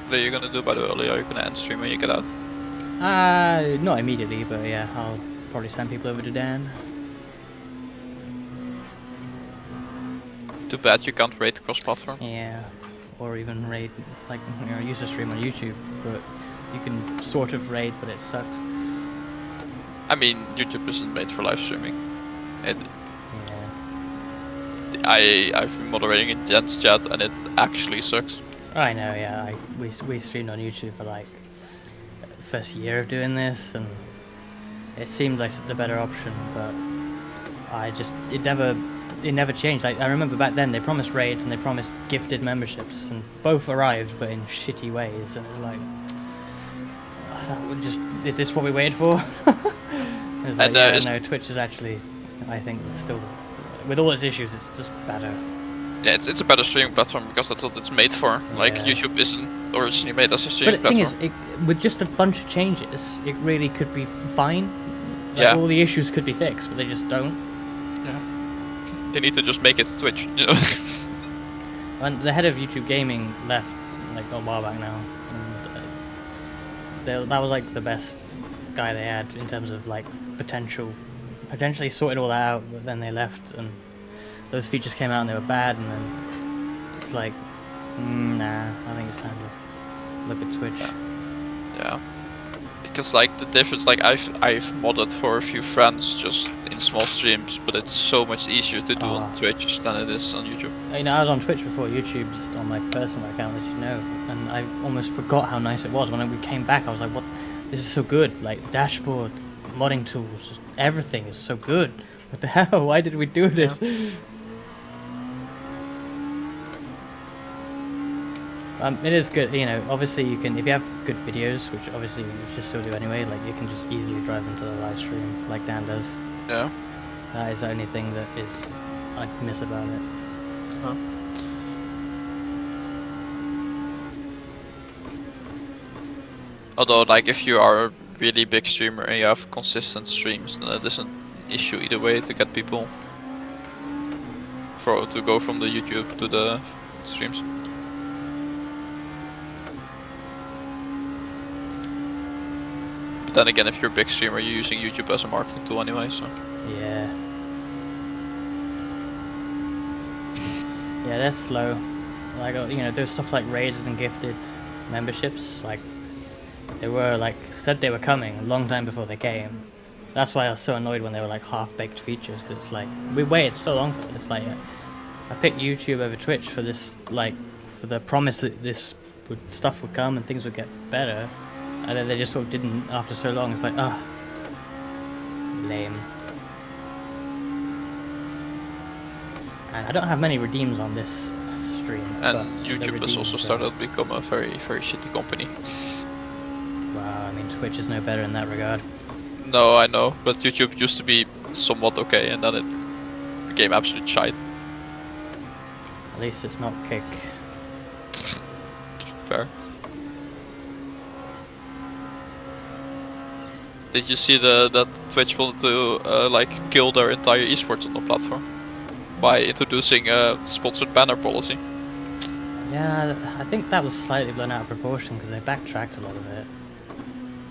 What are you gonna do by the way, Ollie? Are you gonna end stream when you get out? Not immediately, but yeah, I'll probably send people over to Dan. Too bad you can't rate cross-platform. Yeah, or even raid, like, you know, use a stream on YouTube, but you can sort of raid, but it sucks. I mean, YouTube isn't made for live streaming. Yeah. I've been moderating in Jen's chat and it actually sucks. I know, yeah, we streamed on YouTube for like the first year of doing this, and it seemed like the better option, but it never it never changed. Like I remember back then, they promised raids and they promised gifted memberships, and both arrived, but in shitty ways. And it was like, oh, that would just is this what we waited for? It was like, yeah, no, Twitch is actually, I think, still with all its issues, it's just better. Yeah, it's a better streaming platform because that's what it's made for. Like YouTube isn't originally made as a streaming platform. But the thing is, with just a bunch of changes, it really could be fine. Like, yeah. all the issues could be fixed, but they just don't. Yeah. They need to just make it Twitch, you know. And the head of YouTube Gaming left like a while back now, and that was like the best guy they had in terms of like potentially sorted all that out. But then they left, and those features came out and they were bad, and then it's like, nah, I think it's time to look at Twitch. Yeah. Because like the difference, like I've modded for a few friends just in small streams, but it's so much easier to do on Twitch than it is on YouTube. You know, I was on Twitch before YouTube, just on my personal account, as you know, and I almost forgot how nice it was. When we came back, I was like, what? This is so good. Like, dashboard, modding tools, just everything is so good. What the hell? Why did we do this? Yeah. It is good, you know, obviously you can, if you have good videos, which obviously you should still do anyway, like you can just easily drive into the live stream, like Dan does. Yeah. That is the only thing that is, I miss about it. Huh. Although, like, if you are a really big streamer and you have consistent streams, then it isn't an issue either way to get people to go from the YouTube to the streams. But then again, if you're a big streamer, you're using YouTube as a marketing tool anyway, so... Yeah. Yeah, they're slow. Like, you know, there's stuff like raids and gifted memberships, like, they were, like, said they were coming a long time before they came. That's why I was so annoyed when they were, like, half-baked features, because it's like, we waited so long for this. Like, I picked YouTube over Twitch for this, like, for the promise that this stuff would come and things would get better. And then they just sort of didn't after so long. It's like, lame. And I don't have many redeems on this stream. And YouTube has also started to become a very, very shitty company. Wow, I mean, Twitch is no better in that regard. No, I know, but YouTube used to be somewhat okay, and then it became absolute shite. At least it's not Kick. Fair. Did you see that Twitch wanted to like kill their entire esports on the platform by introducing a sponsored banner policy? Yeah, I think that was slightly blown out of proportion because they backtracked a lot of it.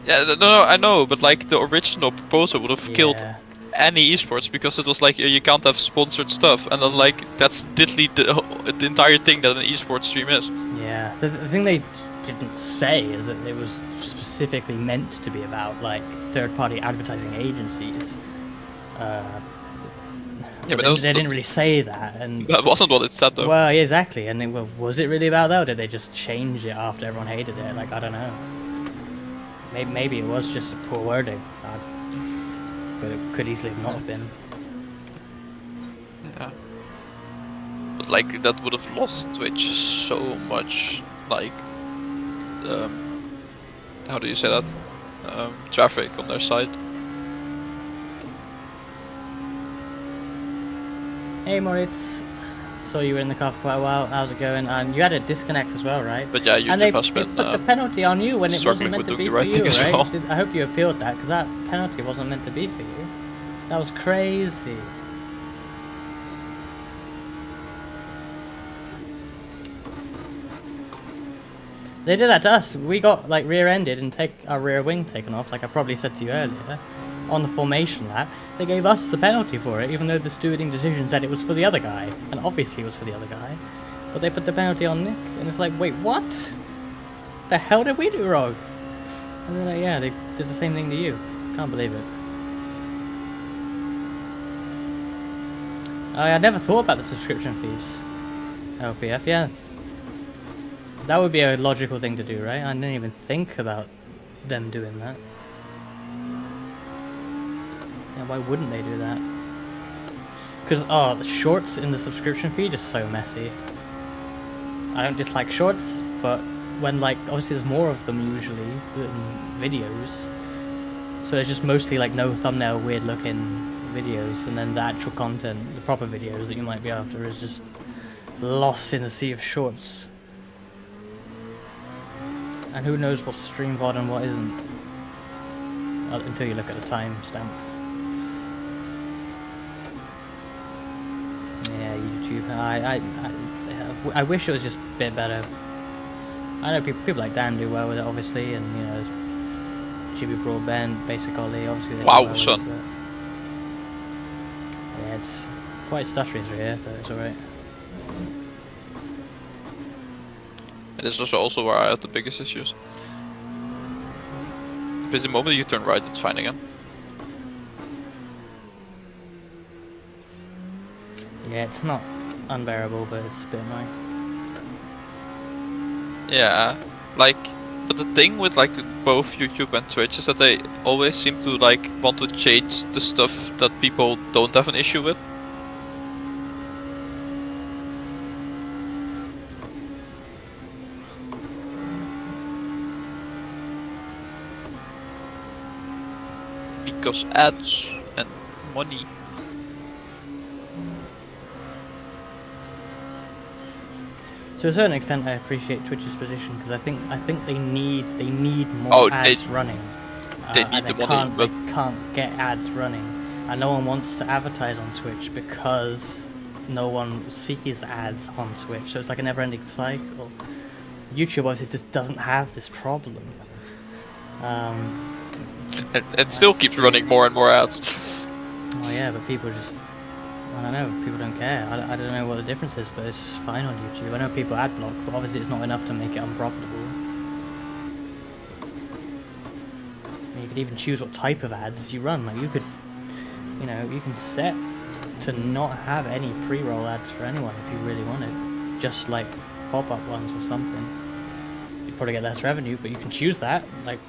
Yeah, no, I know, but like the original proposal would have killed any esports because it was like you can't have sponsored stuff, and then like that's literally the entire thing that an esports stream is. Yeah, the thing they didn't say is that it was specifically meant to be about like third-party advertising agencies. Yeah, but they didn't really say that, and that wasn't what it said though. Well, yeah, exactly, and was it really about that, or did they just change it after everyone hated it? Like, I don't know. Maybe it was just poor wording, but it could easily have not been. Yeah. But like that would have lost Twitch so much, like, how do you say that? Traffic on their side. Hey Moritz, saw you were in the car for quite a while. How's it going? And you had a disconnect as well, right? But yeah, YouTube has been put the penalty on you when it wasn't meant to be for you, right? Well. I hope you appealed that, because that penalty wasn't meant to be for you. That was crazy. They did that to us. We got like rear-ended and take our rear wing taken off, like I probably said to you earlier, on the formation lap. They gave us the penalty for it, even though the stewarding decision said it was for the other guy, and obviously it was for the other guy. But they put the penalty on Nick, and it's like, wait, what? The hell did we do wrong? And they're like, yeah, they did the same thing to you. Can't believe it. I never thought about the subscription fees. LPF, yeah. That would be a logical thing to do, right? I didn't even think about them doing that. Yeah, why wouldn't they do that? Because the shorts in the subscription feed is so messy. I don't dislike shorts, but when like obviously there's more of them usually than videos, so it's just mostly like no thumbnail, weird looking videos, and then the actual content, the proper videos that you might be after, is just lost in the sea of shorts. And who knows what's stream VOD and what isn't until you look at the timestamp. Yeah, YouTube. I wish it was just a bit better. I know people like Dan do well with it, obviously, and you know, GB Broadband, Basic Ollie, obviously. They do Wow, well son. with it, but yeah, it's quite stuttery through here, but it's alright. And this is also where I had the biggest issues. Because the moment you turn right, it's fine again. Yeah, it's not unbearable, but it's a bit annoying. Yeah, like, but the thing with like both YouTube and Twitch is that they always seem to like want to change the stuff that people don't have an issue with. Because ads and money. To a certain extent, I appreciate Twitch's position because I think they need more ads running. They need the money, but they can't get ads running, and no one wants to advertise on Twitch because no one sees ads on Twitch. So it's like a never-ending cycle. YouTube obviously just doesn't have this problem. it still keeps running more and more ads. Oh yeah, but people just, I don't know, people don't care. I don't know what the difference is, but it's just fine on YouTube. I know people ad block, but obviously it's not enough to make it unprofitable. You could even choose what type of ads you run. Like you could, you know, you can set to not have any pre-roll ads for anyone if you really wanted. Just like pop-up ones or something. You'd probably get less revenue, but you can choose that. Like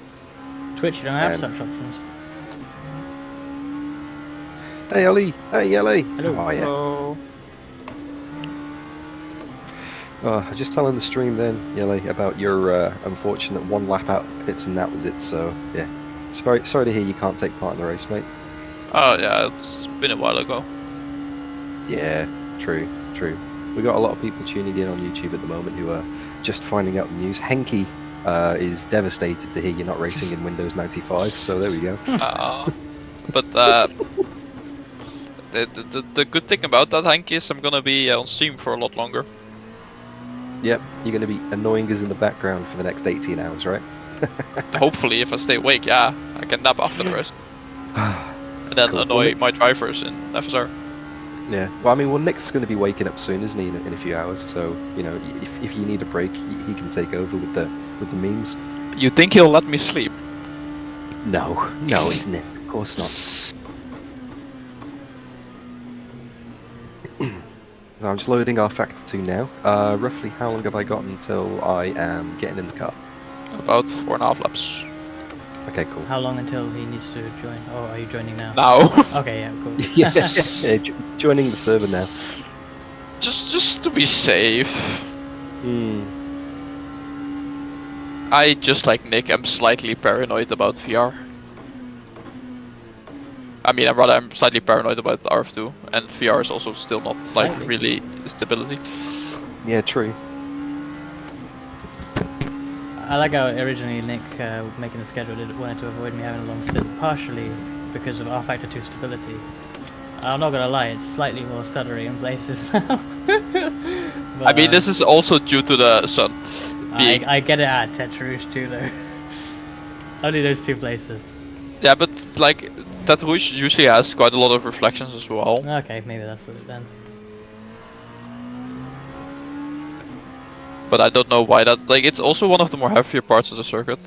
Twitch, you don't have such options. Hey Ollie, hey Ellie. Hello. How are you? Oh. Oh, I was just telling the stream then, Yelly, about your unfortunate one lap out of the pits, and that was it. So yeah, sorry to hear you can't take part in the race, mate. Oh yeah, it's been a while ago. Yeah, true. We got a lot of people tuning in on YouTube at the moment who are just finding out the news. Henke is devastated to hear you're not racing in Windows 95. So there we go. But the good thing about that, Hank, is I'm gonna be on stream for a lot longer. Yep, you're going to be annoying us in the background for the next 18 hours, right? Hopefully, if I stay awake, yeah, I can nap after the rest. And then Cool. annoy Well, my drivers in FSR. Yeah. Well, I mean, Nick's going to be waking up soon, isn't he, in a few hours? So you know, if you need a break, he can take over with the memes. You think he'll let me sleep? No, it's Nick. Of course not. So I'm just loading our Factor 2 now. Roughly how long have I got until I am getting in the car? About 4.5 laps. Okay, cool. How long until he needs to join? Oh, are you joining now? Now. Okay, yeah, cool. yeah, joining the server now. just to be safe. Hmm. I, just like Nick, am slightly paranoid about VR. I mean, I'm slightly paranoid about RF2, and VR is also still not like Slightly. really stability. Yeah, true. I like how originally Nick, making the schedule, wanted to avoid me having a long stint, partially because of R Factor 2 stability. I'm not gonna lie, it's slightly more stuttery in places now. But, I mean, this is also due to the sun. Being... I get it at Tetrouche too, though. Only those two places. Yeah, but like that Rouge usually has quite a lot of reflections as well. Okay, maybe that's it then. But I don't know why that. Like, it's also one of the more heavier parts of the circuit.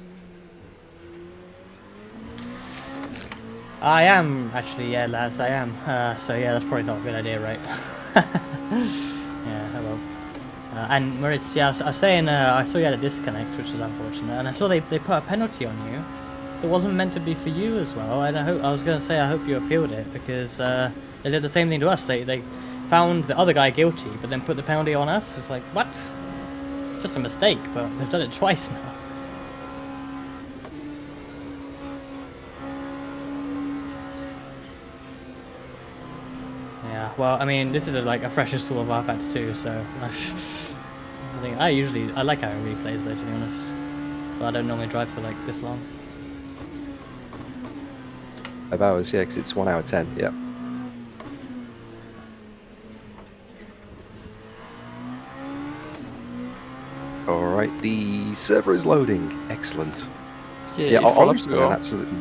I am actually, yeah, lads, I am. So yeah, that's probably not a good idea, right? Yeah, oh well. And Moritz, yeah, I was saying, I saw you had a disconnect, which is unfortunate, and I saw they put a penalty on you that wasn't meant to be for you as well. And I was going to say I hope you appealed it because They did the same thing to us. They found the other guy guilty, but then put the penalty on us. It's like, what? Just a mistake, but they've done it twice now. Yeah, well, I mean, this is like a fresher sort of R-Factor 2, so I like how it replays though, to be honest. But I don't normally drive for like this long. 5 hours, yeah, because it's 1 hour 10. Yeah. All right, the server is loading. Excellent. Yeah, Ollie's done an absolutely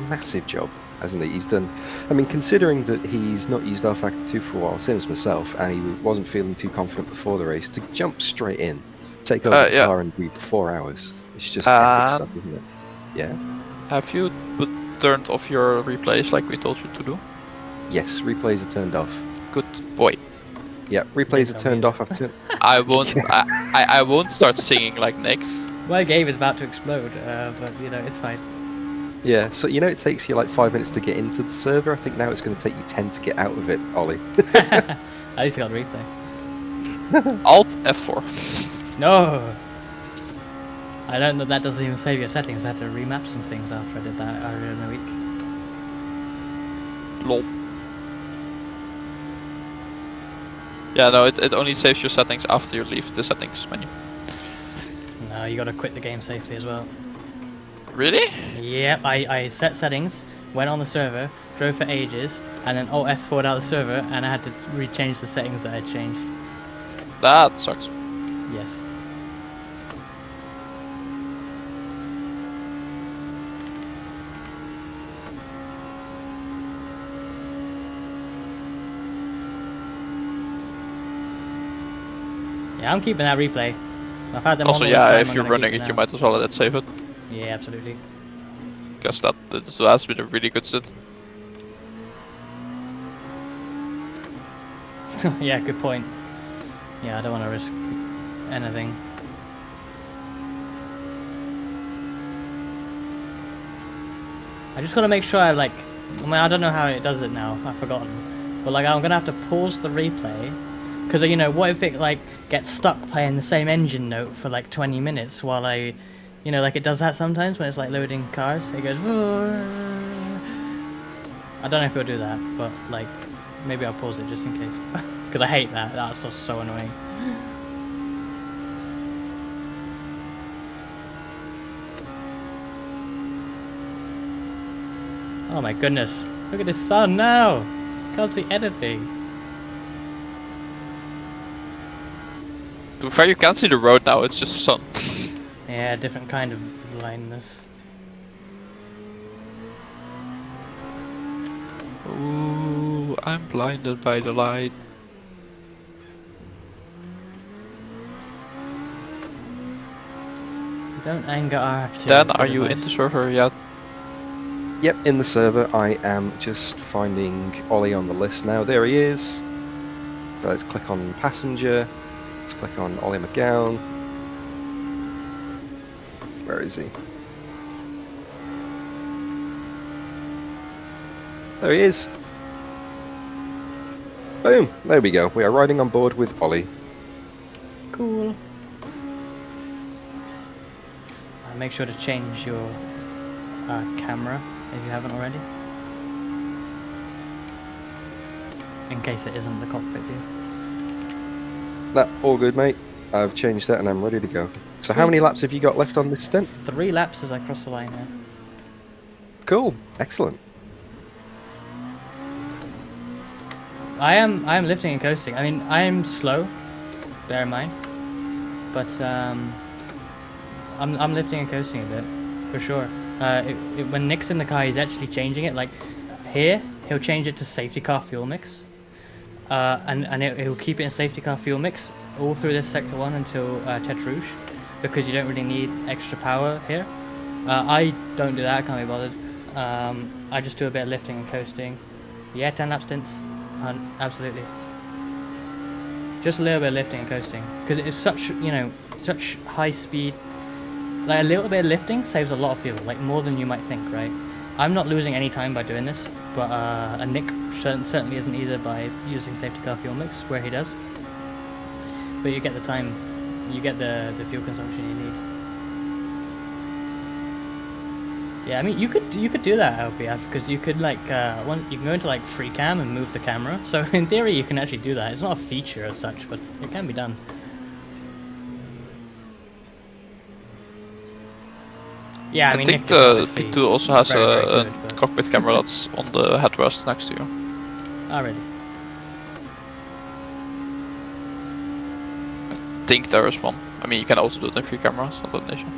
massive job, hasn't he? He's done. I mean, considering that he's not used R-Factor 2 for a while, same as myself, and he wasn't feeling too confident before the race, to jump straight in, take over the car, and do 4 hours. It's just epic stuff, isn't it? Yeah. Have you turned off your replays like we told you to do? Yes, replays are turned off. Good boy. Yeah, replays are turned off after. I won't. I won't start singing like Nick. My game is about to explode, but you know it's fine. Yeah, so you know it takes you like 5 minutes to get into the server. I think now it's going to take you 10 to get out of it, Ollie. I just got the replay. Alt F4. No. I don't know. That doesn't even save your settings. I had to remap some things after I did that earlier in the week. Lol. Yeah, no, it only saves your settings after you leave the settings menu. No, you gotta quit the game safely as well. Really? Yep, I set settings, went on the server, drove for ages, and then Alt F4'd out the server, and I had to rechange the settings that I'd changed. That sucks. Yes. Yeah, I'm keeping that replay. I've had them Also, on all yeah, the time, if I'm you're gonna running keep it, you now. might as well let it save it. Yeah, absolutely. Because that has been a really good sit. Yeah, good point. Yeah, I don't want to risk anything. I just gotta make sure I like. I mean, I don't know how it does it now. I've forgotten. But like, I'm gonna have to pause the replay, because you know, what if it like gets stuck playing the same engine note for like 20 minutes while I, you know, like it does that sometimes when it's like loading cars. It goes. I don't know if it'll do that, but like, maybe I'll pause it just in case. Because I hate that. That's just so annoying. Oh my goodness. Look at this sun now. Can't see anything. To be fair, you can't see the road now, it's just sun. Yeah, different kind of blindness. Ooh, I'm blinded by the light. Don't anger RF2. Dan, are you in the server yet? Yep, in the server. I am just finding Ollie on the list now. There he is. So let's click on passenger. Let's click on Ollie McGowan. Where is he? There he is. Boom. There we go. We are riding on board with Ollie. Cool. Make sure to change your camera if you haven't already. In case it isn't the cockpit view. That all good, mate. I've changed that and I'm ready to go. So how many laps have you got left on this stint? 3 laps as I cross the line here. Cool. Excellent. I am lifting and coasting. I mean, I am slow, bear in mind, but I'm lifting and coasting a bit, for sure. When Nick's in the car, he's actually changing it. Like here, he'll change it to safety car fuel mix, and he'll keep it in safety car fuel mix all through this sector 1 until Tete Rouge, because you don't really need extra power here. I don't do that. I can't be bothered. I just do a bit of lifting and coasting. Yeah, 10 lap stints, absolutely. Just a little bit of lifting and coasting, because it's such, you know, such high speed. Like a little bit of lifting saves a lot of fuel, like more than you might think, right? I'm not losing any time by doing this. but a Nick certainly isn't either by using safety car fuel mix where he does. But you get the time, you get the fuel consumption you need. Yeah, I mean you could do that LPF because you could like you can go into like free cam and move the camera. So in theory you can actually do that. It's not a feature as such, but it can be done. Yeah, I mean, think Nick the is obviously P2 also has very, very a good, but- cockpit camera that's on the headrest next to you. Oh, really? I think there is one. I mean, you can also do it in free camera, it's not an issue.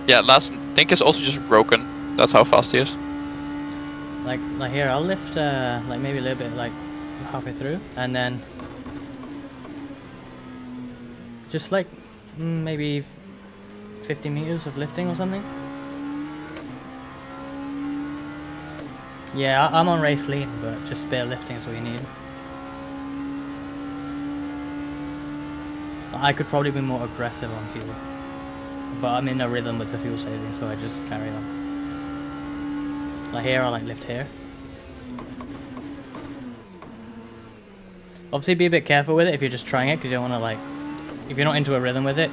Yeah, last Nick is also just broken. That's how fast he is. Like here, I'll lift like maybe a little bit like halfway through, and then just like maybe 50 meters of lifting or something. Yeah, I'm on race lean, but just a bit of lifting is what you need. I could probably be more aggressive on fuel, but I'm in a rhythm with the fuel saving, so I just carry on. Like here, I like lift here. Obviously, be a bit careful with it if you're just trying it, because you don't want to like, if you're not into a rhythm with it,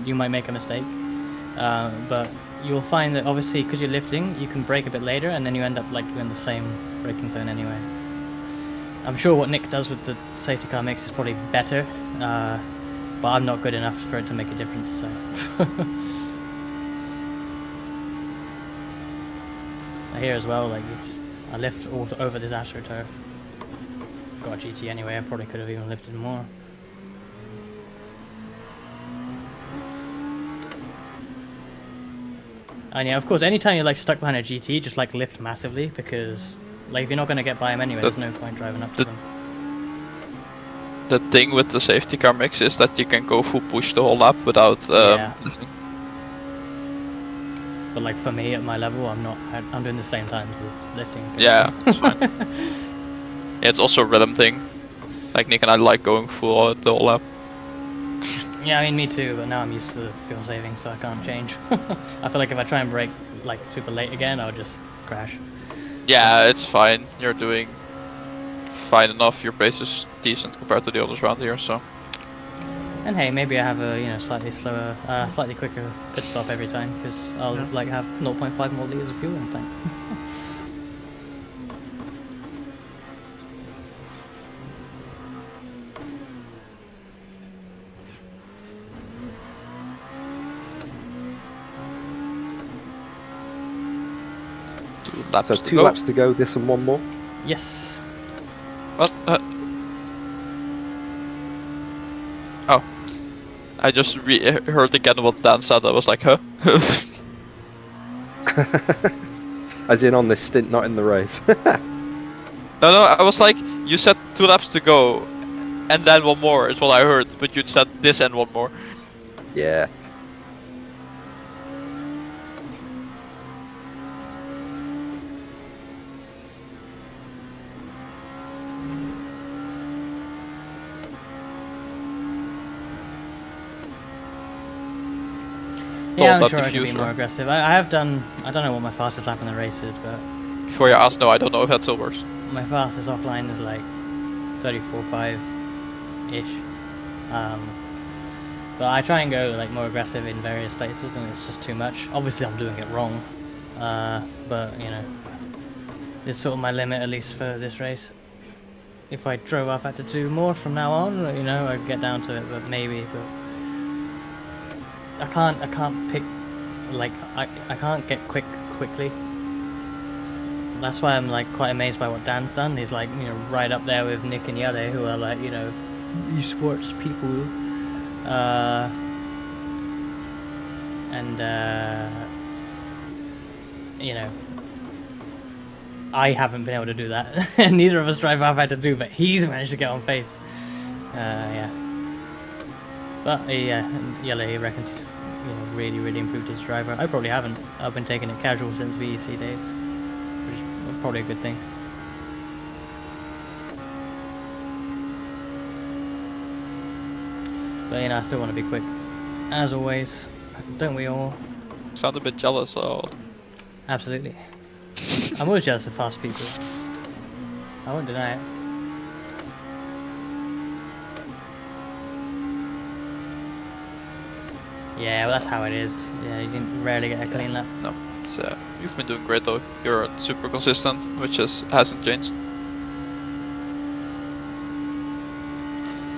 you might make a mistake. But you'll find that obviously because you're lifting, you can brake a bit later, and then you end up like in the same braking zone anyway. I'm sure what Nick does with the safety car mix is probably better, but I'm not good enough for it to make a difference. So. Here as well, like I lift all over this AstroTurf. Got a GT anyway. I probably could have even lifted more. And yeah, of course, anytime you're like stuck behind a GT, just like lift massively, because like if you're not gonna get by him anyway, there's no point driving up to them. The thing with the safety car mix is that you can go full push the whole lap without lifting. But like for me at my level, I'm doing the same times with lifting. Yeah, it's fine. Yeah, it's also a rhythm thing. Like Nick and I like going full the whole lap. Yeah, I mean me too, but now I'm used to the fuel saving, so I can't change. I feel like if I try and brake like super late again, I'll just crash. Yeah, it's fine. You're doing fine enough. Your pace is decent compared to the others around here, so. And hey, maybe I have a slightly slower, slightly quicker pit stop every time because I'll like have 0.5 more liters of fuel in the tank. So 2 laps to go, this and one more? Yes. What? Oh. I just heard again what Dan said. I was like, huh? As in on this stint, not in the race. No, I was like, you said 2 laps to go, and then one more is what I heard, but you said this and one more. Yeah. Yeah, I'm sure I can be more aggressive. I have done, I don't know what my fastest lap in the race is, but... Before you ask, no, I don't know if that still works. My fastest offline is like 34.5-ish. But I try and go like more aggressive in various places and it's just too much. Obviously I'm doing it wrong, but you know, it's sort of my limit at least for this race. If I drove off, I had to do more from now on, you know, I'd get down to it, but maybe, but... I can't pick, like, I can't get quickly. That's why I'm like quite amazed by what Dan's done. He's like, you know, right up there with Nick and Yade, who are like, you know, esports people. You know, I haven't been able to do that. Neither of us drive off had to do, but he's managed to get on pace. Yeah. But yeah, Yellow, he reckons he's really improved his driver. I probably haven't. I've been taking it casual since VEC days, which is probably a good thing. But you know, I still want to be quick, as always. Don't we all? Sound a bit jealous, so. Absolutely. I'm always jealous of fast people. I won't deny it. Yeah, well that's how it is. Yeah, you didn't rarely get a clean lap. No, it's, you've been doing great though. You're super consistent, which hasn't changed.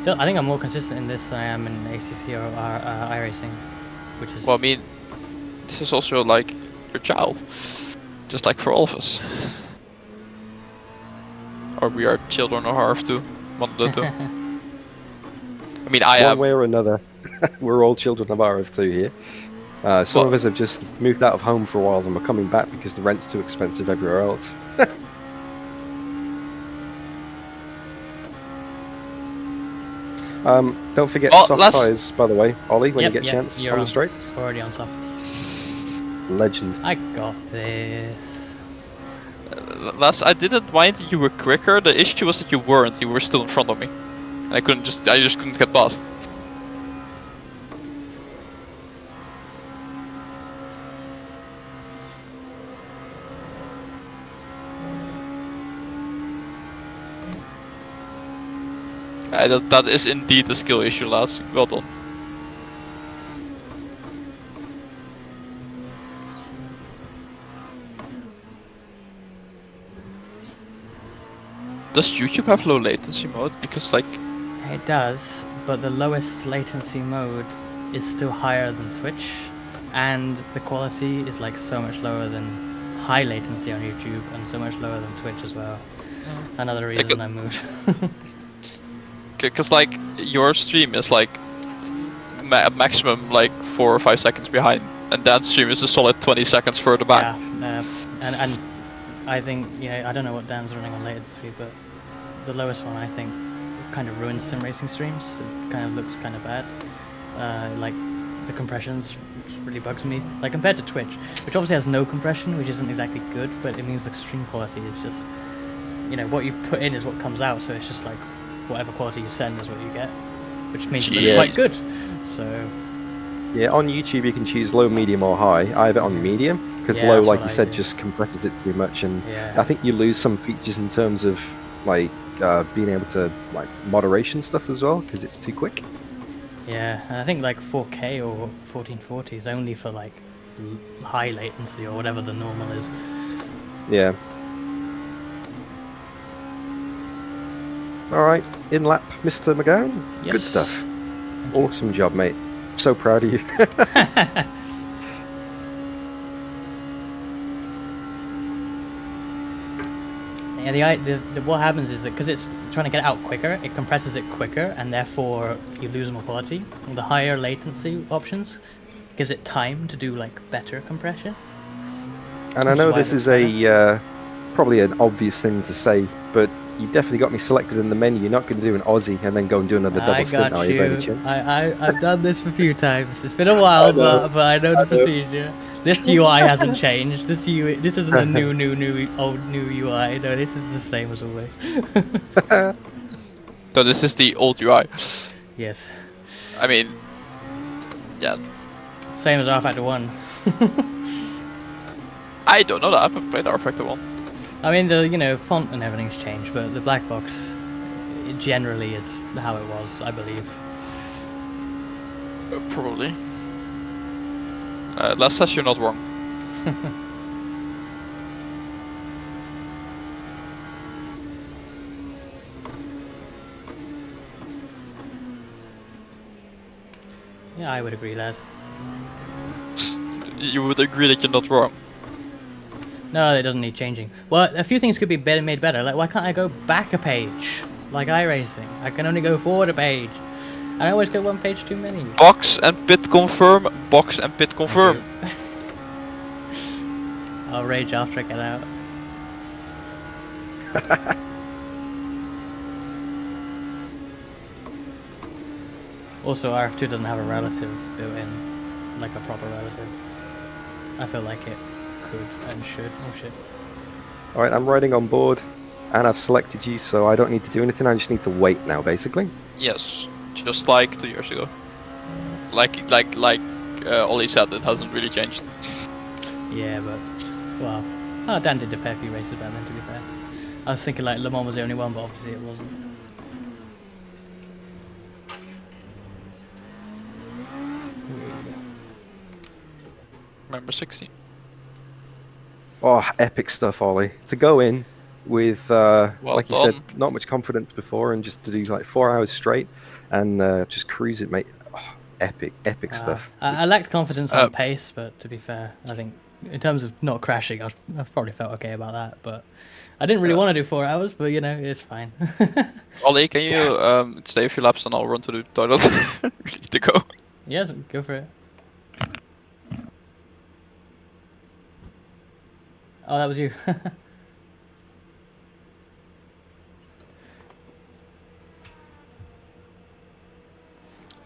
Still, I think I'm more consistent in this than I am in ACC or iRacing, which is... Well, I mean, this is also like your child, just like for all of us. Or we are children of RF2, one of the two. I mean, I One am. way or another, we're all children of RF2 here. Some Well- of us have just moved out of home for a while and we're coming back because the rent's too expensive everywhere else. Don't forget Oh, soft last- tyres, by the way, Ollie, when Yep, you get a yep, chance you're on the on. straights. Already on softs. Legend. I got this. Last, I didn't mind that you were quicker. The issue was that you weren't. You were still in front of me. I just couldn't get past. That is indeed a skill issue, lads. Well done. Does YouTube have low latency mode? Because like, It does, but the lowest latency mode is still higher than Twitch, and the quality is like so much lower than high latency on YouTube, and so much lower than Twitch as well. Another reason I moved. because like your stream is like maximum like 4 or 5 seconds behind, and that stream is a solid 20 seconds further back. Yeah, and I think, I don't know what Dan's running on latency, but the lowest one I think kind of ruins sim racing streams. It kind of looks kind of bad. Like the compressions really bugs me. Like compared to Twitch, which obviously has no compression, which isn't exactly good, but it means the stream quality is just, what you put in is what comes out. So it's just like whatever quality you send is what you get, which means it looks Yeah. quite good. So Yeah, on YouTube you can choose low, medium, or high. I have it on medium because Yeah, low, that's like what you I said, do. just compresses it too much, and yeah, I think you lose some features in terms of like being able to like moderation stuff as well because it's too quick. yeah, and I think like 4K or 1440 is only for like high latency or whatever the normal is. Yeah. All right, in lap, Mr. McGowan. Good Yes. stuff. Awesome job, mate. So proud of you. Yeah, what happens is that because it's trying to get out quicker, it compresses it quicker, and therefore you lose more quality. The higher latency options gives it time to do like better compression. And I Which know why this it is looks a probably an obvious thing to say, but you've definitely got me selected in the menu. You're not going to do an Aussie and then go and do another double I stint, got are you, by any you. chance? I've done this a few times. It's been a while, but I know the procedure. This UI hasn't changed. This isn't a new UI. No, this is the same as always. So this is the old UI. Yes, I mean, yeah, same as R Factor 1. I don't know that. I haven't played R Factor 1. I mean, the font and everything's changed, but the black box it generally is how it was, I believe. Probably. Last says you're not wrong. Yeah, I would agree, lad. You would agree that you're not wrong. No, it doesn't need changing. Well, a few things could be made better. Like, why can't I go back a page? Like iRacing. I can only go forward a page. And I always go one page too many. Box and pit confirm. Box and pit confirm. I'll rage after I get out. Also, RF2 doesn't have a relative built in, like a proper relative. I feel like it could and should. Oh shit. All right, I'm riding on board, and I've selected you, so I don't need to do anything. I just need to wait now, basically. Yes, just like 2 years ago. Like Ollie said, it hasn't really changed. Yeah, but well, Oh, Dan did a fair few races back then, to be fair. I was thinking like Le Mans was the only one, but obviously it wasn't. Remember 16. Oh, epic stuff, Ollie. To go in with, like you said, done. not much confidence before, and just to do like 4 hours straight and just cruise it, mate. Oh, epic stuff. I lacked confidence on pace, but to be fair, I think in terms of not crashing, I've probably felt okay about that. But I didn't really want to do 4 hours, but you know, it's fine. Ollie, can you stay a few laps and I'll run to the toilet? We need to go. Yes, go for it. Oh, that was you.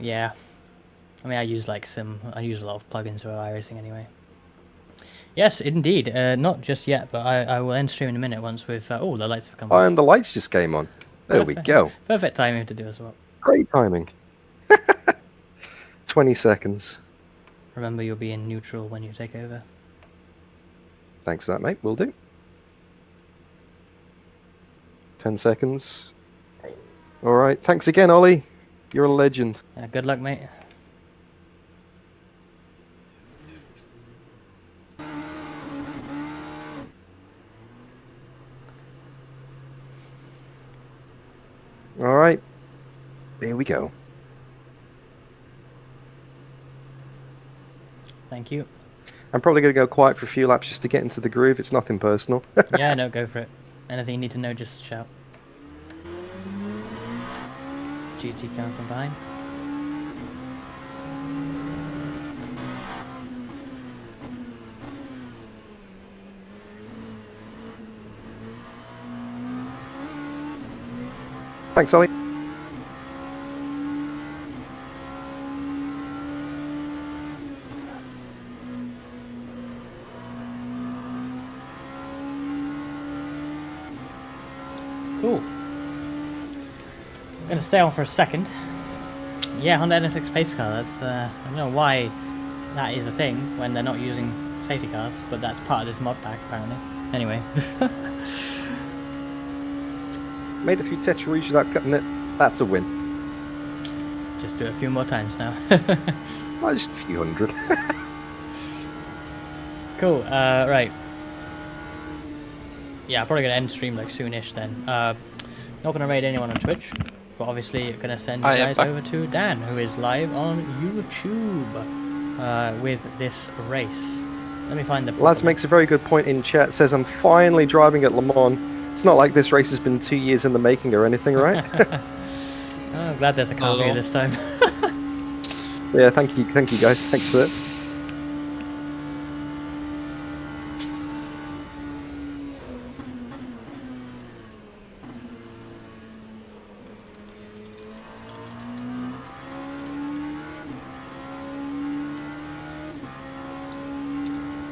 Yeah. I mean, I use a lot of plugins for iRacing anyway. Yes, indeed. Not just yet, but I will end stream in a minute once we've... oh, the lights have come Oh, on. and the lights just came on. There we go. Perfect timing to do as well. Great timing. 20 seconds. Remember, you'll be in neutral when you take over. Thanks for that, mate. Will do. 10 seconds. All right. Thanks again, Ollie. You're a legend. Yeah, good luck, mate. All right. Here we go. Thank you. I'm probably going to go quiet for a few laps just to get into the groove. It's nothing personal. Yeah, no, go for it. Anything you need to know, just shout. GT coming from behind. Thanks, Ollie. Cool. I'm gonna stay on for a second. Yeah, Honda NSX pace car. That's I don't know why that is a thing when they're not using safety cars, but that's part of this mod pack apparently. Anyway. Made it through Tetra Rouge without cutting it. That's a win. Just do it a few more times now. Well, just a few hundred. Cool. Right. Yeah, I'm probably gonna end stream like soonish then. Not gonna raid anyone on Twitch, but obviously gonna send you guys over to Dan, who is live on YouTube with this race. Let me find the. Laz makes a very good point in chat. Says I'm finally driving at Le Mans. It's not like this race has been 2 years in the making or anything, right? Oh, I'm glad there's a car here this time. Yeah, thank you guys. Thanks for it.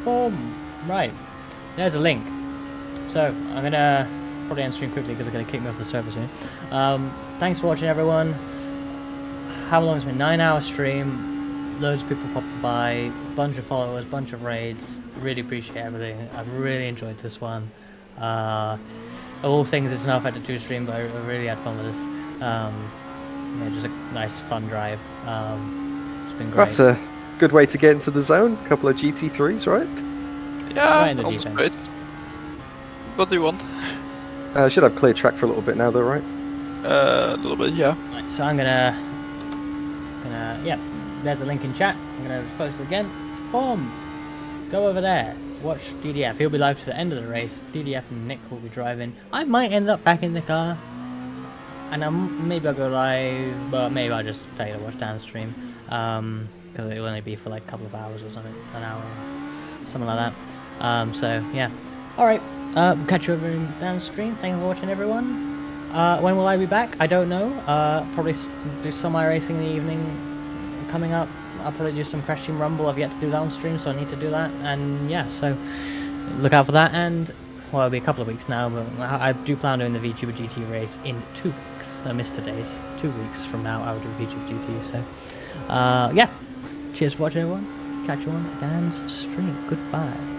Boom. Right. There's a link. So I'm gonna probably end stream quickly because they're gonna kick me off the server soon. Thanks for watching, everyone. How long has it been? 9-hour stream. Loads of people popped by. Bunch of followers. Bunch of raids. Really appreciate everything. I've really enjoyed this one. Of all things, it's an Alpha 2 stream, but I really had fun with this. Yeah, just a nice, fun drive. It's been great. That's a good way to get into the zone. A couple of GT3s, right? Yeah, Right in the almost deep end. great. What do you want? Should have clear track for a little bit now, though, right? A little bit, yeah. Right, so I'm gonna, yeah, there's a link in chat. I'm gonna post it again. Boom! Go over there. Watch DDF. He'll be live to the end of the race. DDF and Nick will be driving. I might end up back in the car, and maybe I'll go live, but maybe I'll just tell you to watch Dan's stream, because it'll only be for like a couple of hours or something, an hour, something like that. So yeah. All right. We'll catch you over in Dan's stream. Thank you for watching, everyone. When will I be back? I don't know. Probably do some iRacing in the evening coming up. I'll probably do some Crash Team Rumble. I've yet to do that on stream, so I need to do that. And yeah, so look out for that. And well, it'll be a couple of weeks now, but I do plan on doing the VTuber GT race in 2 weeks. I missed today's. 2 weeks from now, I'll do VTuber GT. So yeah, cheers for watching, everyone. Catch you on Dan's stream. Goodbye.